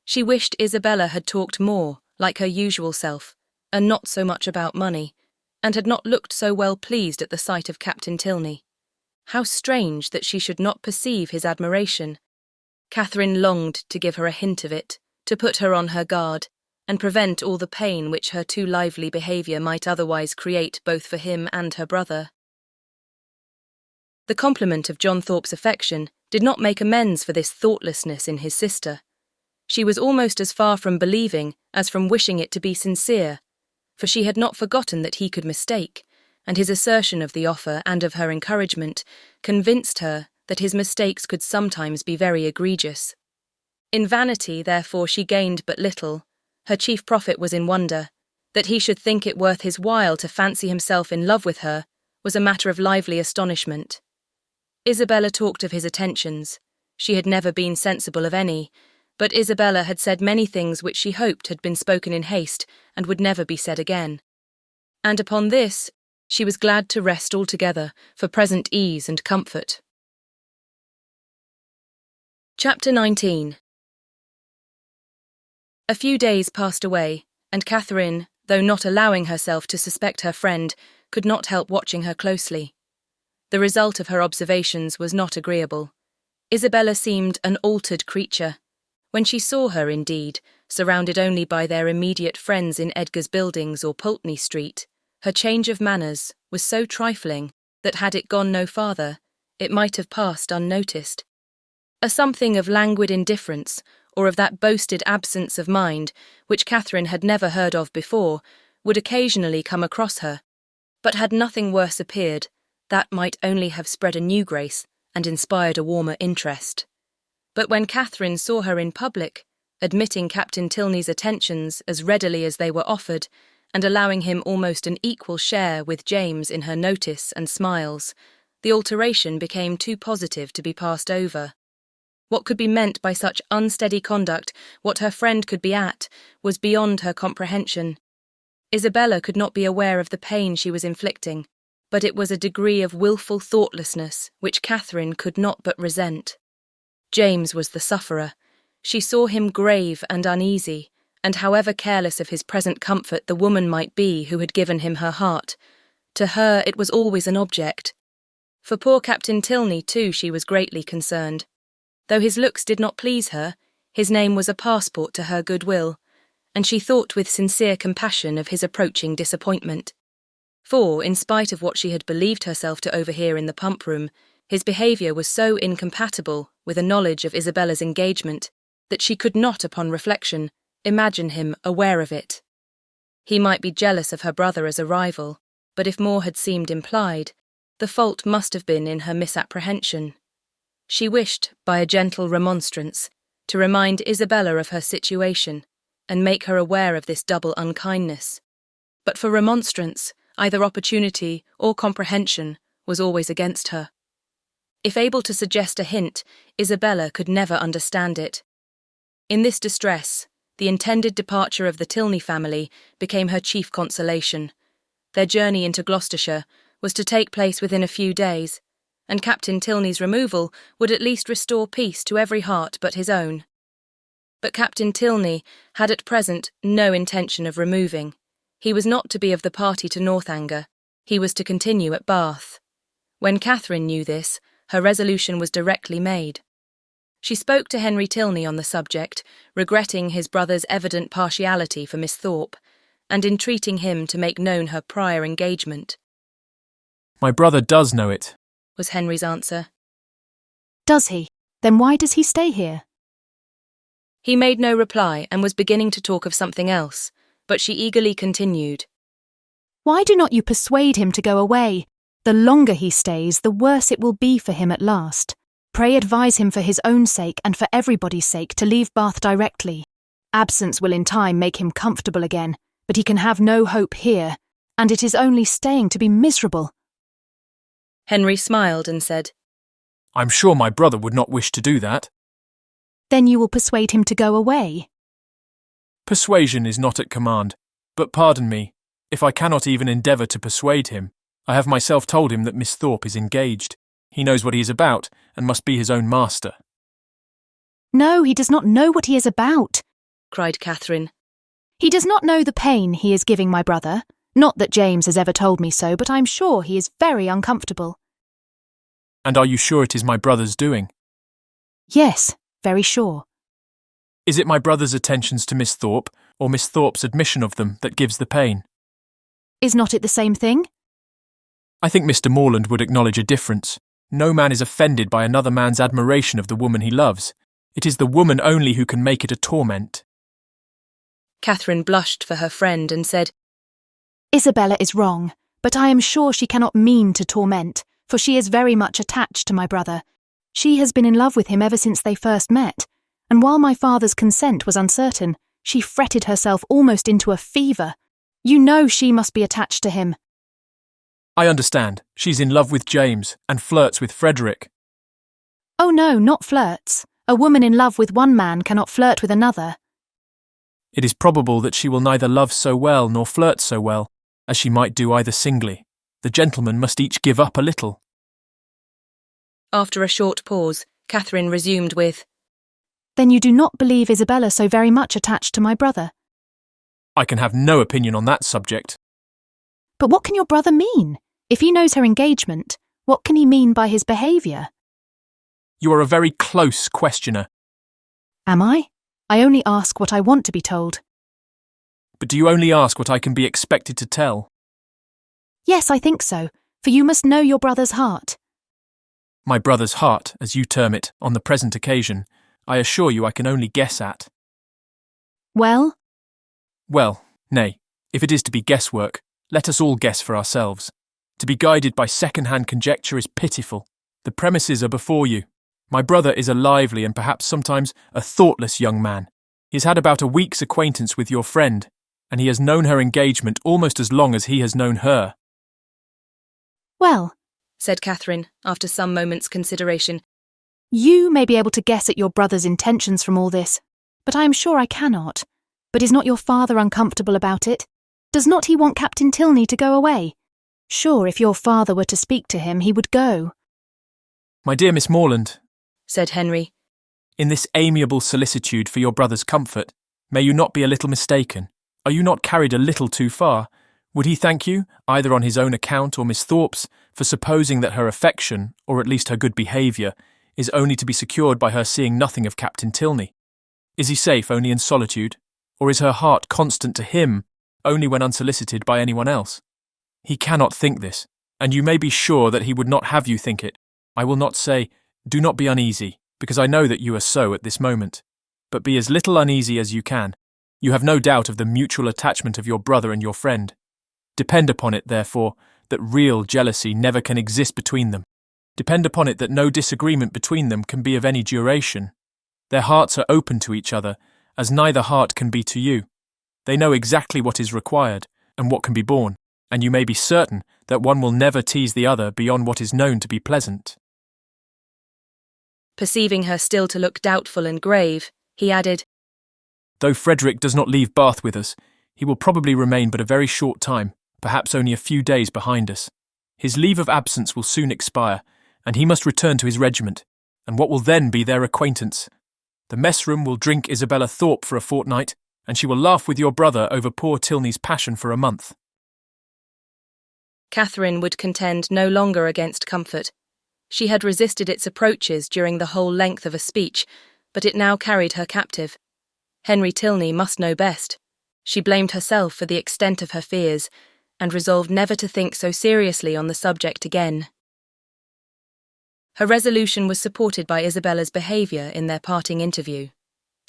She wished Isabella had talked more, like her usual self, and not so much about money, and had not looked so well pleased at the sight of Captain Tilney. How strange that she should not perceive his admiration. Catherine longed to give her a hint of it, to put her on her guard, and prevent all the pain which her too lively behaviour might otherwise create both for him and her brother. The compliment of John Thorpe's affection did not make amends for this thoughtlessness in his sister. She was almost as far from believing as from wishing it to be sincere, for she had not forgotten that he could mistake, and his assertion of the offer and of her encouragement convinced her that his mistakes could sometimes be very egregious. In vanity, therefore, she gained but little. Her chief profit was in wonder. That he should think it worth his while to fancy himself in love with her was a matter of lively astonishment. Isabella talked of his attentions. She had never been sensible of any, but Isabella had said many things which she hoped had been spoken in haste and would never be said again. And upon this, she was glad to rest altogether for present ease and comfort. Chapter 19. A few days passed away, and Catherine, though not allowing herself to suspect her friend, could not help watching her closely. The result of her observations was not agreeable. Isabella seemed an altered creature. When she saw her, indeed, surrounded only by their immediate friends in Edgar's Buildings or Pulteney Street, her change of manners was so trifling that had it gone no farther, it might have passed unnoticed. A something of languid indifference, or of that boasted absence of mind which Catherine had never heard of before, would occasionally come across her, but had nothing worse appeared, that might only have spread a new grace and inspired a warmer interest. But when Catherine saw her in public, admitting Captain Tilney's attentions as readily as they were offered, and allowing him almost an equal share with James in her notice and smiles, the alteration became too positive to be passed over. What could be meant by such unsteady conduct, what her friend could be at, was beyond her comprehension. Isabella could not be aware of the pain she was inflicting, but it was a degree of wilful thoughtlessness which Catherine could not but resent. James was the sufferer. She saw him grave and uneasy, and however careless of his present comfort the woman might be who had given him her heart, to her it was always an object. For poor Captain Tilney, too, she was greatly concerned. Though his looks did not please her, his name was a passport to her goodwill, and she thought with sincere compassion of his approaching disappointment. For, in spite of what she had believed herself to overhear in the pump-room, his behaviour was so incompatible with a knowledge of Isabella's engagement that she could not, upon reflection, imagine him aware of it. He might be jealous of her brother as a rival, but if more had seemed implied, the fault must have been in her misapprehension. She wished, by a gentle remonstrance, to remind Isabella of her situation, and make her aware of this double unkindness. But for remonstrance, either opportunity or comprehension was always against her. If able to suggest a hint, Isabella could never understand it. In this distress, the intended departure of the Tilney family became her chief consolation. Their journey into Gloucestershire was to take place within a few days, and Captain Tilney's removal would at least restore peace to every heart but his own. But Captain Tilney had at present no intention of removing. He was not to be of the party to Northanger. He was to continue at Bath. When Catherine knew this, her resolution was directly made. She spoke to Henry Tilney on the subject, regretting his brother's evident partiality for Miss Thorpe, and entreating him to make known her prior engagement. My brother does know it, was Henry's answer. Does he? Then why does he stay here? He made no reply and was beginning to talk of something else, but she eagerly continued. Why do not you persuade him to go away? The longer he stays, the worse it will be for him at last. Pray advise him for his own sake and for everybody's sake to leave Bath directly. Absence will in time make him comfortable again, but he can have no hope here, and it is only staying to be miserable. Henry smiled and said, I'm sure my brother would not wish to do that. Then you will persuade him to go away? Persuasion is not at command, but pardon me, if I cannot even endeavour to persuade him. I have myself told him that Miss Thorpe is engaged. He knows what he is about, and must be his own master. No, he does not know what he is about, cried Catherine. He does not know the pain he is giving my brother. Not that James has ever told me so, but I'm sure he is very uncomfortable. And are you sure it is my brother's doing? Yes, very sure. Is it my brother's attentions to Miss Thorpe, or Miss Thorpe's admission of them, that gives the pain? Is not it the same thing? I think Mr. Morland would acknowledge a difference. No man is offended by another man's admiration of the woman he loves. It is the woman only who can make it a torment. Catherine blushed for her friend and said, Isabella is wrong, but I am sure she cannot mean to torment, for she is very much attached to my brother. She has been in love with him ever since they first met, and while my father's consent was uncertain, she fretted herself almost into a fever. You know she must be attached to him. I understand. She's in love with James, and flirts with Frederick. Oh no, not flirts. A woman in love with one man cannot flirt with another. It is probable that she will neither love so well nor flirt so well, as she might do either singly. The gentlemen must each give up a little. After a short pause, Catherine resumed with, Then you do not believe Isabella so very much attached to my brother? I can have no opinion on that subject. But what can your brother mean? If he knows her engagement, what can he mean by his behaviour? You are a very close questioner. Am I? I only ask what I want to be told. But do you only ask what I can be expected to tell? Yes, I think so, for you must know your brother's heart. My brother's heart, as you term it, on the present occasion, I assure you I can only guess at. Well? Well, nay, if it is to be guesswork, let us all guess for ourselves. To be guided by second-hand conjecture is pitiful. The premises are before you. My brother is a lively and perhaps sometimes a thoughtless young man. He has had about a week's acquaintance with your friend, and he has known her engagement almost as long as he has known her. Well, said Catherine, after some moments' consideration, you may be able to guess at your brother's intentions from all this, but I am sure I cannot. But is not your father uncomfortable about it? Does not he want Captain Tilney to go away? Sure, if your father were to speak to him, he would go. My dear Miss Morland, said Henry, in this amiable solicitude for your brother's comfort, may you not be a little mistaken? Are you not carried a little too far? Would he thank you, either on his own account or Miss Thorpe's, for supposing that her affection, or at least her good behaviour, is only to be secured by her seeing nothing of Captain Tilney? Is he safe only in solitude, or is her heart constant to him only when unsolicited by anyone else? He cannot think this, and you may be sure that he would not have you think it. I will not say, do not be uneasy, because I know that you are so at this moment, but be as little uneasy as you can. You have no doubt of the mutual attachment of your brother and your friend. Depend upon it, therefore, that real jealousy never can exist between them. Depend upon it that no disagreement between them can be of any duration. Their hearts are open to each other, as neither heart can be to you. They know exactly what is required, and what can be borne, and you may be certain that one will never tease the other beyond what is known to be pleasant. Perceiving her still to look doubtful and grave, he added, Though Frederick does not leave Bath with us, he will probably remain but a very short time, perhaps only a few days behind us. His leave of absence will soon expire, and he must return to his regiment, and what will then be their acquaintance? The mess-room will drink Isabella Thorpe for a fortnight, and she will laugh with your brother over poor Tilney's passion for a month. Catherine would contend no longer against comfort. She had resisted its approaches during the whole length of a speech, but it now carried her captive. Henry Tilney must know best. She blamed herself for the extent of her fears, and resolved never to think so seriously on the subject again. Her resolution was supported by Isabella's behaviour in their parting interview.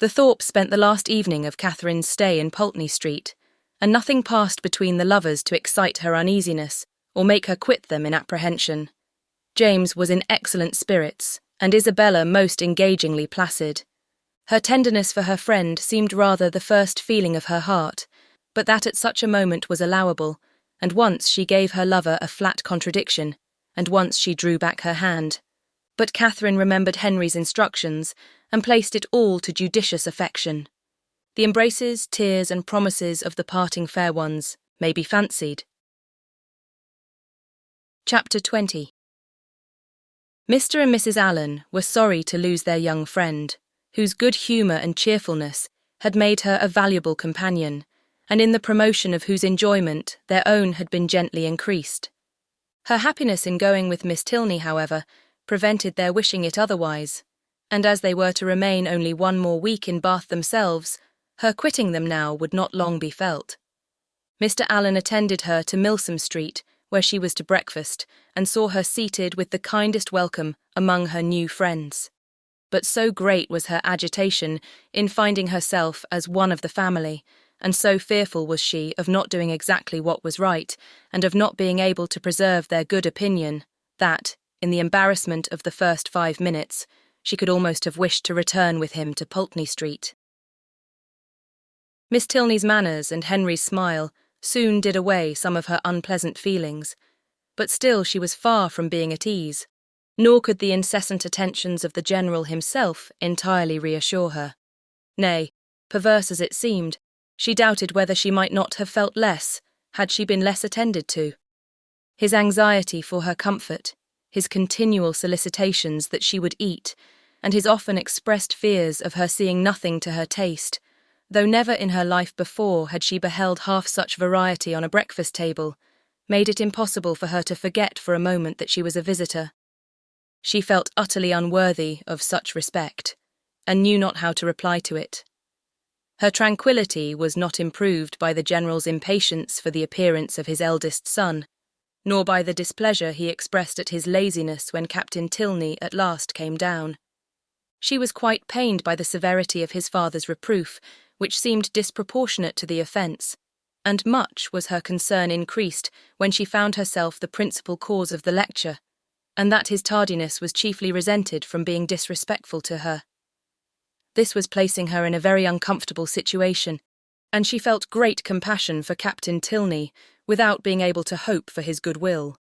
The Thorpes spent the last evening of Catherine's stay in Pulteney Street, and nothing passed between the lovers to excite her uneasiness, or make her quit them in apprehension. James was in excellent spirits, and Isabella most engagingly placid. Her tenderness for her friend seemed rather the first feeling of her heart, but that at such a moment was allowable, and once she gave her lover a flat contradiction, and once she drew back her hand. But Catherine remembered Henry's instructions, and placed it all to judicious affection. The embraces, tears, and promises of the parting fair ones may be fancied. Chapter 20. Mr. and Mrs. Allen were sorry to lose their young friend, whose good humour and cheerfulness had made her a valuable companion, and in the promotion of whose enjoyment their own had been gently increased. Her happiness in going with Miss Tilney, however, prevented their wishing it otherwise, and as they were to remain only one more week in Bath themselves, her quitting them now would not long be felt. Mr. Allen attended her to Milsom Street, where she was to breakfast, and saw her seated with the kindest welcome among her new friends. But so great was her agitation in finding herself as one of the family, and so fearful was she of not doing exactly what was right, and of not being able to preserve their good opinion, that, in the embarrassment of the first 5 minutes, she could almost have wished to return with him to Pulteney Street. Miss Tilney's manners and Henry's smile soon did away some of her unpleasant feelings, but still she was far from being at ease, nor could the incessant attentions of the General himself entirely reassure her. Nay, perverse as it seemed, she doubted whether she might not have felt less had she been less attended to. His anxiety for her comfort, his continual solicitations that she would eat, and his often expressed fears of her seeing nothing to her taste, though never in her life before had she beheld half such variety on a breakfast table, made it impossible for her to forget for a moment that she was a visitor. She felt utterly unworthy of such respect, and knew not how to reply to it. Her tranquillity was not improved by the General's impatience for the appearance of his eldest son, nor by the displeasure he expressed at his laziness when Captain Tilney at last came down. She was quite pained by the severity of his father's reproof, which seemed disproportionate to the offence, and much was her concern increased when she found herself the principal cause of the lecture, and that his tardiness was chiefly resented from being disrespectful to her. This was placing her in a very uncomfortable situation, and she felt great compassion for Captain Tilney without being able to hope for his goodwill.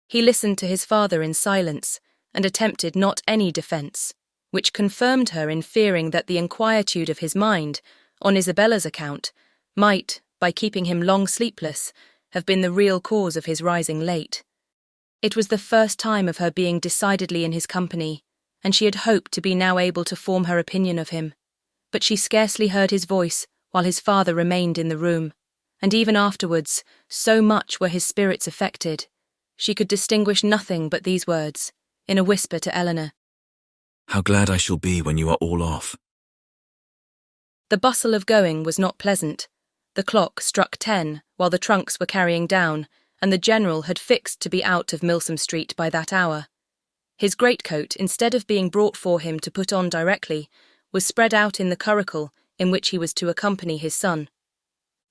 He listened to his father in silence and attempted not any defence, which confirmed her in fearing that the inquietude of his mind, on Isabella's account, might, by keeping him long sleepless, have been the real cause of his rising late. It was the first time of her being decidedly in his company, and she had hoped to be now able to form her opinion of him. But she scarcely heard his voice while his father remained in the room, and even afterwards, so much were his spirits affected, she could distinguish nothing but these words, in a whisper to Eleanor. How glad I shall be when you are all off. The bustle of going was not pleasant. The clock struck 10 while the trunks were carrying down, and the General had fixed to be out of Milsom Street by that hour. His greatcoat, instead of being brought for him to put on directly, was spread out in the curricle in which he was to accompany his son.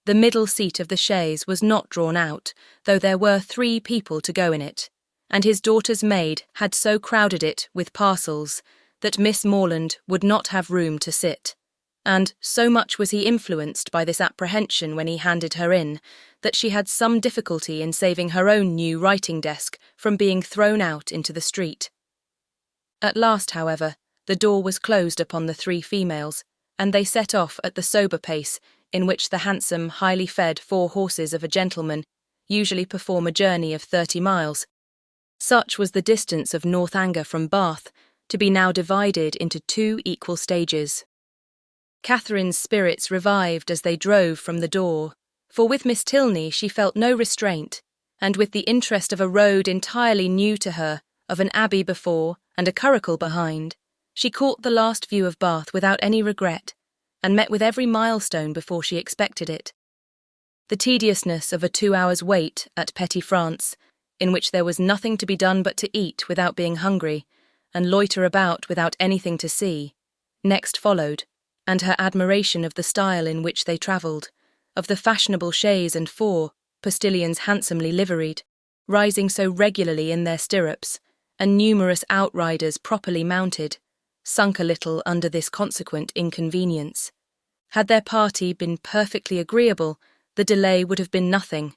The middle seat of the chaise was not drawn out, though there were 3 people to go in it, and his daughter's maid had so crowded it with parcels that Miss Morland would not have room to sit, and so much was he influenced by this apprehension when he handed her in, that she had some difficulty in saving her own new writing desk from being thrown out into the street. At last, however, the door was closed upon the 3 females, and they set off at the sober pace in which the handsome, highly fed 4 horses of a gentleman usually perform a journey of 30 miles. Such was the distance of Northanger from Bath, to be now divided into 2 equal stages. Catherine's spirits revived as they drove from the door, for with Miss Tilney she felt no restraint, and with the interest of a road entirely new to her, of an abbey before and a curricle behind, she caught the last view of Bath without any regret, and met with every milestone before she expected it. The tediousness of a 2 hours' wait at Petit France, in which there was nothing to be done but to eat without being hungry, and loiter about without anything to see, next followed, and her admiration of the style in which they travelled, of the fashionable chaise and 4 postilions handsomely liveried, rising so regularly in their stirrups, and numerous outriders properly mounted, sunk a little under this consequent inconvenience. Had their party been perfectly agreeable, the delay would have been nothing,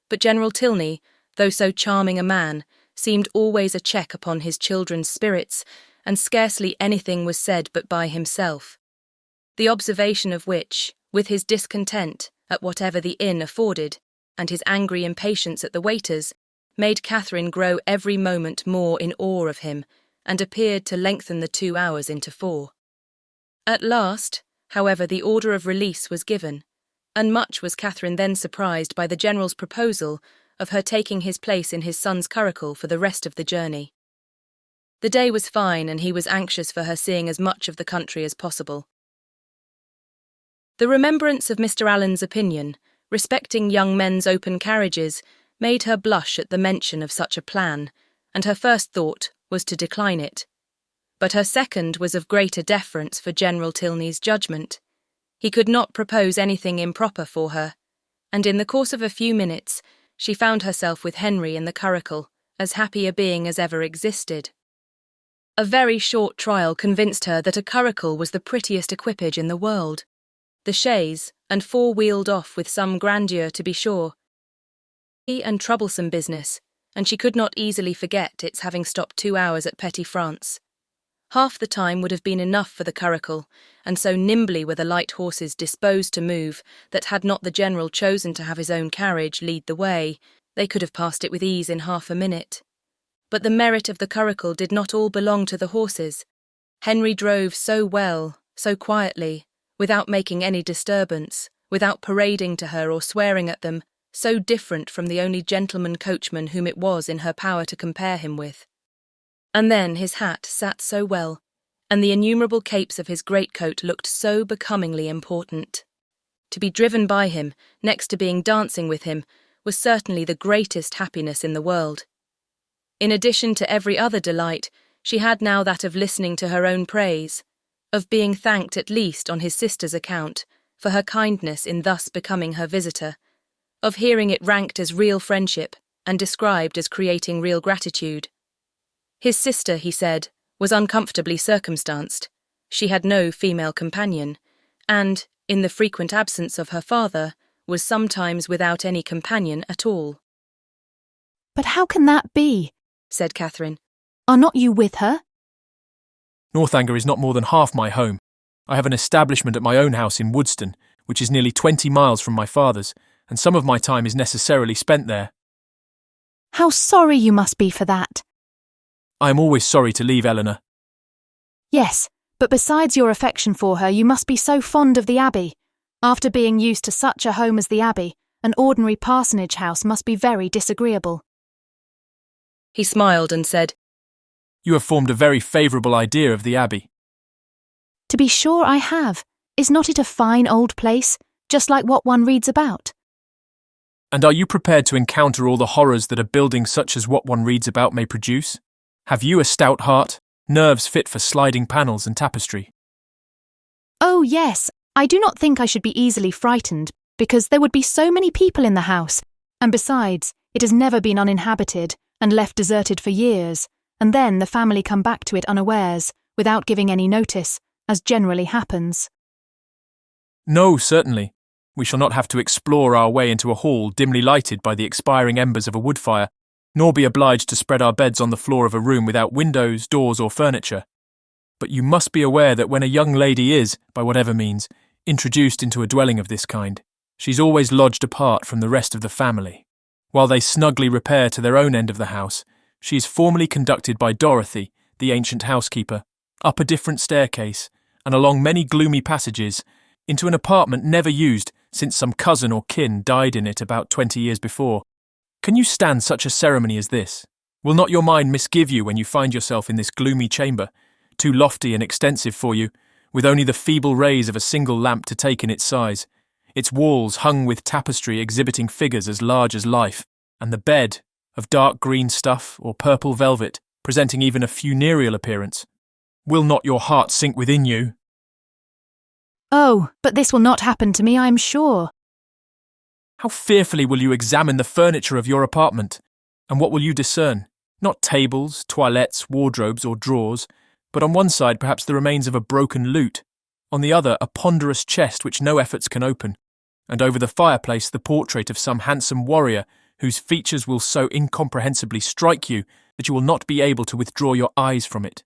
but General Tilney, though so charming a man, seemed always a check upon his children's spirits, and scarcely anything was said but by himself, the observation of which, with his discontent at whatever the inn afforded, and his angry impatience at the waiters, made Catherine grow every moment more in awe of him, and appeared to lengthen the 2 hours into 4. At last, however, the order of release was given, and much was Catherine then surprised by the General's proposal of her taking his place in his son's curricle for the rest of the journey. The day was fine, and he was anxious for her seeing as much of the country as possible. The remembrance of Mr. Allen's opinion respecting young men's open carriages made her blush at the mention of such a plan, and her first thought was to decline it. But her second was of greater deference for General Tilney's judgment. He could not propose anything improper for her, and in the course of a few minutes she found herself with Henry in the curricle, as happy a being as ever existed. A very short trial convinced her that a curricle was the prettiest equipage in the world. The chaise and 4 wheeled off with some grandeur, to be sure, and troublesome business, and she could not easily forget its having stopped 2 hours at Petit France. Half the time would have been enough for the curricle, and so nimbly were the light horses disposed to move that had not the General chosen to have his own carriage lead the way, they could have passed it with ease in half a minute. But the merit of the curricle did not all belong to the horses. Henry drove so well, so quietly, without making any disturbance, without parading to her or swearing at them, so different from the only gentleman coachman whom it was in her power to compare him with. And then his hat sat so well, and the innumerable capes of his greatcoat looked so becomingly important. To be driven by him, next to being dancing with him, was certainly the greatest happiness in the world. In addition to every other delight, she had now that of listening to her own praise, of being thanked at least on his sister's account, for her kindness in thus becoming her visitor, of hearing it ranked as real friendship and described as creating real gratitude. His sister, he said, was uncomfortably circumstanced. She had no female companion, and, in the frequent absence of her father, was sometimes without any companion at all. But how can that be? Said Catherine. Are not you with her? Northanger is not more than half my home. I have an establishment at my own house in Woodston, which is nearly 20 miles from my father's, and some of my time is necessarily spent there. How sorry you must be for that. I am always sorry to leave Eleanor. Yes, but besides your affection for her, you must be so fond of the Abbey. After being used to such a home as the Abbey, an ordinary parsonage house must be very disagreeable. He smiled and said, You have formed a very favourable idea of the Abbey. To be sure I have. Is not it a fine old place, just like what one reads about? And are you prepared to encounter all the horrors that a building such as what one reads about may produce? Have you a stout heart, nerves fit for sliding panels and tapestry? Oh, yes. I do not think I should be easily frightened, because there would be so many people in the house, and besides, it has never been uninhabited and left deserted for years, and then the family come back to it unawares, without giving any notice, as generally happens. No, certainly. We shall not have to explore our way into a hall dimly lighted by the expiring embers of a wood fire, nor be obliged to spread our beds on the floor of a room without windows, doors, or furniture. But you must be aware that when a young lady is, by whatever means, introduced into a dwelling of this kind, she's always lodged apart from the rest of the family. While they snugly repair to their own end of the house, she is formally conducted by Dorothy, the ancient housekeeper, up a different staircase, and along many gloomy passages, into an apartment never used since some cousin or kin died in it about 20 years before. Can you stand such a ceremony as this? Will not your mind misgive you when you find yourself in this gloomy chamber, too lofty and extensive for you, with only the feeble rays of a single lamp to take in its size, its walls hung with tapestry exhibiting figures as large as life, and the bed, of dark green stuff or purple velvet, presenting even a funereal appearance? Will not your heart sink within you? Oh, but this will not happen to me, I am sure. How fearfully will you examine the furniture of your apartment, and what will you discern? Not tables, toilettes, wardrobes, or drawers, but on one side perhaps the remains of a broken lute, on the other a ponderous chest which no efforts can open, and over the fireplace the portrait of some handsome warrior whose features will so incomprehensibly strike you that you will not be able to withdraw your eyes from it.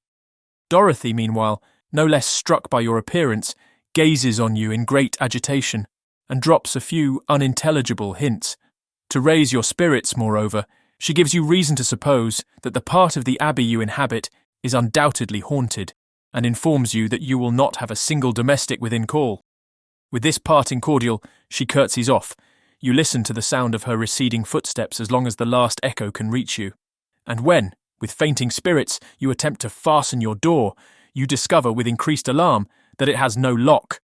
Dorothy, meanwhile, no less struck by your appearance, gazes on you in great agitation, and drops a few unintelligible hints. To raise your spirits, moreover, she gives you reason to suppose that the part of the Abbey you inhabit is undoubtedly haunted, and informs you that you will not have a single domestic within call. With this parting cordial, she curtsies off. You listen to the sound of her receding footsteps as long as the last echo can reach you, and when, with fainting spirits, you attempt to fasten your door, you discover with increased alarm that it has no lock.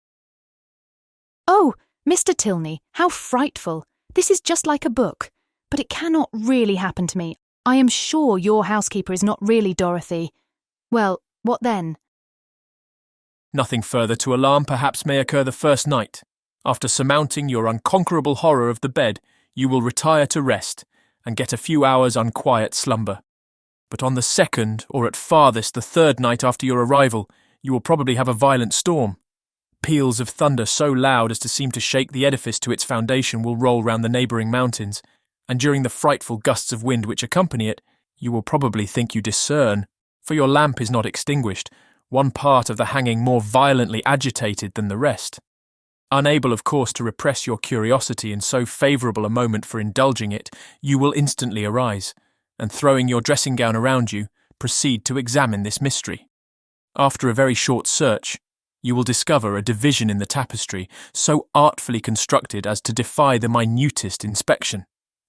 Oh, Mr. Tilney, how frightful. This is just like a book. But it cannot really happen to me. I am sure your housekeeper is not really Dorothy. Well, what then? Nothing further to alarm perhaps may occur the first night. After surmounting your unconquerable horror of the bed, you will retire to rest, and get a few hours' unquiet slumber. But on the second, or at farthest the third night after your arrival, you will probably have a violent storm. Peals of thunder so loud as to seem to shake the edifice to its foundation will roll round the neighbouring mountains, and during the frightful gusts of wind which accompany it, you will probably think you discern, for your lamp is not extinguished, one part of the hanging more violently agitated than the rest. Unable, of course, to repress your curiosity in so favourable a moment for indulging it, you will instantly arise, and throwing your dressing gown around you, proceed to examine this mystery. After a very short search, you will discover a division in the tapestry so artfully constructed as to defy the minutest inspection,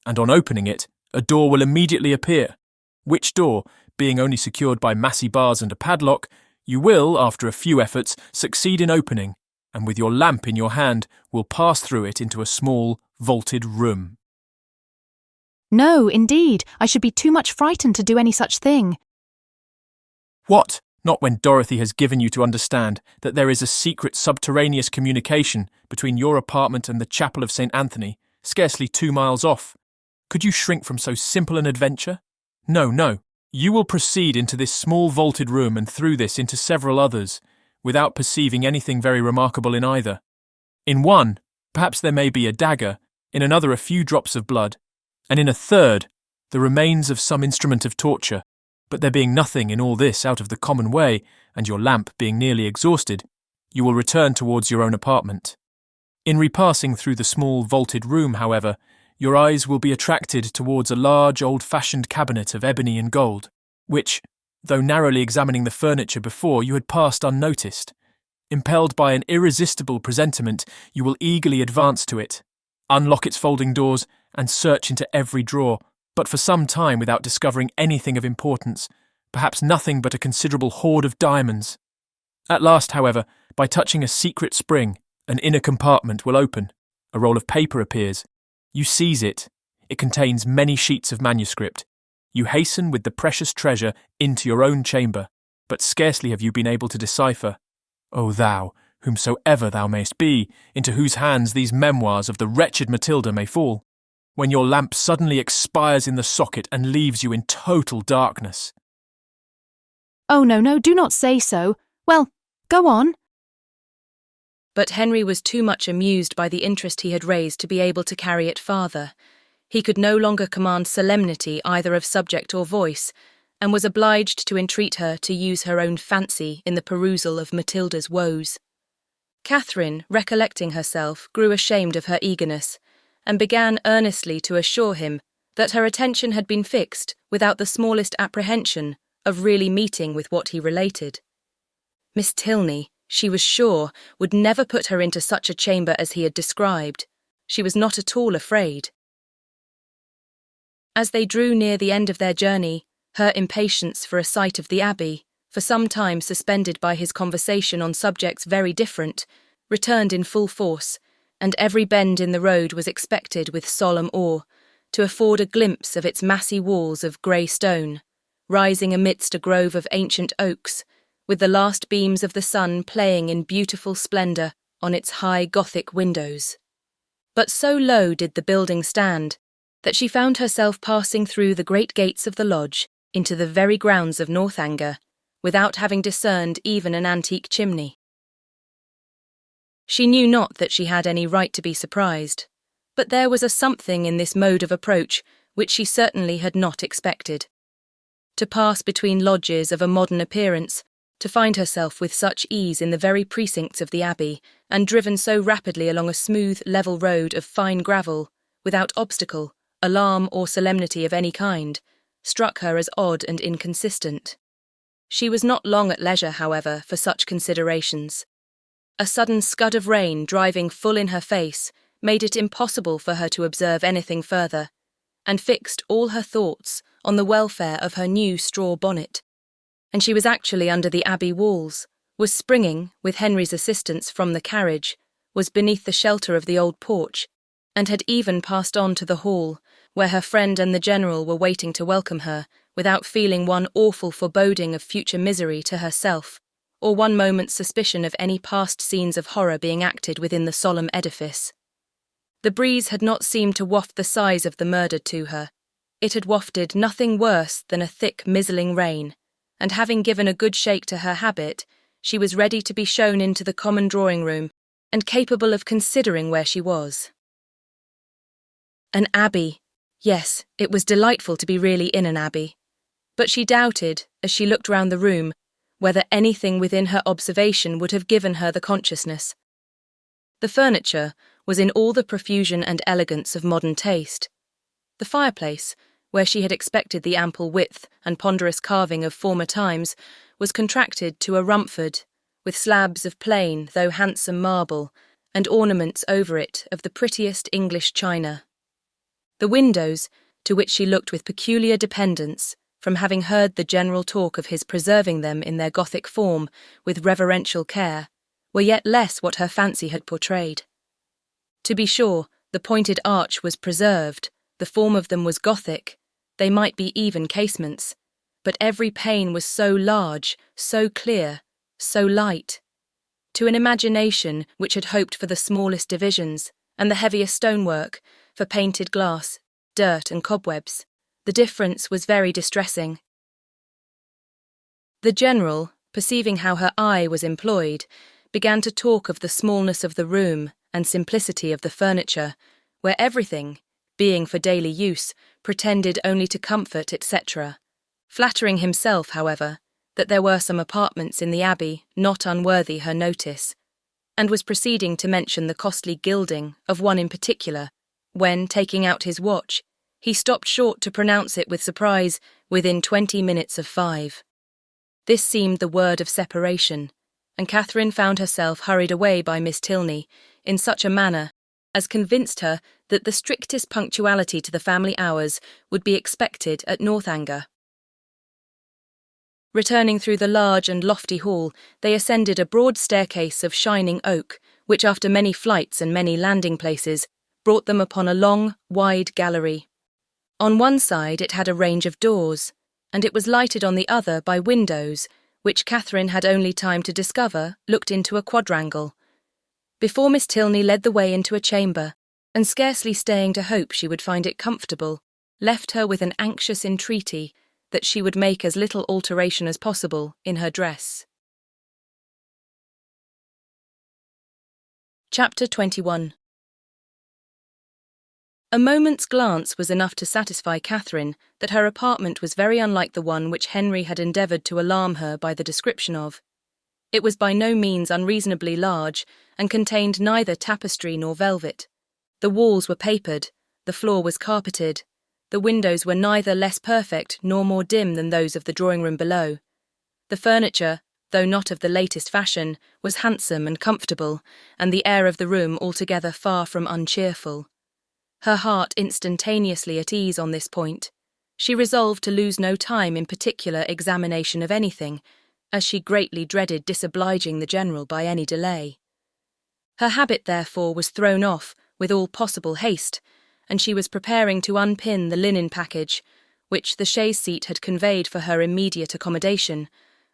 and on opening it, a door will immediately appear, which door, being only secured by massy bars and a padlock, you will, after a few efforts, succeed in opening, and with your lamp in your hand, will pass through it into a small, vaulted room. No, indeed, I should be too much frightened to do any such thing. What? Not when Dorothy has given you to understand that there is a secret subterraneous communication between your apartment and the chapel of St. Anthony, scarcely 2 miles off. Could you shrink from so simple an adventure? No, no. You will proceed into this small vaulted room and through this into several others, without perceiving anything very remarkable in either. In one, perhaps there may be a dagger, in another a few drops of blood, and in a third, the remains of some instrument of torture. But there being nothing in all this out of the common way, and your lamp being nearly exhausted, you will return towards your own apartment. In repassing through the small vaulted room, however, your eyes will be attracted towards a large old-fashioned cabinet of ebony and gold, which, though narrowly examining the furniture before, you had passed unnoticed. Impelled by an irresistible presentiment, you will eagerly advance to it, unlock its folding doors, and search into every drawer, but for some time without discovering anything of importance, perhaps nothing but a considerable hoard of diamonds. At last, however, by touching a secret spring, an inner compartment will open. A roll of paper appears. You seize it. It contains many sheets of manuscript. You hasten with the precious treasure into your own chamber, but scarcely have you been able to decipher, O thou, whomsoever thou mayst be, into whose hands these memoirs of the wretched Matilda may fall, when your lamp suddenly expires in the socket and leaves you in total darkness. Oh, no, no, do not say so. Well, go on. But Henry was too much amused by the interest he had raised to be able to carry it farther. He could no longer command solemnity either of subject or voice, and was obliged to entreat her to use her own fancy in the perusal of Matilda's woes. Catherine, recollecting herself, grew ashamed of her eagerness, and began earnestly to assure him that her attention had been fixed without the smallest apprehension of really meeting with what he related. Miss Tilney, she was sure, would never put her into such a chamber as he had described. She was not at all afraid. As they drew near the end of their journey, her impatience for a sight of the Abbey, for some time suspended by his conversation on subjects very different, returned in full force, and every bend in the road was expected with solemn awe, to afford a glimpse of its massy walls of grey stone, rising amidst a grove of ancient oaks, with the last beams of the sun playing in beautiful splendour on its high Gothic windows. But so low did the building stand, that she found herself passing through the great gates of the lodge into the very grounds of Northanger, without having discerned even an antique chimney. She knew not that she had any right to be surprised, but there was a something in this mode of approach which she certainly had not expected. To pass between lodges of a modern appearance, to find herself with such ease in the very precincts of the Abbey, and driven so rapidly along a smooth, level road of fine gravel, without obstacle, alarm or solemnity of any kind, struck her as odd and inconsistent. She was not long at leisure, however, for such considerations. A sudden scud of rain driving full in her face made it impossible for her to observe anything further, and fixed all her thoughts on the welfare of her new straw bonnet. And she was actually under the Abbey walls, was springing, with Henry's assistance, from the carriage, was beneath the shelter of the old porch, and had even passed on to the hall, where her friend and the General were waiting to welcome her, without feeling one awful foreboding of future misery to herself, or one moment's suspicion of any past scenes of horror being acted within the solemn edifice. The breeze had not seemed to waft the sighs of the murdered to her. It had wafted nothing worse than a thick, mizzling rain, and having given a good shake to her habit, she was ready to be shown into the common drawing-room, and capable of considering where she was. An abbey. Yes, it was delightful to be really in an abbey. But she doubted, as she looked round the room, whether anything within her observation would have given her the consciousness. The furniture was in all the profusion and elegance of modern taste. The fireplace, where she had expected the ample width and ponderous carving of former times, was contracted to a Rumford, with slabs of plain though handsome marble, and ornaments over it of the prettiest English china. The windows, to which she looked with peculiar dependence, from having heard the general talk of his preserving them in their Gothic form with reverential care, were yet less what her fancy had portrayed. To be sure, the pointed arch was preserved, the form of them was Gothic, they might be even casements, but every pane was so large, so clear, so light. To an imagination which had hoped for the smallest divisions and the heaviest stonework, for painted glass, dirt and cobwebs, the difference was very distressing. The general, perceiving how her eye was employed, began to talk of the smallness of the room and simplicity of the furniture, where everything, being for daily use, pretended only to comfort, etc., flattering himself, however, that there were some apartments in the abbey not unworthy her notice, and was proceeding to mention the costly gilding of one in particular, when, taking out his watch, he stopped short to pronounce it with surprise, within 20 minutes of 5. This seemed the word of separation, and Catherine found herself hurried away by Miss Tilney in such a manner as convinced her that the strictest punctuality to the family hours would be expected at Northanger. Returning through the large and lofty hall, they ascended a broad staircase of shining oak, which after many flights and many landing places, brought them upon a long, wide gallery. On one side it had a range of doors, and it was lighted on the other by windows, which Catherine had only time to discover looked into a quadrangle. Before Miss Tilney led the way into a chamber, and scarcely staying to hope she would find it comfortable, left her with an anxious entreaty that she would make as little alteration as possible in her dress. Chapter 21. A moment's glance was enough to satisfy Catherine that her apartment was very unlike the one which Henry had endeavoured to alarm her by the description of. It was by no means unreasonably large, and contained neither tapestry nor velvet. The walls were papered, the floor was carpeted, the windows were neither less perfect nor more dim than those of the drawing-room below. The furniture, though not of the latest fashion, was handsome and comfortable, and the air of the room altogether far from uncheerful. Her heart instantaneously at ease on this point, she resolved to lose no time in particular examination of anything, as she greatly dreaded disobliging the general by any delay. Her habit, therefore, was thrown off with all possible haste, and she was preparing to unpin the linen package, which the chaise seat had conveyed for her immediate accommodation,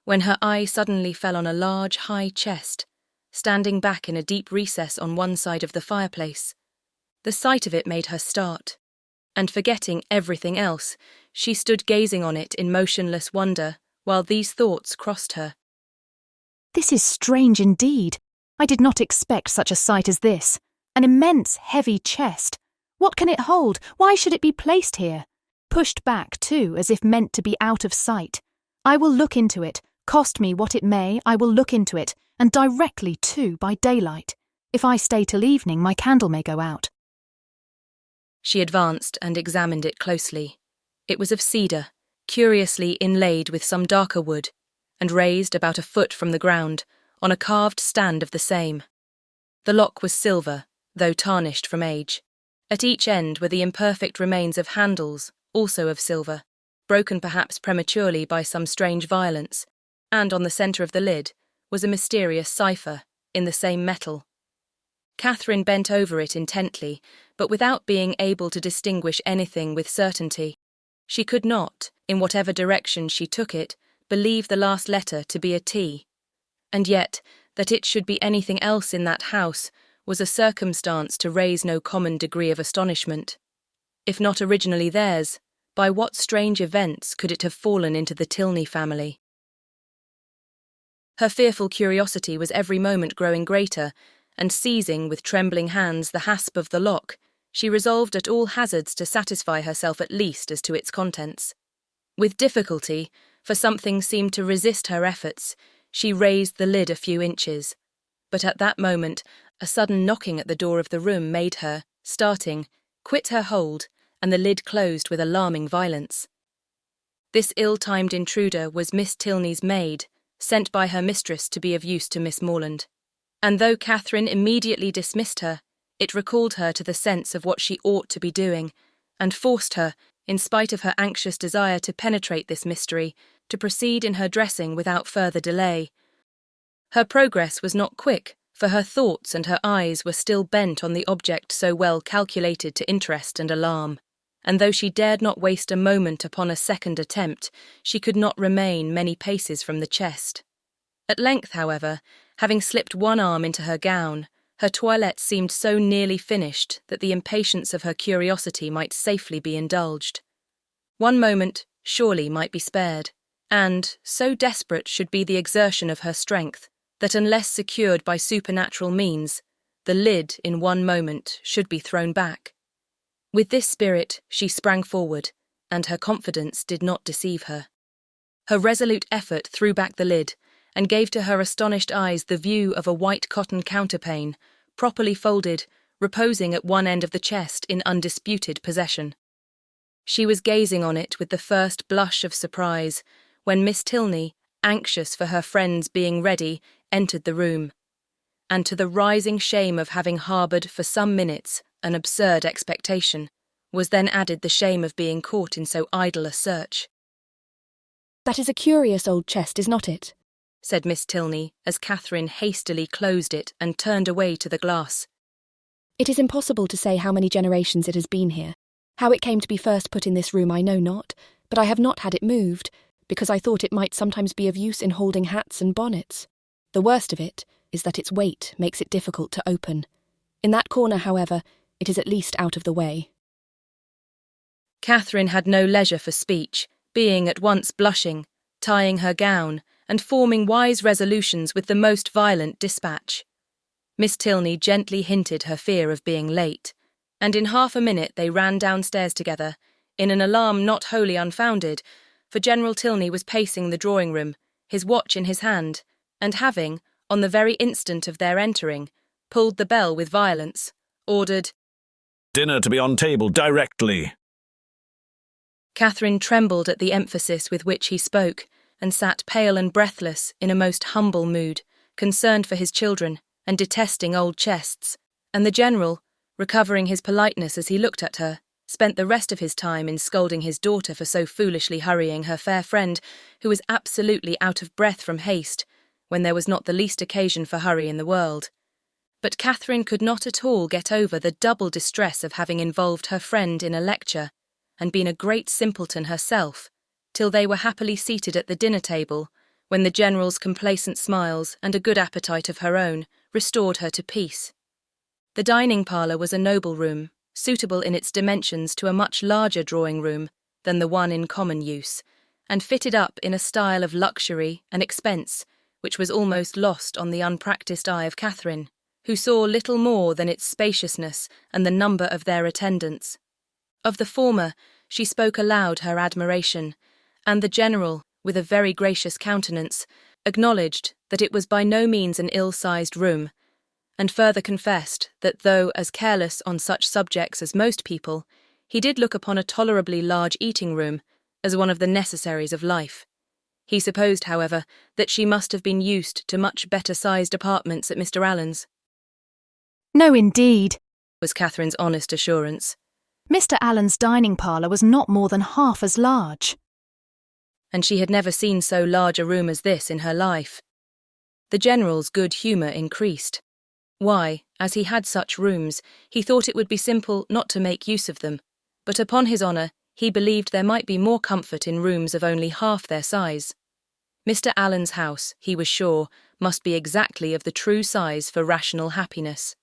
when her eye suddenly fell on a large, high chest, standing back in a deep recess on one side of the fireplace. The sight of it made her start, and forgetting everything else, she stood gazing on it in motionless wonder, while these thoughts crossed her. This is strange indeed. I did not expect such a sight as this. An immense, heavy chest. What can it hold? Why should it be placed here? Pushed back, too, as if meant to be out of sight. I will look into it. Cost me what it may, I will look into it, and directly, too, by daylight. If I stay till evening, my candle may go out. She advanced and examined it closely. It was of cedar, curiously inlaid with some darker wood, and raised about a foot from the ground, on a carved stand of the same. The lock was silver, though tarnished from age. At each end were the imperfect remains of handles, also of silver, broken perhaps prematurely by some strange violence, and on the centre of the lid was a mysterious cipher, in the same metal. Catherine bent over it intently, but without being able to distinguish anything with certainty. She could not, in whatever direction she took it, believe the last letter to be a T. And yet, that it should be anything else in that house was a circumstance to raise no common degree of astonishment. If not originally theirs, by what strange events could it have fallen into the Tilney family? Her fearful curiosity was every moment growing greater, and seizing with trembling hands the hasp of the lock, she resolved at all hazards to satisfy herself at least as to its contents. With difficulty, for something seemed to resist her efforts, she raised the lid a few inches. But at that moment, a sudden knocking at the door of the room made her, starting, quit her hold, and the lid closed with alarming violence. This ill-timed intruder was Miss Tilney's maid, sent by her mistress to be of use to Miss Morland. And though Catherine immediately dismissed her, it recalled her to the sense of what she ought to be doing, and forced her, in spite of her anxious desire to penetrate this mystery, to proceed in her dressing without further delay. Her progress was not quick, for her thoughts and her eyes were still bent on the object so well calculated to interest and alarm, and though she dared not waste a moment upon a second attempt, she could not remain many paces from the chest. At length, however, having slipped one arm into her gown, her toilette seemed so nearly finished that the impatience of her curiosity might safely be indulged. One moment, surely, might be spared, and so desperate should be the exertion of her strength, that unless secured by supernatural means, the lid in one moment should be thrown back. With this spirit she sprang forward, and her confidence did not deceive her. Her resolute effort threw back the lid, and gave to her astonished eyes the view of a white cotton counterpane, properly folded, reposing at one end of the chest in undisputed possession. She was gazing on it with the first blush of surprise, when Miss Tilney, anxious for her friend's being ready, entered the room, and to the rising shame of having harboured for some minutes an absurd expectation, was then added the shame of being caught in so idle a search. "That is a curious old chest, is not it?" said Miss Tilney, as Catherine hastily closed it and turned away to the glass. "It is impossible to say how many generations it has been here. How it came to be first put in this room I know not, but I have not had it moved, because I thought it might sometimes be of use in holding hats and bonnets. The worst of it is that its weight makes it difficult to open. In that corner, however, it is at least out of the way." Catherine had no leisure for speech, being at once blushing, tying her gown, and forming wise resolutions with the most violent dispatch. Miss Tilney gently hinted her fear of being late, and in half a minute they ran downstairs together, in an alarm not wholly unfounded, for General Tilney was pacing the drawing-room, his watch in his hand, and having, on the very instant of their entering, pulled the bell with violence, ordered, "Dinner to be on table directly." Catherine trembled at the emphasis with which he spoke, and sat pale and breathless in a most humble mood, concerned for his children, and detesting old chests, and the General, recovering his politeness as he looked at her, spent the rest of his time in scolding his daughter for so foolishly hurrying her fair friend, who was absolutely out of breath from haste, when there was not the least occasion for hurry in the world. But Catherine could not at all get over the double distress of having involved her friend in a lecture, and been a great simpleton herself, till they were happily seated at the dinner-table, when the General's complacent smiles and a good appetite of her own restored her to peace. The dining-parlour was a noble room, suitable in its dimensions to a much larger drawing-room than the one in common use, and fitted up in a style of luxury and expense which was almost lost on the unpractised eye of Catherine, who saw little more than its spaciousness and the number of their attendants. Of the former, she spoke aloud her admiration, and the General, with a very gracious countenance, acknowledged that it was by no means an ill-sized room, and further confessed that though as careless on such subjects as most people, he did look upon a tolerably large eating-room as one of the necessaries of life. He supposed, however, that she must have been used to much better-sized apartments at Mr. Allen's. "No, indeed," was Catherine's honest assurance. "Mr. Allen's dining parlour was not more than half as large." And she had never seen so large a room as this in her life. The General's good humour increased. Why, as he had such rooms, he thought it would be simple not to make use of them, but upon his honour, he believed there might be more comfort in rooms of only half their size. Mr. Allen's house, he was sure, must be exactly of the true size for rational happiness.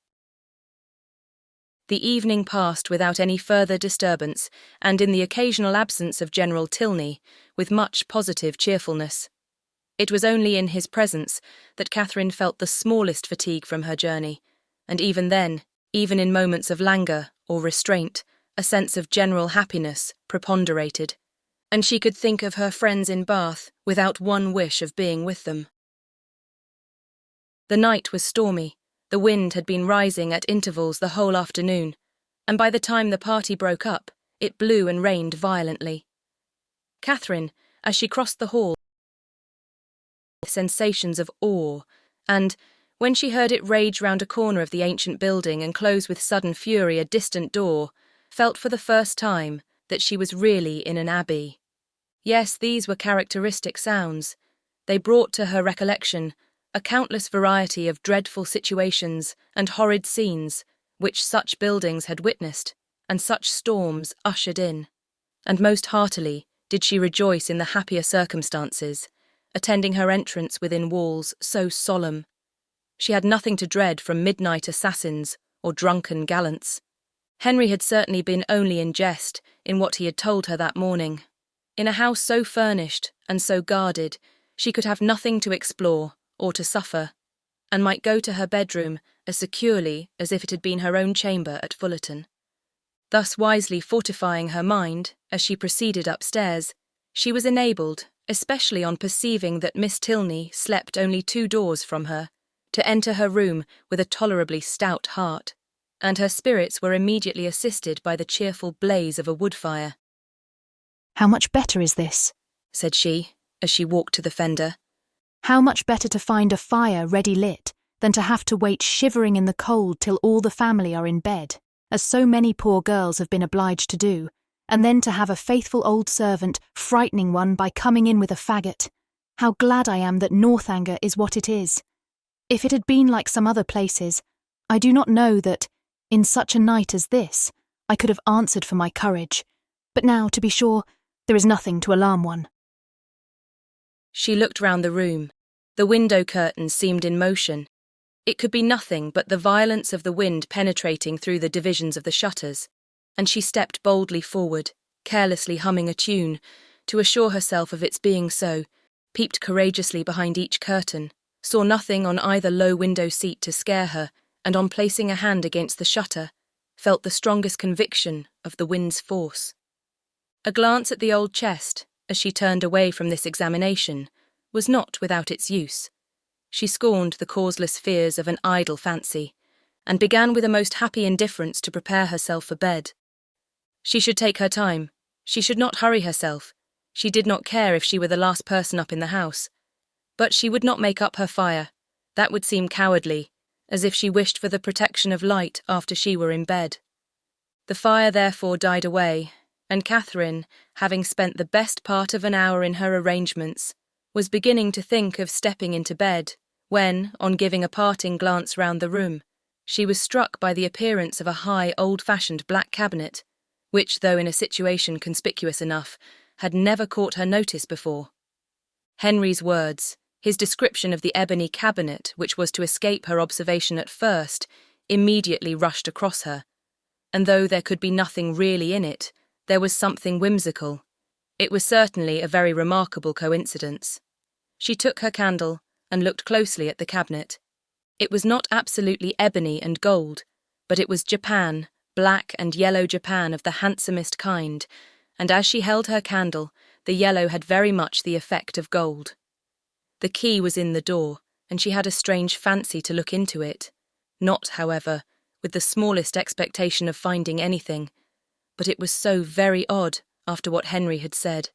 The evening passed without any further disturbance, and in the occasional absence of General Tilney, with much positive cheerfulness. It was only in his presence that Catherine felt the smallest fatigue from her journey, and even then, even in moments of languor or restraint, a sense of general happiness preponderated, and she could think of her friends in Bath without one wish of being with them. The night was stormy. The wind had been rising at intervals the whole afternoon, and by the time the party broke up, it blew and rained violently. Catherine, as she crossed the hall, had sensations of awe, and, when she heard it rage round a corner of the ancient building and close with sudden fury a distant door, felt for the first time that she was really in an abbey. Yes, these were characteristic sounds. They brought to her recollection a countless variety of dreadful situations and horrid scenes which such buildings had witnessed, and such storms ushered in, and most heartily did she rejoice in the happier circumstances, attending her entrance within walls so solemn. She had nothing to dread from midnight assassins or drunken gallants. Henry had certainly been only in jest in what he had told her that morning. In a house so furnished and so guarded, she could have nothing to explore or to suffer, and might go to her bedroom as securely as if it had been her own chamber at Fullerton. Thus wisely fortifying her mind as she proceeded upstairs, she was enabled, especially on perceiving that Miss Tilney slept only 2 doors from her, to enter her room with a tolerably stout heart, and her spirits were immediately assisted by the cheerful blaze of a wood fire. "How much better is this?" said she, as she walked to the fender. "How much better to find a fire ready lit than to have to wait shivering in the cold till all the family are in bed, as so many poor girls have been obliged to do, and then to have a faithful old servant frightening one by coming in with a faggot. How glad I am that Northanger is what it is. If it had been like some other places, I do not know that, in such a night as this, I could have answered for my courage. But now, to be sure, there is nothing to alarm one." She looked round the room. The window curtains seemed in motion. It could be nothing but the violence of the wind penetrating through the divisions of the shutters, and she stepped boldly forward, carelessly humming a tune, to assure herself of its being so, peeped courageously behind each curtain, saw nothing on either low window seat to scare her, and on placing a hand against the shutter, felt the strongest conviction of the wind's force. A glance at the old chest, as she turned away from this examination, was not without its use. She scorned the causeless fears of an idle fancy, and began with a most happy indifference to prepare herself for bed. She should take her time. She should not hurry herself. She did not care if she were the last person up in the house. But she would not make up her fire. That would seem cowardly, as if she wished for the protection of light after she were in bed. The fire therefore died away, and Catherine, having spent the best part of an hour in her arrangements, was beginning to think of stepping into bed, when, on giving a parting glance round the room, she was struck by the appearance of a high, old-fashioned black cabinet, which, though in a situation conspicuous enough, had never caught her notice before. Henry's words, his description of the ebony cabinet which was to escape her observation at first, immediately rushed across her, and though there could be nothing really in it, there was something whimsical. It was certainly a very remarkable coincidence. She took her candle and looked closely at the cabinet. It was not absolutely ebony and gold, but it was Japan, black and yellow Japan of the handsomest kind, and as she held her candle, the yellow had very much the effect of gold. The key was in the door, and she had a strange fancy to look into it, not, however, with the smallest expectation of finding anything, but it was so very odd after what Henry had said.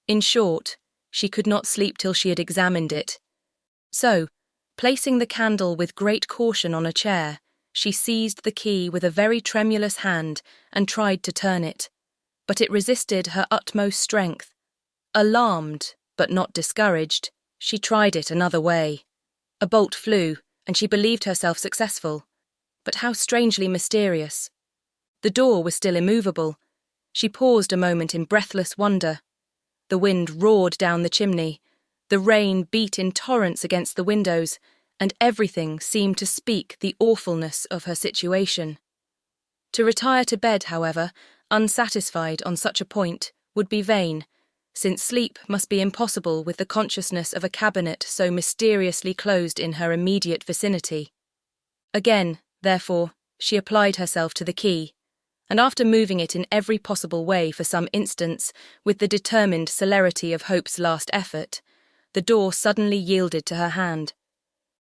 In short, she could not sleep till she had examined it. So, placing the candle with great caution on a chair, she seized the key with a very tremulous hand and tried to turn it, but it resisted her utmost strength. Alarmed, but not discouraged, she tried it another way. A bolt flew, and she believed herself successful. But how strangely mysterious. The door was still immovable. She paused a moment in breathless wonder. The wind roared down the chimney. The rain beat in torrents against the windows, and everything seemed to speak the awfulness of her situation. To retire to bed, however, unsatisfied on such a point, would be vain, since sleep must be impossible with the consciousness of a cabinet so mysteriously closed in her immediate vicinity. Again, therefore, she applied herself to the key, and after moving it in every possible way for some instants, with the determined celerity of hope's last effort, the door suddenly yielded to her hand.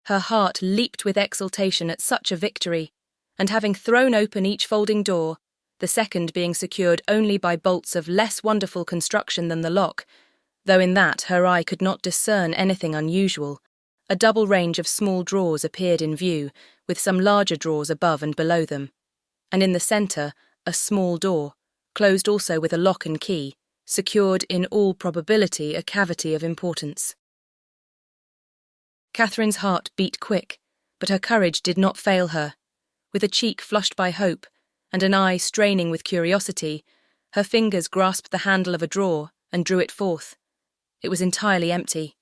Her heart leaped with exultation at such a victory, and having thrown open each folding door, the second being secured only by bolts of less wonderful construction than the lock, though in that her eye could not discern anything unusual, a double range of small drawers appeared in view, with some larger drawers above and below them, and in the centre a small door, closed also with a lock and key, secured in all probability a cavity of importance. Catherine's heart beat quick, but her courage did not fail her. With a cheek flushed by hope, and an eye straining with curiosity, her fingers grasped the handle of a drawer and drew it forth. It was entirely empty.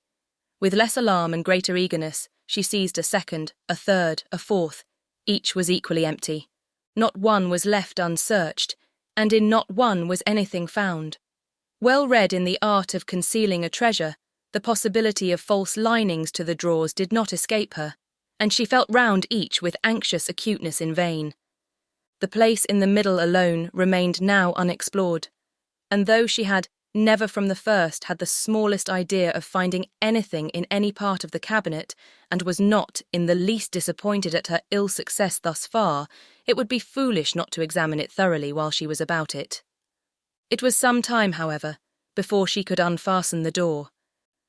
With less alarm and greater eagerness, she seized a second, a third, a fourth. Each was equally empty. Not one was left unsearched, and in not one was anything found. Well read in the art of concealing a treasure, the possibility of false linings to the drawers did not escape her, and she felt round each with anxious acuteness in vain. The place in the middle alone remained now unexplored, and though she had never from the first had the smallest idea of finding anything in any part of the cabinet, and was not in the least disappointed at her ill success thus far, it would be foolish not to examine it thoroughly while she was about it. It was some time, however, before she could unfasten the door,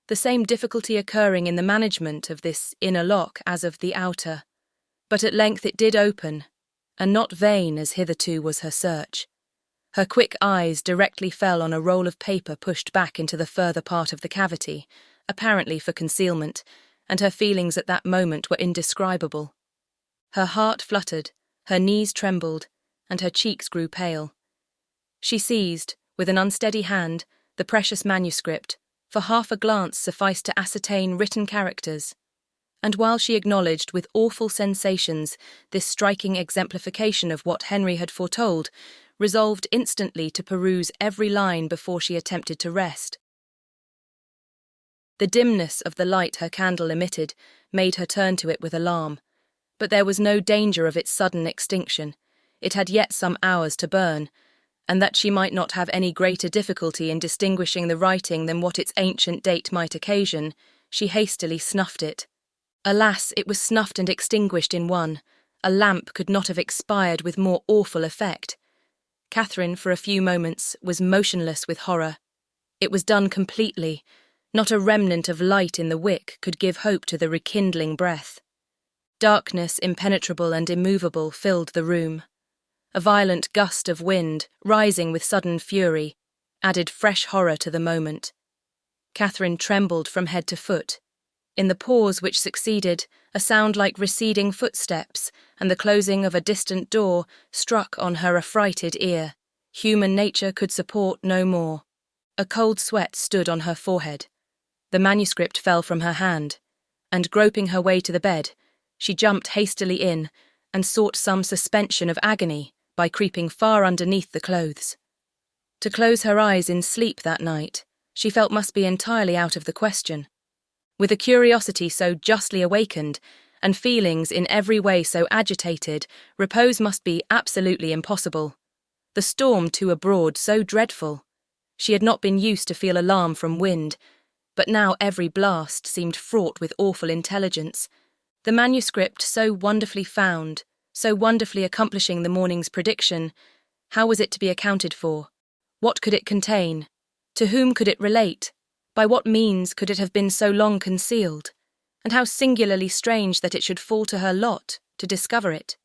the same difficulty occurring in the management of this inner lock as of the outer. But at length it did open, and not vain as hitherto was her search. Her quick eyes directly fell on a roll of paper pushed back into the further part of the cavity, apparently for concealment, and her feelings at that moment were indescribable. Her heart fluttered, her knees trembled, and her cheeks grew pale. She seized, with an unsteady hand, the precious manuscript, for half a glance sufficed to ascertain written characters, and while she acknowledged with awful sensations this striking exemplification of what Henry had foretold, resolved instantly to peruse every line before she attempted to rest. The dimness of the light her candle emitted made her turn to it with alarm, but there was no danger of its sudden extinction. It had yet some hours to burn, and that she might not have any greater difficulty in distinguishing the writing than what its ancient date might occasion, she hastily snuffed it. Alas, it was snuffed and extinguished in one. A lamp could not have expired with more awful effect. Catherine, for a few moments, was motionless with horror. It was done completely. Not a remnant of light in the wick could give hope to the rekindling breath. Darkness, impenetrable and immovable, filled the room. A violent gust of wind, rising with sudden fury, added fresh horror to the moment. Catherine trembled from head to foot. In the pause which succeeded, a sound like receding footsteps and the closing of a distant door struck on her affrighted ear. Human nature could support no more. A cold sweat stood on her forehead. The manuscript fell from her hand, and groping her way to the bed, she jumped hastily in and sought some suspension of agony by creeping far underneath the clothes. To close her eyes in sleep that night, she felt must be entirely out of the question. With a curiosity so justly awakened, and feelings in every way so agitated, repose must be absolutely impossible. The storm too abroad so dreadful. She had not been used to feel alarm from wind, but now every blast seemed fraught with awful intelligence. The manuscript so wonderfully found, so wonderfully accomplishing the morning's prediction, how was it to be accounted for? What could it contain? To whom could it relate? By what means could it have been so long concealed? And how singularly strange that it should fall to her lot to discover it.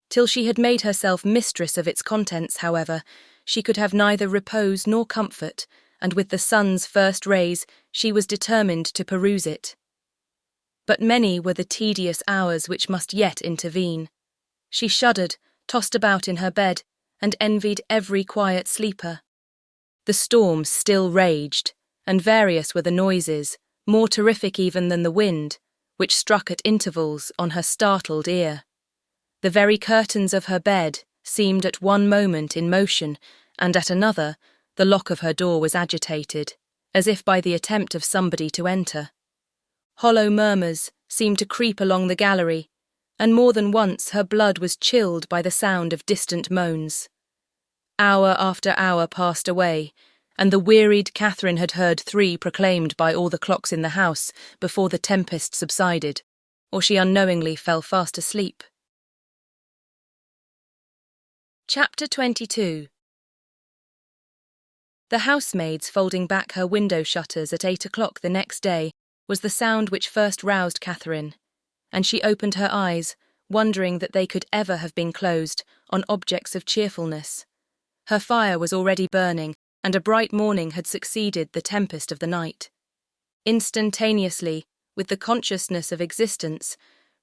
Till she had made herself mistress of its contents, however, she could have neither repose nor comfort, and with the sun's first rays she was determined to peruse it. But many were the tedious hours which must yet intervene. She shuddered, tossed about in her bed, and envied every quiet sleeper. The storm still raged, and various were the noises, more terrific even than the wind, which struck at intervals on her startled ear. The very curtains of her bed seemed at one moment in motion, and at another the lock of her door was agitated, as if by the attempt of somebody to enter. Hollow murmurs seemed to creep along the gallery, and more than once her blood was chilled by the sound of distant moans. Hour after hour passed away, and the wearied Catherine had heard 3 proclaimed by all the clocks in the house before the tempest subsided, or she unknowingly fell fast asleep. Chapter 22. The housemaid's folding back her window shutters at 8 o'clock the next day was the sound which first roused Catherine, and she opened her eyes, wondering that they could ever have been closed on objects of cheerfulness. Her fire was already burning, and a bright morning had succeeded the tempest of the night. Instantaneously, with the consciousness of existence,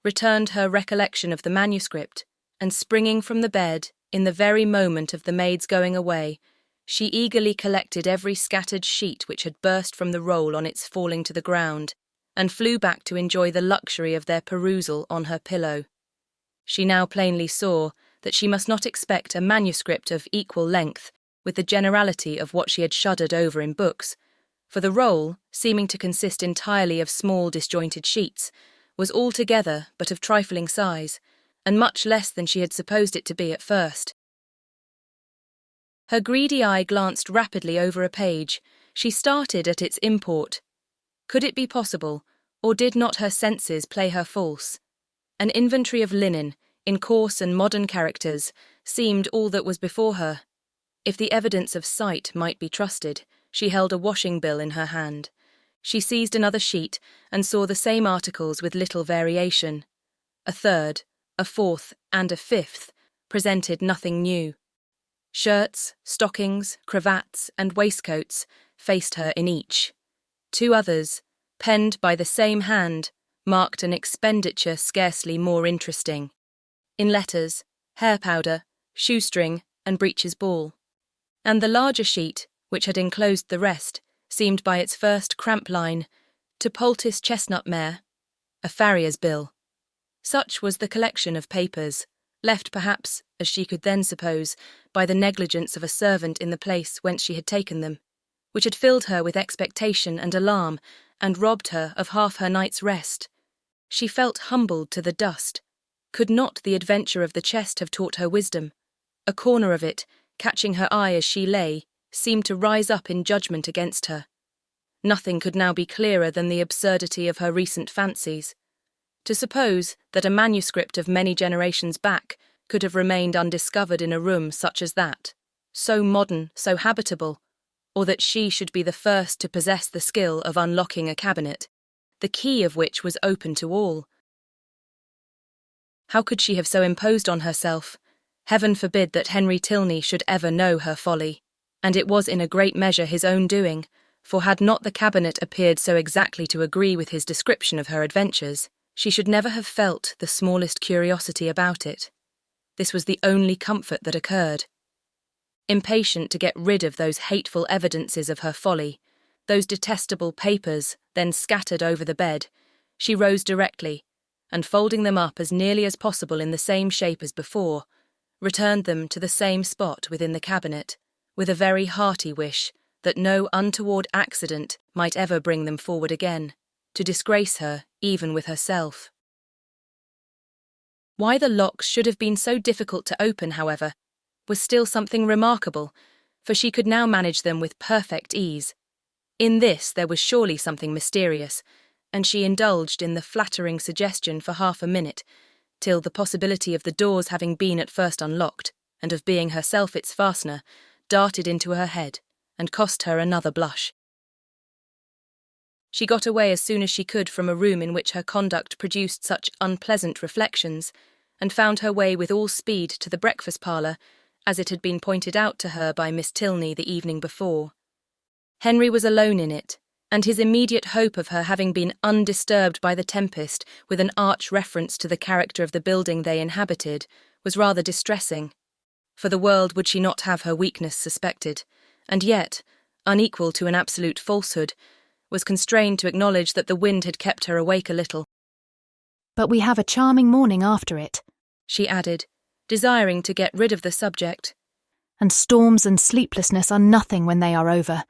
returned her recollection of the manuscript, and springing from the bed, In the very moment of the maid's going away, she eagerly collected every scattered sheet which had burst from the roll on its falling to the ground, and flew back to enjoy the luxury of their perusal on her pillow. She now plainly saw that she must not expect a manuscript of equal length with the generality of what she had shuddered over in books, for the roll, seeming to consist entirely of small disjointed sheets, was altogether but of trifling size, and much less than she had supposed it to be at first. Her greedy eye glanced rapidly over a page. She started at its import. Could it be possible, or did not her senses play her false? An inventory of linen, in coarse and modern characters, seemed all that was before her. If the evidence of sight might be trusted, she held a washing bill in her hand. She seized another sheet and saw the same articles with little variation. A third, a fourth, and a fifth presented nothing new. Shirts, stockings, cravats, and waistcoats faced her in each. Two others, penned by the same hand, marked an expenditure scarcely more interesting. In letters, hair powder, shoestring, and breeches ball. And the larger sheet, which had enclosed the rest, seemed by its first cramp line, to poultice chestnut mare, a farrier's bill. Such was the collection of papers, left perhaps, as she could then suppose, by the negligence of a servant in the place whence she had taken them, which had filled her with expectation and alarm, and robbed her of half her night's rest. She felt humbled to the dust. Could not the adventure of the chest have taught her wisdom? A corner of it, catching her eye as she lay, seemed to rise up in judgment against her. Nothing could now be clearer than the absurdity of her recent fancies. To suppose that a manuscript of many generations back could have remained undiscovered in a room such as that, so modern, so habitable, or that she should be the first to possess the skill of unlocking a cabinet, the key of which was open to all. How could she have so imposed on herself? Heaven forbid that Henry Tilney should ever know her folly, and it was in a great measure his own doing, for had not the cabinet appeared so exactly to agree with his description of her adventures, she should never have felt the smallest curiosity about it. This was the only comfort that occurred. Impatient to get rid of those hateful evidences of her folly, those detestable papers then scattered over the bed, she rose directly, and folding them up as nearly as possible in the same shape as before, returned them to the same spot within the cabinet, with a very hearty wish that no untoward accident might ever bring them forward again, to disgrace her even with herself. Why the locks should have been so difficult to open, however, was still something remarkable, for she could now manage them with perfect ease. In this there was surely something mysterious, and she indulged in the flattering suggestion for half a minute, till the possibility of the doors having been at first unlocked, and of being herself its fastener, darted into her head, and cost her another blush. She got away as soon as she could from a room in which her conduct produced such unpleasant reflections, and found her way with all speed to the breakfast parlour, as it had been pointed out to her by Miss Tilney the evening before. Henry was alone in it, and his immediate hope of her having been undisturbed by the tempest with an arch reference to the character of the building they inhabited was rather distressing. For the world would she not have her weakness suspected, and yet, unequal to an absolute falsehood, was constrained to acknowledge that the wind had kept her awake a little. But we have a charming morning after it, she added, desiring to get rid of the subject. And storms and sleeplessness are nothing when they are over.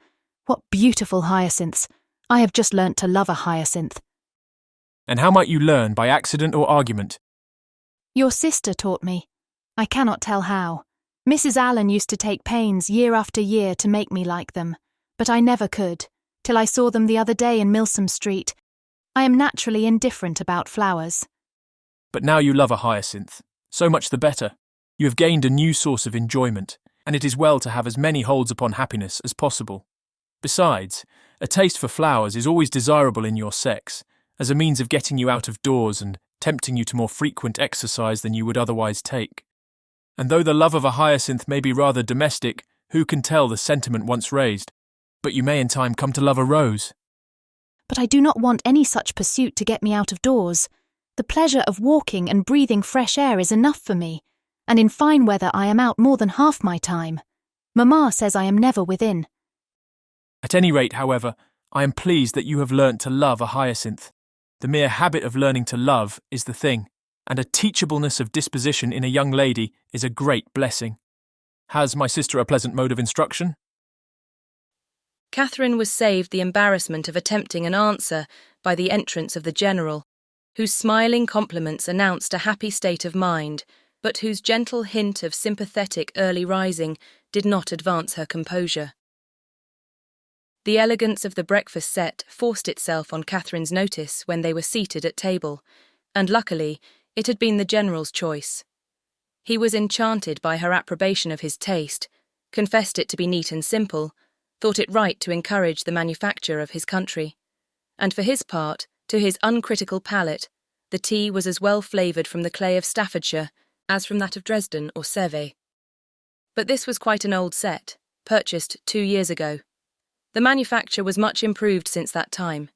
What beautiful hyacinths! I have just learnt to love a hyacinth. And how might you learn, by accident or argument? Your sister taught me. I cannot tell how. Mrs. Allen used to take pains year after year to make me like them, but I never could, till I saw them the other day in Milsom Street. I am naturally indifferent about flowers. But now you love a hyacinth. So much the better. You have gained a new source of enjoyment, and it is well to have as many holds upon happiness as possible. Besides, a taste for flowers is always desirable in your sex, as a means of getting you out of doors and tempting you to more frequent exercise than you would otherwise take. And though the love of a hyacinth may be rather domestic, who can tell the sentiment once raised? But you may in time come to love a rose. But I do not want any such pursuit to get me out of doors. The pleasure of walking and breathing fresh air is enough for me. and in fine weather I am out more than half my time. Mamma says I am never within. At any rate, however, I am pleased that you have learnt to love a hyacinth. The mere habit of learning to love is the thing, and a teachableness of disposition in a young lady is a great blessing. Has my sister a pleasant mode of instruction? Catherine was saved the embarrassment of attempting an answer by the entrance of the General, whose smiling compliments announced a happy state of mind, but whose gentle hint of sympathetic early rising did not advance her composure. The elegance of the breakfast set forced itself on Catherine's notice when they were seated at table, and luckily it had been the General's choice. He was enchanted by her approbation of his taste, confessed it to be neat and simple, thought it right to encourage the manufacture of his country, and for his part, to his uncritical palate, the tea was as well flavoured from the clay of Staffordshire as from that of Dresden or Sèvres. But this was quite an old set, purchased 2 years ago. The manufacture was much improved since that time.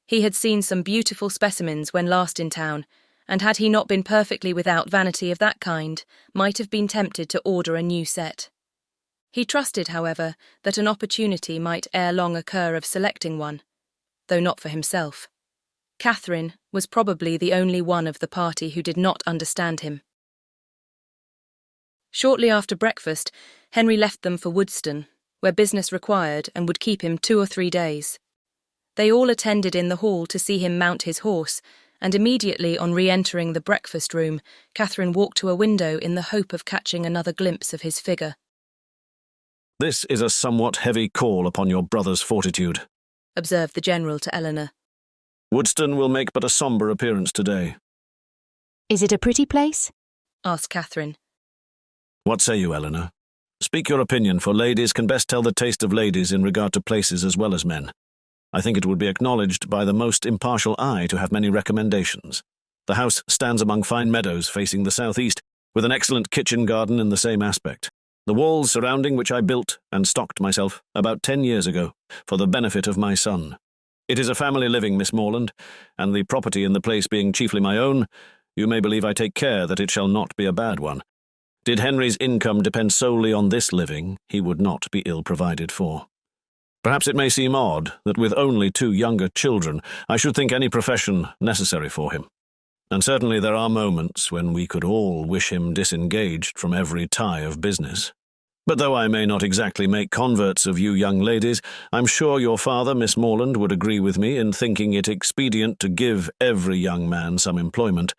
He had seen some beautiful specimens when last in town, and had he not been perfectly without vanity of that kind, might have been tempted to order a new set. He trusted, however, that an opportunity might ere long occur of selecting one, though not for himself. Catherine was probably the only one of the party who did not understand him. Shortly after breakfast, Henry left them for Woodston, where business required and would keep him 2 or 3 days. They all attended in the hall to see him mount his horse, and immediately on re-entering the breakfast room, Catherine walked to a window in the hope of catching another glimpse of his figure. "This is a somewhat heavy call upon your brother's fortitude," observed the General to Eleanor. "Woodston will make but a sombre appearance today." Is it a pretty place? asked Catherine. "What say you, Eleanor? Speak your opinion, for ladies can best tell the taste of ladies in regard to places as well as men. I think it would be acknowledged by the most impartial eye to have many recommendations. The house stands among fine meadows facing the southeast, with an excellent kitchen garden in the same aspect. The walls surrounding which I built and stocked myself about 10 years ago, for the benefit of my son. It is a family living, Miss Morland, and the property in the place being chiefly my own, you may believe I take care that it shall not be a bad one. Did Henry's income depend solely on this living, he would not be ill provided for. Perhaps it may seem odd that with only 2 younger children, I should think any profession necessary for him. And certainly there are moments when we could all wish him disengaged from every tie of business. But though I may not exactly make converts of you young ladies, I'm sure your father, Miss Morland, would agree with me in thinking it expedient to give every young man some employment.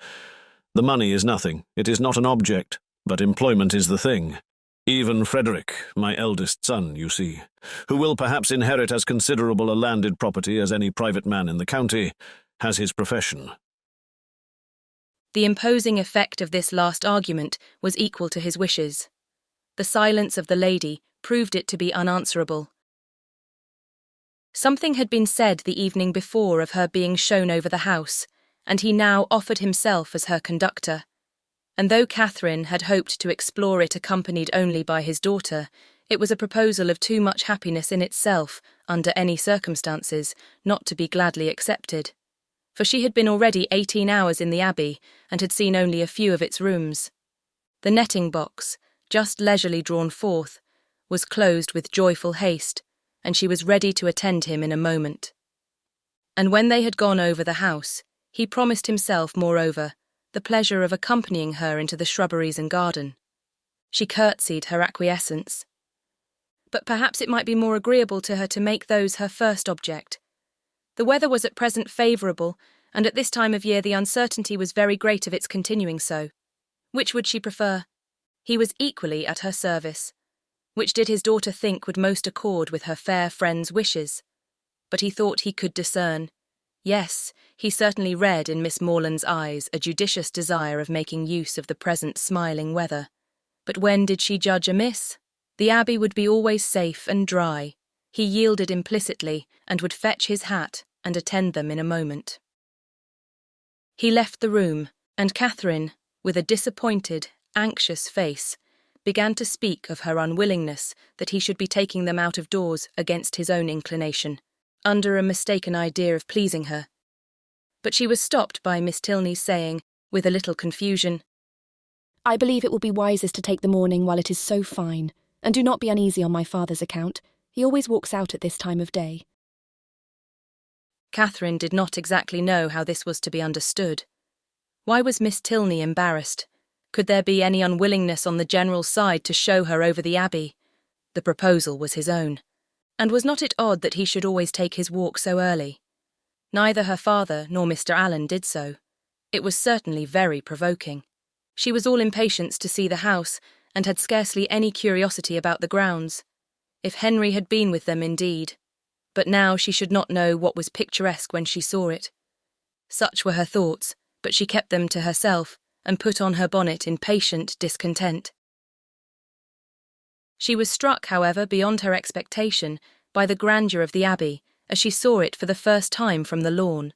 The money is nothing, it is not an object, but employment is the thing. Even Frederick, my eldest son, you see, who will perhaps inherit as considerable a landed property as any private man in the county, has his profession." The imposing effect of this last argument was equal to his wishes. The silence of the lady proved it to be unanswerable. Something had been said the evening before of her being shown over the house, and he now offered himself as her conductor. And though Catherine had hoped to explore it accompanied only by his daughter, it was a proposal of too much happiness in itself, under any circumstances, not to be gladly accepted. For she had been already 18 hours in the Abbey, and had seen only a few of its rooms. The netting box, just leisurely drawn forth, was closed with joyful haste, and she was ready to attend him in a moment. And when they had gone over the house, he promised himself, moreover, the pleasure of accompanying her into the shrubberies and garden. She curtsied her acquiescence. But perhaps it might be more agreeable to her to make those her first object. The weather was at present favourable, and at this time of year the uncertainty was very great of its continuing so. Which would she prefer? He was equally at her service. Which did his daughter think would most accord with her fair friend's wishes? But he thought he could discern. Yes, he certainly read in Miss Morland's eyes a judicious desire of making use of the present smiling weather. But when did she judge amiss? The Abbey would be always safe and dry. He yielded implicitly, and would fetch his hat and attend them in a moment. He left the room, and Catherine, with a disappointed, anxious face, began to speak of her unwillingness that he should be taking them out of doors against his own inclination, under a mistaken idea of pleasing her. But she was stopped by Miss Tilney's saying, with a little confusion, I believe it will be wisest to take the morning while it is so fine, and do not be uneasy on my father's account. He always walks out at this time of day. Catherine did not exactly know how this was to be understood. Why was Miss Tilney embarrassed? Could there be any unwillingness on the General's side to show her over the Abbey? The proposal was his own. And was not it odd that he should always take his walk so early? Neither her father nor Mr. Allen did so. It was certainly very provoking. She was all impatience to see the house, and had scarcely any curiosity about the grounds. If Henry had been with them, indeed. But now she should not know what was picturesque when she saw it. Such were her thoughts, but she kept them to herself, and put on her bonnet in patient discontent. She was struck, however, beyond her expectation, by the grandeur of the Abbey, as she saw it for the first time from the lawn.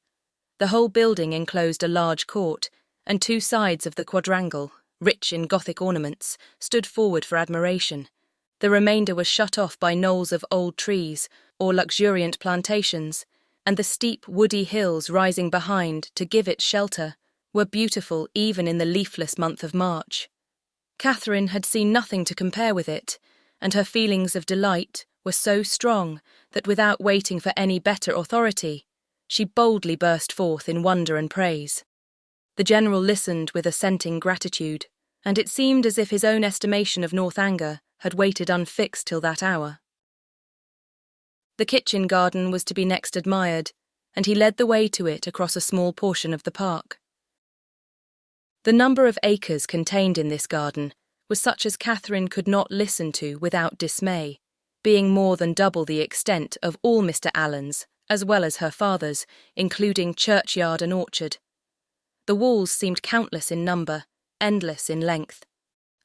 The whole building enclosed a large court, and two sides of the quadrangle, rich in Gothic ornaments, stood forward for admiration. The remainder was shut off by knolls of old trees, or luxuriant plantations, and the steep woody hills rising behind to give it shelter were beautiful even in the leafless month of March. Catherine had seen nothing to compare with it, and her feelings of delight were so strong that without waiting for any better authority, she boldly burst forth in wonder and praise. The General listened with assenting gratitude, and it seemed as if his own estimation of Northanger had waited unfixed till that hour. The kitchen garden was to be next admired, and he led the way to it across a small portion of the park. The number of acres contained in this garden was such as Catherine could not listen to without dismay, being more than double the extent of all Mr. Allen's, as well as her father's, including churchyard and orchard. The walls seemed countless in number, endless in length.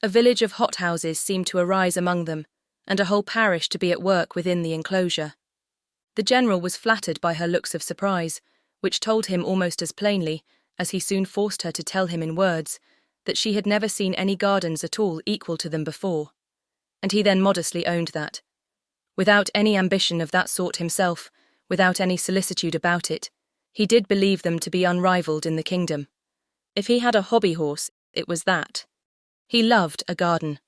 A village of hothouses seemed to arise among them, and a whole parish to be at work within the enclosure. The General was flattered by her looks of surprise, which told him almost as plainly, as he soon forced her to tell him in words, that she had never seen any gardens at all equal to them before, and he then modestly owned that. Without any ambition of that sort himself, without any solicitude about it, he did believe them to be unrivalled in the kingdom. If he had a hobby horse, it was that. He loved a garden.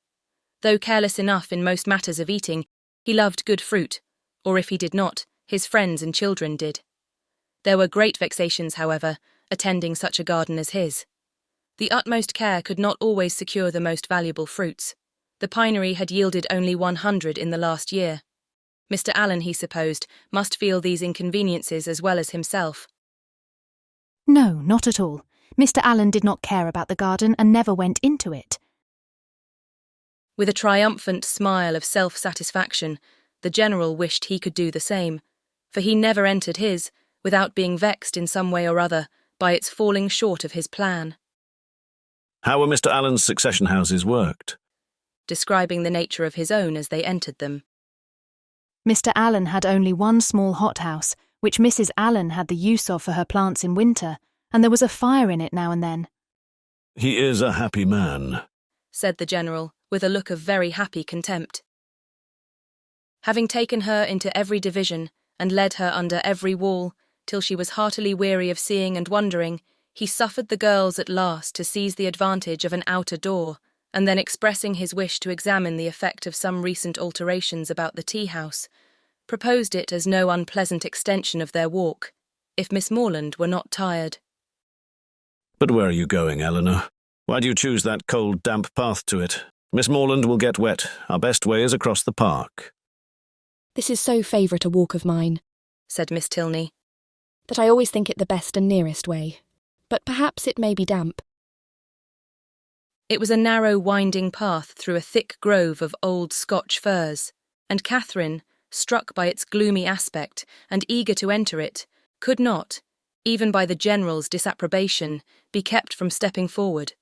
Though careless enough in most matters of eating, he loved good fruit, or if he did not, his friends and children did. There were great vexations, however, attending such a garden as his. The utmost care could not always secure the most valuable fruits. The pinery had yielded only 100 in the last year. Mr. Allen, he supposed, must feel these inconveniences as well as himself. No, not at all. Mr. Allen did not care about the garden and never went into it. With a triumphant smile of self-satisfaction, the General wished he could do the same, for he never entered his without being vexed in some way or other by its falling short of his plan. How were Mr. Allen's succession houses worked? Describing the nature of his own as they entered them. Mr. Allen had only one small hothouse, which Mrs. Allen had the use of for her plants in winter, and there was a fire in it now and then. He is a happy man, said the General, with a look of very happy contempt. Having taken her into every division, and led her under every wall, till she was heartily weary of seeing and wondering, he suffered the girls at last to seize the advantage of an outer door, and then expressing his wish to examine the effect of some recent alterations about the tea-house, proposed it as no unpleasant extension of their walk, if Miss Morland were not tired. But where are you going, Eleanor? Why do you choose that cold, damp path to it? Miss Morland will get wet. Our best way is across the park. This is so favourite a walk of mine, said Miss Tilney, that I always think it the best and nearest way. But perhaps it may be damp. It was a narrow, winding path through a thick grove of old Scotch firs, and Catherine, struck by its gloomy aspect and eager to enter it, could not, even by the General's disapprobation, be kept from stepping forward.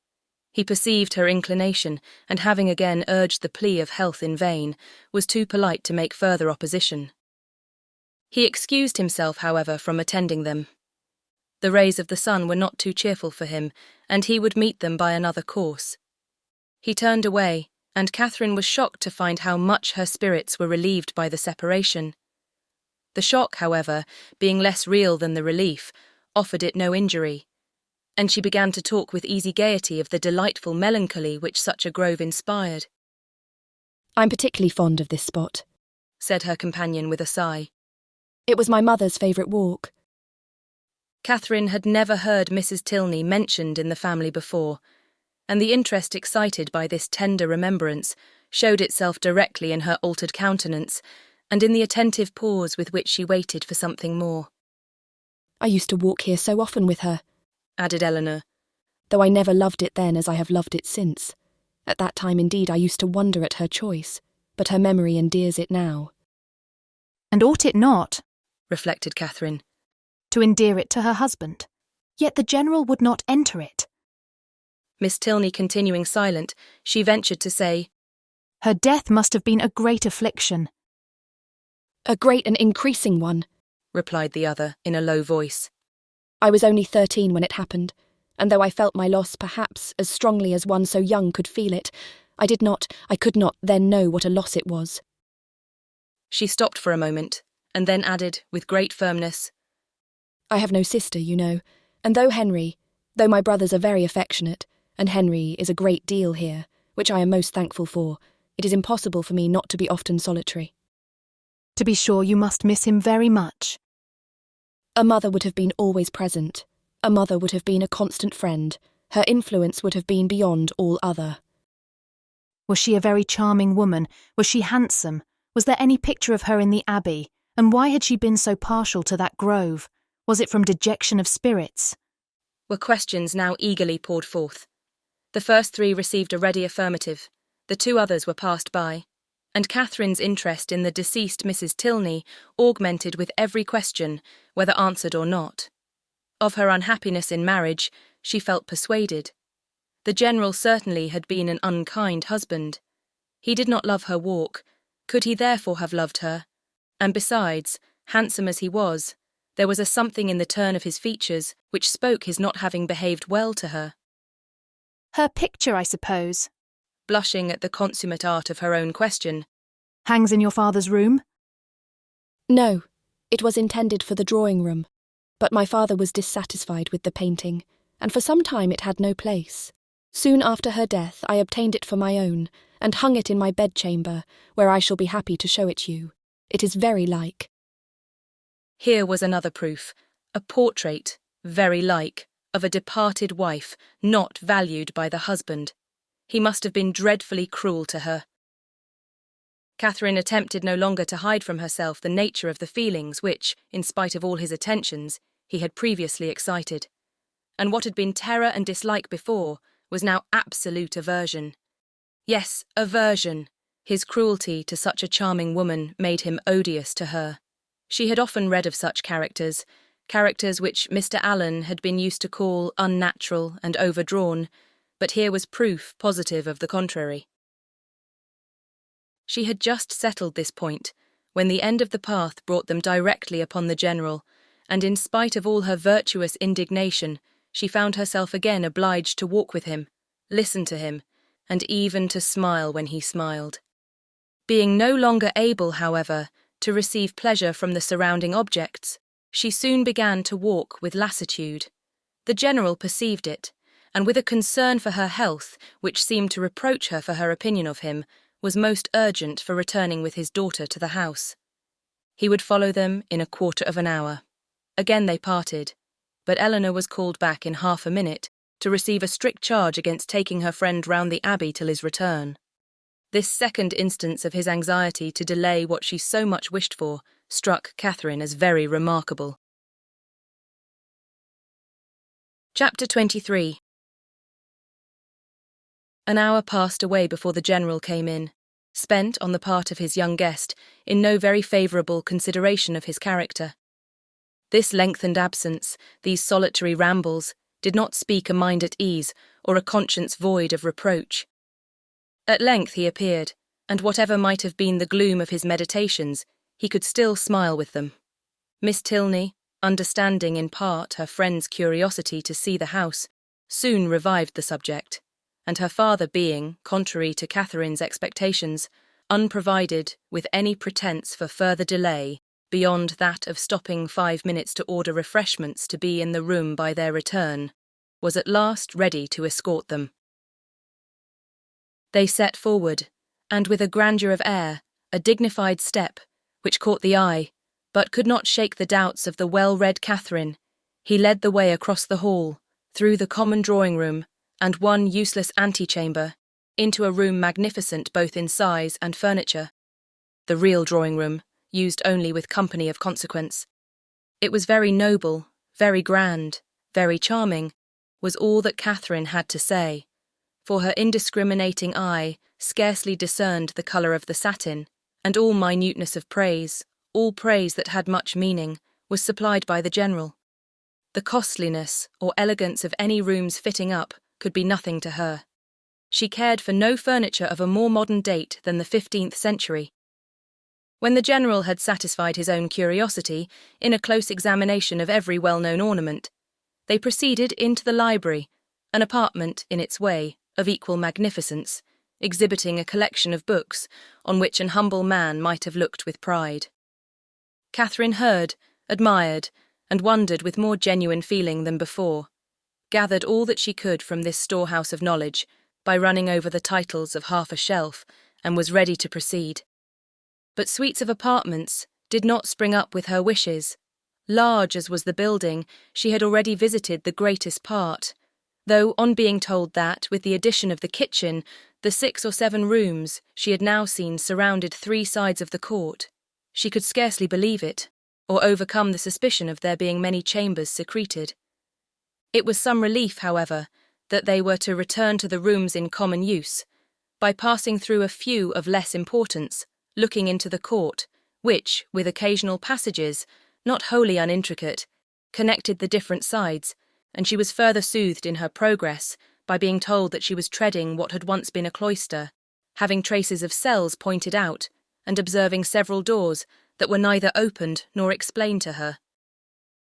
He perceived her inclination, and having again urged the plea of health in vain, was too polite to make further opposition. He excused himself, however, from attending them. The rays of the sun were not too cheerful for him, and he would meet them by another course. He turned away, and Catherine was shocked to find how much her spirits were relieved by the separation. The shock, however, being less real than the relief, offered it no injury, and she began to talk with easy gaiety of the delightful melancholy which such a grove inspired. "I'm particularly fond of this spot," said her companion with a sigh. "It was my mother's favourite walk." Catherine had never heard Mrs. Tilney mentioned in the family before, and the interest excited by this tender remembrance showed itself directly in her altered countenance and in the attentive pause with which she waited for something more. "I used to walk here so often with her," added Eleanor, "though I never loved it then as I have loved it since. At that time, indeed, I used to wonder at her choice, but her memory endears it now." And ought it not, reflected Catherine, to endear it to her husband? Yet the General would not enter it. Miss Tilney continuing silent, she ventured to say, "Her death must have been a great affliction." "A great and increasing one," replied the other in a low voice. "I was only 13 when it happened, and though I felt my loss perhaps as strongly as one so young could feel it, I could not then know what a loss it was." She stopped for a moment, and then added with great firmness, "I have no sister, you know, and though my brothers are very affectionate, and Henry is a great deal here, which I am most thankful for, it is impossible for me not to be often solitary." "To be sure you must miss him very much." "A mother would have been always present. A mother would have been a constant friend. Her influence would have been beyond all other." "Was she a very charming woman? Was she handsome? Was there any picture of her in the Abbey? And why had she been so partial to that grove? Was it from dejection of spirits?" were questions now eagerly poured forth. The first three received a ready affirmative, the two others were passed by, and Catherine's interest in the deceased Mrs. Tilney augmented with every question, whether answered or not. Of her unhappiness in marriage, she felt persuaded. The General certainly had been an unkind husband. He did not love her walk. Could he therefore have loved her? And besides, handsome as he was, there was a something in the turn of his features which spoke his not having behaved well to her. "Her picture, I suppose," blushing at the consummate art of her own question, "hangs in your father's room?" "No, it was intended for the drawing-room, but my father was dissatisfied with the painting, and for some time it had no place. Soon after her death I obtained it for my own, and hung it in my bedchamber, where I shall be happy to show it you. It is very like." Here was another proof, a portrait, very like, of a departed wife, not valued by the husband. He must have been dreadfully cruel to her. Catherine attempted no longer to hide from herself the nature of the feelings which, in spite of all his attentions, he had previously excited. And what had been terror and dislike before was now absolute aversion. Yes, aversion. His cruelty to such a charming woman made him odious to her. She had often read of such characters which Mr. Allen had been used to call unnatural and overdrawn, but here was proof positive of the contrary. She had just settled this point, when the end of the path brought them directly upon the General, and in spite of all her virtuous indignation, she found herself again obliged to walk with him, listen to him, and even to smile when he smiled. Being no longer able, however, to receive pleasure from the surrounding objects, she soon began to walk with lassitude. The General perceived it, and with a concern for her health, which seemed to reproach her for her opinion of him, was most urgent for returning with his daughter to the house. He would follow them in a quarter of an hour. Again they parted, but Eleanor was called back in half a minute to receive a strict charge against taking her friend round the Abbey till his return. This second instance of his anxiety to delay what she so much wished for struck Catherine as very remarkable. Chapter 23. An hour passed away before the General came in, spent on the part of his young guest in no very favourable consideration of his character. This lengthened absence, these solitary rambles, did not speak a mind at ease or a conscience void of reproach. At length he appeared, and whatever might have been the gloom of his meditations, he could still smile with them. Miss Tilney, understanding in part her friend's curiosity to see the house, soon revived the subject, and her father being, contrary to Catherine's expectations, unprovided with any pretence for further delay beyond that of stopping 5 minutes to order refreshments to be in the room by their return, was at last ready to escort them. They set forward, and with a grandeur of air, a dignified step, which caught the eye, but could not shake the doubts of the well-read Catherine, he led the way across the hall, through the common drawing-room, and one useless antechamber, into a room magnificent both in size and furniture. The real drawing-room, used only with company of consequence. It was very noble, very grand, very charming, was all that Catherine had to say, for her indiscriminating eye scarcely discerned the colour of the satin, and all minuteness of praise, all praise that had much meaning, was supplied by the general. The costliness or elegance of any room's fitting up could be nothing to her. She cared for no furniture of a more modern date than the 15th century. When the general had satisfied his own curiosity in a close examination of every well-known ornament, they proceeded into the library, an apartment, in its way, of equal magnificence, exhibiting a collection of books on which an humble man might have looked with pride. Catherine heard, admired, and wondered with more genuine feeling than before, gathered all that she could from this storehouse of knowledge by running over the titles of half a shelf, and was ready to proceed. But suites of apartments did not spring up with her wishes. Large as was the building, she had already visited the greatest part, though on being told that, with the addition of the kitchen, the 6 or 7 rooms she had now seen surrounded 3 sides of the court, she could scarcely believe it, or overcome the suspicion of there being many chambers secreted. It was some relief, however, that they were to return to the rooms in common use, by passing through a few of less importance, looking into the court, which, with occasional passages, not wholly unintricate, connected the different sides, and she was further soothed in her progress by being told that she was treading what had once been a cloister, having traces of cells pointed out, and observing several doors that were neither opened nor explained to her.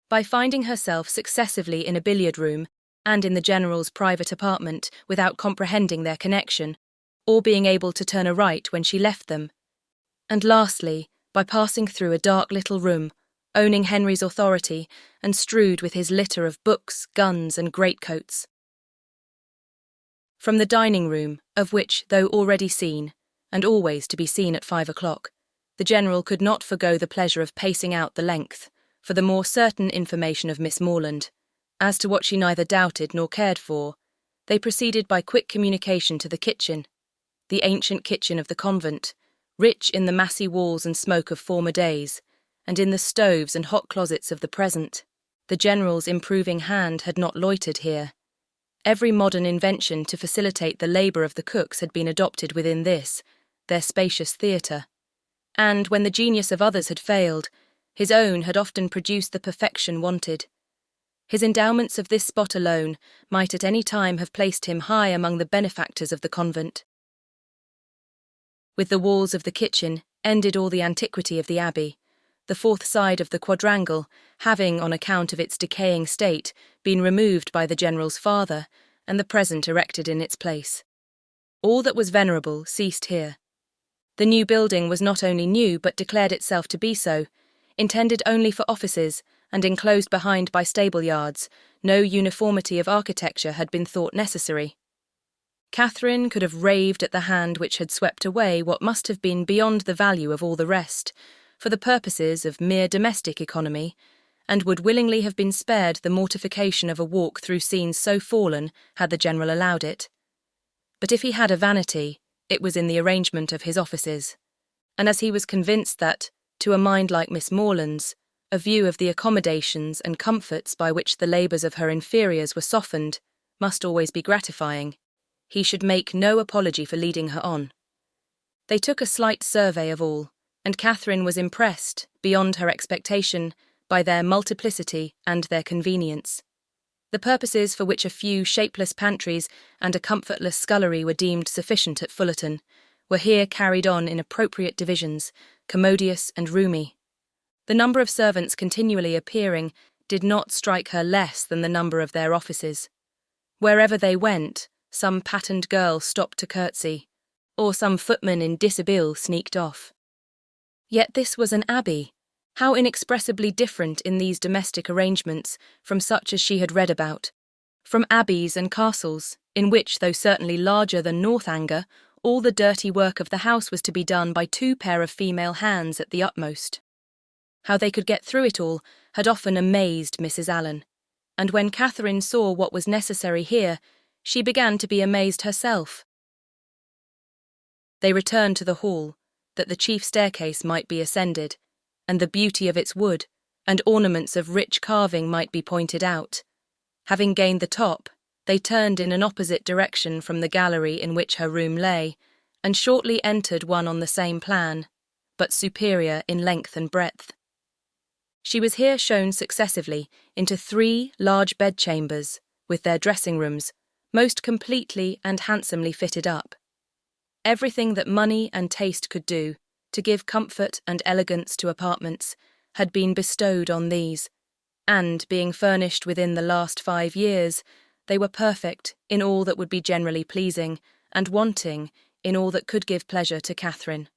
By finding herself successively in a billiard-room and in the general's private apartment without comprehending their connection, or being able to turn aright when she left them, and lastly, by passing through a dark little room, owning Henry's authority and strewed with his litter of books, guns, and greatcoats. From the dining-room, of which, though already seen, and always to be seen at 5 o'clock, the general could not forego the pleasure of pacing out the length, for the more certain information of Miss Morland, as to what she neither doubted nor cared for, they proceeded by quick communication to the kitchen, the ancient kitchen of the convent, rich in the massy walls and smoke of former days, and in the stoves and hot closets of the present. The general's improving hand had not loitered here. Every modern invention to facilitate the labour of the cooks had been adopted within this, their spacious theatre, and when the genius of others had failed, his own had often produced the perfection wanted. His endowments of this spot alone might at any time have placed him high among the benefactors of the convent. With the walls of the kitchen ended all the antiquity of the abbey, the 4th side of the quadrangle having, on account of its decaying state, been removed by the general's father, and the present erected in its place. All that was venerable ceased here. The new building was not only new but declared itself to be so, intended only for offices, and enclosed behind by stable yards. No uniformity of architecture had been thought necessary. Catherine could have raved at the hand which had swept away what must have been beyond the value of all the rest, for the purposes of mere domestic economy, and would willingly have been spared the mortification of a walk through scenes so fallen had the general allowed it. But if he had a vanity, it was in the arrangement of his offices, and as he was convinced that, to a mind like Miss Morland's, a view of the accommodations and comforts by which the labours of her inferiors were softened must always be gratifying, he should make no apology for leading her on. They took a slight survey of all, and Catherine was impressed, beyond her expectation, by their multiplicity and their convenience. The purposes for which a few shapeless pantries and a comfortless scullery were deemed sufficient at Fullerton were here carried on in appropriate divisions, commodious and roomy. The number of servants continually appearing did not strike her less than the number of their offices. Wherever they went, some patterned girl stopped to curtsy, or some footman in dishabille sneaked off. Yet this was an abbey. How inexpressibly different in these domestic arrangements from such as she had read about, from abbeys and castles, in which, though certainly larger than Northanger, all the dirty work of the house was to be done by 2 pair of female hands at the utmost. How they could get through it all had often amazed Mrs. Allen, and when Catherine saw what was necessary here, she began to be amazed herself. They returned to the hall, that the chief staircase might be ascended, and the beauty of its wood and ornaments of rich carving might be pointed out. Having gained the top, they turned in an opposite direction from the gallery in which her room lay, and shortly entered one on the same plan, but superior in length and breadth. She was here shown successively into 3 large bedchambers, with their dressing rooms, most completely and handsomely fitted up. Everything that money and taste could do to give comfort and elegance to apartments had been bestowed on these, and, being furnished within the last 5 years, they were perfect in all that would be generally pleasing, and wanting in all that could give pleasure to Catherine.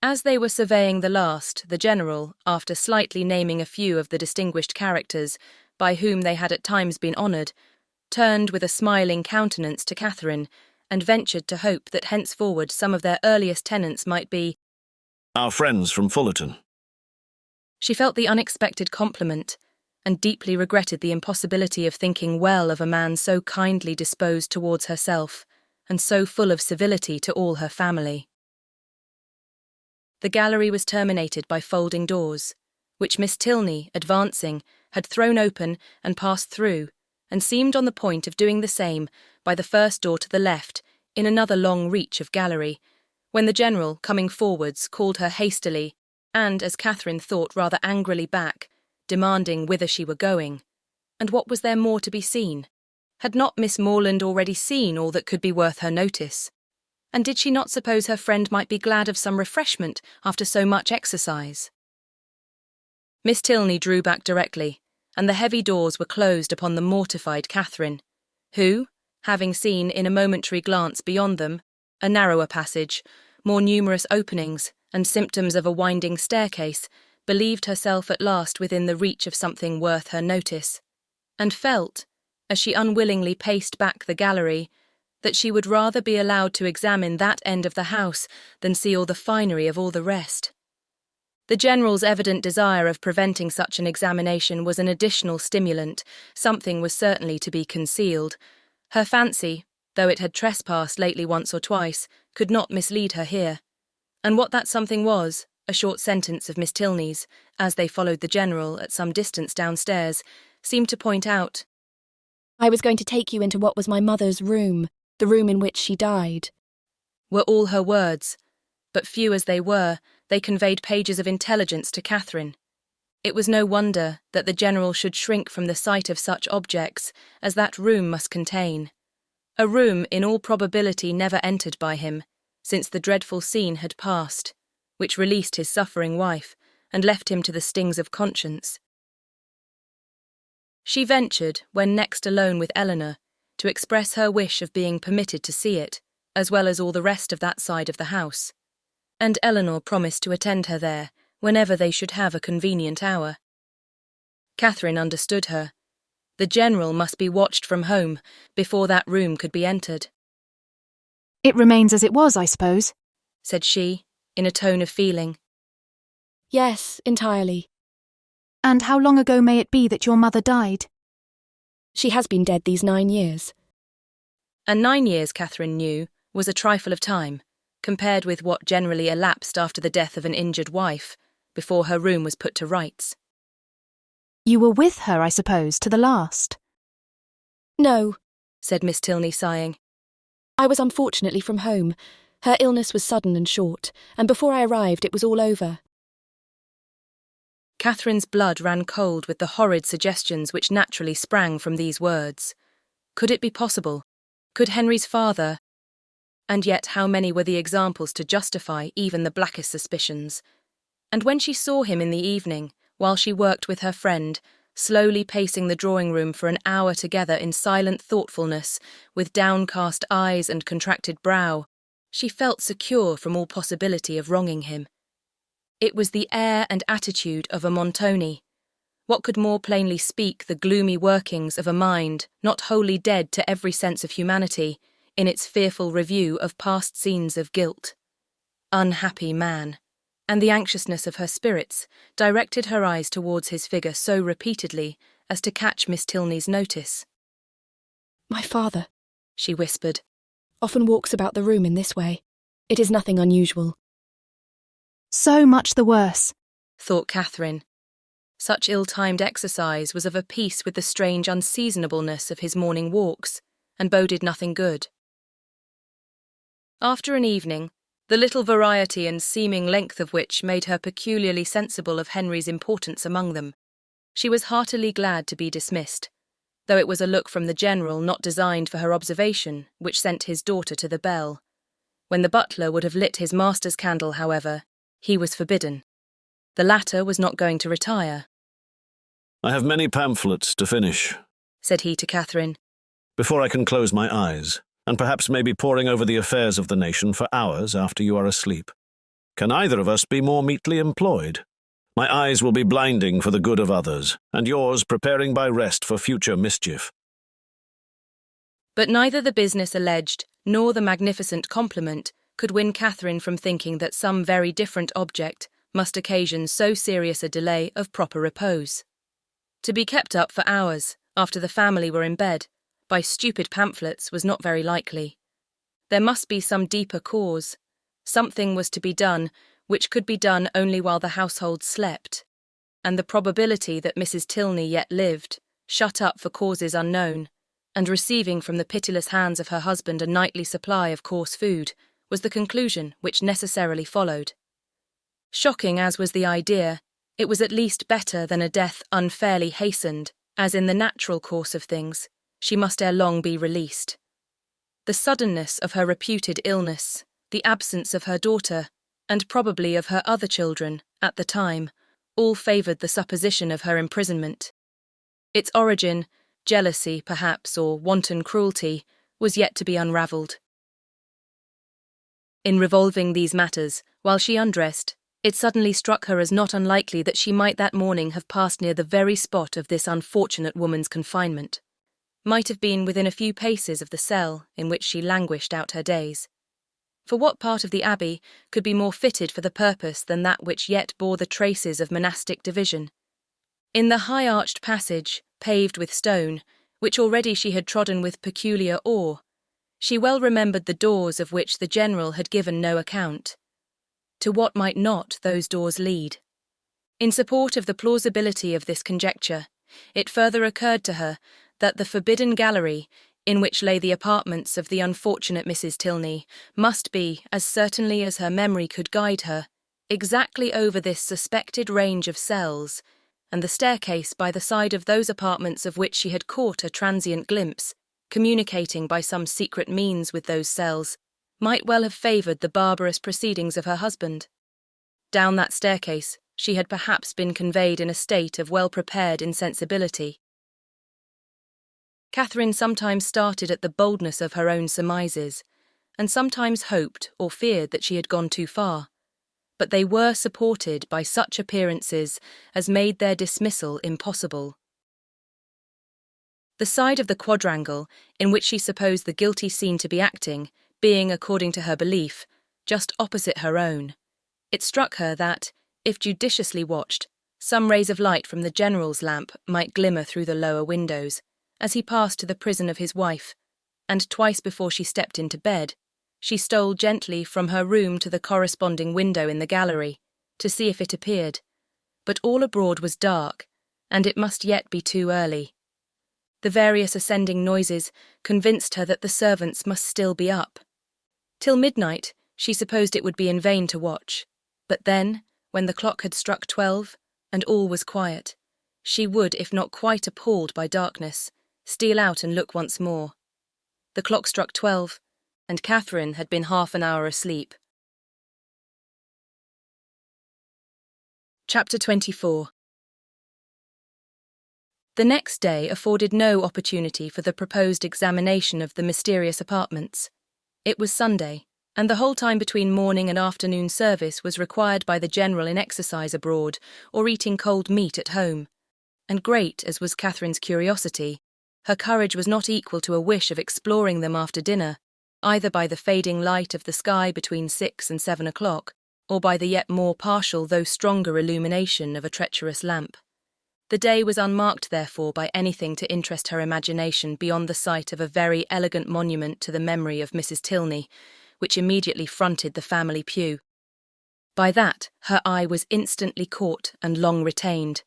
As they were surveying the last, the General, after slightly naming a few of the distinguished characters by whom they had at times been honoured, turned with a smiling countenance to Catherine, and ventured to hope that henceforward some of their earliest tenants might be our friends from Fullerton. She felt the unexpected compliment, and deeply regretted the impossibility of thinking well of a man so kindly disposed towards herself, and so full of civility to all her family. The gallery was terminated by folding doors, which Miss Tilney, advancing, had thrown open and passed through, and seemed on the point of doing the same by the first door to the left, in another long reach of gallery, when the General, coming forwards, called her hastily, and, as Catherine thought, rather angrily back, demanding whither she were going, and what was there more to be seen? Had not Miss Morland already seen all that could be worth her notice? And did she not suppose her friend might be glad of some refreshment after so much exercise? Miss Tilney drew back directly, and the heavy doors were closed upon the mortified Catherine, who, having seen in a momentary glance beyond them a narrower passage, more numerous openings, and symptoms of a winding staircase, believed herself at last within the reach of something worth her notice, and felt, as she unwillingly paced back the gallery, that she would rather be allowed to examine that end of the house than see all the finery of all the rest. The General's evident desire of preventing such an examination was an additional stimulant. Something was certainly to be concealed. Her fancy, though it had trespassed lately once or twice, could not mislead her here. And what that something was, a short sentence of Miss Tilney's, as they followed the General at some distance downstairs, seemed to point out. I was going to take you into what was my mother's room, the room in which she died. Were all her words, but few as they were, they conveyed pages of intelligence to Catherine. It was no wonder that the General should shrink from the sight of such objects as that room must contain. A room in all probability never entered by him, since the dreadful scene had passed, which released his suffering wife and left him to the stings of conscience. She ventured, when next alone with Eleanor, to express her wish of being permitted to see it, as well as all the rest of that side of the house, and Eleanor promised to attend her there whenever they should have a convenient hour. Catherine understood her. The General must be watched from home before that room could be entered. It remains as it was, I suppose, said she, in a tone of feeling. Yes, entirely. And how long ago may it be that your mother died? She has been dead these 9 years. And 9 years, Catherine knew, was a trifle of time, compared with what generally elapsed after the death of an injured wife, before her room was put to rights. You were with her, I suppose, to the last? No, said Miss Tilney, sighing. I was unfortunately from home. Her illness was sudden and short, and before I arrived it was all over. Catherine's blood ran cold with the horrid suggestions which naturally sprang from these words. Could it be possible? Could Henry's father— And yet how many were the examples to justify even the blackest suspicions? And when she saw him in the evening, while she worked with her friend, slowly pacing the drawing-room for an hour together in silent thoughtfulness, with downcast eyes and contracted brow, she felt secure from all possibility of wronging him. It was the air and attitude of a Montoni, What could more plainly speak the gloomy workings of a mind not wholly dead to every sense of humanity in its fearful review of past scenes of guilt? Unhappy man! And the anxiousness of her spirits directed her eyes towards his figure so repeatedly as to catch Miss Tilney's notice. My father, she whispered, often walks about the room in this way. It is nothing unusual. So much the worse, thought Catherine. Such ill-timed exercise was of a piece with the strange unseasonableness of his morning walks, and boded nothing good. After an evening, the little variety and seeming length of which made her peculiarly sensible of Henry's importance among them, she was heartily glad to be dismissed, though it was a look from the General not designed for her observation which sent his daughter to the bell. When the butler would have lit his master's candle, however, he was forbidden. The latter was not going to retire. I have many pamphlets to finish, said he to Catherine, before I can close my eyes, and perhaps may be poring over the affairs of the nation for hours after you are asleep. Can either of us be more meetly employed? My eyes will be blinding for the good of others, and yours preparing by rest for future mischief. But neither the business alleged nor the magnificent compliment could win Catherine from thinking that some very different object must occasion so serious a delay of proper repose. To be kept up for hours, after the family were in bed, by stupid pamphlets was not very likely. There must be some deeper cause. Something was to be done which could be done only while the household slept, and the probability that Mrs. Tilney yet lived, shut up for causes unknown, and receiving from the pitiless hands of her husband a nightly supply of coarse food, was the conclusion which necessarily followed. Shocking as was the idea, it was at least better than a death unfairly hastened, as in the natural course of things, she must ere long be released. The suddenness of her reputed illness, the absence of her daughter, and probably of her other children, at the time, all favoured the supposition of her imprisonment. Its origin, jealousy perhaps, or wanton cruelty, was yet to be unravelled. In revolving these matters, while she undressed, it suddenly struck her as not unlikely that she might that morning have passed near the very spot of this unfortunate woman's confinement, might have been within a few paces of the cell in which she languished out her days. For what part of the abbey could be more fitted for the purpose than that which yet bore the traces of monastic division? In the high-arched passage, paved with stone, which already she had trodden with peculiar awe, she well remembered the doors of which the General had given no account. To what might not those doors lead? In support of the plausibility of this conjecture, it further occurred to her that the forbidden gallery, in which lay the apartments of the unfortunate Mrs. Tilney, must be, as certainly as her memory could guide her, exactly over this suspected range of cells, and the staircase by the side of those apartments of which she had caught a transient glimpse, communicating by some secret means with those cells, might well have favoured the barbarous proceedings of her husband. Down that staircase she had perhaps been conveyed in a state of well-prepared insensibility. Catherine sometimes started at the boldness of her own surmises, and sometimes hoped or feared that she had gone too far, but they were supported by such appearances as made their dismissal impossible. The side of the quadrangle in which she supposed the guilty scene to be acting, being, according to her belief, just opposite her own, it struck her that, if judiciously watched, some rays of light from the General's lamp might glimmer through the lower windows, as he passed to the prison of his wife, and twice before she stepped into bed, she stole gently from her room to the corresponding window in the gallery, to see if it appeared, but all abroad was dark, and it must yet be too early. The various ascending noises convinced her that the servants must still be up. Till midnight she supposed it would be in vain to watch, but then, when the clock had struck 12, and all was quiet, she would, if not quite appalled by darkness, steal out and look once more. The clock struck 12, and Catherine had been half an hour asleep. Chapter 24. The next day afforded no opportunity for the proposed examination of the mysterious apartments. It was Sunday, and the whole time between morning and afternoon service was required by the General in exercise abroad or eating cold meat at home. and great as was Catherine's curiosity, her courage was not equal to a wish of exploring them after dinner, either by the fading light of the sky between 6 and 7 o'clock, or by the yet more partial though stronger illumination of a treacherous lamp. The day was unmarked, therefore, by anything to interest her imagination beyond the sight of a very elegant monument to the memory of Mrs. Tilney, which immediately fronted the family pew. By that her eye was instantly caught and long retained,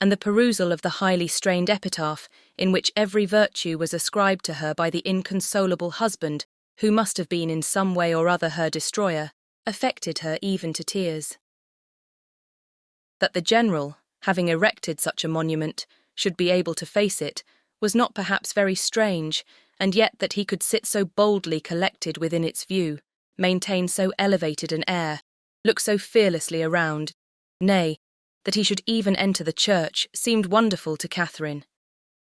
and the perusal of the highly strained epitaph, in which every virtue was ascribed to her by the inconsolable husband, who must have been in some way or other her destroyer, affected her even to tears. That the general, having erected such a monument, should be able to face it, was not perhaps very strange, and yet that he could sit so boldly collected within its view, maintain so elevated an air, look so fearlessly around, nay, that he should even enter the church, seemed wonderful to Catherine.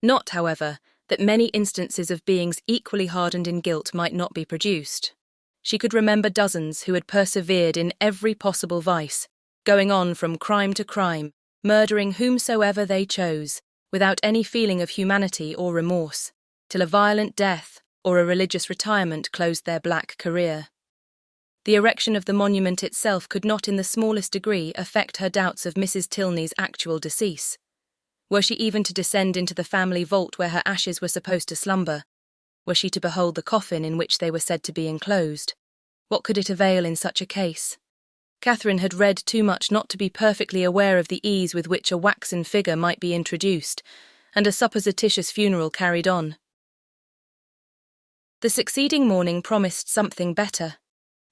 Not, however, that many instances of beings equally hardened in guilt might not be produced. She could remember dozens who had persevered in every possible vice, going on from crime to crime, murdering whomsoever they chose, without any feeling of humanity or remorse, till a violent death or a religious retirement closed their black career. The erection of the monument itself could not in the smallest degree affect her doubts of Mrs. Tilney's actual decease. Were she even to descend into the family vault where her ashes were supposed to slumber? Were she to behold the coffin in which they were said to be enclosed? What could it avail in such a case? Catherine had read too much not to be perfectly aware of the ease with which a waxen figure might be introduced, and a supposititious funeral carried on. The succeeding morning promised something better.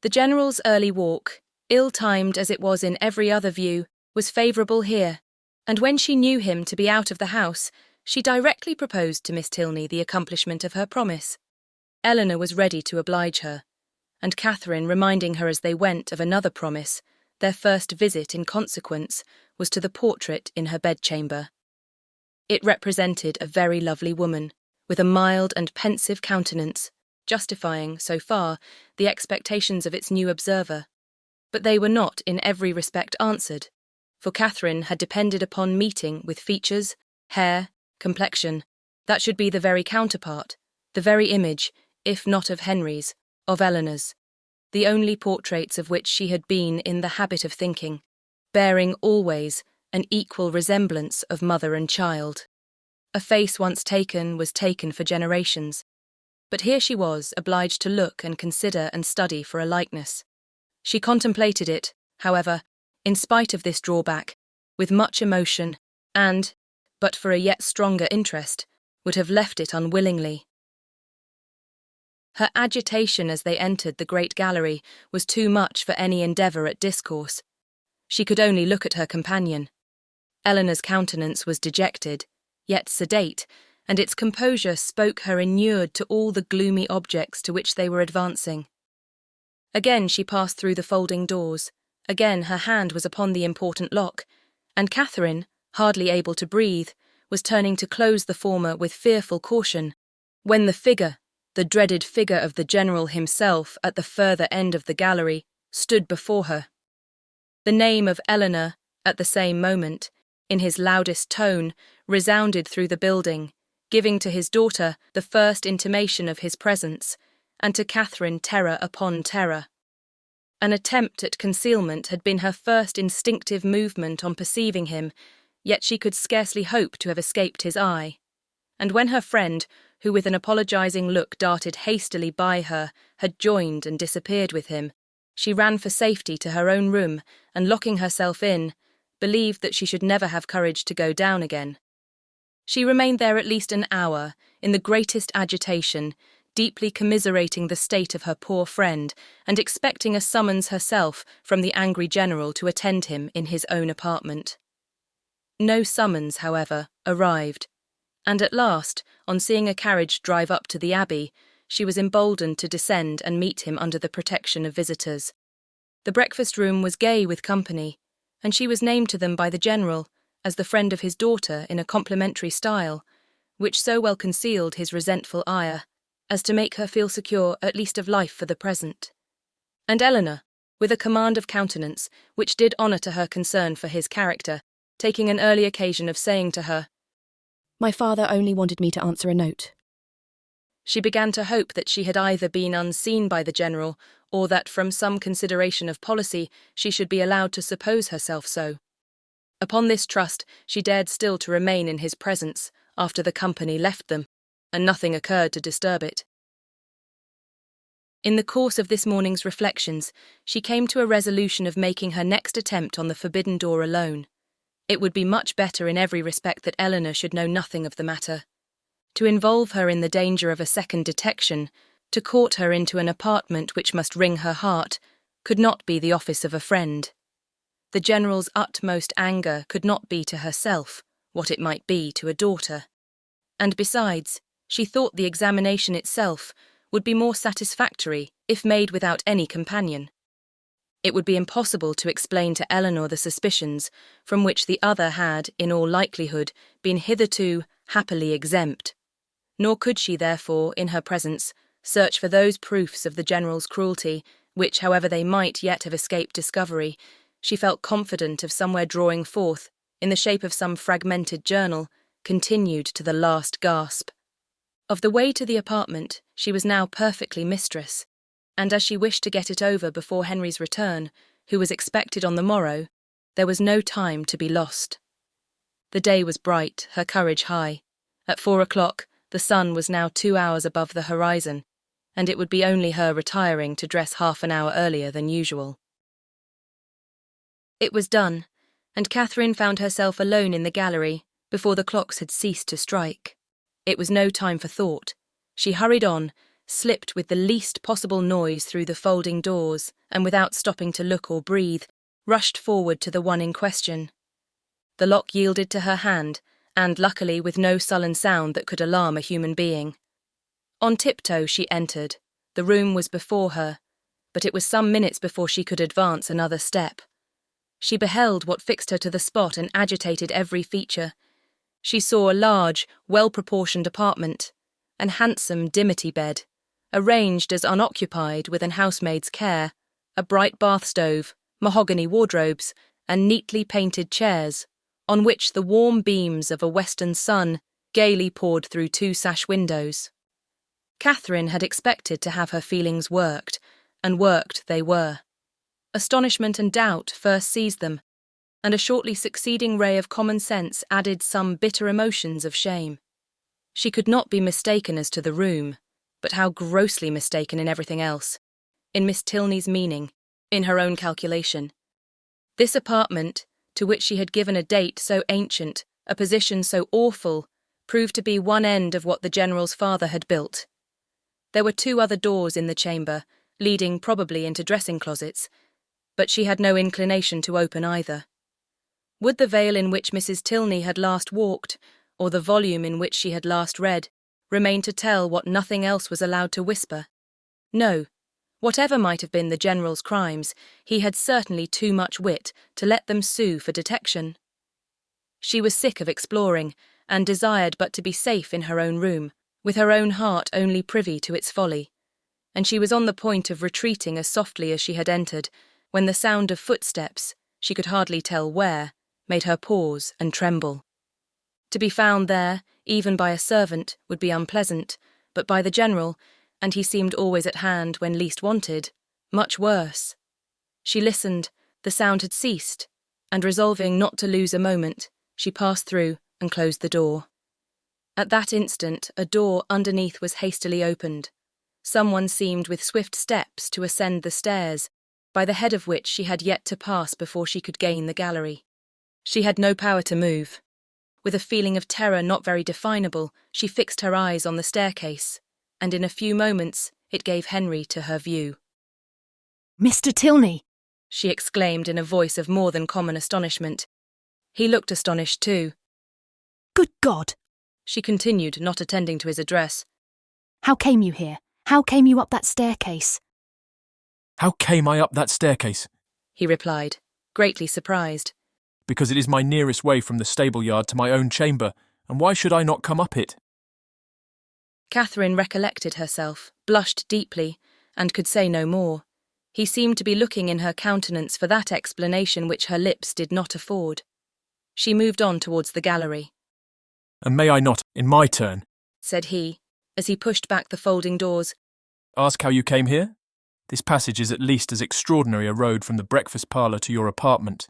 The general's early walk, ill-timed as it was in every other view, was favourable here, and when she knew him to be out of the house, she directly proposed to Miss Tilney the accomplishment of her promise. Eleanor was ready to oblige her, and Catherine, reminding her as they went of another promise, their first visit in consequence was to the portrait in her bedchamber. It represented a very lovely woman, with a mild and pensive countenance, justifying, so far, the expectations of its new observer. But they were not in every respect answered, for Catherine had depended upon meeting with features, hair, complexion, that should be the very counterpart, the very image, if not of Henry's, of Eleanor's, the only portraits of which she had been in the habit of thinking, bearing always an equal resemblance of mother and child. A face once taken was taken for generations, but here she was obliged to look and consider and study for a likeness. She contemplated it, however, in spite of this drawback, with much emotion, and, but for a yet stronger interest, would have left it unwillingly. Her agitation as they entered the great gallery was too much for any endeavour at discourse. She could only look at her companion. Eleanor's countenance was dejected, yet sedate, and its composure spoke her inured to all the gloomy objects to which they were advancing. Again she passed through the folding doors, again her hand was upon the important lock, and Catherine, hardly able to breathe, was turning to close the former with fearful caution, when the figure, the dreaded figure of the general himself at the further end of the gallery, stood before her. The name of Eleanor, at the same moment, in his loudest tone, resounded through the building, giving to his daughter the first intimation of his presence, and to Catherine terror upon terror. An attempt at concealment had been her first instinctive movement on perceiving him, yet she could scarcely hope to have escaped his eye. And when her friend, who with an apologising look darted hastily by her, had joined and disappeared with him, she ran for safety to her own room, and locking herself in, believed that she should never have courage to go down again. She remained there at least an hour, in the greatest agitation, deeply commiserating the state of her poor friend, and expecting a summons herself from the angry general to attend him in his own apartment. No summons, however, arrived, and at last, on seeing a carriage drive up to the Abbey, she was emboldened to descend and meet him under the protection of visitors. The breakfast-room was gay with company, and she was named to them by the general as the friend of his daughter in a complimentary style, which so well concealed his resentful ire as to make her feel secure at least of life for the present. And Eleanor, with a command of countenance which did honour to her concern for his character, taking an early occasion of saying to her, My father only wanted me to answer a note. She began to hope that she had either been unseen by the general, or that from some consideration of policy she should be allowed to suppose herself so. Upon this trust, she dared still to remain in his presence after the company left them, and nothing occurred to disturb it. In the course of this morning's reflections, she came to a resolution of making her next attempt on the forbidden door alone. It would be much better in every respect that Eleanor should know nothing of the matter. To involve her in the danger of a second detection, to court her into an apartment which must wring her heart, could not be the office of a friend. The general's utmost anger could not be to herself what it might be to a daughter. And besides, she thought the examination itself would be more satisfactory if made without any companion. It would be impossible to explain to Eleanor the suspicions from which the other had, in all likelihood, been hitherto happily exempt. Nor could she, therefore, in her presence, search for those proofs of the general's cruelty, which, however they might yet have escaped discovery, she felt confident of somewhere drawing forth, in the shape of some fragmented journal, continued to the last gasp. Of the way to the apartment she was now perfectly mistress, and as she wished to get it over before Henry's return, who was expected on the morrow, there was no time to be lost. The day was bright, her courage high. At 4 o'clock, the sun was now 2 hours above the horizon, and it would be only her retiring to dress half an hour earlier than usual. It was done, and Catherine found herself alone in the gallery before the clocks had ceased to strike. It was no time for thought. She hurried on, slipped with the least possible noise through the folding doors, and without stopping to look or breathe, rushed forward to the one in question. The lock yielded to her hand, and luckily with no sullen sound that could alarm a human being. On tiptoe she entered. The room was before her, but it was some minutes before she could advance another step. She beheld what fixed her to the spot and agitated every feature. She saw a large, well-proportioned apartment, an handsome dimity bed, arranged as unoccupied with an housemaid's care, a bright bath stove, mahogany wardrobes, and neatly painted chairs, on which the warm beams of a western sun gaily poured through 2 sash windows. Catherine had expected to have her feelings worked, and worked they were. Astonishment and doubt first seized them, and a shortly succeeding ray of common sense added some bitter emotions of shame. She could not be mistaken as to the room, but how grossly mistaken in everything else, in Miss Tilney's meaning, in her own calculation. This apartment, to which she had given a date so ancient, a position so awful, proved to be one end of what the general's father had built. There were 2 other doors in the chamber, leading probably into dressing closets, but she had no inclination to open either. Would the veil in which Mrs. Tilney had last walked, or the volume in which she had last read, remain to tell what nothing else was allowed to whisper? No. Whatever might have been the general's crimes, he had certainly too much wit to let them sue for detection. She was sick of exploring, and desired but to be safe in her own room, with her own heart only privy to its folly, and she was on the point of retreating as softly as she had entered, when the sound of footsteps, she could hardly tell where, made her pause and tremble. To be found there, even by a servant, would be unpleasant, but by the general, and he seemed always at hand when least wanted, much worse. She listened, the sound had ceased, and resolving not to lose a moment, she passed through and closed the door. At that instant, a door underneath was hastily opened. Someone seemed with swift steps to ascend the stairs, by the head of which she had yet to pass before she could gain the gallery. She had no power to move. With a feeling of terror not very definable, she fixed her eyes on the staircase, and in a few moments it gave Henry to her view. "Mr. Tilney!" she exclaimed in a voice of more than common astonishment. He looked astonished too. "Good God!" she continued, not attending to his address. "How came you here? How came you up that staircase?" How came I up that staircase? He replied, greatly surprised. Because it is my nearest way from the stable yard to my own chamber, and why should I not come up it? Catherine recollected herself, blushed deeply, and could say no more. He seemed to be looking in her countenance for that explanation which her lips did not afford. She moved on towards the gallery. And may I not, in my turn, said he, as he pushed back the folding doors, ask how you came here? This passage is at least as extraordinary a road from the breakfast parlour to your apartment,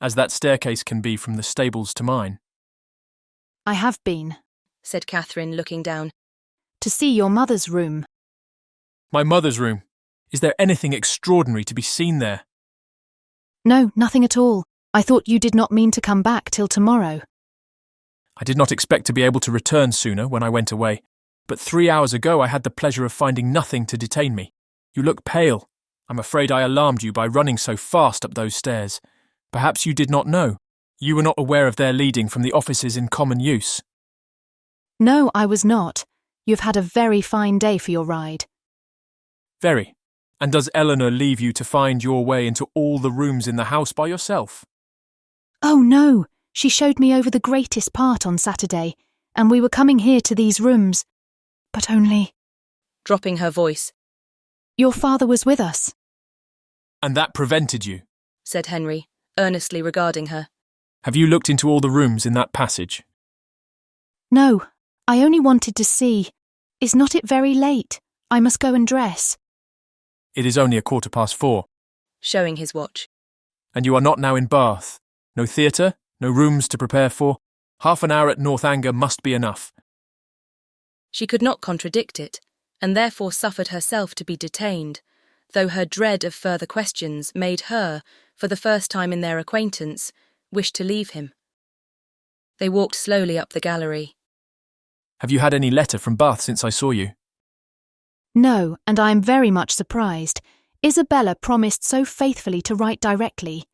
as that staircase can be from the stables to mine. I have been, said Catherine, looking down. to see your mother's room. My mother's room. Is there anything extraordinary to be seen there? No, nothing at all. I thought you did not mean to come back till tomorrow. I did not expect to be able to return sooner when I went away, but 3 hours ago I had the pleasure of finding nothing to detain me. You look pale. I'm afraid I alarmed you by running so fast up those stairs. Perhaps you did not know. You were not aware of their leading from the offices in common use. No, I was not. You've had a very fine day for your ride. Very. And does Eleanor leave you to find your way into all the rooms in the house by yourself? Oh, no. She showed me over the greatest part on Saturday, and we were coming here to these rooms. But only... dropping her voice. Your father was with us. And that prevented you, said Henry, earnestly regarding her. Have you looked into all the rooms in that passage? No, I only wanted to see. Is not it very late? I must go and dress. It is only 4:15, showing his watch. And you are not now in Bath. No theatre, no rooms to prepare for. Half an hour at Northanger must be enough. She could not contradict it, and therefore suffered herself to be detained, though her dread of further questions made her, for the first time in their acquaintance, wish to leave him. They walked slowly up the gallery. Have you had any letter from Bath since I saw you? No, and I am very much surprised. Isabella promised so faithfully to write directly.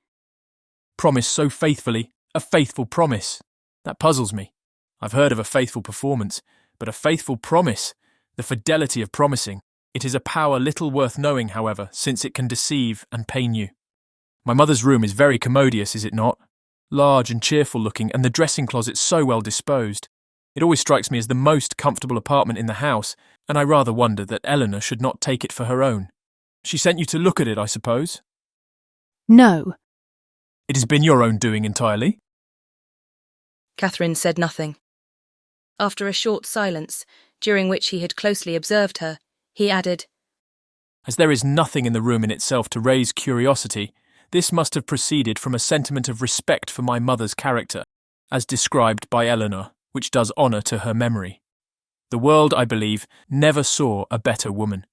Promise so faithfully, a faithful promise. That puzzles me. I've heard of a faithful performance, but a faithful promise, the fidelity of promising. It is a power little worth knowing, however, since it can deceive and pain you. My mother's room is very commodious, is it not? Large and cheerful looking, and the dressing closet so well disposed. It always strikes me as the most comfortable apartment in the house, and I rather wonder that Eleanor should not take it for her own. She sent you to look at it, I suppose? No. It has been your own doing entirely? Catherine said nothing. After a short silence, during which he had closely observed her, he added, As there is nothing in the room in itself to raise curiosity, this must have proceeded from a sentiment of respect for my mother's character, as described by Eleanor, which does honour to her memory. The world, I believe, never saw a better woman.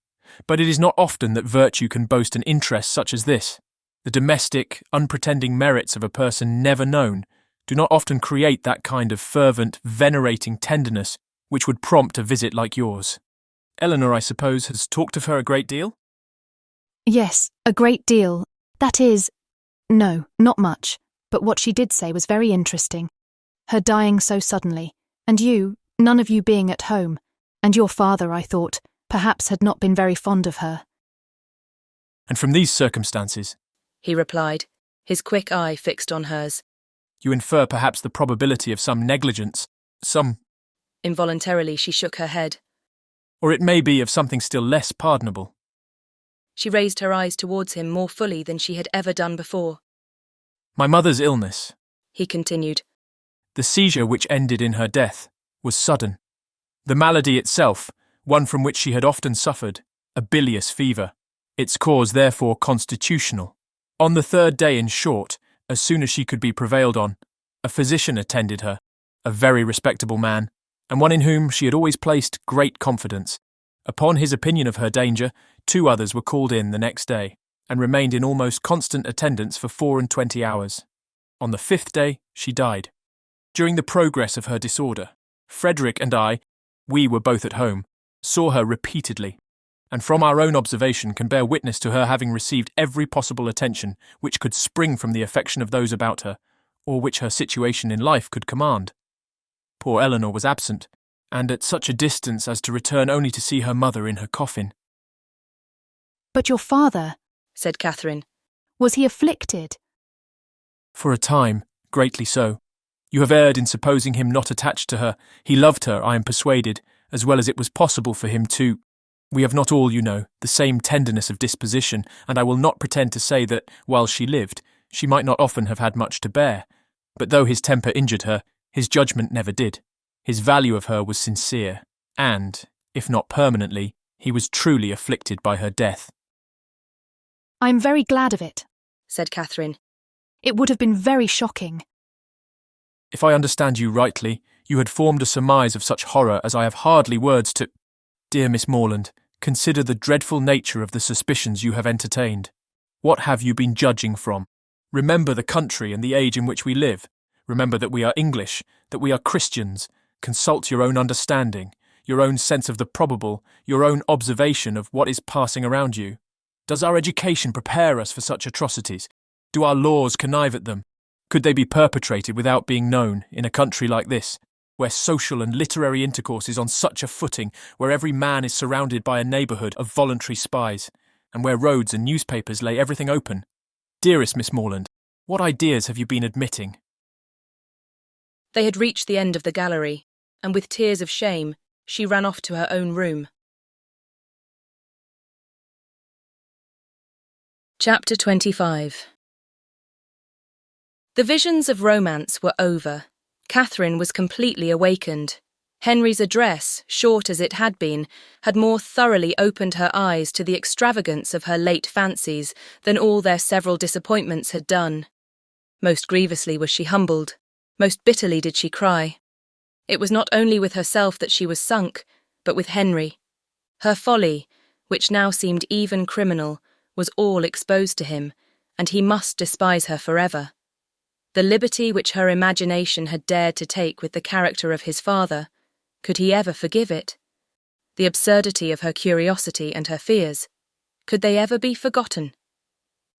But it is not often that virtue can boast an interest such as this. The domestic, unpretending merits of a person never known do not often create that kind of fervent, venerating tenderness which would prompt a visit like yours. Eleanor, I suppose, has talked of her a great deal? Yes, a great deal. That is, no, not much, but what she did say was very interesting. Her dying so suddenly, and you, none of you being at home, and your father, I thought, perhaps had not been very fond of her. And from these circumstances, he replied, his quick eye fixed on hers, you infer perhaps the probability of some negligence, some... Involuntarily she shook her head. Or it may be of something still less pardonable. She raised her eyes towards him more fully than she had ever done before. My mother's illness, he continued, the seizure which ended in her death, was sudden. The malady itself, one from which she had often suffered, a bilious fever, its cause therefore constitutional. On the 3rd day, in short, as soon as she could be prevailed on, a physician attended her, a very respectable man, and one in whom she had always placed great confidence. Upon his opinion of her danger, 2 others were called in the next day, and remained in almost constant attendance for 24 hours. On the 5th day, she died. During the progress of her disorder, Frederick and I, we were both at home, saw her repeatedly, and from our own observation can bear witness to her having received every possible attention which could spring from the affection of those about her, or which her situation in life could command. Poor Eleanor was absent, and at such a distance as to return only to see her mother in her coffin. But your father, said Catherine, was he afflicted? For a time, greatly so. You have erred in supposing him not attached to her. He loved her, I am persuaded, as well as it was possible for him to. We have not all, you know, the same tenderness of disposition, and I will not pretend to say that, while she lived, she might not often have had much to bear. But though his temper injured her, his judgment never did. His value of her was sincere, and, if not permanently, he was truly afflicted by her death. I'm very glad of it, said Catherine. It would have been very shocking. If I understand you rightly, you had formed a surmise of such horror as I have hardly words to— Dear Miss Morland, consider the dreadful nature of the suspicions you have entertained. What have you been judging from? Remember the country and the age in which we live. Remember that we are English, that we are Christians. Consult your own understanding, your own sense of the probable, your own observation of what is passing around you. Does our education prepare us for such atrocities? Do our laws connive at them? Could they be perpetrated without being known in a country like this, where social and literary intercourse is on such a footing, where every man is surrounded by a neighbourhood of voluntary spies, and where roads and newspapers lay everything open? Dearest Miss Morland, what ideas have you been admitting? They had reached the end of the gallery, and with tears of shame, she ran off to her own room. Chapter 25. The visions of romance were over. Catherine was completely awakened. Henry's address, short as it had been, had more thoroughly opened her eyes to the extravagance of her late fancies than all their several disappointments had done. Most grievously was she humbled. Most bitterly did she cry. It was not only with herself that she was sunk, but with Henry. Her folly, which now seemed even criminal, was all exposed to him, and he must despise her forever. The liberty which her imagination had dared to take with the character of his father, could he ever forgive it? The absurdity of her curiosity and her fears, could they ever be forgotten?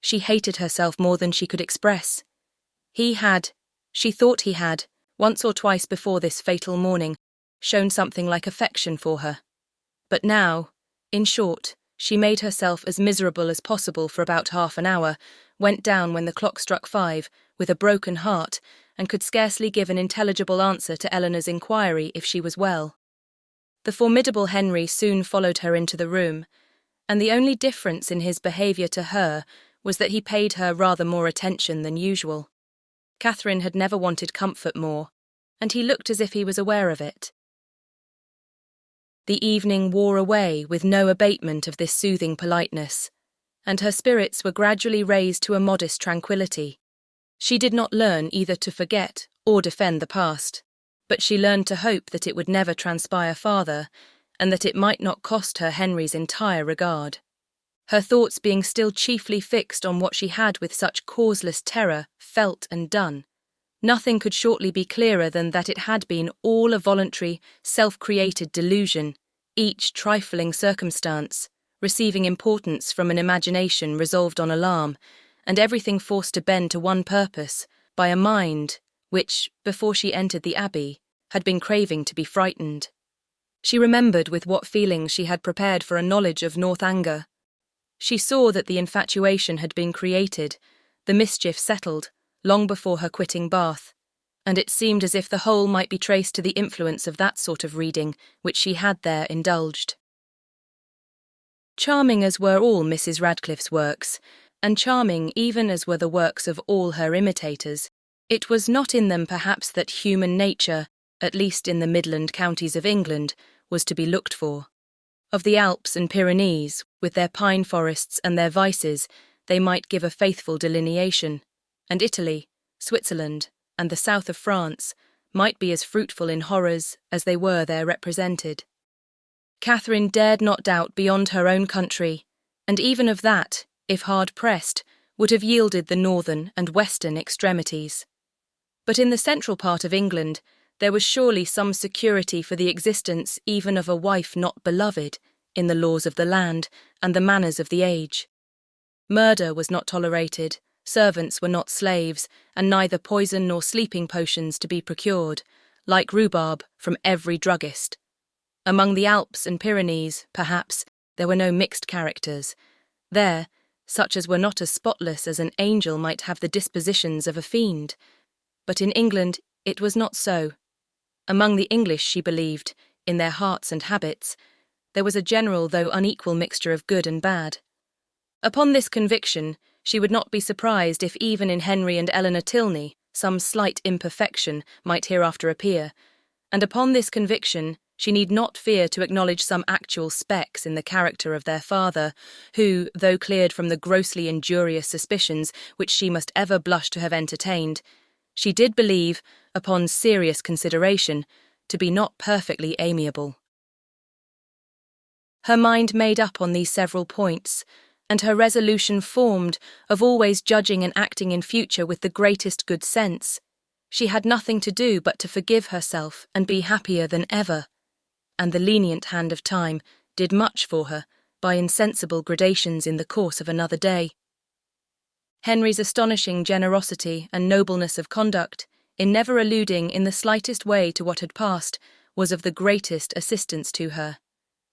She hated herself more than she could express. She thought he had, once or twice before this fatal morning, shown something like affection for her. But now, in short, she made herself as miserable as possible for about half an hour, went down when the clock struck 5, with a broken heart, and could scarcely give an intelligible answer to Eleanor's inquiry if she was well. The formidable Henry soon followed her into the room, and the only difference in his behaviour to her was that he paid her rather more attention than usual. Catherine had never wanted comfort more, and he looked as if he was aware of it. The evening wore away with no abatement of this soothing politeness, and her spirits were gradually raised to a modest tranquillity. She did not learn either to forget or defend the past, but she learned to hope that it would never transpire farther, and that it might not cost her Henry's entire regard. Her thoughts being still chiefly fixed on what she had with such causeless terror felt and done, nothing could shortly be clearer than that it had been all a voluntary, self-created delusion, each trifling circumstance receiving importance from an imagination resolved on alarm, and everything forced to bend to one purpose by a mind which, before she entered the Abbey, had been craving to be frightened. She remembered with what feelings she had prepared for a knowledge of Northanger. She saw that the infatuation had been created, the mischief settled, long before her quitting Bath, and it seemed as if the whole might be traced to the influence of that sort of reading which she had there indulged. Charming as were all Mrs. Radcliffe's works, and charming even as were the works of all her imitators, it was not in them perhaps that human nature, at least in the Midland counties of England, was to be looked for. Of the Alps and Pyrenees, with their pine forests and their vices, they might give a faithful delineation, and Italy, Switzerland, and the south of France might be as fruitful in horrors as they were there represented. Catherine dared not doubt beyond her own country, and even of that, if hard pressed, would have yielded the northern and western extremities. But in the central part of England, there was surely some security for the existence even of a wife not beloved in the laws of the land and the manners of the age. Murder was not tolerated, servants were not slaves, and neither poison nor sleeping potions to be procured, like rhubarb, from every druggist. Among the Alps and Pyrenees, perhaps, there were no mixed characters. There, such as were not as spotless as an angel might have the dispositions of a fiend. But in England it was not so. Among the English, she believed, in their hearts and habits, there was a general though unequal mixture of good and bad. Upon this conviction, she would not be surprised if even in Henry and Eleanor Tilney some slight imperfection might hereafter appear, and upon this conviction she need not fear to acknowledge some actual specks in the character of their father, who, though cleared from the grossly injurious suspicions which she must ever blush to have entertained, she did believe, upon serious consideration, to be not perfectly amiable. Her mind made up on these several points, and her resolution formed of always judging and acting in future with the greatest good sense. She had nothing to do but to forgive herself and be happier than ever, and the lenient hand of time did much for her by insensible gradations in the course of another day. Henry's astonishing generosity and nobleness of conduct, in never alluding in the slightest way to what had passed, was of the greatest assistance to her,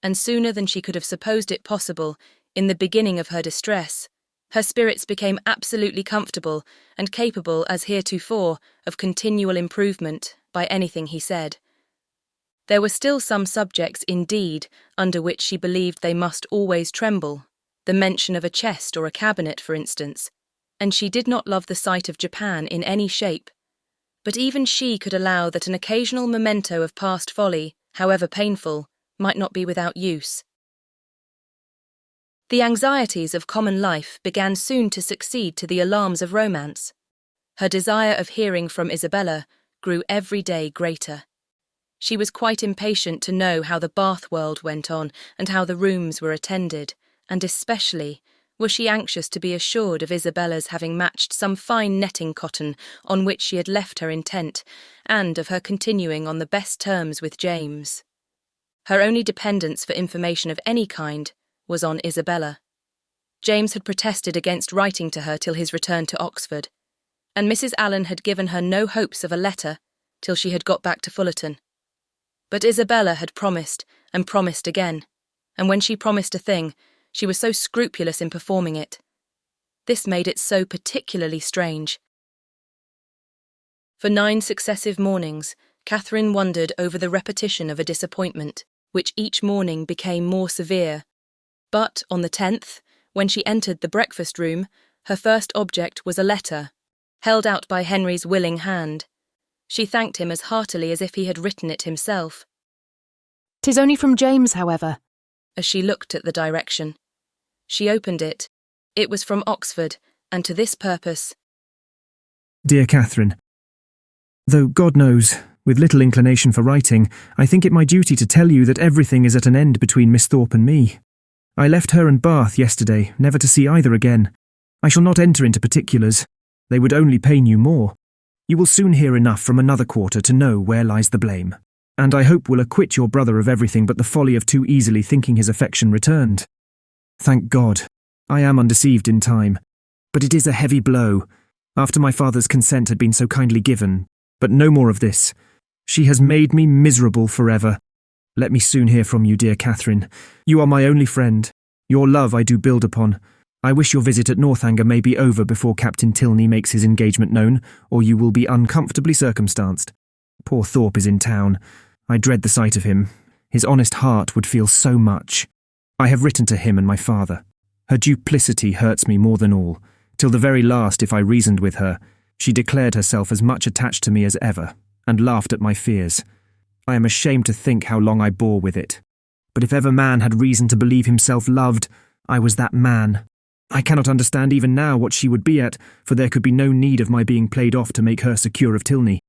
and sooner than she could have supposed it possible, in the beginning of her distress, her spirits became absolutely comfortable and capable as heretofore of continual improvement by anything he said. There were still some subjects, indeed, under which she believed they must always tremble, the mention of a chest or a cabinet, for instance, and she did not love the sight of Japan in any shape. But even she could allow that an occasional memento of past folly, however painful, might not be without use. The anxieties of common life began soon to succeed to the alarms of romance. Her desire of hearing from Isabella grew every day greater. She was quite impatient to know how the Bath world went on and how the rooms were attended, and especially was she anxious to be assured of Isabella's having matched some fine netting cotton on which she had left her intent, and of her continuing on the best terms with James. Her only dependence for information of any kind was on Isabella. James had protested against writing to her till his return to Oxford, and Mrs. Allen had given her no hopes of a letter till she had got back to Fullerton. But Isabella had promised and promised again, and when she promised a thing, she was so scrupulous in performing it. This made it so particularly strange. For 9 successive mornings, Catherine wondered over the repetition of a disappointment, which each morning became more severe. But on the 10th, when she entered the breakfast room, her first object was a letter, held out by Henry's willing hand. She thanked him as heartily as if he had written it himself. "'Tis only from James, however," as she looked at the direction. She opened it. It was from Oxford, and to this purpose. Dear Catherine, though God knows, with little inclination for writing, I think it my duty to tell you that everything is at an end between Miss Thorpe and me. I left her and Bath yesterday, never to see either again. I shall not enter into particulars. They would only pain you more. You will soon hear enough from another quarter to know where lies the blame, and I hope will acquit your brother of everything but the folly of too easily thinking his affection returned. Thank God, I am undeceived in time, but it is a heavy blow, after my father's consent had been so kindly given. But no more of this. She has made me miserable forever. Let me soon hear from you, dear Catherine. You are my only friend. Your love I do build upon. I wish your visit at Northanger may be over before Captain Tilney makes his engagement known, or you will be uncomfortably circumstanced. Poor Thorpe is in town. I dread the sight of him. His honest heart would feel so much. I have written to him and my father. Her duplicity hurts me more than all. Till the very last, if I reasoned with her, she declared herself as much attached to me as ever, and laughed at my fears. I am ashamed to think how long I bore with it. But if ever man had reason to believe himself loved, I was that man. I cannot understand even now what she would be at, for there could be no need of my being played off to make her secure of Tilney.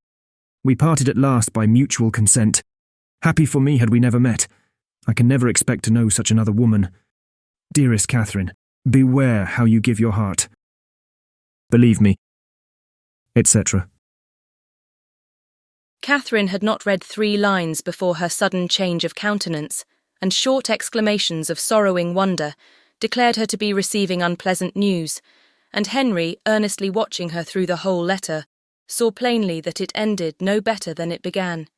We parted at last by mutual consent. Happy for me had we never met. I can never expect to know such another woman. Dearest Catherine, beware how you give your heart. Believe me, etc. Catherine had not read 3 lines before her sudden change of countenance, and short exclamations of sorrowing wonder declared her to be receiving unpleasant news, and Henry, earnestly watching her through the whole letter, saw plainly that it ended no better than it began.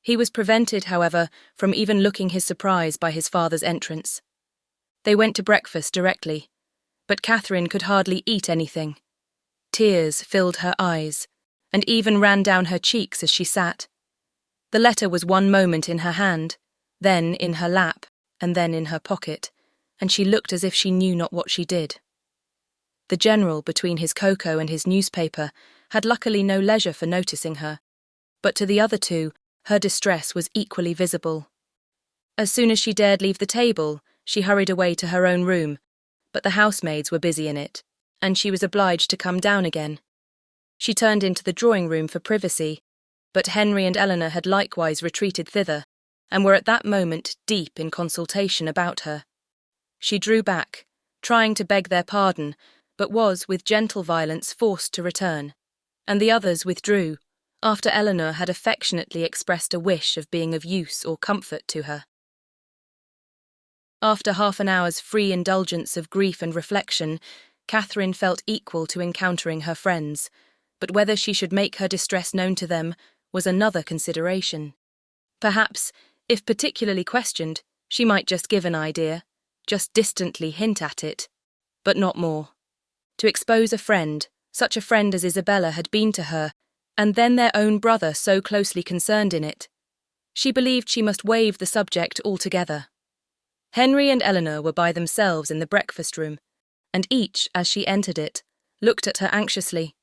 He was prevented, however, from even looking his surprise by his father's entrance. They went to breakfast directly, but Catherine could hardly eat anything. Tears filled her eyes, and even ran down her cheeks as she sat. The letter was one moment in her hand, then in her lap, and then in her pocket, and she looked as if she knew not what she did. The General, between his cocoa and his newspaper, had luckily no leisure for noticing her, but to the other two, Her distress was equally visible. As soon as she dared leave the table, she hurried away to her own room, but the housemaids were busy in it, and she was obliged to come down again. She turned into the drawing-room for privacy, but Henry and Eleanor had likewise retreated thither, and were at that moment deep in consultation about her. She drew back, trying to beg their pardon, but was, with gentle violence, forced to return, and the others withdrew, after Eleanor had affectionately expressed a wish of being of use or comfort to her. After half an hour's free indulgence of grief and reflection, Catherine felt equal to encountering her friends, but whether she should make her distress known to them was another consideration. Perhaps, if particularly questioned, she might just give an idea, just distantly hint at it, but not more. To expose a friend, such a friend as Isabella had been to her, and then their own brother so closely concerned in it, she believed she must waive the subject altogether. Henry and Eleanor were by themselves in the breakfast-room, and each, as she entered it, looked at her anxiously.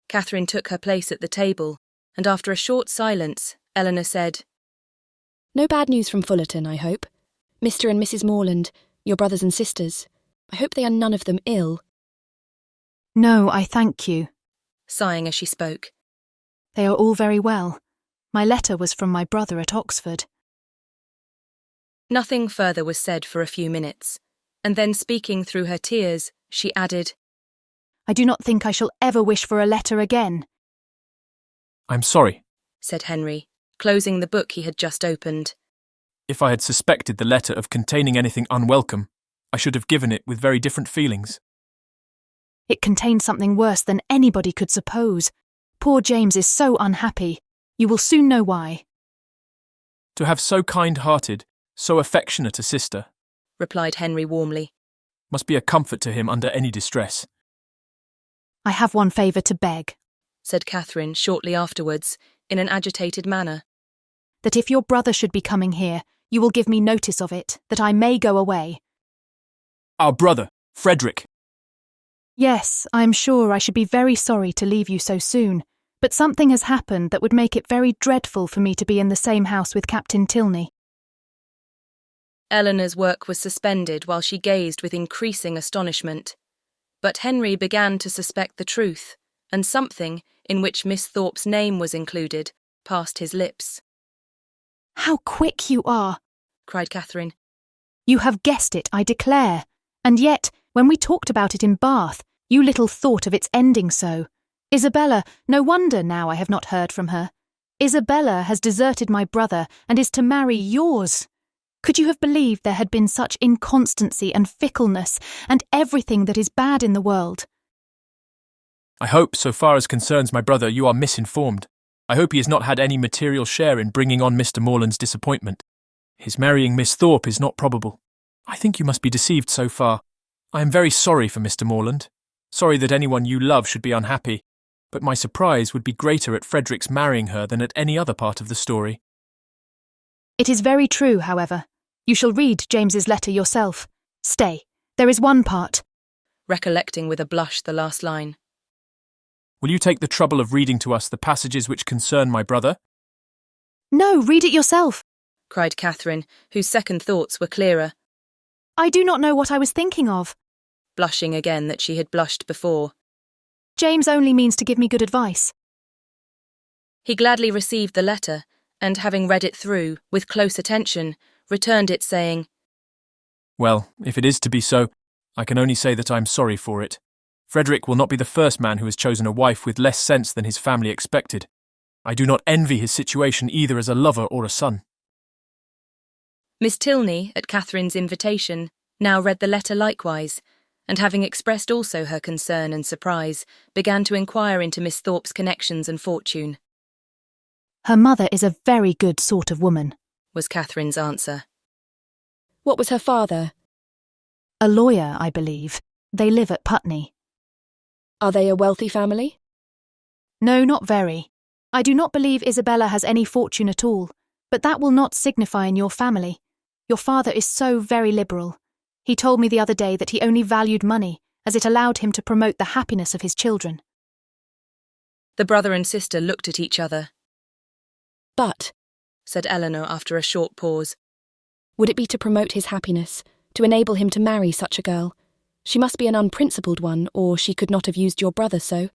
Catherine took her place at the table, and after a short silence, Eleanor said, "No bad news from Fullerton, I hope. Mr. and Mrs. Morland, your brothers and sisters. I hope they are none of them ill." No, I thank you. Sighing as she spoke. They are all very well. My letter was from my brother at Oxford. Nothing further was said for a few minutes, and then speaking through her tears, she added, I do not think I shall ever wish for a letter again. I'm sorry, said Henry, closing the book he had just opened. If I had suspected the letter of containing anything unwelcome, I should have given it with very different feelings. It contained something worse than anybody could suppose. Poor James is so unhappy. You will soon know why. To have so kind-hearted, so affectionate a sister, replied Henry warmly, must be a comfort to him under any distress. I have one favour to beg, said Catherine shortly afterwards, in an agitated manner. That if your brother should be coming here, you will give me notice of it, that I may go away. Our brother, Frederick. Yes, I am sure I should be very sorry to leave you so soon, but something has happened that would make it very dreadful for me to be in the same house with Captain Tilney. Eleanor's work was suspended while she gazed with increasing astonishment. But Henry began to suspect the truth, and something, in which Miss Thorpe's name was included, passed his lips. How quick you are, cried Catherine. You have guessed it, I declare. And yet, when we talked about it in Bath, you little thought of its ending so. Isabella, no wonder now I have not heard from her. Isabella has deserted my brother and is to marry yours. Could you have believed there had been such inconstancy and fickleness and everything that is bad in the world? I hope, so far as concerns my brother, you are misinformed. I hope he has not had any material share in bringing on Mr. Morland's disappointment. His marrying Miss Thorpe is not probable. I think you must be deceived so far. I am very sorry for Mr. Morland. Sorry that anyone you love should be unhappy. But my surprise would be greater at Frederick's marrying her than at any other part of the story. It is very true, however. You shall read James's letter yourself. Stay, there is one part. Recollecting with a blush the last line. Will you take the trouble of reading to us the passages which concern my brother? No, read it yourself, cried Catherine, whose second thoughts were clearer. I do not know what I was thinking of. Blushing again that she had blushed before. James only means to give me good advice. He gladly received the letter, and having read it through, with close attention, returned it saying, Well, if it is to be so, I can only say that I am sorry for it. Frederick will not be the first man who has chosen a wife with less sense than his family expected. I do not envy his situation either as a lover or a son. Miss Tilney, at Catherine's invitation, now read the letter likewise, and having expressed also her concern and surprise, began to inquire into Miss Thorpe's connections and fortune. Her mother is a very good sort of woman, was Catherine's answer. What was her father? A lawyer, I believe. They live at Putney. Are they a wealthy family? No, not very. I do not believe Isabella has any fortune at all, but that will not signify in your family. Your father is so very liberal. He told me the other day that he only valued money, as it allowed him to promote the happiness of his children. The brother and sister looked at each other. But, said Eleanor after a short pause. Would it be to promote his happiness, to enable him to marry such a girl? She must be an unprincipled one, or she could not have used your brother so.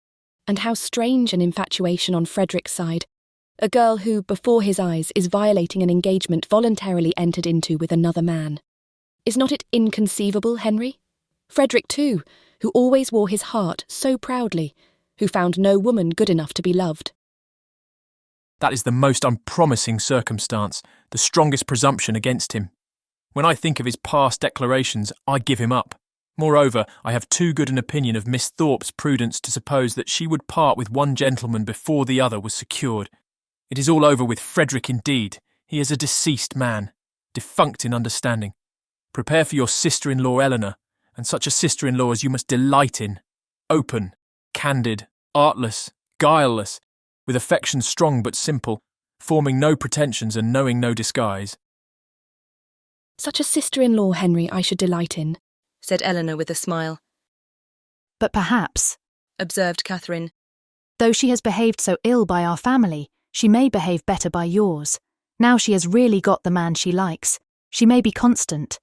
And how strange an infatuation on Frederick's side. A girl who, before his eyes, is violating an engagement voluntarily entered into with another man. Is not it inconceivable, Henry? Frederick, too, who always wore his heart so proudly, who found no woman good enough to be loved. That is the most unpromising circumstance, the strongest presumption against him. When I think of his past declarations, I give him up. Moreover, I have too good an opinion of Miss Thorpe's prudence to suppose that she would part with one gentleman before the other was secured. It is all over with Frederick indeed. He is a deceased man, defunct in understanding. Prepare for your sister-in-law Eleanor, and such a sister-in-law as you must delight in. Open, candid, artless, guileless, with affection strong but simple, forming no pretensions and knowing no disguise. Such a sister-in-law, Henry, I should delight in, said Eleanor with a smile. But perhaps, observed Catherine, though she has behaved so ill by our family, she may behave better by yours. Now she has really got the man she likes. She may be constant.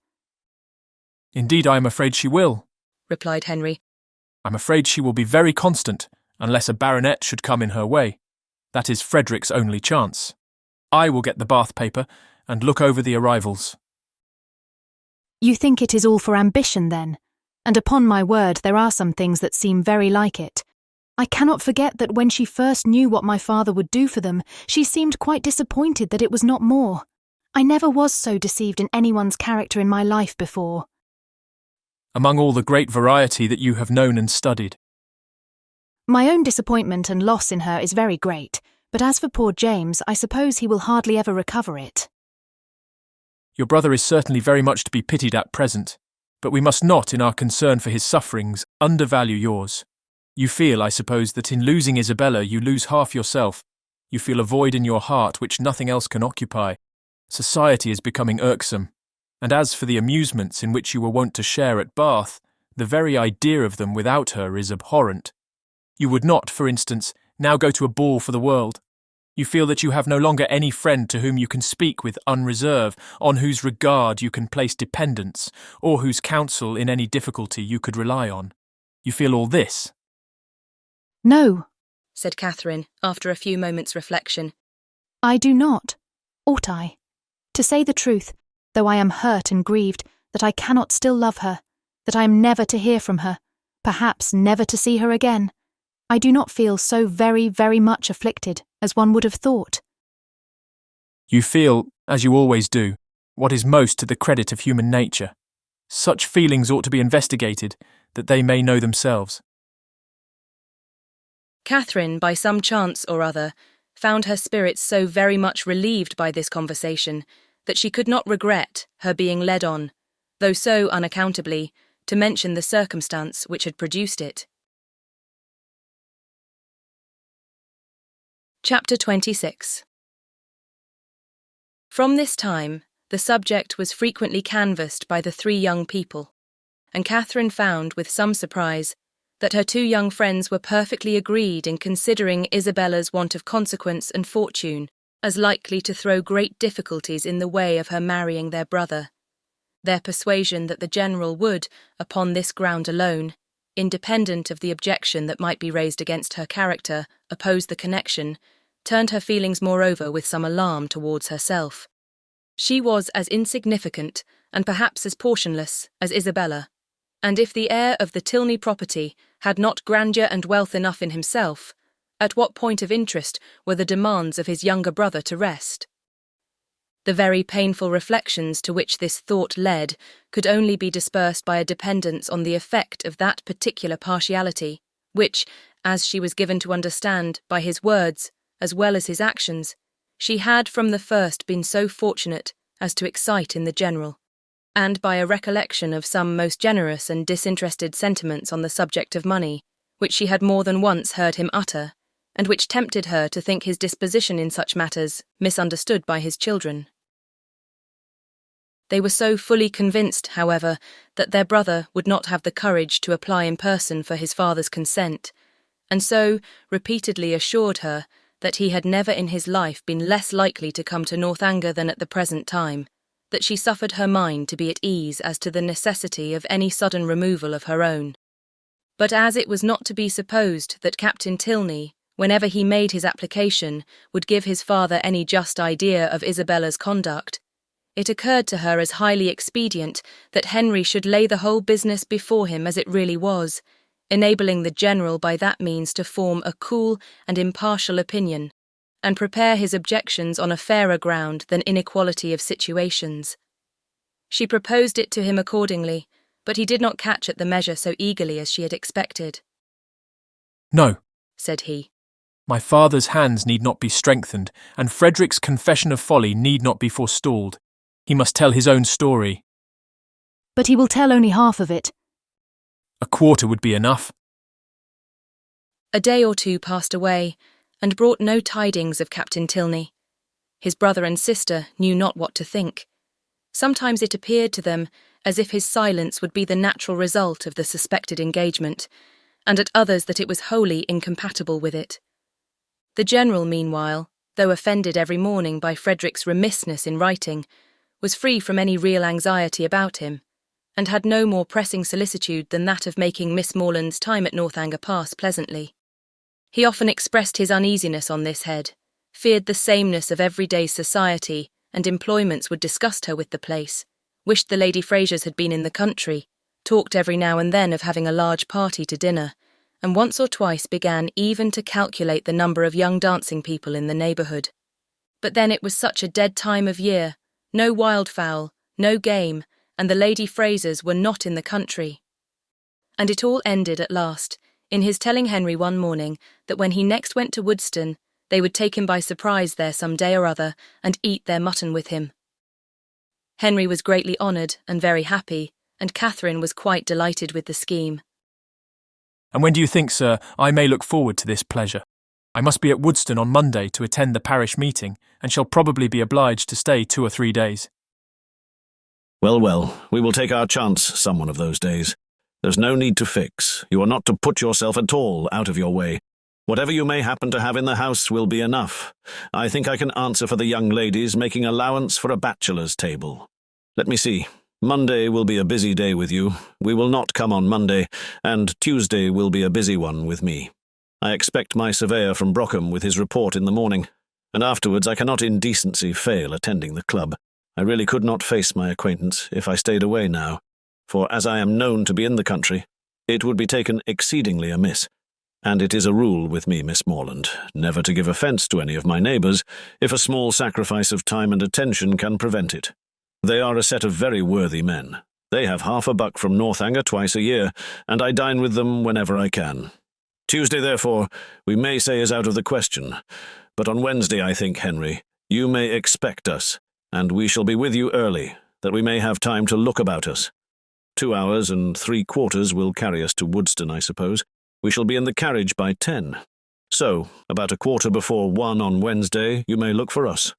Indeed, I am afraid she will, replied Henry. I'm afraid she will be very constant, unless a baronet should come in her way. That is Frederick's only chance. I will get the Bath paper and look over the arrivals. You think it is all for ambition, then? And upon my word, there are some things that seem very like it. I cannot forget that when she first knew what my father would do for them, she seemed quite disappointed that it was not more. I never was so deceived in anyone's character in my life before. Among all the great variety that you have known and studied. My own disappointment and loss in her is very great, but as for poor James, I suppose he will hardly ever recover it. Your brother is certainly very much to be pitied at present, but we must not, in our concern for his sufferings, undervalue yours. You feel, I suppose, that in losing Isabella you lose half yourself. You feel a void in your heart which nothing else can occupy. Society is becoming irksome. And as for the amusements in which you were wont to share at Bath, the very idea of them without her is abhorrent. You would not, for instance, now go to a ball for the world. You feel that you have no longer any friend to whom you can speak with unreserve, on whose regard you can place dependence, or whose counsel in any difficulty you could rely on. You feel all this? No, said Catherine, after a few moments' reflection. I do not. Ought I? To say the truth, though I am hurt and grieved, that I cannot still love her, that I am never to hear from her, perhaps never to see her again, I do not feel so very, very much afflicted as one would have thought. You feel, as you always do, what is most to the credit of human nature. Such feelings ought to be investigated, that they may know themselves. Catherine, by some chance or other, found her spirits so very much relieved by this conversation that she could not regret her being led on, though so unaccountably, to mention the circumstance which had produced it. Chapter 26. From this time, the subject was frequently canvassed by the three young people, and Catherine found, with some surprise, that her two young friends were perfectly agreed in considering Isabella's want of consequence and fortune as likely to throw great difficulties in the way of her marrying their brother. Their persuasion that the General would, upon this ground alone, independent of the objection that might be raised against her character, oppose the connection, turned her feelings moreover with some alarm towards herself. She was as insignificant, and perhaps as portionless, as Isabella, and if the heir of the Tilney property had not grandeur and wealth enough in himself, at what point of interest were the demands of his younger brother to rest? The very painful reflections to which this thought led could only be dispersed by a dependence on the effect of that particular partiality, which, as she was given to understand by his words as well as his actions, she had from the first been so fortunate as to excite in the General, and by a recollection of some most generous and disinterested sentiments on the subject of money, which she had more than once heard him utter, and which tempted her to think his disposition in such matters misunderstood by his children. They were so fully convinced, however, that their brother would not have the courage to apply in person for his father's consent, and so repeatedly assured her that he had never in his life been less likely to come to Northanger than at the present time, that she suffered her mind to be at ease as to the necessity of any sudden removal of her own. But as it was not to be supposed that Captain Tilney, whenever he made his application, would give his father any just idea of Isabella's conduct, it occurred to her as highly expedient that Henry should lay the whole business before him as it really was, enabling the general by that means to form a cool and impartial opinion, and prepare his objections on a fairer ground than inequality of situations. She proposed it to him accordingly, but he did not catch at the measure so eagerly as she had expected. "No," said he. "My father's hands need not be strengthened, and Frederick's confession of folly need not be forestalled. He must tell his own story." But he will tell only half of it. "A quarter would be enough." A day or two passed away, and brought no tidings of Captain Tilney. His brother and sister knew not what to think. Sometimes it appeared to them as if his silence would be the natural result of the suspected engagement, and at others that it was wholly incompatible with it. The general, meanwhile, though offended every morning by Frederick's remissness in writing, was free from any real anxiety about him, and had no more pressing solicitude than that of making Miss Morland's time at Northanger pass pleasantly. He often expressed his uneasiness on this head, feared the sameness of everyday society, and employments would disgust her with the place, wished the Lady Frasers had been in the country, talked every now and then of having a large party to dinner, and once or twice began even to calculate the number of young dancing people in the neighbourhood. But then it was such a dead time of year, no wildfowl, no game, and the Lady Frasers were not in the country. And it all ended at last in his telling Henry one morning that when he next went to Woodston, they would take him by surprise there some day or other and eat their mutton with him. Henry was greatly honoured and very happy, and Catherine was quite delighted with the scheme. "And when do you think, sir, I may look forward to this pleasure? I must be at Woodston on Monday to attend the parish meeting, and shall probably be obliged to stay 2 or 3 days. Well, well, we will take our chance some one of those days. There's no need to fix. You are not to put yourself at all out of your way. Whatever you may happen to have in the house will be enough. I think I can answer for the young ladies, making allowance for a bachelor's table. Let me see. Monday will be a busy day with you. We will not come on Monday, and Tuesday will be a busy one with me. I expect my surveyor from Brockham with his report in the morning, and afterwards I cannot in decency fail attending the club. I really could not face my acquaintance if I stayed away now, for as I am known to be in the country, it would be taken exceedingly amiss, and it is a rule with me, Miss Morland, never to give offence to any of my neighbours if a small sacrifice of time and attention can prevent it. They are a set of very worthy men. They have half a buck from Northanger twice a year, and I dine with them whenever I can. Tuesday, therefore, we may say is out of the question, but on Wednesday, I think, Henry, you may expect us, and we shall be with you early, that we may have time to look about us. 2 hours and 3/4 will carry us to Woodston, I suppose. We shall be in the carriage by 10. So, about 1:15 on Wednesday, you may look for us.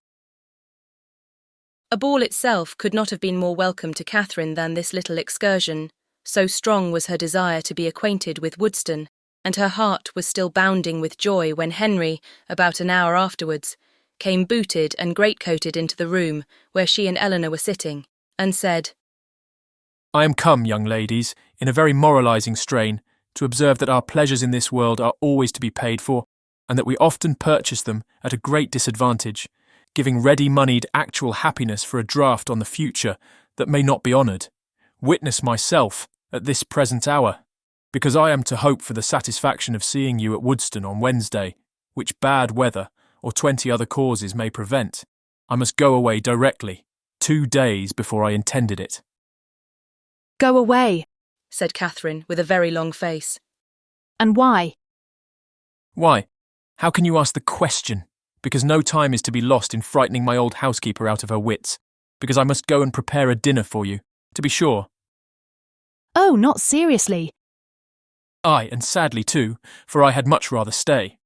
A ball itself could not have been more welcome to Catherine than this little excursion, so strong was her desire to be acquainted with Woodston, and her heart was still bounding with joy when Henry, about an hour afterwards, came booted and greatcoated into the room where she and Eleanor were sitting, and said, "I am come, young ladies, in a very moralising strain, to observe that our pleasures in this world are always to be paid for, and that we often purchase them at a great disadvantage, giving ready-moneyed actual happiness for a draught on the future that may not be honoured. Witness myself at this present hour, because I am to hope for the satisfaction of seeing you at Woodston on Wednesday, which bad weather or 20 other causes may prevent. I must go away directly, 2 days before I intended it." Go away, said Catherine with a very long face. And why? "Why? How can you ask the question? Because no time is to be lost in frightening my old housekeeper out of her wits. Because I must go and prepare a dinner for you, to be sure." Oh, not seriously. Aye, and sadly too, for I had much rather stay.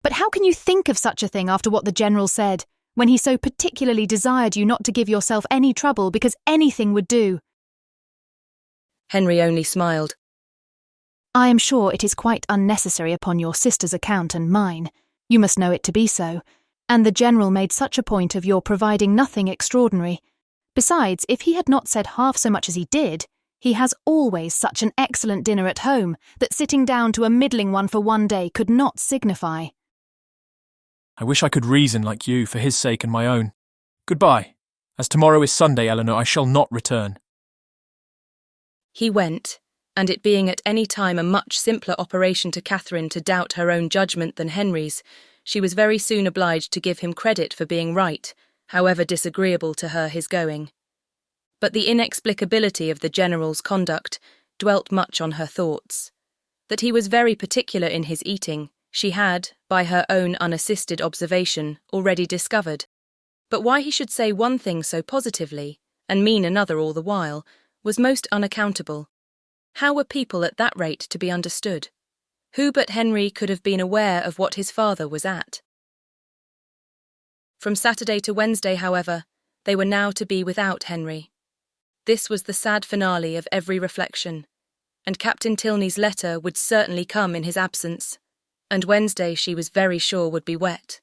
But how can you think of such a thing after what the General said, when he so particularly desired you not to give yourself any trouble because anything would do? Henry only smiled. I am sure it is quite unnecessary upon your sister's account and mine, You must know it to be so, and the General made such a point of your providing nothing extraordinary. Besides, if he had not said half so much as he did, he has always such an excellent dinner at home that sitting down to a middling one for one day could not signify. I wish I could reason like you for his sake and my own. Goodbye. As tomorrow is Sunday, Eleanor, I shall not return. He went, and it being at any time a much simpler operation to Catherine to doubt her own judgment than Henry's, she was very soon obliged to give him credit for being right, however disagreeable to her his going. But the inexplicability of the General's conduct dwelt much on her thoughts. That he was very particular in his eating, she had, by her own unassisted observation, already discovered. But why he should say one thing so positively, and mean another all the while, was most unaccountable. How were people at that rate to be understood? Who but Henry could have been aware of what his father was at? From Saturday to Wednesday, however, they were now to be without Henry. This was the sad finale of every reflection, and Captain Tilney's letter would certainly come in his absence, and Wednesday she was very sure would be wet.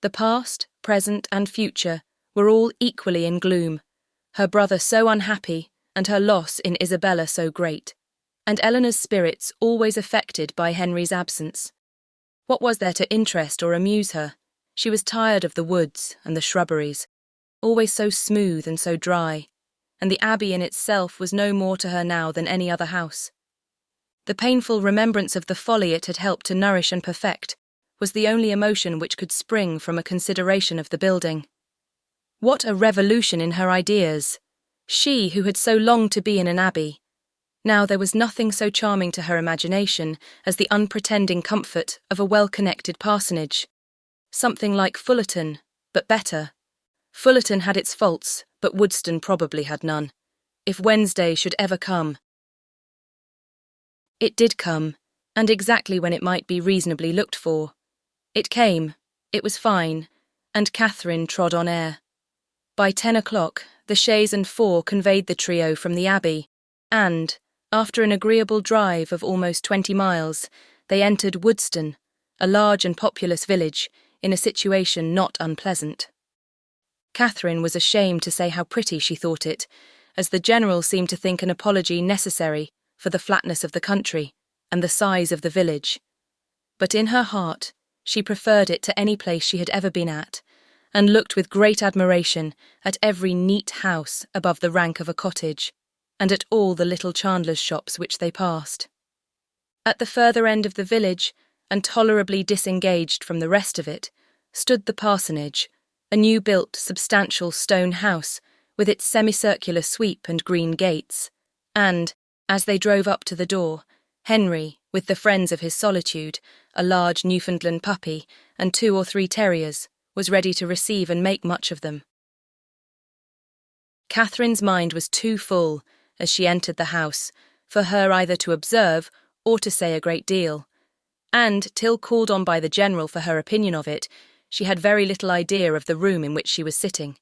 The past, present, and future were all equally in gloom, her brother so unhappy, and her loss in Isabella so great, and Eleanor's spirits always affected by Henry's absence. What was there to interest or amuse her? She was tired of the woods and the shrubberies, always so smooth and so dry, and the Abbey in itself was no more to her now than any other house. The painful remembrance of the folly it had helped to nourish and perfect was the only emotion which could spring from a consideration of the building. What a revolution in her ideas! She who had so longed to be in an abbey. Now there was nothing so charming to her imagination as the unpretending comfort of a well-connected parsonage. Something like Fullerton, but better. Fullerton had its faults, but Woodston probably had none. If Wednesday should ever come. It did come, and exactly when it might be reasonably looked for. It came, it was fine, and Catherine trod on air. By 10 o'clock, the chaise and four conveyed the trio from the Abbey, and, after an agreeable drive of almost 20 miles, they entered Woodston, a large and populous village, in a situation not unpleasant. Catherine was ashamed to say how pretty she thought it, as the General seemed to think an apology necessary for the flatness of the country and the size of the village. But in her heart, she preferred it to any place she had ever been at, and looked with great admiration at every neat house above the rank of a cottage, and at all the little chandlers' shops which they passed. At the further end of the village, and tolerably disengaged from the rest of it, stood the parsonage, a new-built, substantial stone house, with its semicircular sweep and green gates, and, as they drove up to the door, Henry, with the friends of his solitude, a large Newfoundland puppy, and 2 or 3 terriers, was ready to receive and make much of them. Catherine's mind was too full, as she entered the house, for her either to observe or to say a great deal, and, till called on by the General for her opinion of it, she had very little idea of the room in which she was sitting.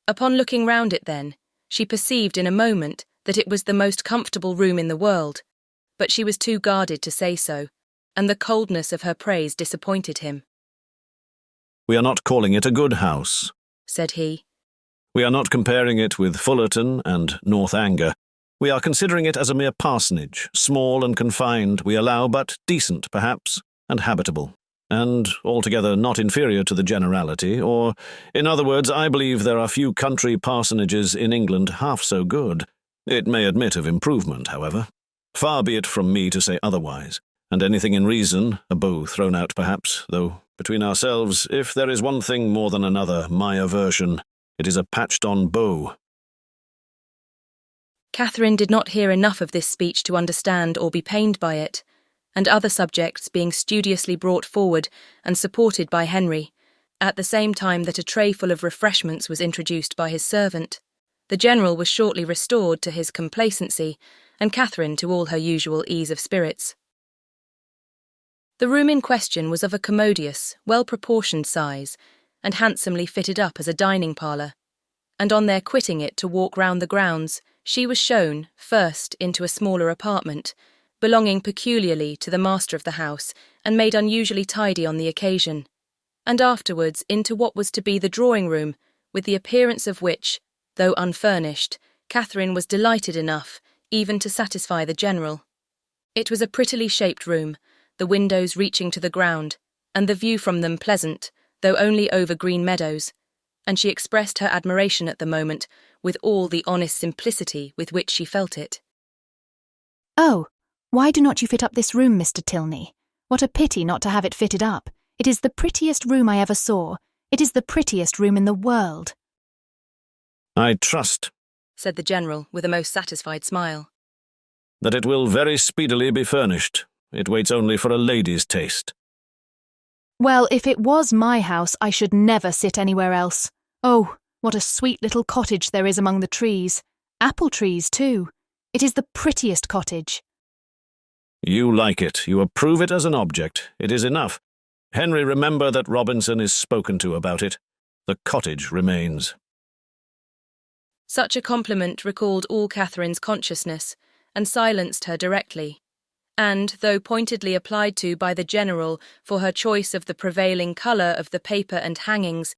Upon looking round it then, she perceived in a moment that it was the most comfortable room in the world, but she was too guarded to say so, and the coldness of her praise disappointed him. "We are not calling it a good house," said he. "We are not comparing it with Fullerton and Northanger. We are considering it as a mere parsonage, small and confined, we allow, but decent, perhaps, and habitable, and altogether not inferior to the generality, or, in other words, I believe there are few country parsonages in England half so good. It may admit of improvement, however. Far be it from me to say otherwise, and anything in reason, a bow thrown out perhaps, though, between ourselves, if there is one thing more than another, my aversion, it is a patched-on bow." Catherine did not hear enough of this speech to understand or be pained by it, and other subjects being studiously brought forward and supported by Henry, at the same time that a tray full of refreshments was introduced by his servant, the General was shortly restored to his complacency, and Catherine to all her usual ease of spirits. The room in question was of a commodious, well-proportioned size, and handsomely fitted up as a dining parlour, and on their quitting it to walk round the grounds, she was shown, first into a smaller apartment, belonging peculiarly to the master of the house and made unusually tidy on the occasion, and afterwards into what was to be the drawing-room, with the appearance of which, though unfurnished, Catherine was delighted enough even to satisfy the general. It was a prettily shaped room, the windows reaching to the ground, and the view from them pleasant, though only over green meadows, and she expressed her admiration at the moment with all the honest simplicity with which she felt it. "Oh, why do not you fit up this room, Mr. Tilney? What a pity not to have it fitted up. It is the prettiest room I ever saw. It is the prettiest room in the world." "I trust," said the general with a most satisfied smile, "that it will very speedily be furnished. It waits only for a lady's taste." "Well, if it was my house, I should never sit anywhere else. Oh, what a sweet little cottage there is among the trees. Apple trees, too. It is the prettiest cottage." "You like it. You approve it as an object. It is enough. Henry, remember that Robinson is spoken to about it. The cottage remains." Such a compliment recalled all Catherine's consciousness, and silenced her directly, and, though pointedly applied to by the general for her choice of the prevailing colour of the paper and hangings,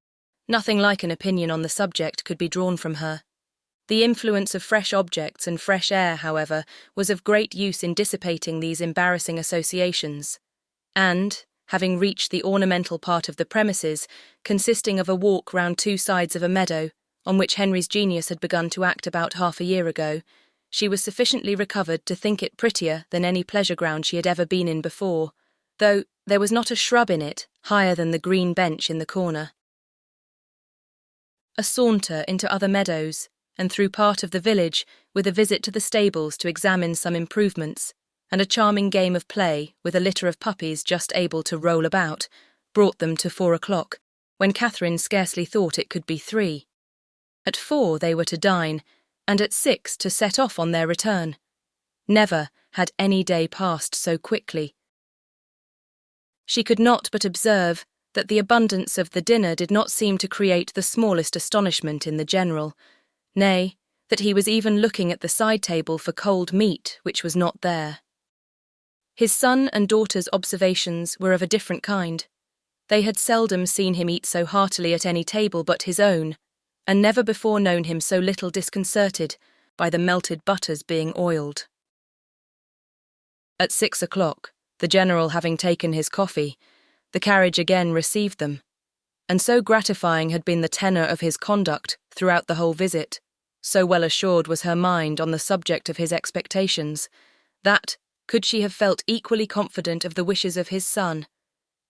nothing like an opinion on the subject could be drawn from her. The influence of fresh objects and fresh air, however, was of great use in dissipating these embarrassing associations, and, having reached the ornamental part of the premises, consisting of a walk round two sides of a meadow, on which Henry's genius had begun to act about half a year ago, she was sufficiently recovered to think it prettier than any pleasure ground she had ever been in before, though there was not a shrub in it higher than the green bench in the corner. A saunter into other meadows, and through part of the village, with a visit to the stables to examine some improvements, and a charming game of play with a litter of puppies just able to roll about, brought them to 4 o'clock, when Catherine scarcely thought it could be 3. At 4 they were to dine, and at 6 to set off on their return. Never had any day passed so quickly. She could not but observe that the abundance of the dinner did not seem to create the smallest astonishment in the general, nay, that he was even looking at the side table for cold meat which was not there. His son and daughter's observations were of a different kind. They had seldom seen him eat so heartily at any table but his own, and never before known him so little disconcerted by the melted butters being oiled. At 6 o'clock, the general having taken his coffee, the carriage again received them, and so gratifying had been the tenor of his conduct throughout the whole visit, so well assured was her mind on the subject of his expectations, that, could she have felt equally confident of the wishes of his son,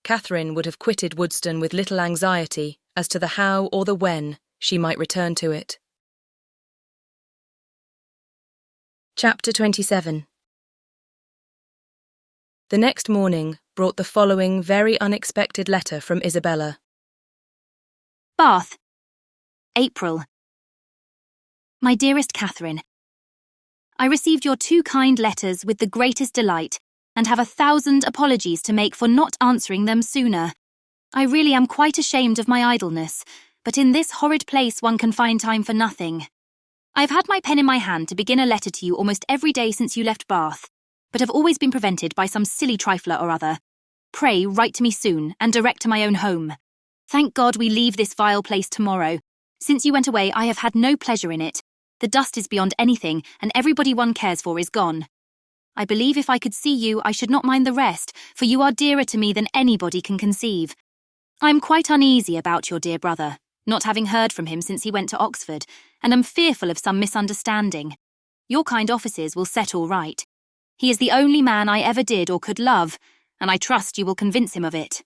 Catherine would have quitted Woodston with little anxiety as to the how or the when she might return to it. Chapter 27. The next morning brought the following very unexpected letter from Isabella. Bath, April. My dearest Catherine, I received your 2 kind letters with the greatest delight, and have 1,000 apologies to make for not answering them sooner. I really am quite ashamed of my idleness, but in this horrid place one can find time for nothing. I have had my pen in my hand to begin a letter to you almost every day since you left Bath, but have always been prevented by some silly trifler or other. Pray write to me soon, and direct to my own home. Thank God we leave this vile place tomorrow. Since you went away, I have had no pleasure in it. The dust is beyond anything, and everybody one cares for is gone. I believe if I could see you, I should not mind the rest, for you are dearer to me than anybody can conceive. I am quite uneasy about your dear brother, not having heard from him since he went to Oxford, and am fearful of some misunderstanding. Your kind offices will set all right. He is the only man I ever did or could love, and I trust you will convince him of it.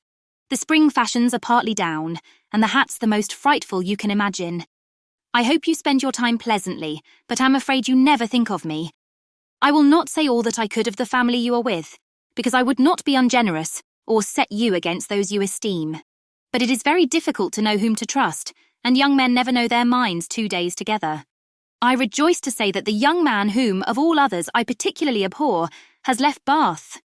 The spring fashions are partly down, and the hats the most frightful you can imagine. I hope you spend your time pleasantly, but am afraid you never think of me. I will not say all that I could of the family you are with, because I would not be ungenerous, or set you against those you esteem. But it is very difficult to know whom to trust, and young men never know their minds 2 days together. I rejoice to say that the young man whom, of all others, I particularly abhor, has left Bath.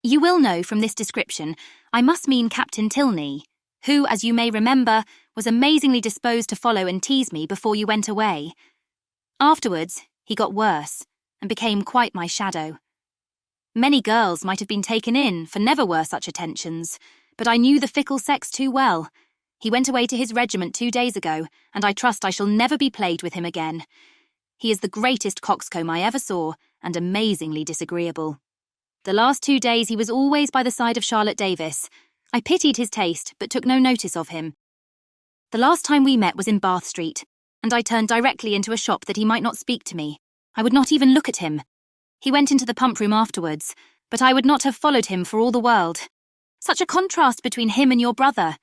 You will know from this description, I must mean Captain Tilney, who, as you may remember, was amazingly disposed to follow and tease me before you went away. Afterwards, he got worse, and became quite my shadow. Many girls might have been taken in, for never were such attentions, but I knew the fickle sex too well. He went away to his regiment 2 days ago, and I trust I shall never be plagued with him again. He is the greatest coxcomb I ever saw, and amazingly disagreeable. The last 2 days he was always by the side of Charlotte Davis. I pitied his taste, but took no notice of him. The last time we met was in Bath Street, and I turned directly into a shop that he might not speak to me. I would not even look at him. He went into the pump room afterwards, but I would not have followed him for all the world. Such a contrast between him and your brother.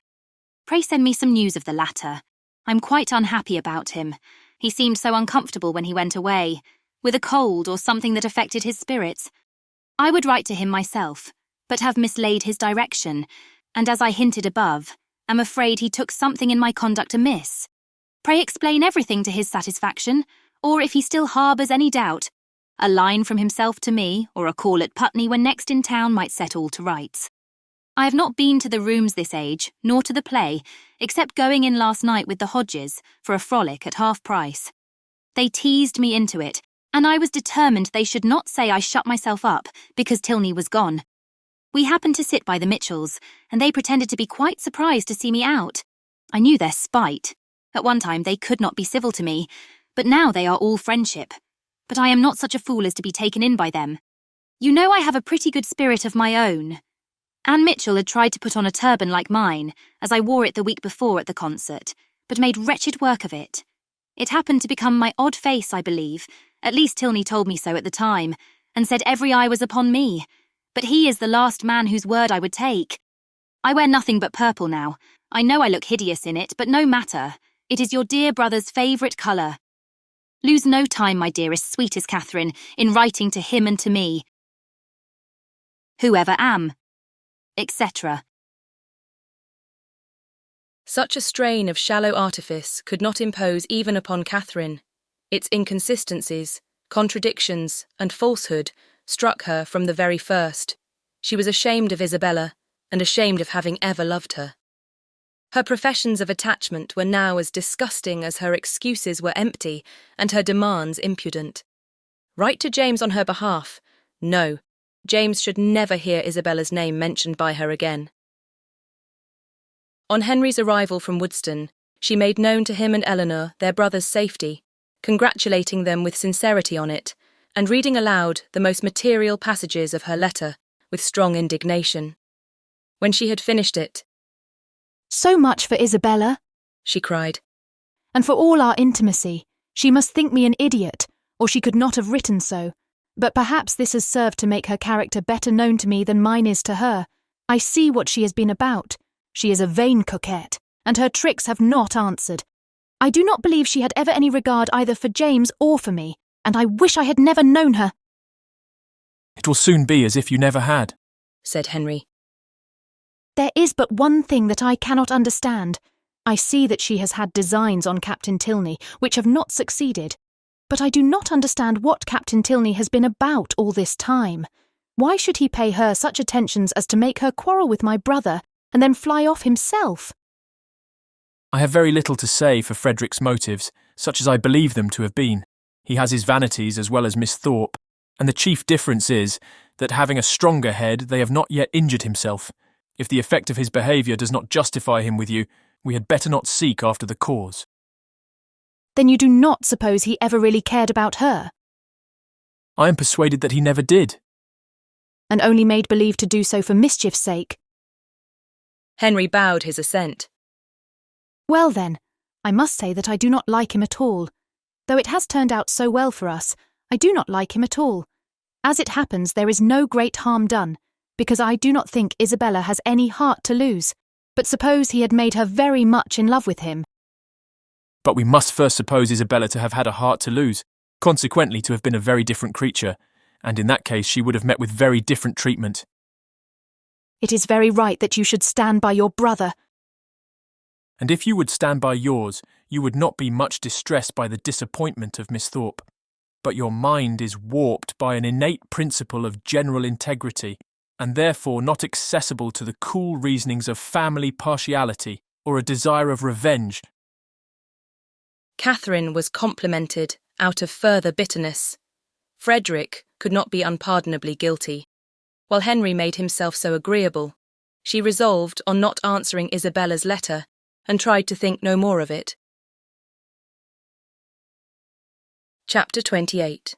Pray send me some news of the latter. I'm quite unhappy about him. He seemed so uncomfortable when he went away, with a cold or something that affected his spirits. I would write to him myself, but have mislaid his direction, and as I hinted above, am afraid he took something in my conduct amiss. Pray explain everything to his satisfaction, or if he still harbours any doubt, a line from himself to me, or a call at Putney when next in town might set all to rights. I have not been to the rooms this age, nor to the play, except going in last night with the Hodges for a frolic at half price. They teased me into it, and I was determined they should not say I shut myself up because Tilney was gone. We happened to sit by the Mitchells, and they pretended to be quite surprised to see me out. I knew their spite. At one time they could not be civil to me, but now they are all friendship. But I am not such a fool as to be taken in by them. You know I have a pretty good spirit of my own. Anne Mitchell had tried to put on a turban like mine, as I wore it the week before at the concert, but made wretched work of it. It happened to become my odd face, I believe. At least Tilney told me so at the time, and said every eye was upon me. But he is the last man whose word I would take. I wear nothing but purple now. I know I look hideous in it, but no matter. It is your dear brother's favourite colour. Lose no time, my dearest, sweetest Catherine, in writing to him and to me. Whoever am, etc. Such a strain of shallow artifice could not impose even upon Catherine. Its inconsistencies, contradictions, and falsehood struck her from the very first. She was ashamed of Isabella, and ashamed of having ever loved her. Her professions of attachment were now as disgusting as her excuses were empty, and her demands impudent. Write to James on her behalf. No, James should never hear Isabella's name mentioned by her again. On Henry's arrival from Woodston, she made known to him and Eleanor their brother's safety, congratulating them with sincerity on it, and reading aloud the most material passages of her letter with strong indignation. When she had finished it, "So much for Isabella," she cried. "and for all our intimacy. She must think me an idiot, or she could not have written so. But perhaps this has served to make her character better known to me than mine is to her. I see what she has been about. She is a vain coquette, and her tricks have not answered. I do not believe she had ever any regard either for James or for me, and I wish I had never known her." "It will soon be as if you never had," said Henry. "There is but one thing that I cannot understand. I see that she has had designs on Captain Tilney, which have not succeeded. But I do not understand what Captain Tilney has been about all this time. Why should he pay her such attentions as to make her quarrel with my brother, and then fly off himself?" "I have very little to say for Frederick's motives, such as I believe them to have been. He has his vanities as well as Miss Thorpe, and the chief difference is that, having a stronger head, they have not yet injured himself. If the effect of his behaviour does not justify him with you, we had better not seek after the cause." "Then you do not suppose he ever really cared about her?" "I am persuaded that he never did." "And only made believe to do so for mischief's sake?" Henry bowed his assent. "Well then, I must say that I do not like him at all. Though it has turned out so well for us, I do not like him at all. As it happens, there is no great harm done, because I do not think Isabella has any heart to lose. But suppose he had made her very much in love with him." "But we must first suppose Isabella to have had a heart to lose, consequently to have been a very different creature, and in that case she would have met with very different treatment." "It is very right that you should stand by your brother." "And if you would stand by yours, you would not be much distressed by the disappointment of Miss Thorpe. But your mind is warped by an innate principle of general integrity, and therefore not accessible to the cool reasonings of family partiality or a desire of revenge." Catherine was complimented out of further bitterness. Frederick could not be unpardonably guilty, while Henry made himself so agreeable. She resolved on not answering Isabella's letter and tried to think no more of it. Chapter 28.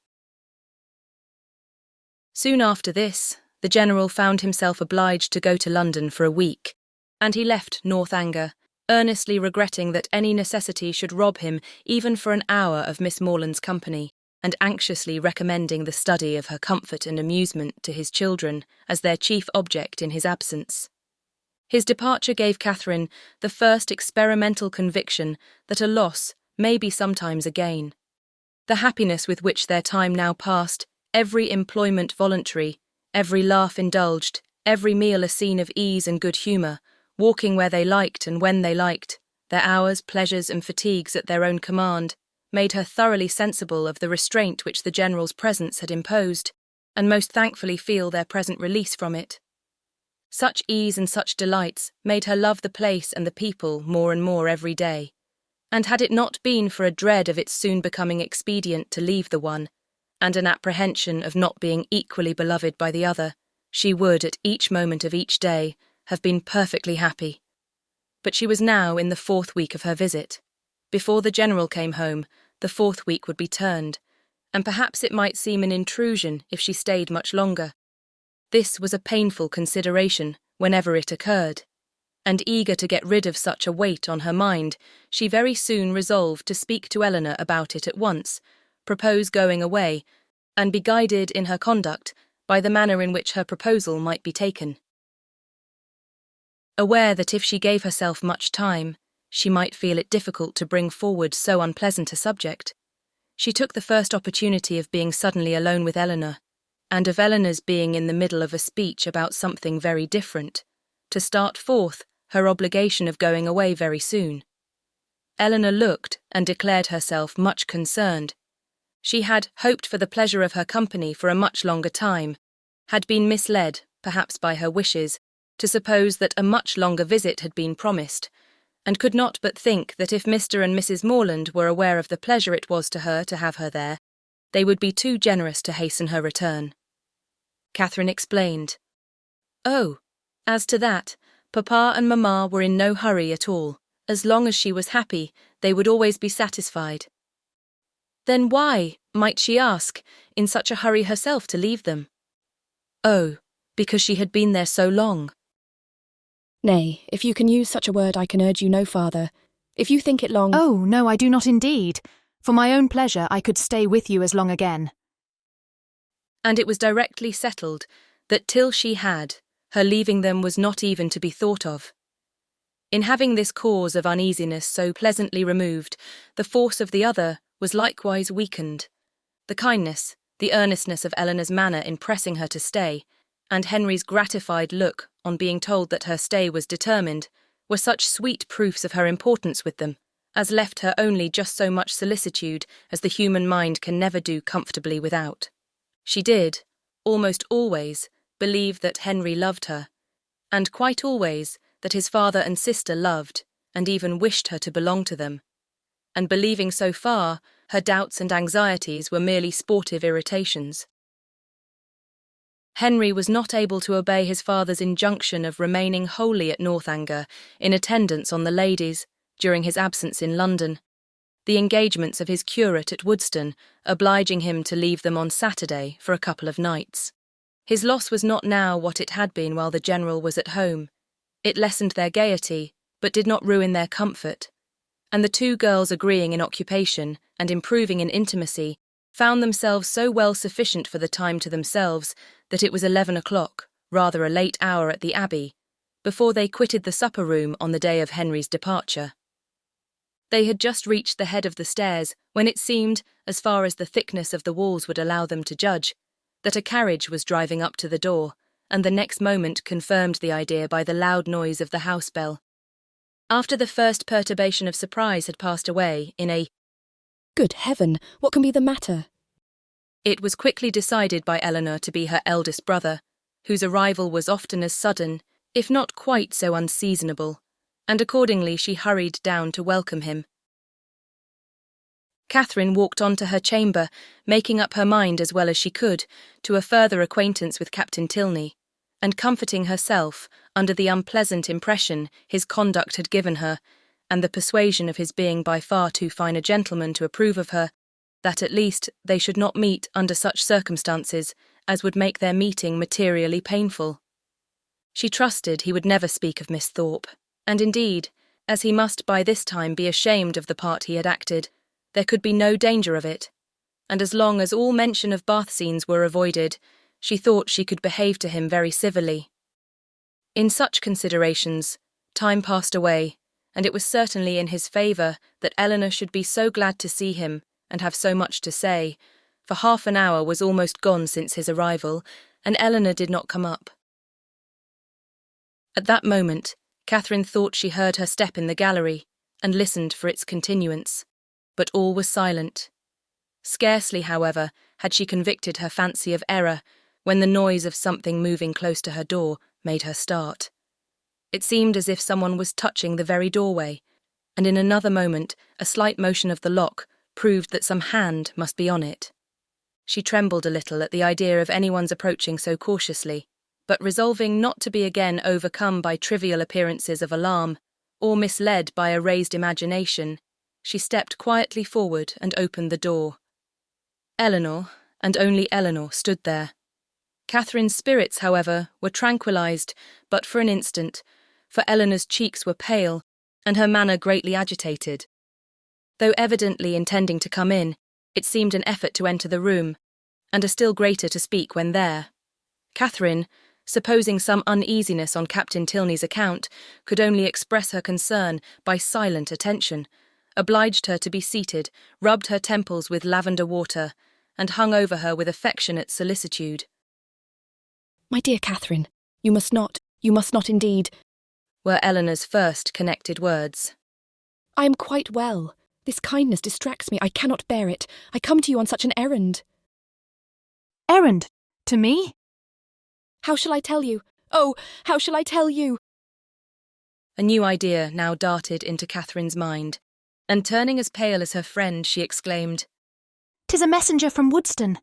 Soon after this, the General found himself obliged to go to London for a week, and he left Northanger, earnestly regretting that any necessity should rob him even for an hour of Miss Morland's company, and anxiously recommending the study of her comfort and amusement to his children as their chief object in his absence. His departure gave Catherine the first experimental conviction that a loss may be sometimes a gain. The happiness with which their time now passed, every employment voluntary, every laugh indulged, every meal a scene of ease and good humour, walking where they liked and when they liked, their hours, pleasures and fatigues at their own command, made her thoroughly sensible of the restraint which the General's presence had imposed, and most thankfully feel their present release from it. Such ease and such delights made her love the place and the people more and more every day, and had it not been for a dread of its soon becoming expedient to leave the one, and an apprehension of not being equally beloved by the other, she would, at each moment of each day, have been perfectly happy. But she was now in the 4th week of her visit. Before the General came home, the 4th week would be turned, and perhaps it might seem an intrusion if she stayed much longer. This was a painful consideration whenever it occurred, and eager to get rid of such a weight on her mind, she very soon resolved to speak to Eleanor about it at once, propose going away, and be guided in her conduct by the manner in which her proposal might be taken. Aware that if she gave herself much time, she might feel it difficult to bring forward so unpleasant a subject, she took the first opportunity of being suddenly alone with Eleanor, and of Eleanor's being in the middle of a speech about something very different, to start forth her obligation of going away very soon. Eleanor looked and declared herself much concerned. She had hoped for the pleasure of her company for a much longer time, had been misled, perhaps by her wishes, to suppose that a much longer visit had been promised, and could not but think that if Mr. and Mrs. Morland were aware of the pleasure it was to her to have her there, they would be too generous to hasten her return. Catherine explained. Oh, as to that, Papa and Mamma were in no hurry at all. As long as she was happy, they would always be satisfied. Then why, might she ask, in such a hurry herself to leave them? Oh, because she had been there so long. Nay, if you can use such a word, I can urge you no farther. If you think it long— Oh, no, I do not indeed. For my own pleasure, I could stay with you as long again. And it was directly settled that till she had, her leaving them was not even to be thought of. In having this cause of uneasiness so pleasantly removed, the force of the other was likewise weakened. The kindness, the earnestness of Eleanor's manner in pressing her to stay, and Henry's gratified look on being told that her stay was determined, were such sweet proofs of her importance with them, as left her only just so much solicitude as the human mind can never do comfortably without. She did, almost always, believe that Henry loved her, and quite always that his father and sister loved, and even wished her to belong to them. And believing so far, her doubts and anxieties were merely sportive irritations. Henry was not able to obey his father's injunction of remaining wholly at Northanger in attendance on the ladies during his absence in London, the engagements of his curate at Woodstone obliging him to leave them on Saturday for a couple of nights. His loss was not now what it had been while the General was at home. It lessened their gaiety, but did not ruin their comfort, and the two girls agreeing in occupation and improving in intimacy found themselves so well sufficient for the time to themselves that it was 11 o'clock, rather a late hour at the Abbey, before they quitted the supper-room on the day of Henry's departure. They had just reached the head of the stairs when it seemed, as far as the thickness of the walls would allow them to judge, that a carriage was driving up to the door, and the next moment confirmed the idea by the loud noise of the house bell. After the first perturbation of surprise had passed away in a "Good heaven, what can be the matter?" it was quickly decided by Eleanor to be her eldest brother, whose arrival was often as sudden, if not quite so unseasonable, and accordingly she hurried down to welcome him. Catherine walked on to her chamber, making up her mind as well as she could to a further acquaintance with Captain Tilney, and comforting herself under the unpleasant impression his conduct had given her, and the persuasion of his being by far too fine a gentleman to approve of her, that at least they should not meet under such circumstances as would make their meeting materially painful. She trusted he would never speak of Miss Thorpe, and indeed, as he must by this time be ashamed of the part he had acted, there could be no danger of it, and as long as all mention of bath scenes were avoided, she thought she could behave to him very civilly. In such considerations, time passed away, and it was certainly in his favour that Eleanor should be so glad to see him and have so much to say, for half an hour was almost gone since his arrival, and Eleanor did not come up. At that moment, Catherine thought she heard her step in the gallery, and listened for its continuance, but all was silent. Scarcely, however, had she convicted her fancy of error, when the noise of something moving close to her door made her start. It seemed as if someone was touching the very doorway, and in another moment a slight motion of the lock proved that some hand must be on it. She trembled a little at the idea of anyone's approaching so cautiously, but resolving not to be again overcome by trivial appearances of alarm, or misled by a raised imagination, she stepped quietly forward and opened the door. Eleanor, and only Eleanor, stood there. Catherine's spirits, however, were tranquillised, but for an instant, for Eleanor's cheeks were pale, and her manner greatly agitated. Though evidently intending to come in, it seemed an effort to enter the room, and a still greater to speak when there. Catherine, supposing some uneasiness on Captain Tilney's account, could only express her concern by silent attention, obliged her to be seated, rubbed her temples with lavender water, and hung over her with affectionate solicitude. "My dear Catherine, you must not indeed," were Eleanor's first connected words. "I am quite well. This kindness distracts me. I cannot bear it. I come to you on such an errand." "Errand? To me?" "How shall I tell you? Oh, how shall I tell you?" A new idea now darted into Catherine's mind, and turning as pale as her friend, she exclaimed, "'Tis a messenger from Woodston."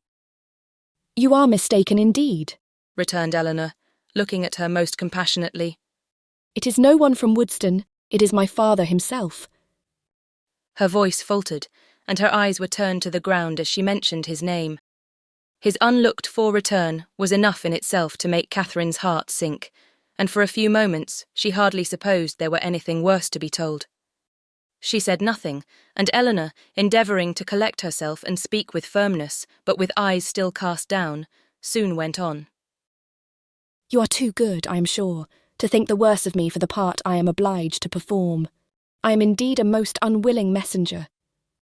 "You are mistaken indeed," returned Eleanor, looking at her most compassionately. "It is no one from Woodston. It is my father himself." Her voice faltered, and her eyes were turned to the ground as she mentioned his name. His unlooked-for return was enough in itself to make Catherine's heart sink, and for a few moments she hardly supposed there were anything worse to be told. She said nothing, and Eleanor, endeavouring to collect herself and speak with firmness, but with eyes still cast down, soon went on. "You are too good, I am sure, to think the worse of me for the part I am obliged to perform. I am indeed a most unwilling messenger.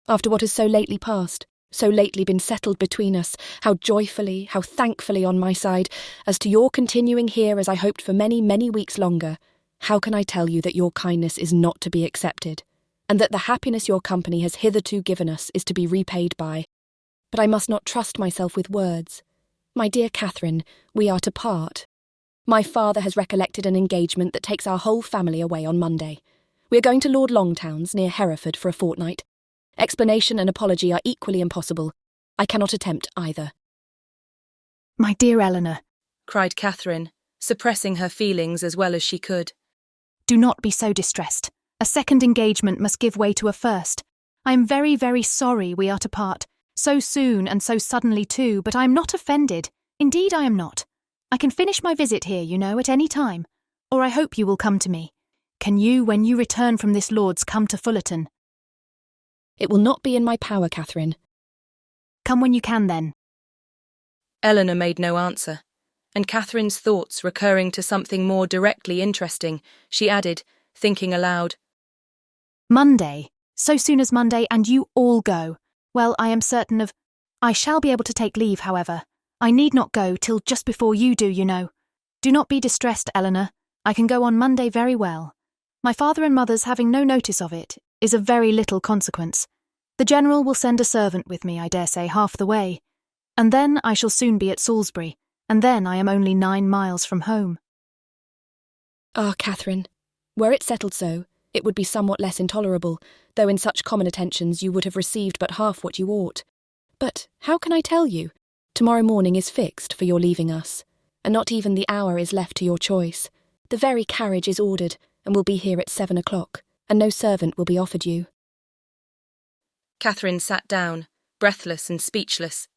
After what has so lately passed, so lately been settled between us, how joyfully, how thankfully on my side, as to your continuing here as I hoped for many, many weeks longer, how can I tell you that your kindness is not to be accepted, and that the happiness your company has hitherto given us is to be repaid by? But I must not trust myself with words. My dear Catherine, we are to part. My father has recollected an engagement that takes our whole family away on Monday. We are going to Lord Longtown's, near Hereford, for a fortnight. Explanation and apology are equally impossible. I cannot attempt either." "My dear Eleanor," cried Catherine, suppressing her feelings as well as she could. "Do not be so distressed. A second engagement must give way to a first. I am very, very sorry we are to part, so soon and so suddenly too, but I am not offended. Indeed I am not. I can finish my visit here, you know, at any time, or I hope you will come to me. Can you, when you return from this Lord's, come to Fullerton?" "It will not be in my power, Catherine." "Come when you can, then." Eleanor made no answer, and Catherine's thoughts recurring to something more directly interesting, she added, thinking aloud, "Monday, so soon as Monday, and you all go. Well, I am certain of... I shall be able to take leave, however. I need not go till just before you do, you know. Do not be distressed, Eleanor. I can go on Monday very well. My father and mother's having no notice of it is of very little consequence. The General will send a servant with me, I dare say, half the way. And then I shall soon be at Salisbury, and then I am only 9 miles from home." "Ah, Catherine, were it settled so, it would be somewhat less intolerable, though in such common attentions you would have received but half what you ought. But how can I tell you? Tomorrow morning is fixed for your leaving us. and not even the hour is left to your choice. The very carriage is ordered, and will be here at 7 o'clock, and no servant will be offered you." Catherine sat down, breathless and speechless.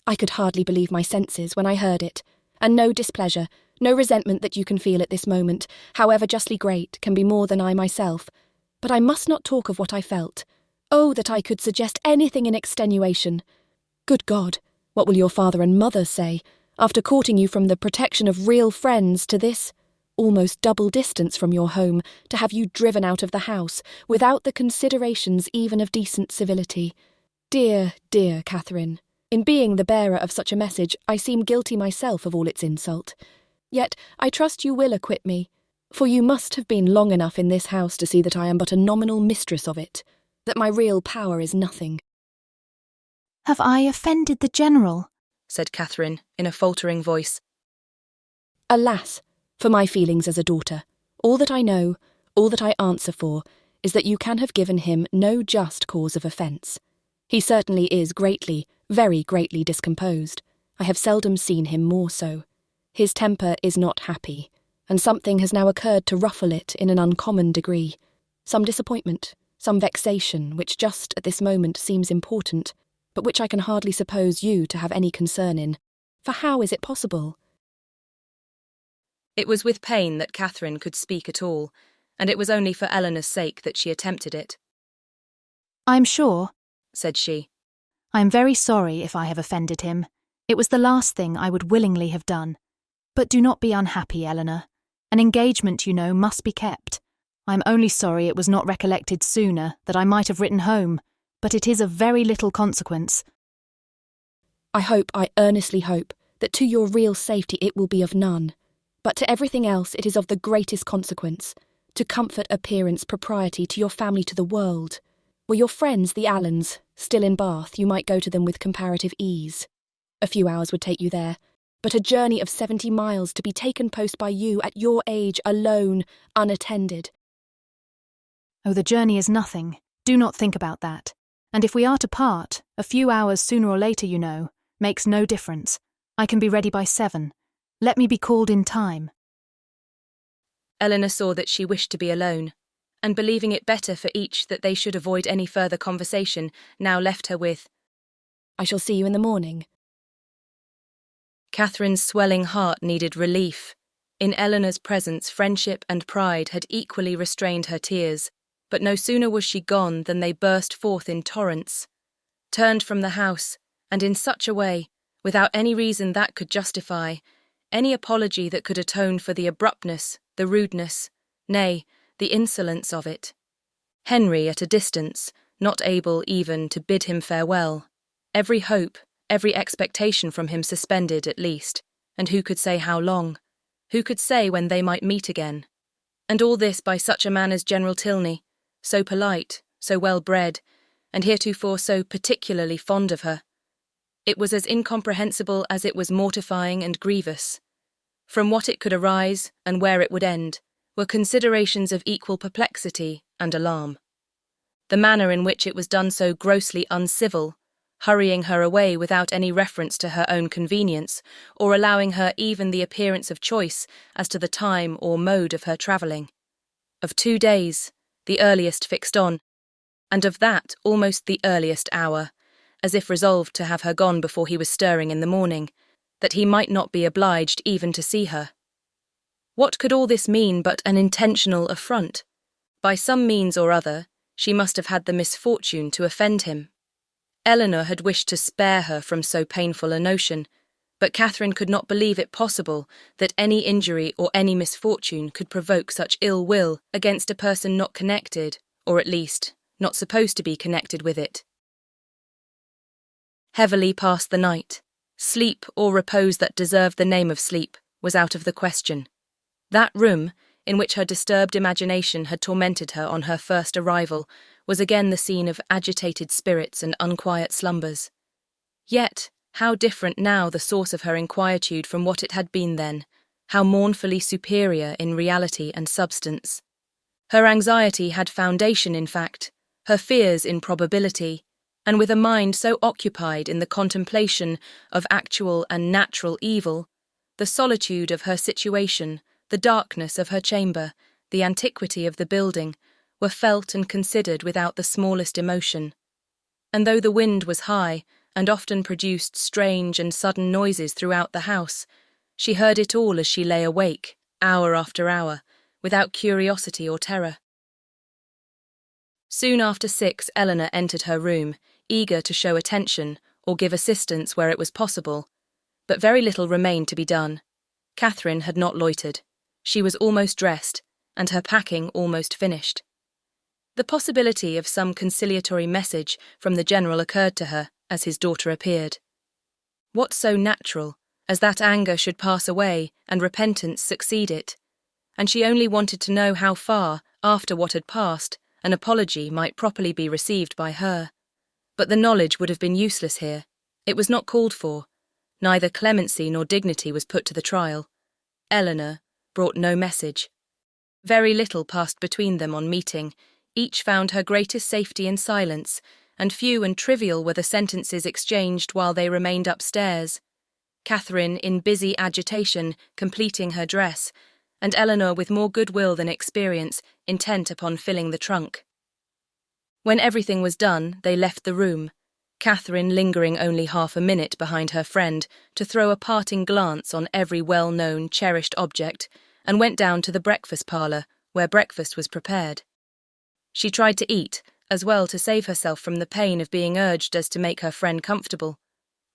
I could hardly believe my senses when I heard it, and no displeasure, no resentment that you can feel at this moment, however justly great, can be more than I myself. But I must not talk of what I felt. Oh, that I could suggest anything in extenuation. Good God, what will your father and mother say, after courting you from the protection of real friends to this, almost double distance from your home, to have you driven out of the house, without the considerations even of decent civility? Dear, dear Catherine, in being the bearer of such a message, I seem guilty myself of all its insult. Yet I trust you will acquit me, for you must have been long enough in this house to see that I am but a nominal mistress of it, that my real power is nothing. "Have I offended the General?" said Catherine in a faltering voice. Alas, for my feelings as a daughter, all that I know, all that I answer for, is that you can have given him no just cause of offence. He certainly is greatly, very greatly discomposed. I have seldom seen him more so. His temper is not happy, and something has now occurred to ruffle it in an uncommon degree. Some disappointment, some vexation, which just at this moment seems important, but which I can hardly suppose you to have any concern in. For how is it possible? It was with pain that Catherine could speak at all, and it was only for Eleanor's sake that she attempted it. "I'm sure," said she. "I'm very sorry if I have offended him. It was the last thing I would willingly have done. But do not be unhappy, Eleanor. An engagement, you know, must be kept. I'm only sorry it was not recollected sooner, that I might have written home, but it is of very little consequence." I earnestly hope, that to your real safety it will be of none. But to everything else it is of the greatest consequence. To comfort, appearance, propriety, to your family, to the world. Were your friends, the Allens, still in Bath, you might go to them with comparative ease. A few hours would take you there, but a journey of 70 miles to be taken post by you at your age, alone, unattended. "Oh, the journey is nothing. Do not think about that. And if we are to part, a few hours sooner or later, you know, makes no difference. I can be ready by 7. Let me be called in time." Eleanor saw that she wished to be alone, and believing it better for each that they should avoid any further conversation, now left her with, "I shall see you in the morning." Catherine's swelling heart needed relief. In Eleanor's presence, friendship and pride had equally restrained her tears, but no sooner was she gone than they burst forth in torrents. Turned from the house, and in such a way, without any reason that could justify, any apology that could atone for the abruptness, the rudeness, nay, the insolence of it. Henry at a distance, not able even to bid him farewell. Every hope, every expectation from him suspended at least, and who could say how long? Who could say when they might meet again? And all this by such a man as General Tilney, so polite, so well bred, and heretofore so particularly fond of her. It was as incomprehensible as it was mortifying and grievous. From what it could arise, and where it would end, were considerations of equal perplexity and alarm. The manner in which it was done so grossly uncivil, hurrying her away without any reference to her own convenience, or allowing her even the appearance of choice as to the time or mode of her travelling. Of 2 days, the earliest fixed on, and of that almost the earliest hour, as if resolved to have her gone before he was stirring in the morning, that he might not be obliged even to see her. What could all this mean but an intentional affront? By some means or other, she must have had the misfortune to offend him. Eleanor had wished to spare her from so painful a notion, but Catherine could not believe it possible that any injury or any misfortune could provoke such ill will against a person not connected, or at least, not supposed to be connected with it. Heavily passed the night. Sleep or repose that deserved the name of sleep was out of the question. That room, in which her disturbed imagination had tormented her on her first arrival, was again the scene of agitated spirits and unquiet slumbers. Yet, how different now the source of her inquietude from what it had been then, how mournfully superior in reality and substance. Her anxiety had foundation in fact, her fears in probability, and with a mind so occupied in the contemplation of actual and natural evil, The solitude of her situation, the darkness of her chamber, the antiquity of the building, were felt and considered without the smallest emotion. And though the wind was high, and often produced strange and sudden noises throughout the house, she heard it all as she lay awake, hour after hour, without curiosity or terror. Soon after 6, Eleanor entered her room, eager to show attention or give assistance where it was possible. But very little remained to be done. Catherine had not loitered. She was almost dressed, and her packing almost finished. The possibility of some conciliatory message from the General occurred to her as his daughter appeared. What so natural as that anger should pass away and repentance succeed it? And she only wanted to know how far, after what had passed, an apology might properly be received by her. But the knowledge would have been useless here. It was not called for. Neither clemency nor dignity was put to the trial. Eleanor brought no message. Very little passed between them on meeting. Each found her greatest safety in silence, and few and trivial were the sentences exchanged while they remained upstairs. Catherine in busy agitation, completing her dress, and Eleanor with more goodwill than experience, intent upon filling the trunk. When everything was done, they left the room, Catherine lingering only half a minute behind her friend to throw a parting glance on every well-known, cherished object, and went down to the breakfast parlour, where breakfast was prepared. She tried to eat, as well to save herself from the pain of being urged as to make her friend comfortable,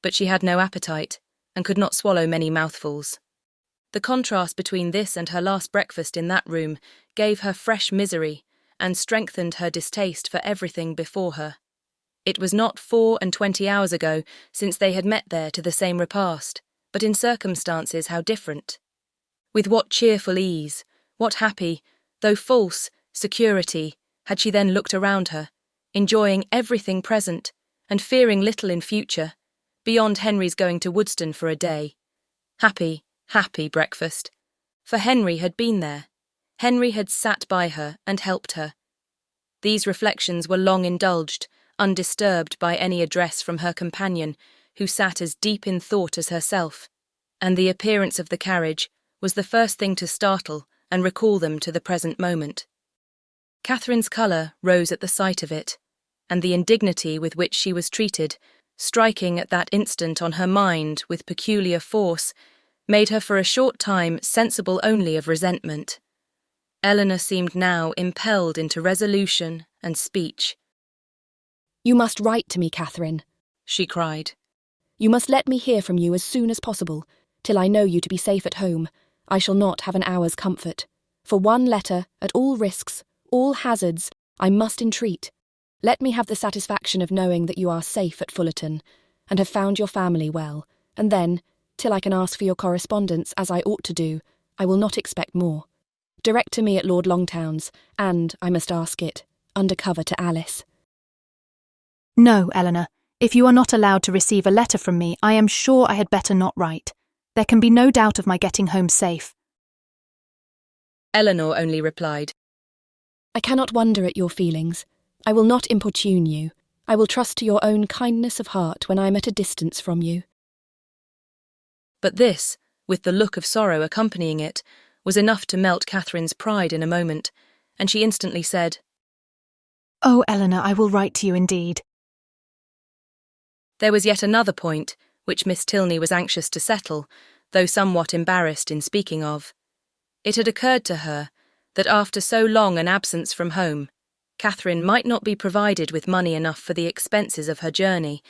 but she had no appetite, and could not swallow many mouthfuls. The contrast between this and her last breakfast in that room gave her fresh misery, and strengthened her distaste for everything before her. It was not 24 hours ago since they had met there to the same repast, but in circumstances how different. With what cheerful ease, what happy, though false, security had she then looked around her, enjoying everything present, and fearing little in future, beyond Henry's going to Woodston for a day. Happy, happy breakfast. For Henry had been there. Henry had sat by her and helped her. These reflections were long indulged, undisturbed by any address from her companion, who sat as deep in thought as herself, and the appearance of the carriage was the first thing to startle and recall them to the present moment. Catherine's colour rose at the sight of it, and the indignity with which she was treated, striking at that instant on her mind with peculiar force, made her for a short time sensible only of resentment. Eleanor seemed now impelled into resolution and speech. "You must write to me, Catherine," she cried. "You must let me hear from you as soon as possible. Till I know you to be safe at home, I shall not have an hour's comfort. For one letter, at all risks, all hazards, I must entreat. Let me have the satisfaction of knowing that you are safe at Fullerton, and have found your family well, and then, till I can ask for your correspondence as I ought to do, I will not expect more. Direct to me at Lord Longtown's, and, I must ask it, under cover to Alice." No, Eleanor, if you are not allowed to receive a letter from me, I am sure I had better not write. There can be no doubt of my getting home safe. Eleanor only replied, "I cannot wonder at your feelings. I will not importune you. I will trust to your own kindness of heart when I am at a distance from you." But this, with the look of sorrow accompanying it, was enough to melt Catherine's pride in a moment, and she instantly said, "Oh, Eleanor, I will write to you indeed." There was yet another point which Miss Tilney was anxious to settle, though somewhat embarrassed in speaking of. It had occurred to her that after so long an absence from home, Catherine might not be provided with money enough for the expenses of her journey,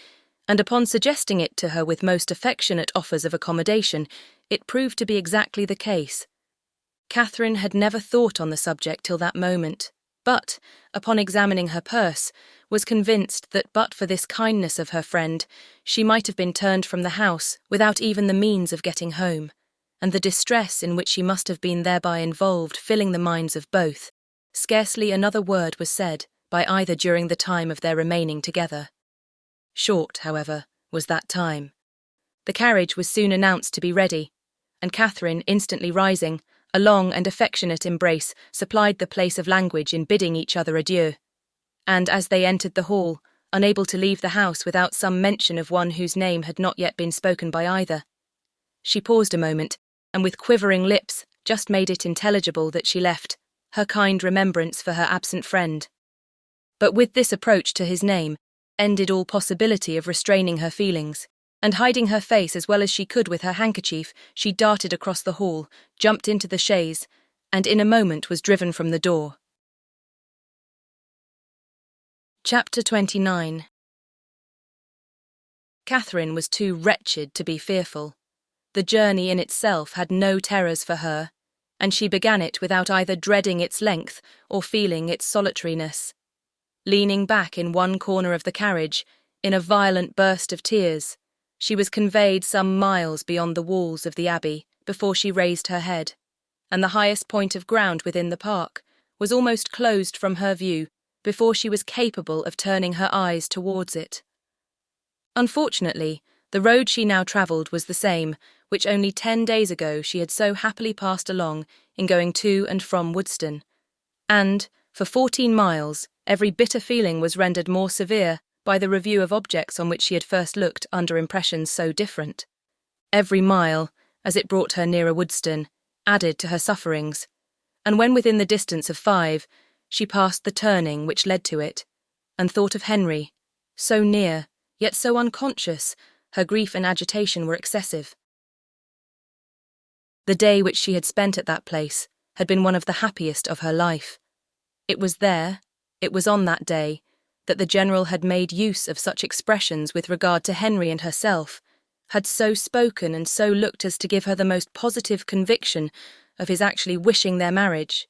and upon suggesting it to her with most affectionate offers of accommodation, it proved to be exactly the case. Catherine had never thought on the subject till that moment, but, upon examining her purse, was convinced that but for this kindness of her friend, she might have been turned from the house without even the means of getting home, and the distress in which she must have been thereby involved filling the minds of both. Scarcely another word was said by either during the time of their remaining together. Short, however, was that time. The carriage was soon announced to be ready, and Catherine, instantly rising, a long and affectionate embrace supplied the place of language in bidding each other adieu. And as they entered the hall, unable to leave the house without some mention of one whose name had not yet been spoken by either, She paused a moment, and with quivering lips just made it intelligible that she left her kind remembrance for her absent friend. But with this approach to his name ended all possibility of restraining her feelings, and hiding her face as well as she could with her handkerchief, she darted across the hall, jumped into the chaise, and in a moment was driven from the door. Chapter 29. Catherine was too wretched to be fearful. The journey in itself had no terrors for her, and she began it without either dreading its length or feeling its solitariness. Leaning back in one corner of the carriage, in a violent burst of tears, she was conveyed some miles beyond the walls of the Abbey before she raised her head, and the highest point of ground within the park was almost closed from her view before she was capable of turning her eyes towards it. Unfortunately, the road she now travelled was the same which only 10 days ago she had so happily passed along in going to and from Woodston, and, for 14 miles, every bitter feeling was rendered more severe by the review of objects on which she had first looked under impressions so different. Every mile, as it brought her nearer Woodston, added to her sufferings, and when within the distance of 5, she passed the turning which led to it, and thought of Henry, so near, yet so unconscious, her grief and agitation were excessive. The day which she had spent at that place had been one of the happiest of her life. It was on that day, that the General had made use of such expressions with regard to Henry and herself, had so spoken and so looked as to give her the most positive conviction of his actually wishing their marriage.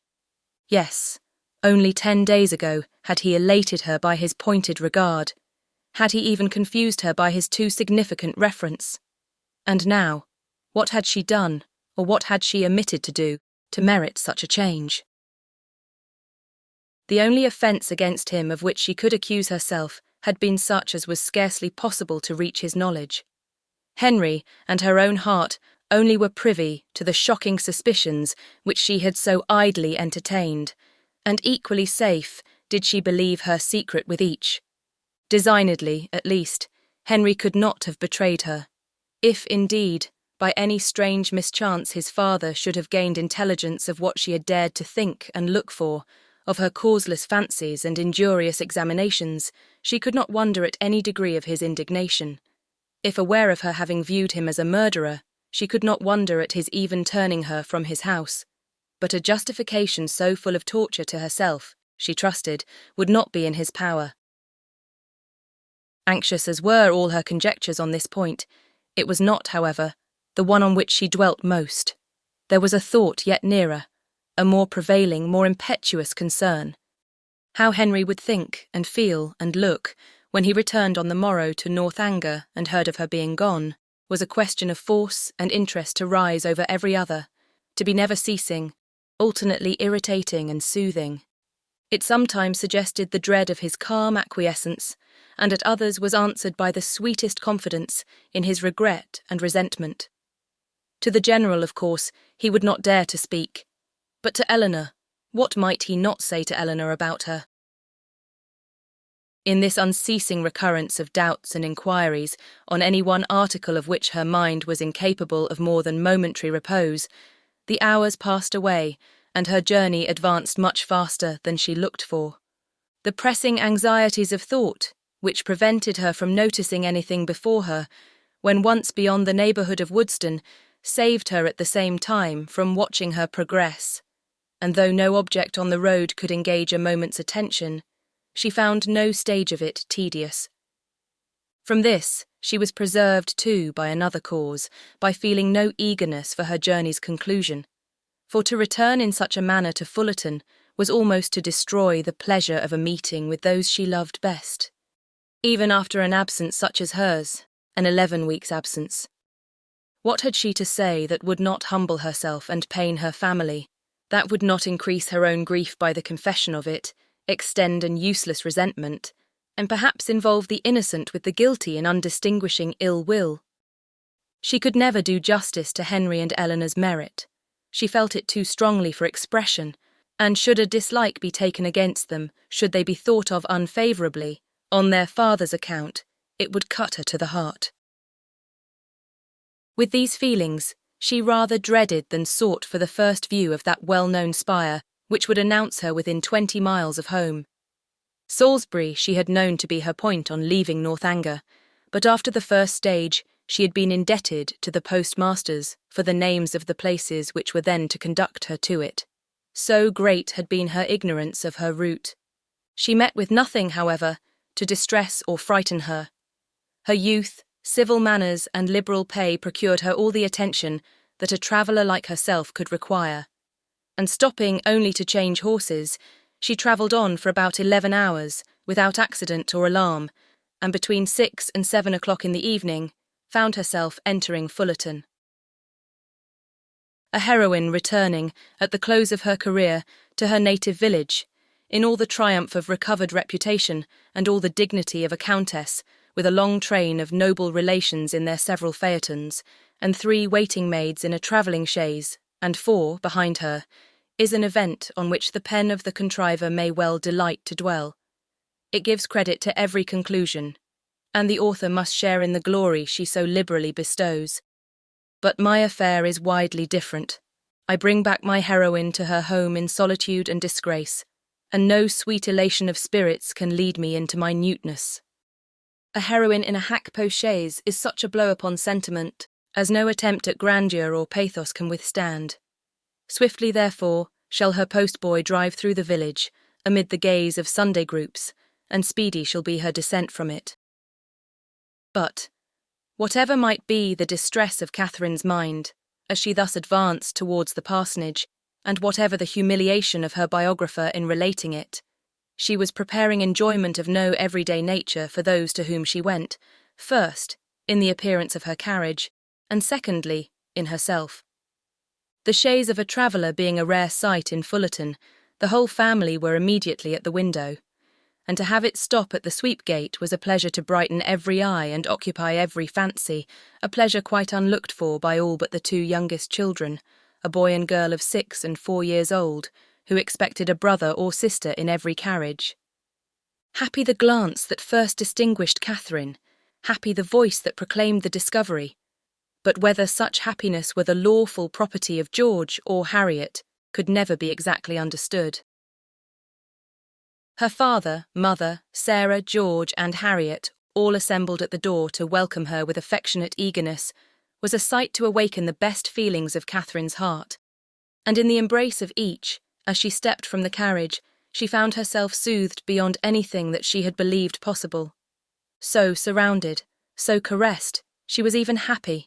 Yes, only 10 days ago had he elated her by his pointed regard, had he even confused her by his too significant reference. And now, what had she done, or what had she omitted to do, to merit such a change? The only offence against him of which she could accuse herself had been such as was scarcely possible to reach his knowledge. Henry and her own heart only were privy to the shocking suspicions which she had so idly entertained, and equally safe did she believe her secret with each. Designedly, at least, Henry could not have betrayed her. If, indeed, by any strange mischance his father should have gained intelligence of what she had dared to think and look for, of her causeless fancies and injurious examinations, she could not wonder at any degree of his indignation. If aware of her having viewed him as a murderer, she could not wonder at his even turning her from his house. But a justification so full of torture to herself, she trusted, would not be in his power. Anxious as were all her conjectures on this point, it was not, however, the one on which she dwelt most. There was a thought yet nearer, a more prevailing, more impetuous concern. How Henry would think and feel and look when he returned on the morrow to Northanger and heard of her being gone, was a question of force and interest to rise over every other, to be never ceasing, alternately irritating and soothing. It sometimes suggested the dread of his calm acquiescence, and at others was answered by the sweetest confidence in his regret and resentment. To the General, of course, he would not dare to speak, but to Eleanor, what might he not say to Eleanor about her? In this unceasing recurrence of doubts and inquiries on any one article of which her mind was incapable of more than momentary repose, the hours passed away, and her journey advanced much faster than she looked for. The pressing anxieties of thought, which prevented her from noticing anything before her, when once beyond the neighbourhood of Woodston, saved her at the same time from watching her progress, and though no object on the road could engage a moment's attention, she found no stage of it tedious. From this she was preserved too by another cause, by feeling no eagerness for her journey's conclusion, for to return in such a manner to Fullerton was almost to destroy the pleasure of a meeting with those she loved best, even after an absence such as hers, an 11 weeks' absence. What had she to say that would not humble herself and pain her family, that would not increase her own grief by the confession of it, extend an useless resentment, and perhaps involve the innocent with the guilty in undistinguishing ill will? She could never do justice to Henry and Eleanor's merit. She felt it too strongly for expression, and should a dislike be taken against them, should they be thought of unfavourably, on their father's account, it would cut her to the heart. With these feelings, she rather dreaded than sought for the first view of that well-known spire which would announce her within 20 miles of home. Salisbury she had known to be her point on leaving Northanger, but after the first stage she had been indebted to the postmasters for the names of the places which were then to conduct her to it. So great had been her ignorance of her route. She met with nothing, however, to distress or frighten her. Her youth, civil manners, and liberal pay procured her all the attention that a traveller like herself could require, and stopping only to change horses, she travelled on for about 11 hours without accident or alarm, and between 6 and 7 o'clock in the evening found herself entering Fullerton. A heroine returning, at the close of her career, to her native village, in all the triumph of recovered reputation and all the dignity of a countess, with a long train of noble relations in their several phaetons, and 3 waiting maids in a travelling chaise, and 4 behind her, is an event on which the pen of the contriver may well delight to dwell. It gives credit to every conclusion, and the author must share in the glory she so liberally bestows. But my affair is widely different. I bring back my heroine to her home in solitude and disgrace, and no sweet elation of spirits can lead me into minuteness. A heroine in a hack-post chaise is such a blow upon sentiment as no attempt at grandeur or pathos can withstand. Swiftly, therefore, shall her postboy drive through the village, amid the gaze of Sunday groups, and speedy shall be her descent from it. But, whatever might be the distress of Catherine's mind, as she thus advanced towards the parsonage, and whatever the humiliation of her biographer in relating it, she was preparing enjoyment of no everyday nature for those to whom she went, first, in the appearance of her carriage, and secondly, in herself. The chaise of a traveller being a rare sight in Fullerton, the whole family were immediately at the window, and to have it stop at the sweep-gate was a pleasure to brighten every eye and occupy every fancy, a pleasure quite unlooked for by all but the 2 youngest children, a boy and girl of 6 and 4 years old, who expected a brother or sister in every carriage. Happy the glance that first distinguished Catherine, happy the voice that proclaimed the discovery. But whether such happiness were the lawful property of George or Harriet could never be exactly understood. Her father, mother, Sarah, George, and Harriet, all assembled at the door to welcome her with affectionate eagerness, was a sight to awaken the best feelings of Catherine's heart, and in the embrace of each, as she stepped from the carriage, she found herself soothed beyond anything that she had believed possible. So surrounded, so caressed, she was even happy.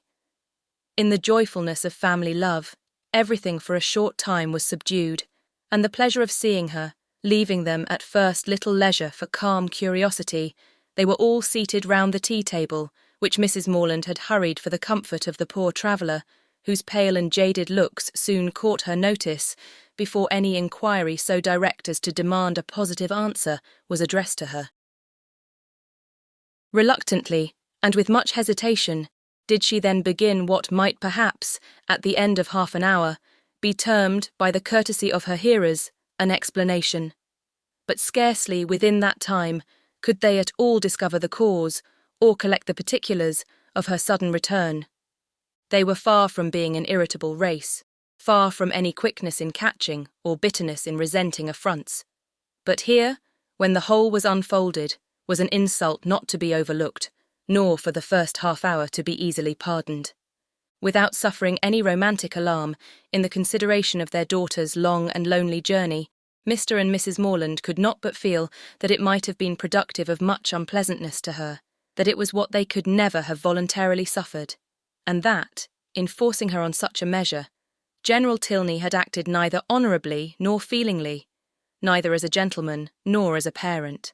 In the joyfulness of family love, everything for a short time was subdued, and the pleasure of seeing her, leaving them at first little leisure for calm curiosity, they were all seated round the tea-table, which Mrs. Morland had hurried for the comfort of the poor traveller, whose pale and jaded looks soon caught her notice, before any inquiry so direct as to demand a positive answer was addressed to her. Reluctantly, and with much hesitation, did she then begin what might perhaps, at the end of half an hour, be termed, by the courtesy of her hearers, an explanation. But scarcely within that time could they at all discover the cause, or collect the particulars, of her sudden return. They were far from being an irritable race, far from any quickness in catching or bitterness in resenting affronts. But here, when the whole was unfolded, was an insult not to be overlooked, nor for the first half-hour to be easily pardoned. Without suffering any romantic alarm in the consideration of their daughter's long and lonely journey, Mr. and Mrs. Morland could not but feel that it might have been productive of much unpleasantness to her, that it was what they could never have voluntarily suffered, and that, in forcing her on such a measure, General Tilney had acted neither honourably nor feelingly, neither as a gentleman nor as a parent.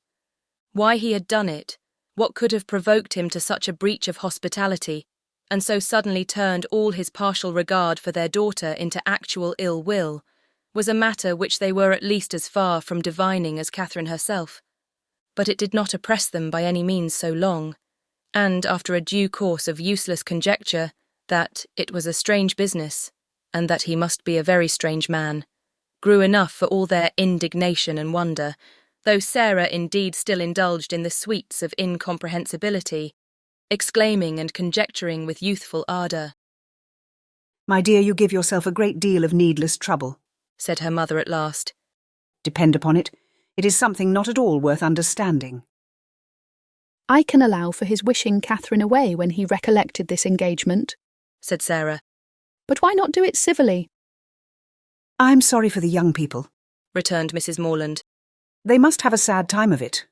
Why he had done it, what could have provoked him to such a breach of hospitality, and so suddenly turned all his partial regard for their daughter into actual ill will, was a matter which they were at least as far from divining as Catherine herself. But it did not oppress them by any means so long, and after a due course of useless conjecture that it was a strange business, and that he must be a very strange man, grew enough for all their indignation and wonder, though Sarah indeed still indulged in the sweets of incomprehensibility, exclaiming and conjecturing with youthful ardour, My dear, you give yourself a great deal of needless trouble, said her mother at last. Depend upon it, it is something not at all worth understanding. I can allow for his wishing Catherine away when he recollected this engagement, said Sarah. But why not do it civilly? I'm sorry for the young people, returned Mrs. Morland. They must have a sad time of it.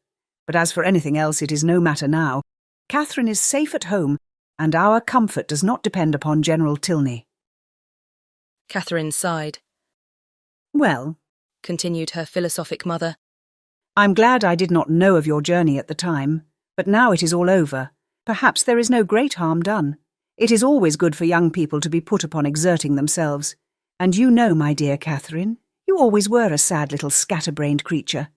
But as for anything else, it is no matter now. Catherine is safe at home, and our comfort does not depend upon General Tilney. Catherine sighed. Well, continued her philosophic mother, I'm glad I did not know of your journey at the time, but now it is all over. Perhaps there is no great harm done. It is always good for young people to be put upon exerting themselves. And you know, my dear Catherine, you always were a sad little scatterbrained creature.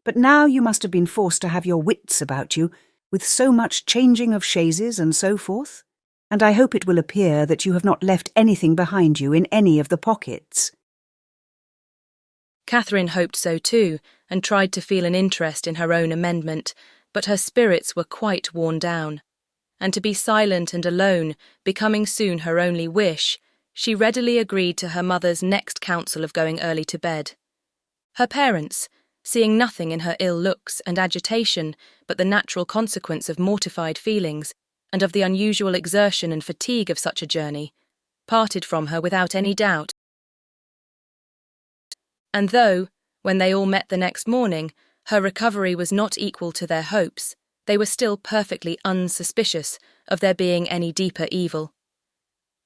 But now you must have been forced to have your wits about you, with so much changing of chaises and so forth. And I hope it will appear that you have not left anything behind you in any of the pockets. Catherine hoped so too, and tried to feel an interest in her own amendment, but her spirits were quite worn down. And to be silent and alone, becoming soon her only wish, she readily agreed to her mother's next counsel of going early to bed. Her parents, seeing nothing in her ill looks and agitation but the natural consequence of mortified feelings, and of the unusual exertion and fatigue of such a journey, parted from her without any doubt. And though, when they all met the next morning, her recovery was not equal to their hopes, they were still perfectly unsuspicious of there being any deeper evil.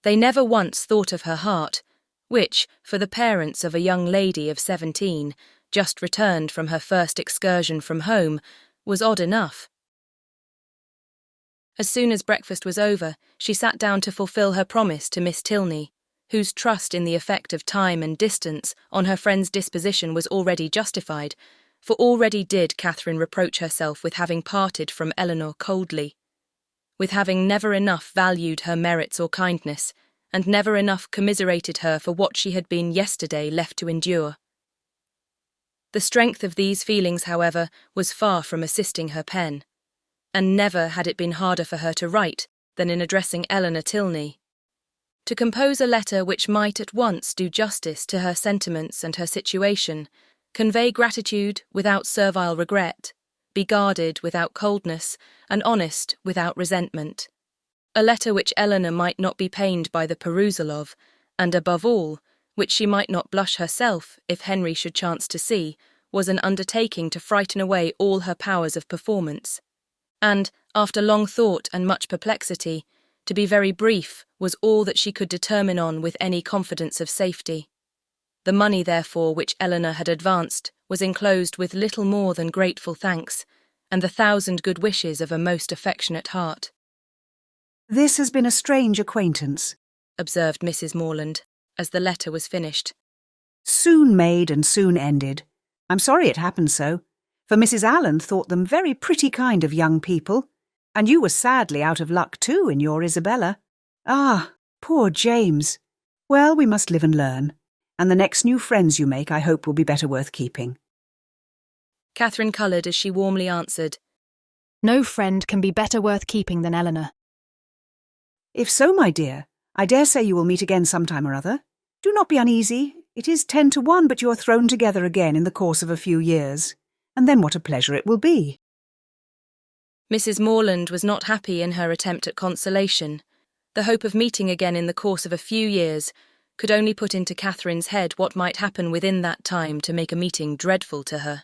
They never once thought of her heart, which, for the parents of a young lady of 17, just returned from her first excursion from home, was odd enough. As soon as breakfast was over, she sat down to fulfil her promise to Miss Tilney, whose trust in the effect of time and distance on her friend's disposition was already justified, for already did Catherine reproach herself with having parted from Eleanor coldly, with having never enough valued her merits or kindness, and never enough commiserated her for what she had been yesterday left to endure. The strength of these feelings, however, was far from assisting her pen, and never had it been harder for her to write than in addressing Eleanor Tilney. To compose a letter which might at once do justice to her sentiments and her situation, convey gratitude without servile regret, be guarded without coldness, and honest without resentment. A letter which Eleanor might not be pained by the perusal of, and above all, which she might not blush herself if Henry should chance to see, was an undertaking to frighten away all her powers of performance. And, after long thought and much perplexity, to be very brief was all that she could determine on with any confidence of safety. The money, therefore, which Eleanor had advanced was enclosed with little more than grateful thanks, and the 1,000 good wishes of a most affectionate heart. This has been a strange acquaintance, observed Mrs. Morland, as the letter was finished. Soon made and soon ended. I'm sorry it happened so, for Mrs. Allen thought them very pretty kind of young people, and you were sadly out of luck too in your Isabella. Ah, poor James. Well, we must live and learn, and the next new friends you make I hope will be better worth keeping. Catherine coloured as she warmly answered, No friend can be better worth keeping than Eleanor. If so, my dear, I dare say you will meet again sometime or other. Do not be uneasy. It is 10 to 1, but you are thrown together again in the course of a few years, and then what a pleasure it will be. Mrs. Morland was not happy in her attempt at consolation. The hope of meeting again in the course of a few years could only put into Catherine's head what might happen within that time to make a meeting dreadful to her.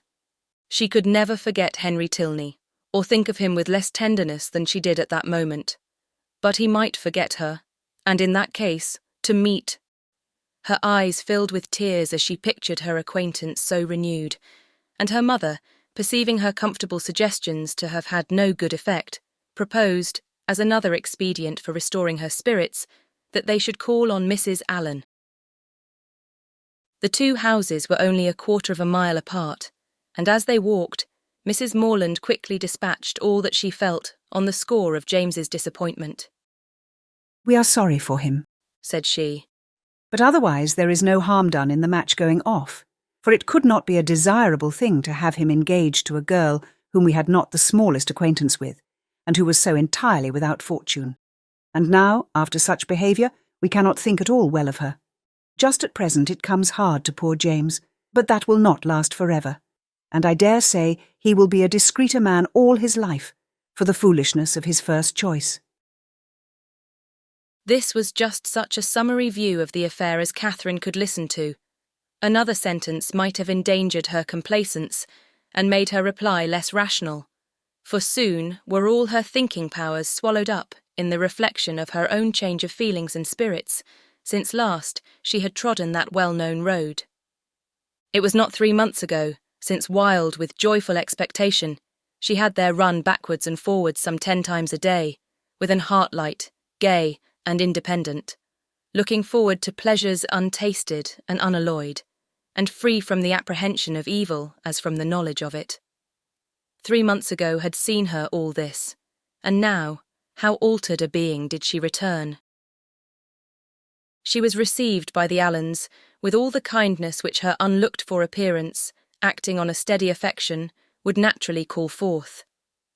She could never forget Henry Tilney, or think of him with less tenderness than she did at that moment. But he might forget her, and in that case, to meet. Her eyes filled with tears as she pictured her acquaintance so renewed, and her mother, perceiving her comfortable suggestions to have had no good effect, proposed, as another expedient for restoring her spirits, that they should call on Mrs. Allen. The two houses were only 1/4 of a mile apart, and as they walked, Mrs. Morland quickly dispatched all that she felt on the score of James's disappointment. We are sorry for him, said she. But otherwise there is no harm done in the match going off, for it could not be a desirable thing to have him engaged to a girl whom we had not the smallest acquaintance with, and who was so entirely without fortune. And now, after such behaviour, We cannot think at all well of her. Just at present it comes hard to poor James, but that will not last forever, and I dare say he will be a discreeter man all his life for the foolishness of his first choice. This was just such a summary view of the affair as Catherine could listen to. Another sentence might have endangered her complacence and made her reply less rational, for soon were all her thinking powers swallowed up in the reflection of her own change of feelings and spirits since last she had trodden that well-known road. It was not 3 months ago, since wild with joyful expectation, she had there run backwards and forwards some 10 times a day, with an heart light, gay and independent, looking forward to pleasures untasted and unalloyed, and free from the apprehension of evil as from the knowledge of it. 3 months ago had seen her all this, and now, how altered a being did she return. She was received by the Allens with all the kindness which her unlooked-for appearance, acting on a steady affection, would naturally call forth,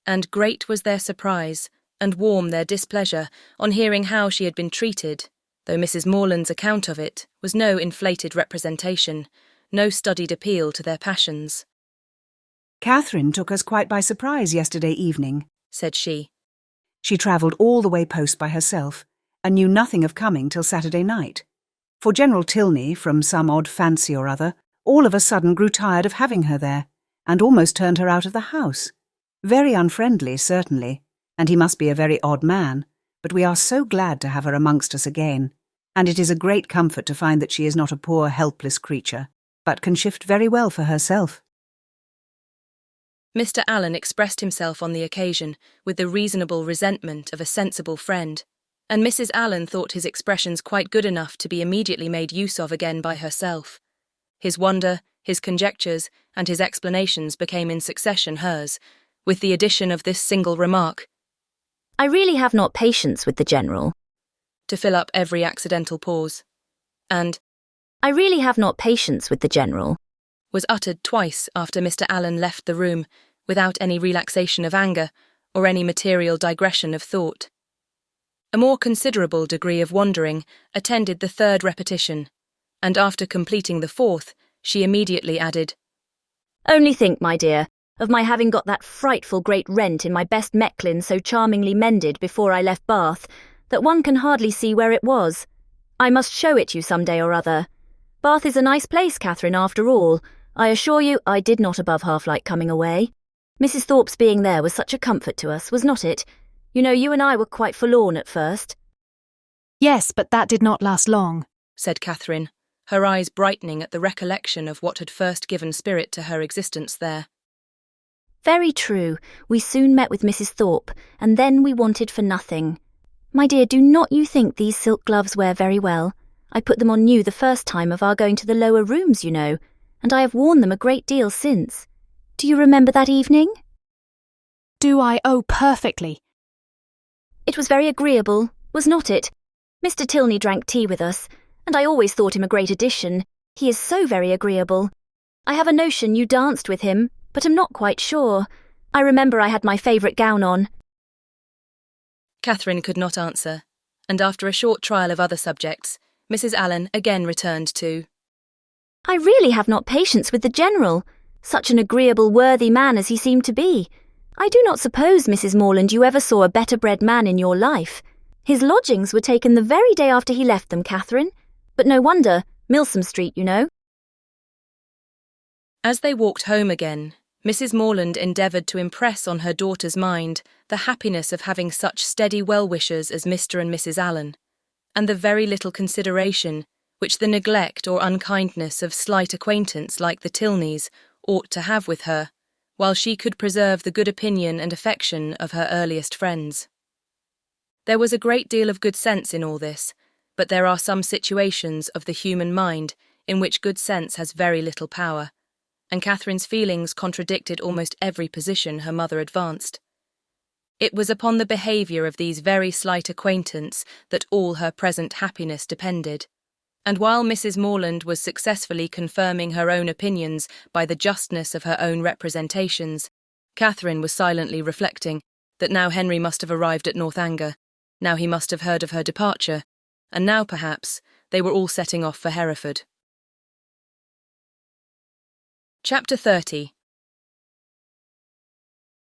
and great was their surprise, and warm their displeasure on hearing how she had been treated, though Mrs. Morland's account of it was no inflated representation, no studied appeal to their passions. "Catherine took us quite by surprise yesterday evening," said she. "She travelled all the way post by herself, and knew nothing of coming till Saturday night. For General Tilney, from some odd fancy or other, all of a sudden grew tired of having her there, and almost turned her out of the house. Very unfriendly, certainly, and he must be a very odd man, but we are so glad to have her amongst us again, and it is a great comfort to find that she is not a poor helpless creature, but can shift very well for herself." Mr. Allen expressed himself on the occasion with the reasonable resentment of a sensible friend, and Mrs. Allen thought his expressions quite good enough to be immediately made use of again by herself. His wonder, his conjectures, and his explanations became in succession hers, with the addition of this single remark, "I really have not patience with the General," to fill up every accidental pause, and "I really have not patience with the General," was uttered twice after Mr. Allen left the room, without any relaxation of anger or any material digression of thought. A more considerable degree of wandering attended the third repetition, and after completing the fourth, she immediately added, "Only think, my dear, of my having got that frightful great rent in my best Mechlin so charmingly mended before I left Bath, that one can hardly see where it was. I must show it you some day or other. Bath is a nice place, Catherine, after all. I assure you I did not above half like coming away. Mrs. Thorpe's being there was such a comfort to us, was not it? You know, you and I were quite forlorn at first." "Yes, but that did not last long," said Catherine, her eyes brightening at the recollection of what had first given spirit to her existence there. "Very true. We soon met with Mrs. Thorpe, and then we wanted for nothing. My dear, do not you think these silk gloves wear very well? I put them on new the first time of our going to the lower rooms, you know, and I have worn them a great deal since. Do you remember that evening?" "Do I? Oh, perfectly." "It was very agreeable, was not it? Mr. Tilney drank tea with us, and I always thought him a great addition. He is so very agreeable. I have a notion you danced with him, but am not quite sure. I remember I had my favourite gown on." Catherine could not answer, and after a short trial of other subjects, Mrs. Allen again returned to, "I really have not patience with the General. Such an agreeable, worthy man as he seemed to be. I do not suppose, Mrs. Morland, you ever saw a better-bred man in your life. His lodgings were taken the very day after he left them, Catherine. But no wonder, Milsom Street, you know." As they walked home again, Mrs. Morland endeavoured to impress on her daughter's mind the happiness of having such steady well-wishers as Mr. and Mrs. Allen, and the very little consideration which the neglect or unkindness of slight acquaintance like the Tilneys ought to have with her, while she could preserve the good opinion and affection of her earliest friends. There was a great deal of good sense in all this, but there are some situations of the human mind in which good sense has very little power, and Catherine's feelings contradicted almost every position her mother advanced. It was upon the behaviour of these very slight acquaintance that all her present happiness depended, and while Mrs. Morland was successfully confirming her own opinions by the justness of her own representations, Catherine was silently reflecting that now Henry must have arrived at Northanger, now he must have heard of her departure, and now, perhaps, they were all setting off for Hereford. Chapter 30.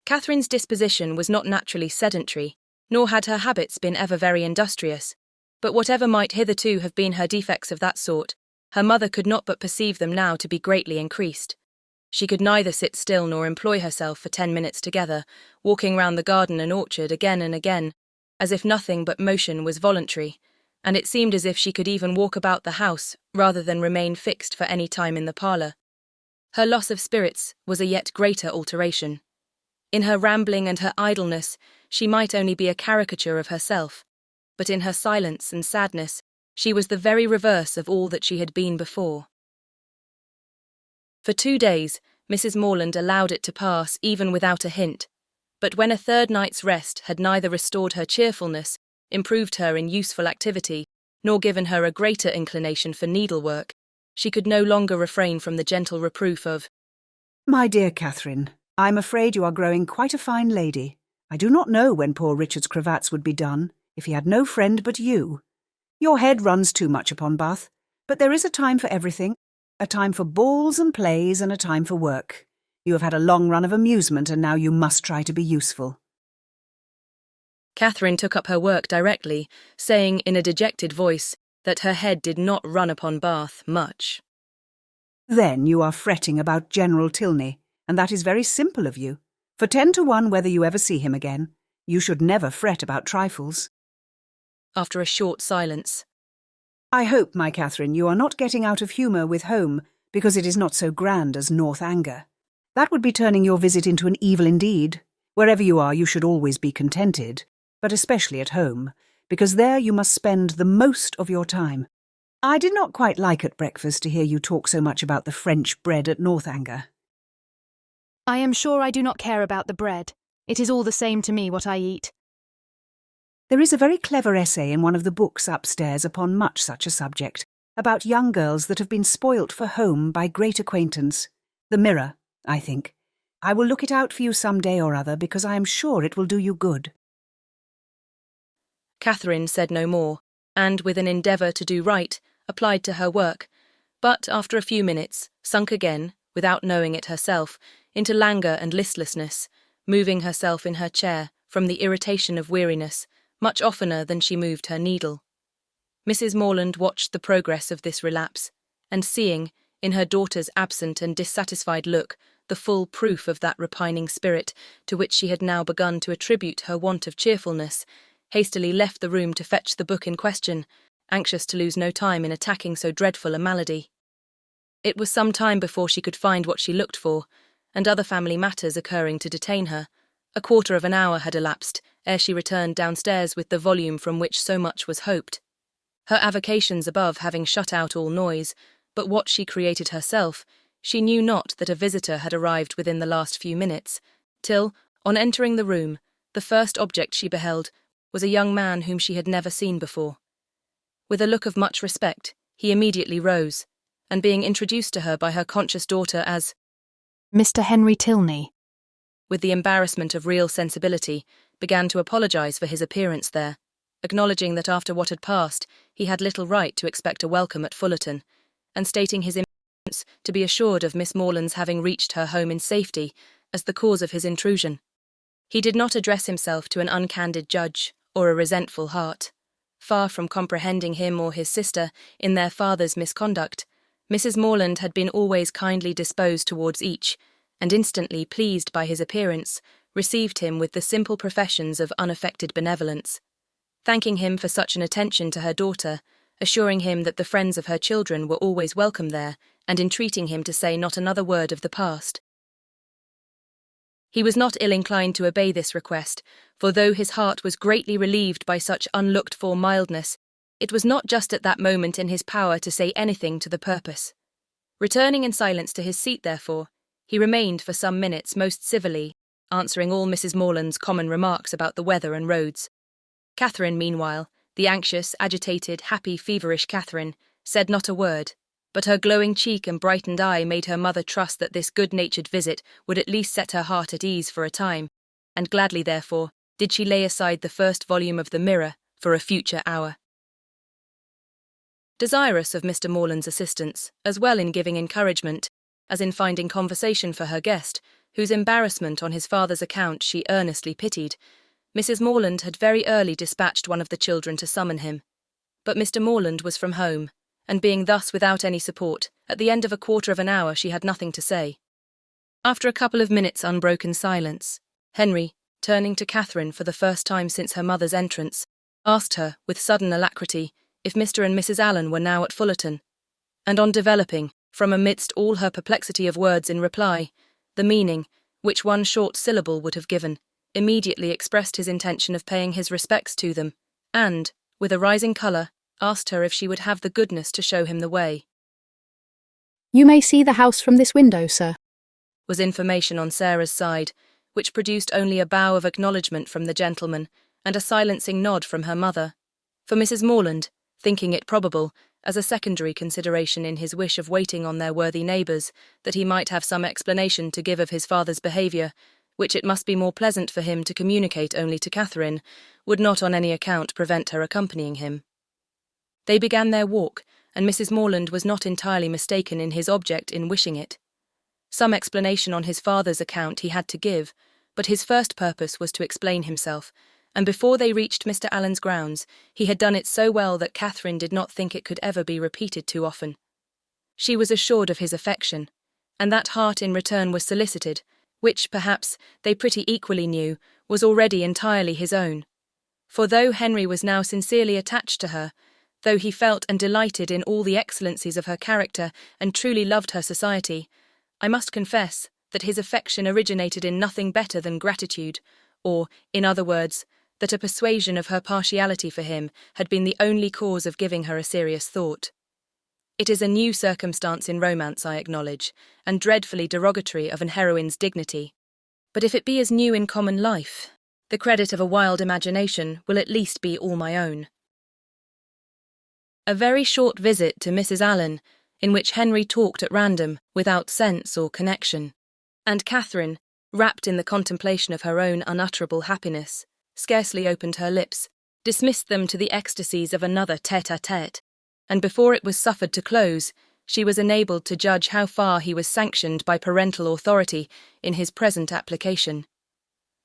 Catherine's disposition was not naturally sedentary, nor had her habits been ever very industrious, but whatever might hitherto have been her defects of that sort, her mother could not but perceive them now to be greatly increased. She could neither sit still nor employ herself for 10 minutes together, walking round the garden and orchard again and again, as if nothing but motion was voluntary, and it seemed as if she could even walk about the house rather than remain fixed for any time in the parlour. Her loss of spirits was a yet greater alteration. In her rambling and her idleness, she might only be a caricature of herself, but in her silence and sadness, she was the very reverse of all that she had been before. For 2 days, Mrs. Morland allowed it to pass even without a hint, but when a third night's rest had neither restored her cheerfulness, improved her in useful activity, nor given her a greater inclination for needlework, she could no longer refrain from the gentle reproof of, "My dear Catherine, I'm afraid you are growing quite a fine lady. I do not know when poor Richard's cravats would be done, if he had no friend but you. Your head runs too much upon Bath, but there is a time for everything, a time for balls and plays and a time for work. You have had a long run of amusement and now you must try to be useful." Catherine took up her work directly, saying in a dejected voice that her head did not run upon Bath much. "Then you are fretting about General Tilney, and that is very simple of you. For 10 to 1 whether you ever see him again, you should never fret about trifles." After a short silence, "I hope, my Catherine, you are not getting out of humour with home because it is not so grand as Northanger. That would be turning your visit into an evil indeed. Wherever you are, you should always be contented, but especially at home, because there you must spend the most of your time. I did not quite like at breakfast to hear you talk so much about the French bread at Northanger." I am sure I do not care about the bread. It is all the same to me what I eat. There is a very clever essay in one of the books upstairs upon much such a subject, about young girls that have been spoilt for home by great acquaintance. The Mirror, I think. I will look it out for you some day or other, because I am sure it will do you good. Catherine said no more, and with an endeavour to do right, applied to her work, but after a few minutes, sunk again, without knowing it herself, into languor and listlessness, moving herself in her chair from the irritation of weariness, much oftener than she moved her needle. Mrs. Morland watched the progress of this relapse, and seeing, in her daughter's absent and dissatisfied look, the full proof of that repining spirit to which she had now begun to attribute her want of cheerfulness, hastily left the room to fetch the book in question, anxious to lose no time in attacking so dreadful a malady. It was some time before she could find what she looked for, and other family matters occurring to detain her, a quarter of an hour had elapsed ere she returned downstairs with the volume from which so much was hoped. Her avocations above having shut out all noise, but what she created herself, she knew not that a visitor had arrived within the last few minutes, till, on entering the room, the first object she beheld was a young man whom she had never seen before. With a look of much respect, he immediately rose, and being introduced to her by her conscious daughter as Mr. Henry Tilney, with the embarrassment of real sensibility, began to apologise for his appearance there, acknowledging that after what had passed, he had little right to expect a welcome at Fullerton, and stating his impatience to be assured of Miss Morland's having reached her home in safety as the cause of his intrusion. He did not address himself to an uncandid judge or a resentful heart. Far from comprehending him or his sister in their father's misconduct, Mrs. Morland had been always kindly disposed towards each, and instantly pleased by his appearance, received him with the simple professions of unaffected benevolence. Thanking him for such an attention to her daughter, assuring him that the friends of her children were always welcome there, and entreating him to say not another word of the past. He was not ill-inclined to obey this request, for though his heart was greatly relieved by such unlooked-for mildness, it was not just at that moment in his power to say anything to the purpose. Returning in silence to his seat, therefore, he remained for some minutes most civilly, answering all Mrs. Morland's common remarks about the weather and roads. Catherine, meanwhile, the anxious, agitated, happy, feverish Catherine, said not a word, but her glowing cheek and brightened eye made her mother trust that this good-natured visit would at least set her heart at ease for a time, and gladly, therefore, did she lay aside the first volume of the Mirror for a future hour. desirous of Mr. Morland's assistance, as well in giving encouragement as in finding conversation for her guest, whose embarrassment on his father's account she earnestly pitied. Mrs. Morland had very early dispatched one of the children to summon him. But Mr. Morland was from home, and being thus without any support, at the end of a quarter of an hour she had nothing to say. After a couple of minutes' unbroken silence, Henry, turning to Catherine for the first time since her mother's entrance, asked her, with sudden alacrity, if Mr. and Mrs. Allen were now at Fullerton, and on developing, from amidst all her perplexity of words in reply, the meaning, which one short syllable would have given, immediately expressed his intention of paying his respects to them, and, with a rising colour, asked her if she would have the goodness to show him the way. You may see the house from this window, sir, was information on Sarah's side, which produced only a bow of acknowledgment from the gentleman, and a silencing nod from her mother. For Mrs. Morland, thinking it probable, as a secondary consideration in his wish of waiting on their worthy neighbours, that he might have some explanation to give of his father's behaviour, which it must be more pleasant for him to communicate only to Catherine, would not on any account prevent her accompanying him. They began their walk, and Mrs. Morland was not entirely mistaken in his object in wishing it. Some explanation on his father's account he had to give, but his first purpose was to explain himself, and before they reached Mr. Allen's grounds, he had done it so well that Catherine did not think it could ever be repeated too often. She was assured of his affection, and that heart in return was solicited, which, perhaps, they pretty equally knew, was already entirely his own. For though Henry was now sincerely attached to her, though he felt and delighted in all the excellencies of her character and truly loved her society, I must confess that his affection originated in nothing better than gratitude, or, in other words, that a persuasion of her partiality for him had been the only cause of giving her a serious thought. It is a new circumstance in romance, I acknowledge, and dreadfully derogatory of an heroine's dignity. But if it be as new in common life, the credit of a wild imagination will at least be all my own. A very short visit to Mrs. Allen, in which Henry talked at random, without sense or connection, and Catherine, wrapped in the contemplation of her own unutterable happiness, scarcely opened her lips, dismissed them to the ecstasies of another tête-à-tête, and before it was suffered to close, she was enabled to judge how far he was sanctioned by parental authority in his present application.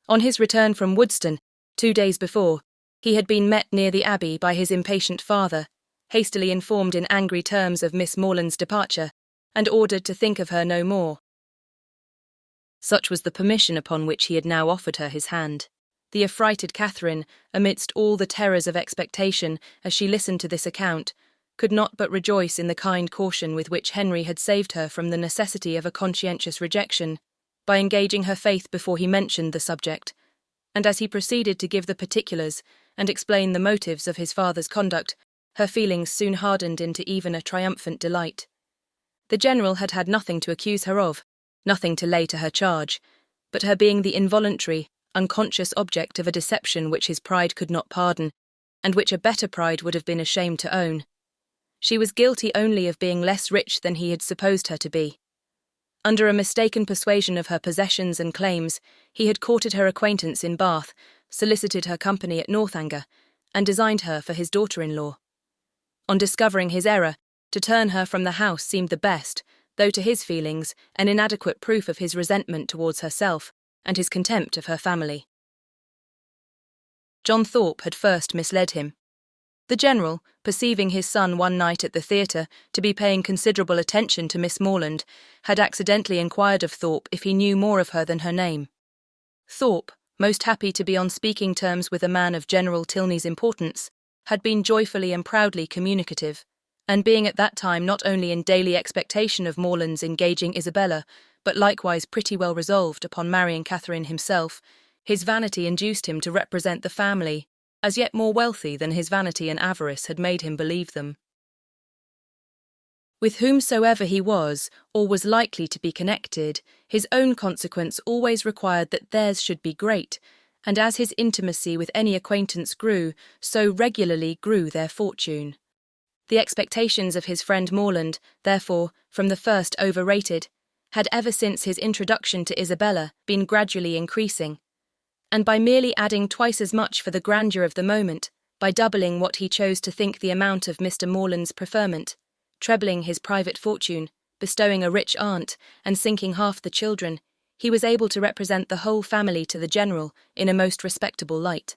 On his return from Woodston, 2 days before, he had been met near the Abbey by his impatient father, hastily informed in angry terms of Miss Morland's departure, and ordered to think of her no more. Such was the permission upon which he had now offered her his hand. The affrighted Catherine, amidst all the terrors of expectation as she listened to this account, could not but rejoice in the kind caution with which Henry had saved her from the necessity of a conscientious rejection, by engaging her faith before he mentioned the subject, and as he proceeded to give the particulars and explain the motives of his father's conduct, her feelings soon hardened into even a triumphant delight. The General had had nothing to accuse her of, nothing to lay to her charge, but her being the involuntary, unconscious object of a deception which his pride could not pardon, and which a better pride would have been ashamed to own. She was guilty only of being less rich than he had supposed her to be. Under a mistaken persuasion of her possessions and claims, he had courted her acquaintance in Bath, solicited her company at Northanger, and designed her for his daughter-in-law. On discovering his error, to turn her from the house seemed the best, though to his feelings an inadequate proof of his resentment towards herself and his contempt of her family. John Thorpe had first misled him. The General, perceiving his son one night at the theatre to be paying considerable attention to Miss Morland, had accidentally inquired of Thorpe if he knew more of her than her name. Thorpe, most happy to be on speaking terms with a man of General Tilney's importance, had been joyfully and proudly communicative, and being at that time not only in daily expectation of Morland's engaging Isabella, but likewise pretty well resolved upon marrying Catherine himself, his vanity induced him to represent the family as yet more wealthy than his vanity and avarice had made him believe them. With whomsoever he was, or was likely to be connected, his own consequence always required that theirs should be great, and as his intimacy with any acquaintance grew, so regularly grew their fortune. The expectations of his friend Morland, therefore, from the first overrated, had ever since his introduction to Isabella been gradually increasing, and by merely adding twice as much for the grandeur of the moment, by doubling what he chose to think the amount of Mr. Morland's preferment, trebling his private fortune, bestowing a rich aunt, and sinking half the children, he was able to represent the whole family to the general in a most respectable light.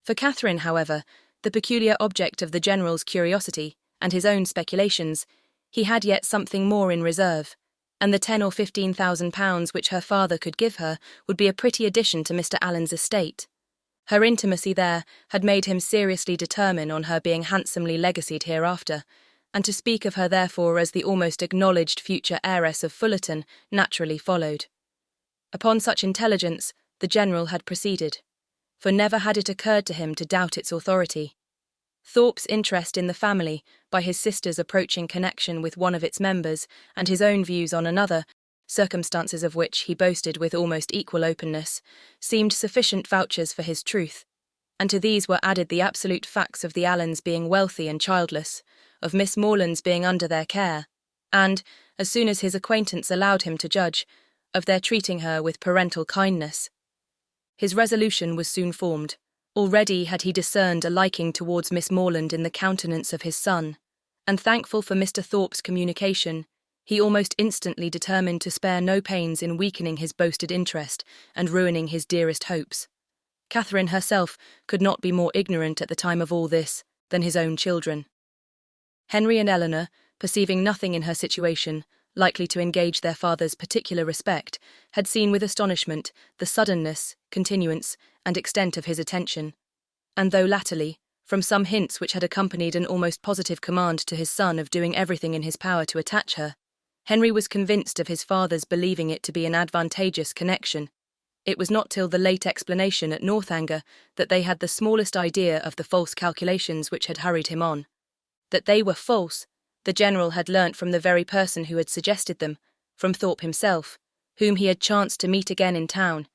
For Catherine, however, the peculiar object of the general's curiosity, and his own speculations, he had yet something more in reserve, and the £10,000 or £15,000 which her father could give her would be a pretty addition to Mr. Allen's estate. Her intimacy there had made him seriously determine on her being handsomely legacied hereafter, and to speak of her therefore as the almost acknowledged future heiress of Fullerton naturally followed. Upon such intelligence the general had proceeded, for never had it occurred to him to doubt its authority. Thorpe's interest in the family, by his sister's approaching connection with one of its members, and his own views on another, circumstances of which he boasted with almost equal openness, seemed sufficient vouchers for his truth, and to these were added the absolute facts of the Allens being wealthy and childless, of Miss Morland's being under their care, and, as soon as his acquaintance allowed him to judge, of their treating her with parental kindness. His resolution was soon formed. Already had he discerned a liking towards Miss Morland in the countenance of his son, and thankful for Mr. Thorpe's communication, he almost instantly determined to spare no pains in weakening his boasted interest and ruining his dearest hopes. Catherine herself could not be more ignorant at the time of all this than his own children. Henry and Eleanor, perceiving nothing in her situation likely to engage their father's particular respect, had seen with astonishment the suddenness, continuance, and extent of his attention, and though latterly, from some hints which had accompanied an almost positive command to his son of doing everything in his power to attach her, Henry was convinced of his father's believing it to be an advantageous connection. It was not till the late explanation at Northanger that they had the smallest idea of the false calculations which had hurried him on. That they were false, the general had learnt from the very person who had suggested them, from Thorpe himself, whom he had chanced to meet again in town,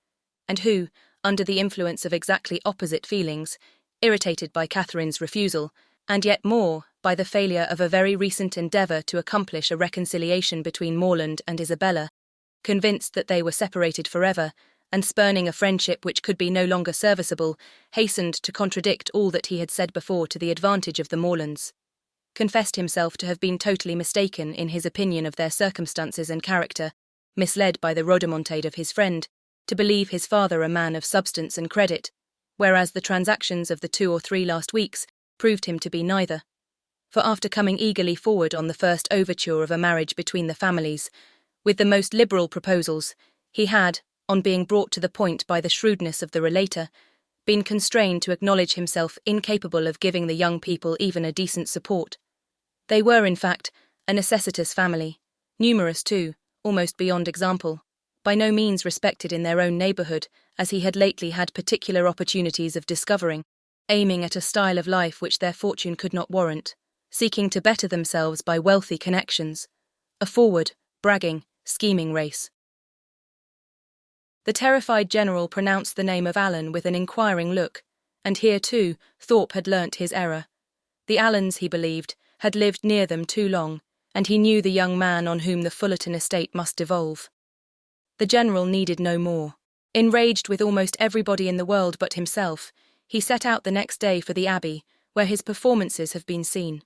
and who, under the influence of exactly opposite feelings, irritated by Catherine's refusal, and yet more by the failure of a very recent endeavour to accomplish a reconciliation between Morland and Isabella, convinced that they were separated forever, and spurning a friendship which could be no longer serviceable, hastened to contradict all that he had said before to the advantage of the Morlands, confessed himself to have been totally mistaken in his opinion of their circumstances and character, misled by the rhodomontade of his friend, to believe his father a man of substance and credit, whereas the transactions of the 2 or 3 last weeks proved him to be neither. For after coming eagerly forward on the first overture of a marriage between the families, with the most liberal proposals, he had, on being brought to the point by the shrewdness of the relator, been constrained to acknowledge himself incapable of giving the young people even a decent support. They were, in fact, a necessitous family, numerous too, almost beyond example, by no means respected in their own neighbourhood, as he had lately had particular opportunities of discovering, aiming at a style of life which their fortune could not warrant, seeking to better themselves by wealthy connections, a forward, bragging, scheming race. The terrified general pronounced the name of Allen with an inquiring look, and here, too, Thorpe had learnt his error. The Allens, he believed, had lived near them too long, and he knew the young man on whom the Fullerton estate must devolve. The general needed no more. Enraged with almost everybody in the world but himself, he set out the next day for the Abbey, where his performances have been seen.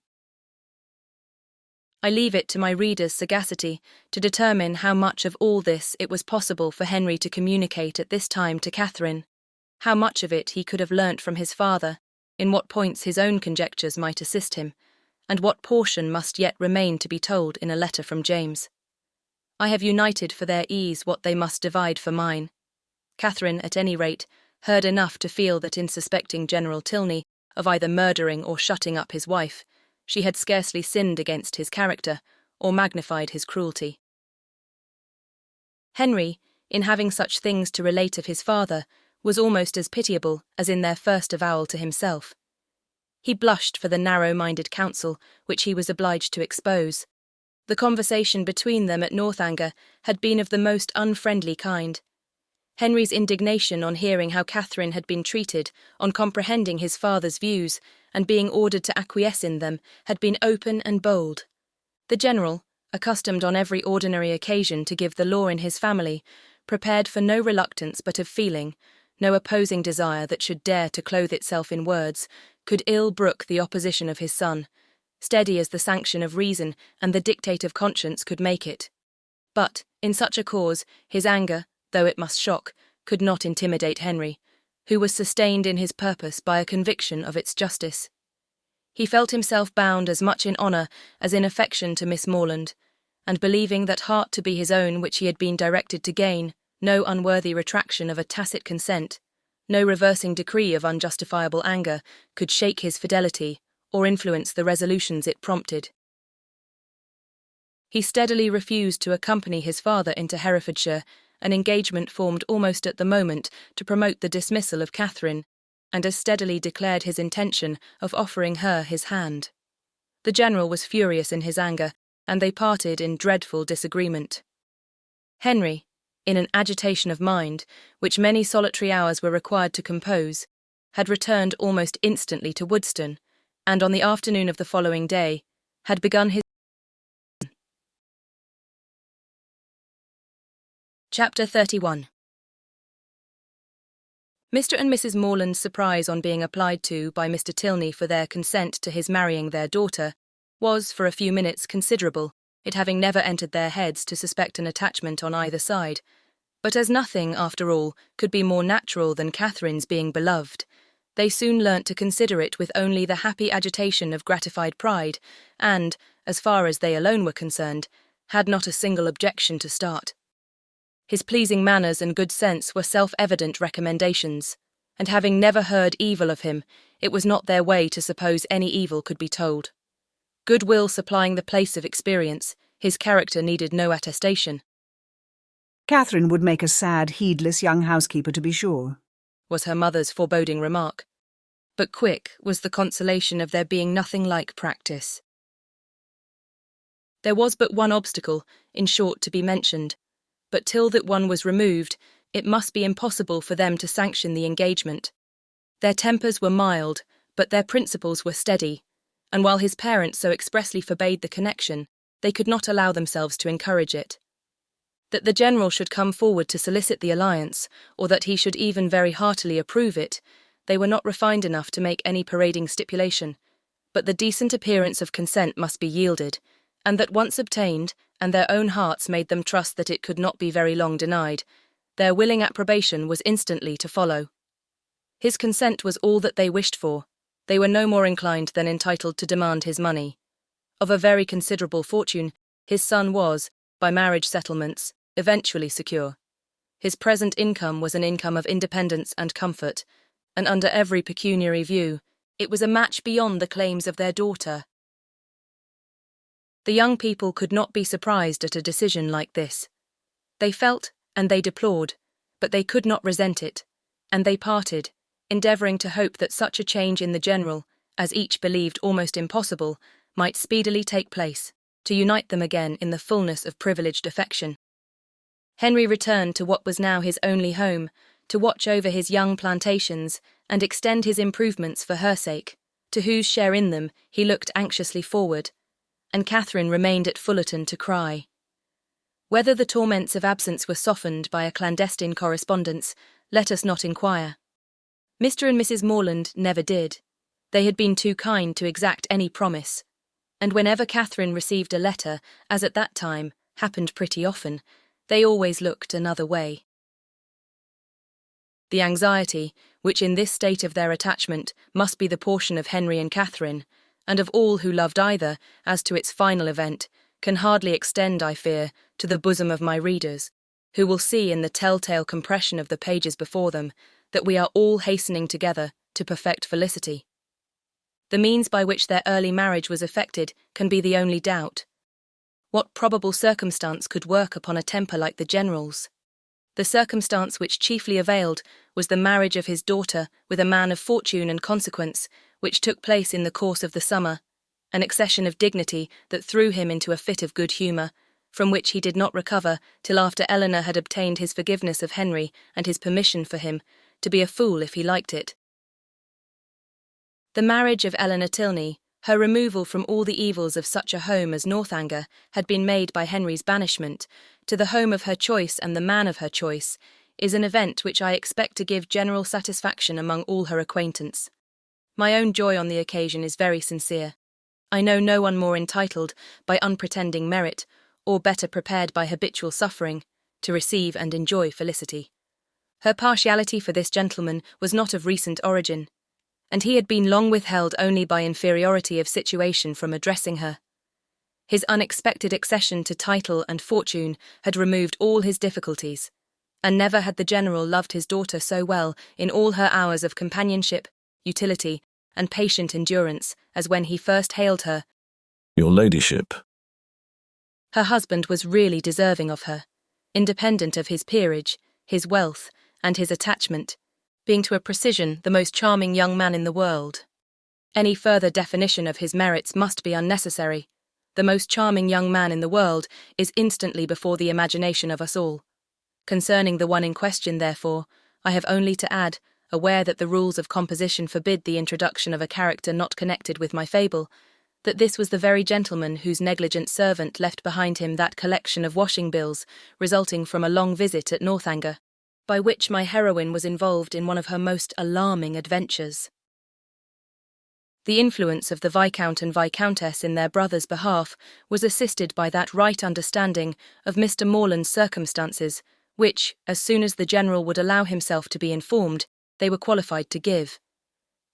I leave it to my reader's sagacity to determine how much of all this it was possible for Henry to communicate at this time to Catherine, how much of it he could have learnt from his father, in what points his own conjectures might assist him, and what portion must yet remain to be told in a letter from James. I have united for their ease what they must divide for mine. Catherine, at any rate, heard enough to feel that in suspecting General Tilney of either murdering or shutting up his wife, she had scarcely sinned against his character or magnified his cruelty. Henry, in having such things to relate of his father, was almost as pitiable as in their first avowal to himself. He blushed for the narrow-minded counsel which he was obliged to expose. The conversation between them at Northanger had been of the most unfriendly kind. Henry's indignation on hearing how Catherine had been treated, on comprehending his father's views, and being ordered to acquiesce in them, had been open and bold. The general, accustomed on every ordinary occasion to give the law in his family, prepared for no reluctance but of feeling, no opposing desire that should dare to clothe itself in words, could ill brook the opposition of his son, steady as the sanction of reason and the dictate of conscience could make it. But, in such a cause, his anger, though it must shock, could not intimidate Henry, who was sustained in his purpose by a conviction of its justice. He felt himself bound as much in honour as in affection to Miss Morland, and believing that heart to be his own which he had been directed to gain, no unworthy retraction of a tacit consent, no reversing decree of unjustifiable anger could shake his fidelity or influence the resolutions it prompted. He steadily refused to accompany his father into Herefordshire, an engagement formed almost at the moment to promote the dismissal of Catherine, and as steadily declared his intention of offering her his hand. The general was furious in his anger, and they parted in dreadful disagreement. Henry, in an agitation of mind, which many solitary hours were required to compose, had returned almost instantly to Woodston, and on the afternoon of the following day had begun his Chapter 31. Mr. and Mrs. Morland's surprise on being applied to by Mr. Tilney for their consent to his marrying their daughter was, for a few minutes, considerable, it having never entered their heads to suspect an attachment on either side. But as nothing, after all, could be more natural than Catherine's being beloved, they soon learnt to consider it with only the happy agitation of gratified pride, and, as far as they alone were concerned, had not a single objection to start. His pleasing manners and good sense were self-evident recommendations, and having never heard evil of him, it was not their way to suppose any evil could be told. Goodwill supplying the place of experience, his character needed no attestation. Catherine would make a sad, heedless young housekeeper, to be sure, was her mother's foreboding remark. But quick was the consolation of there being nothing like practice. There was but one obstacle, in short, to be mentioned, but till that one was removed, it must be impossible for them to sanction the engagement. Their tempers were mild, but their principles were steady, and while his parents so expressly forbade the connection, they could not allow themselves to encourage it. That the general should come forward to solicit the alliance, or that he should even very heartily approve it, they were not refined enough to make any parading stipulation, but the decent appearance of consent must be yielded, and that once obtained, and their own hearts made them trust that it could not be very long denied, their willing approbation was instantly to follow. His consent was all that they wished for. They were no more inclined than entitled to demand his money. Of a very considerable fortune, his son was, by marriage settlements, eventually secure. His present income was an income of independence and comfort, and under every pecuniary view, it was a match beyond the claims of their daughter. The young people could not be surprised at a decision like this. They felt, and they deplored, but they could not resent it, and they parted, endeavouring to hope that such a change in the general, as each believed almost impossible, might speedily take place, to unite them again in the fullness of privileged affection. Henry returned to what was now his only home, to watch over his young plantations and extend his improvements for her sake, to whose share in them he looked anxiously forward, and Catherine remained at Fullerton to cry. Whether the torments of absence were softened by a clandestine correspondence, let us not inquire. Mr. and Mrs. Morland never did. They had been too kind to exact any promise, and whenever Catherine received a letter, as at that time happened pretty often, they always looked another way. The anxiety, which in this state of their attachment must be the portion of Henry and Catherine, and of all who loved either, as to its final event, can hardly extend, I fear, to the bosom of my readers, who will see in the telltale compression of the pages before them that we are all hastening together to perfect felicity. The means by which their early marriage was effected can be the only doubt. What probable circumstance could work upon a temper like the general's? The circumstance which chiefly availed was the marriage of his daughter with a man of fortune and consequence, which took place in the course of the summer, an accession of dignity that threw him into a fit of good humour, from which he did not recover till after Eleanor had obtained his forgiveness of Henry and his permission for him to be a fool if he liked it. The marriage of Eleanor Tilney, her removal from all the evils of such a home as Northanger, had been made by Henry's banishment, to the home of her choice and the man of her choice, is an event which I expect to give general satisfaction among all her acquaintance. My own joy on the occasion is very sincere. I know no one more entitled, by unpretending merit, or better prepared by habitual suffering, to receive and enjoy felicity. Her partiality for this gentleman was not of recent origin, and he had been long withheld only by inferiority of situation from addressing her. His unexpected accession to title and fortune had removed all his difficulties, and never had the general loved his daughter so well in all her hours of companionship, utility, and patient endurance as when he first hailed her. Your ladyship. Her husband was really deserving of her, independent of his peerage, his wealth, and his attachment, being to a precision the most charming young man in the world. Any further definition of his merits must be unnecessary. The most charming young man in the world is instantly before the imagination of us all. Concerning the one in question, therefore, I have only to add, aware that the rules of composition forbid the introduction of a character not connected with my fable, that this was the very gentleman whose negligent servant left behind him that collection of washing bills resulting from a long visit at Northanger, by which my heroine was involved in one of her most alarming adventures. The influence of the Viscount and Viscountess in their brother's behalf was assisted by that right understanding of Mr. Morland's circumstances, which, as soon as the General would allow himself to be informed, they were qualified to give.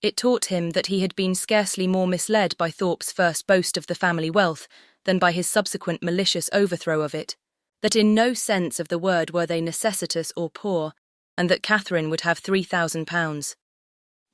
It taught him that he had been scarcely more misled by Thorpe's first boast of the family wealth than by his subsequent malicious overthrow of it, that in no sense of the word were they necessitous or poor, and that Catherine would have £3,000.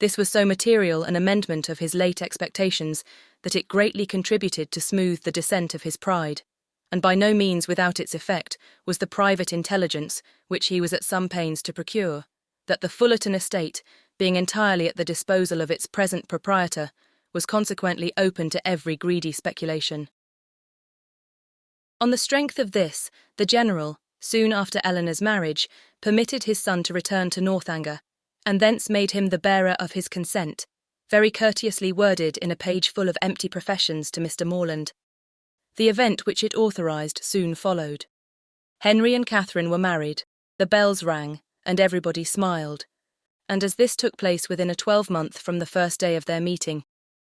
This was so material an amendment of his late expectations that it greatly contributed to smooth the descent of his pride, and by no means without its effect was the private intelligence which he was at some pains to procure, that the Fullerton estate, being entirely at the disposal of its present proprietor, was consequently open to every greedy speculation. On the strength of this, the General, soon after Eleanor's marriage, permitted his son to return to Northanger, and thence made him the bearer of his consent, very courteously worded in a page full of empty professions to Mr. Morland. The event which it authorised soon followed. Henry and Catherine were married, the bells rang, and everybody smiled. And as this took place within a 12-month from the first day of their meeting,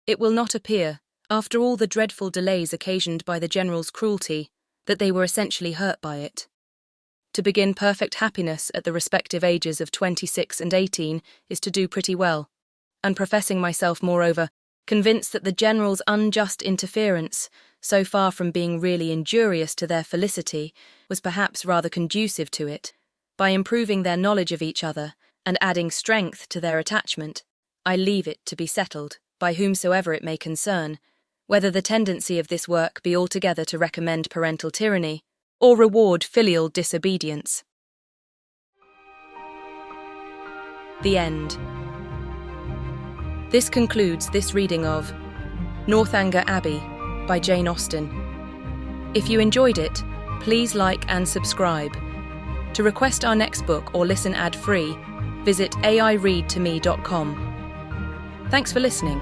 it will not appear, after all the dreadful delays occasioned by the General's cruelty, that they were essentially hurt by it. To begin perfect happiness at the respective ages of 26 and 18 is to do pretty well, and professing myself, moreover, convinced that the General's unjust interference, so far from being really injurious to their felicity, was perhaps rather conducive to it, by improving their knowledge of each other and adding strength to their attachment, I leave it to be settled, by whomsoever it may concern, whether the tendency of this work be altogether to recommend parental tyranny, or reward filial disobedience. The end. This concludes this reading of Northanger Abbey by Jane Austen. If you enjoyed it, please like and subscribe. To request our next book or listen ad-free, visit aireadtome.com. Thanks for listening.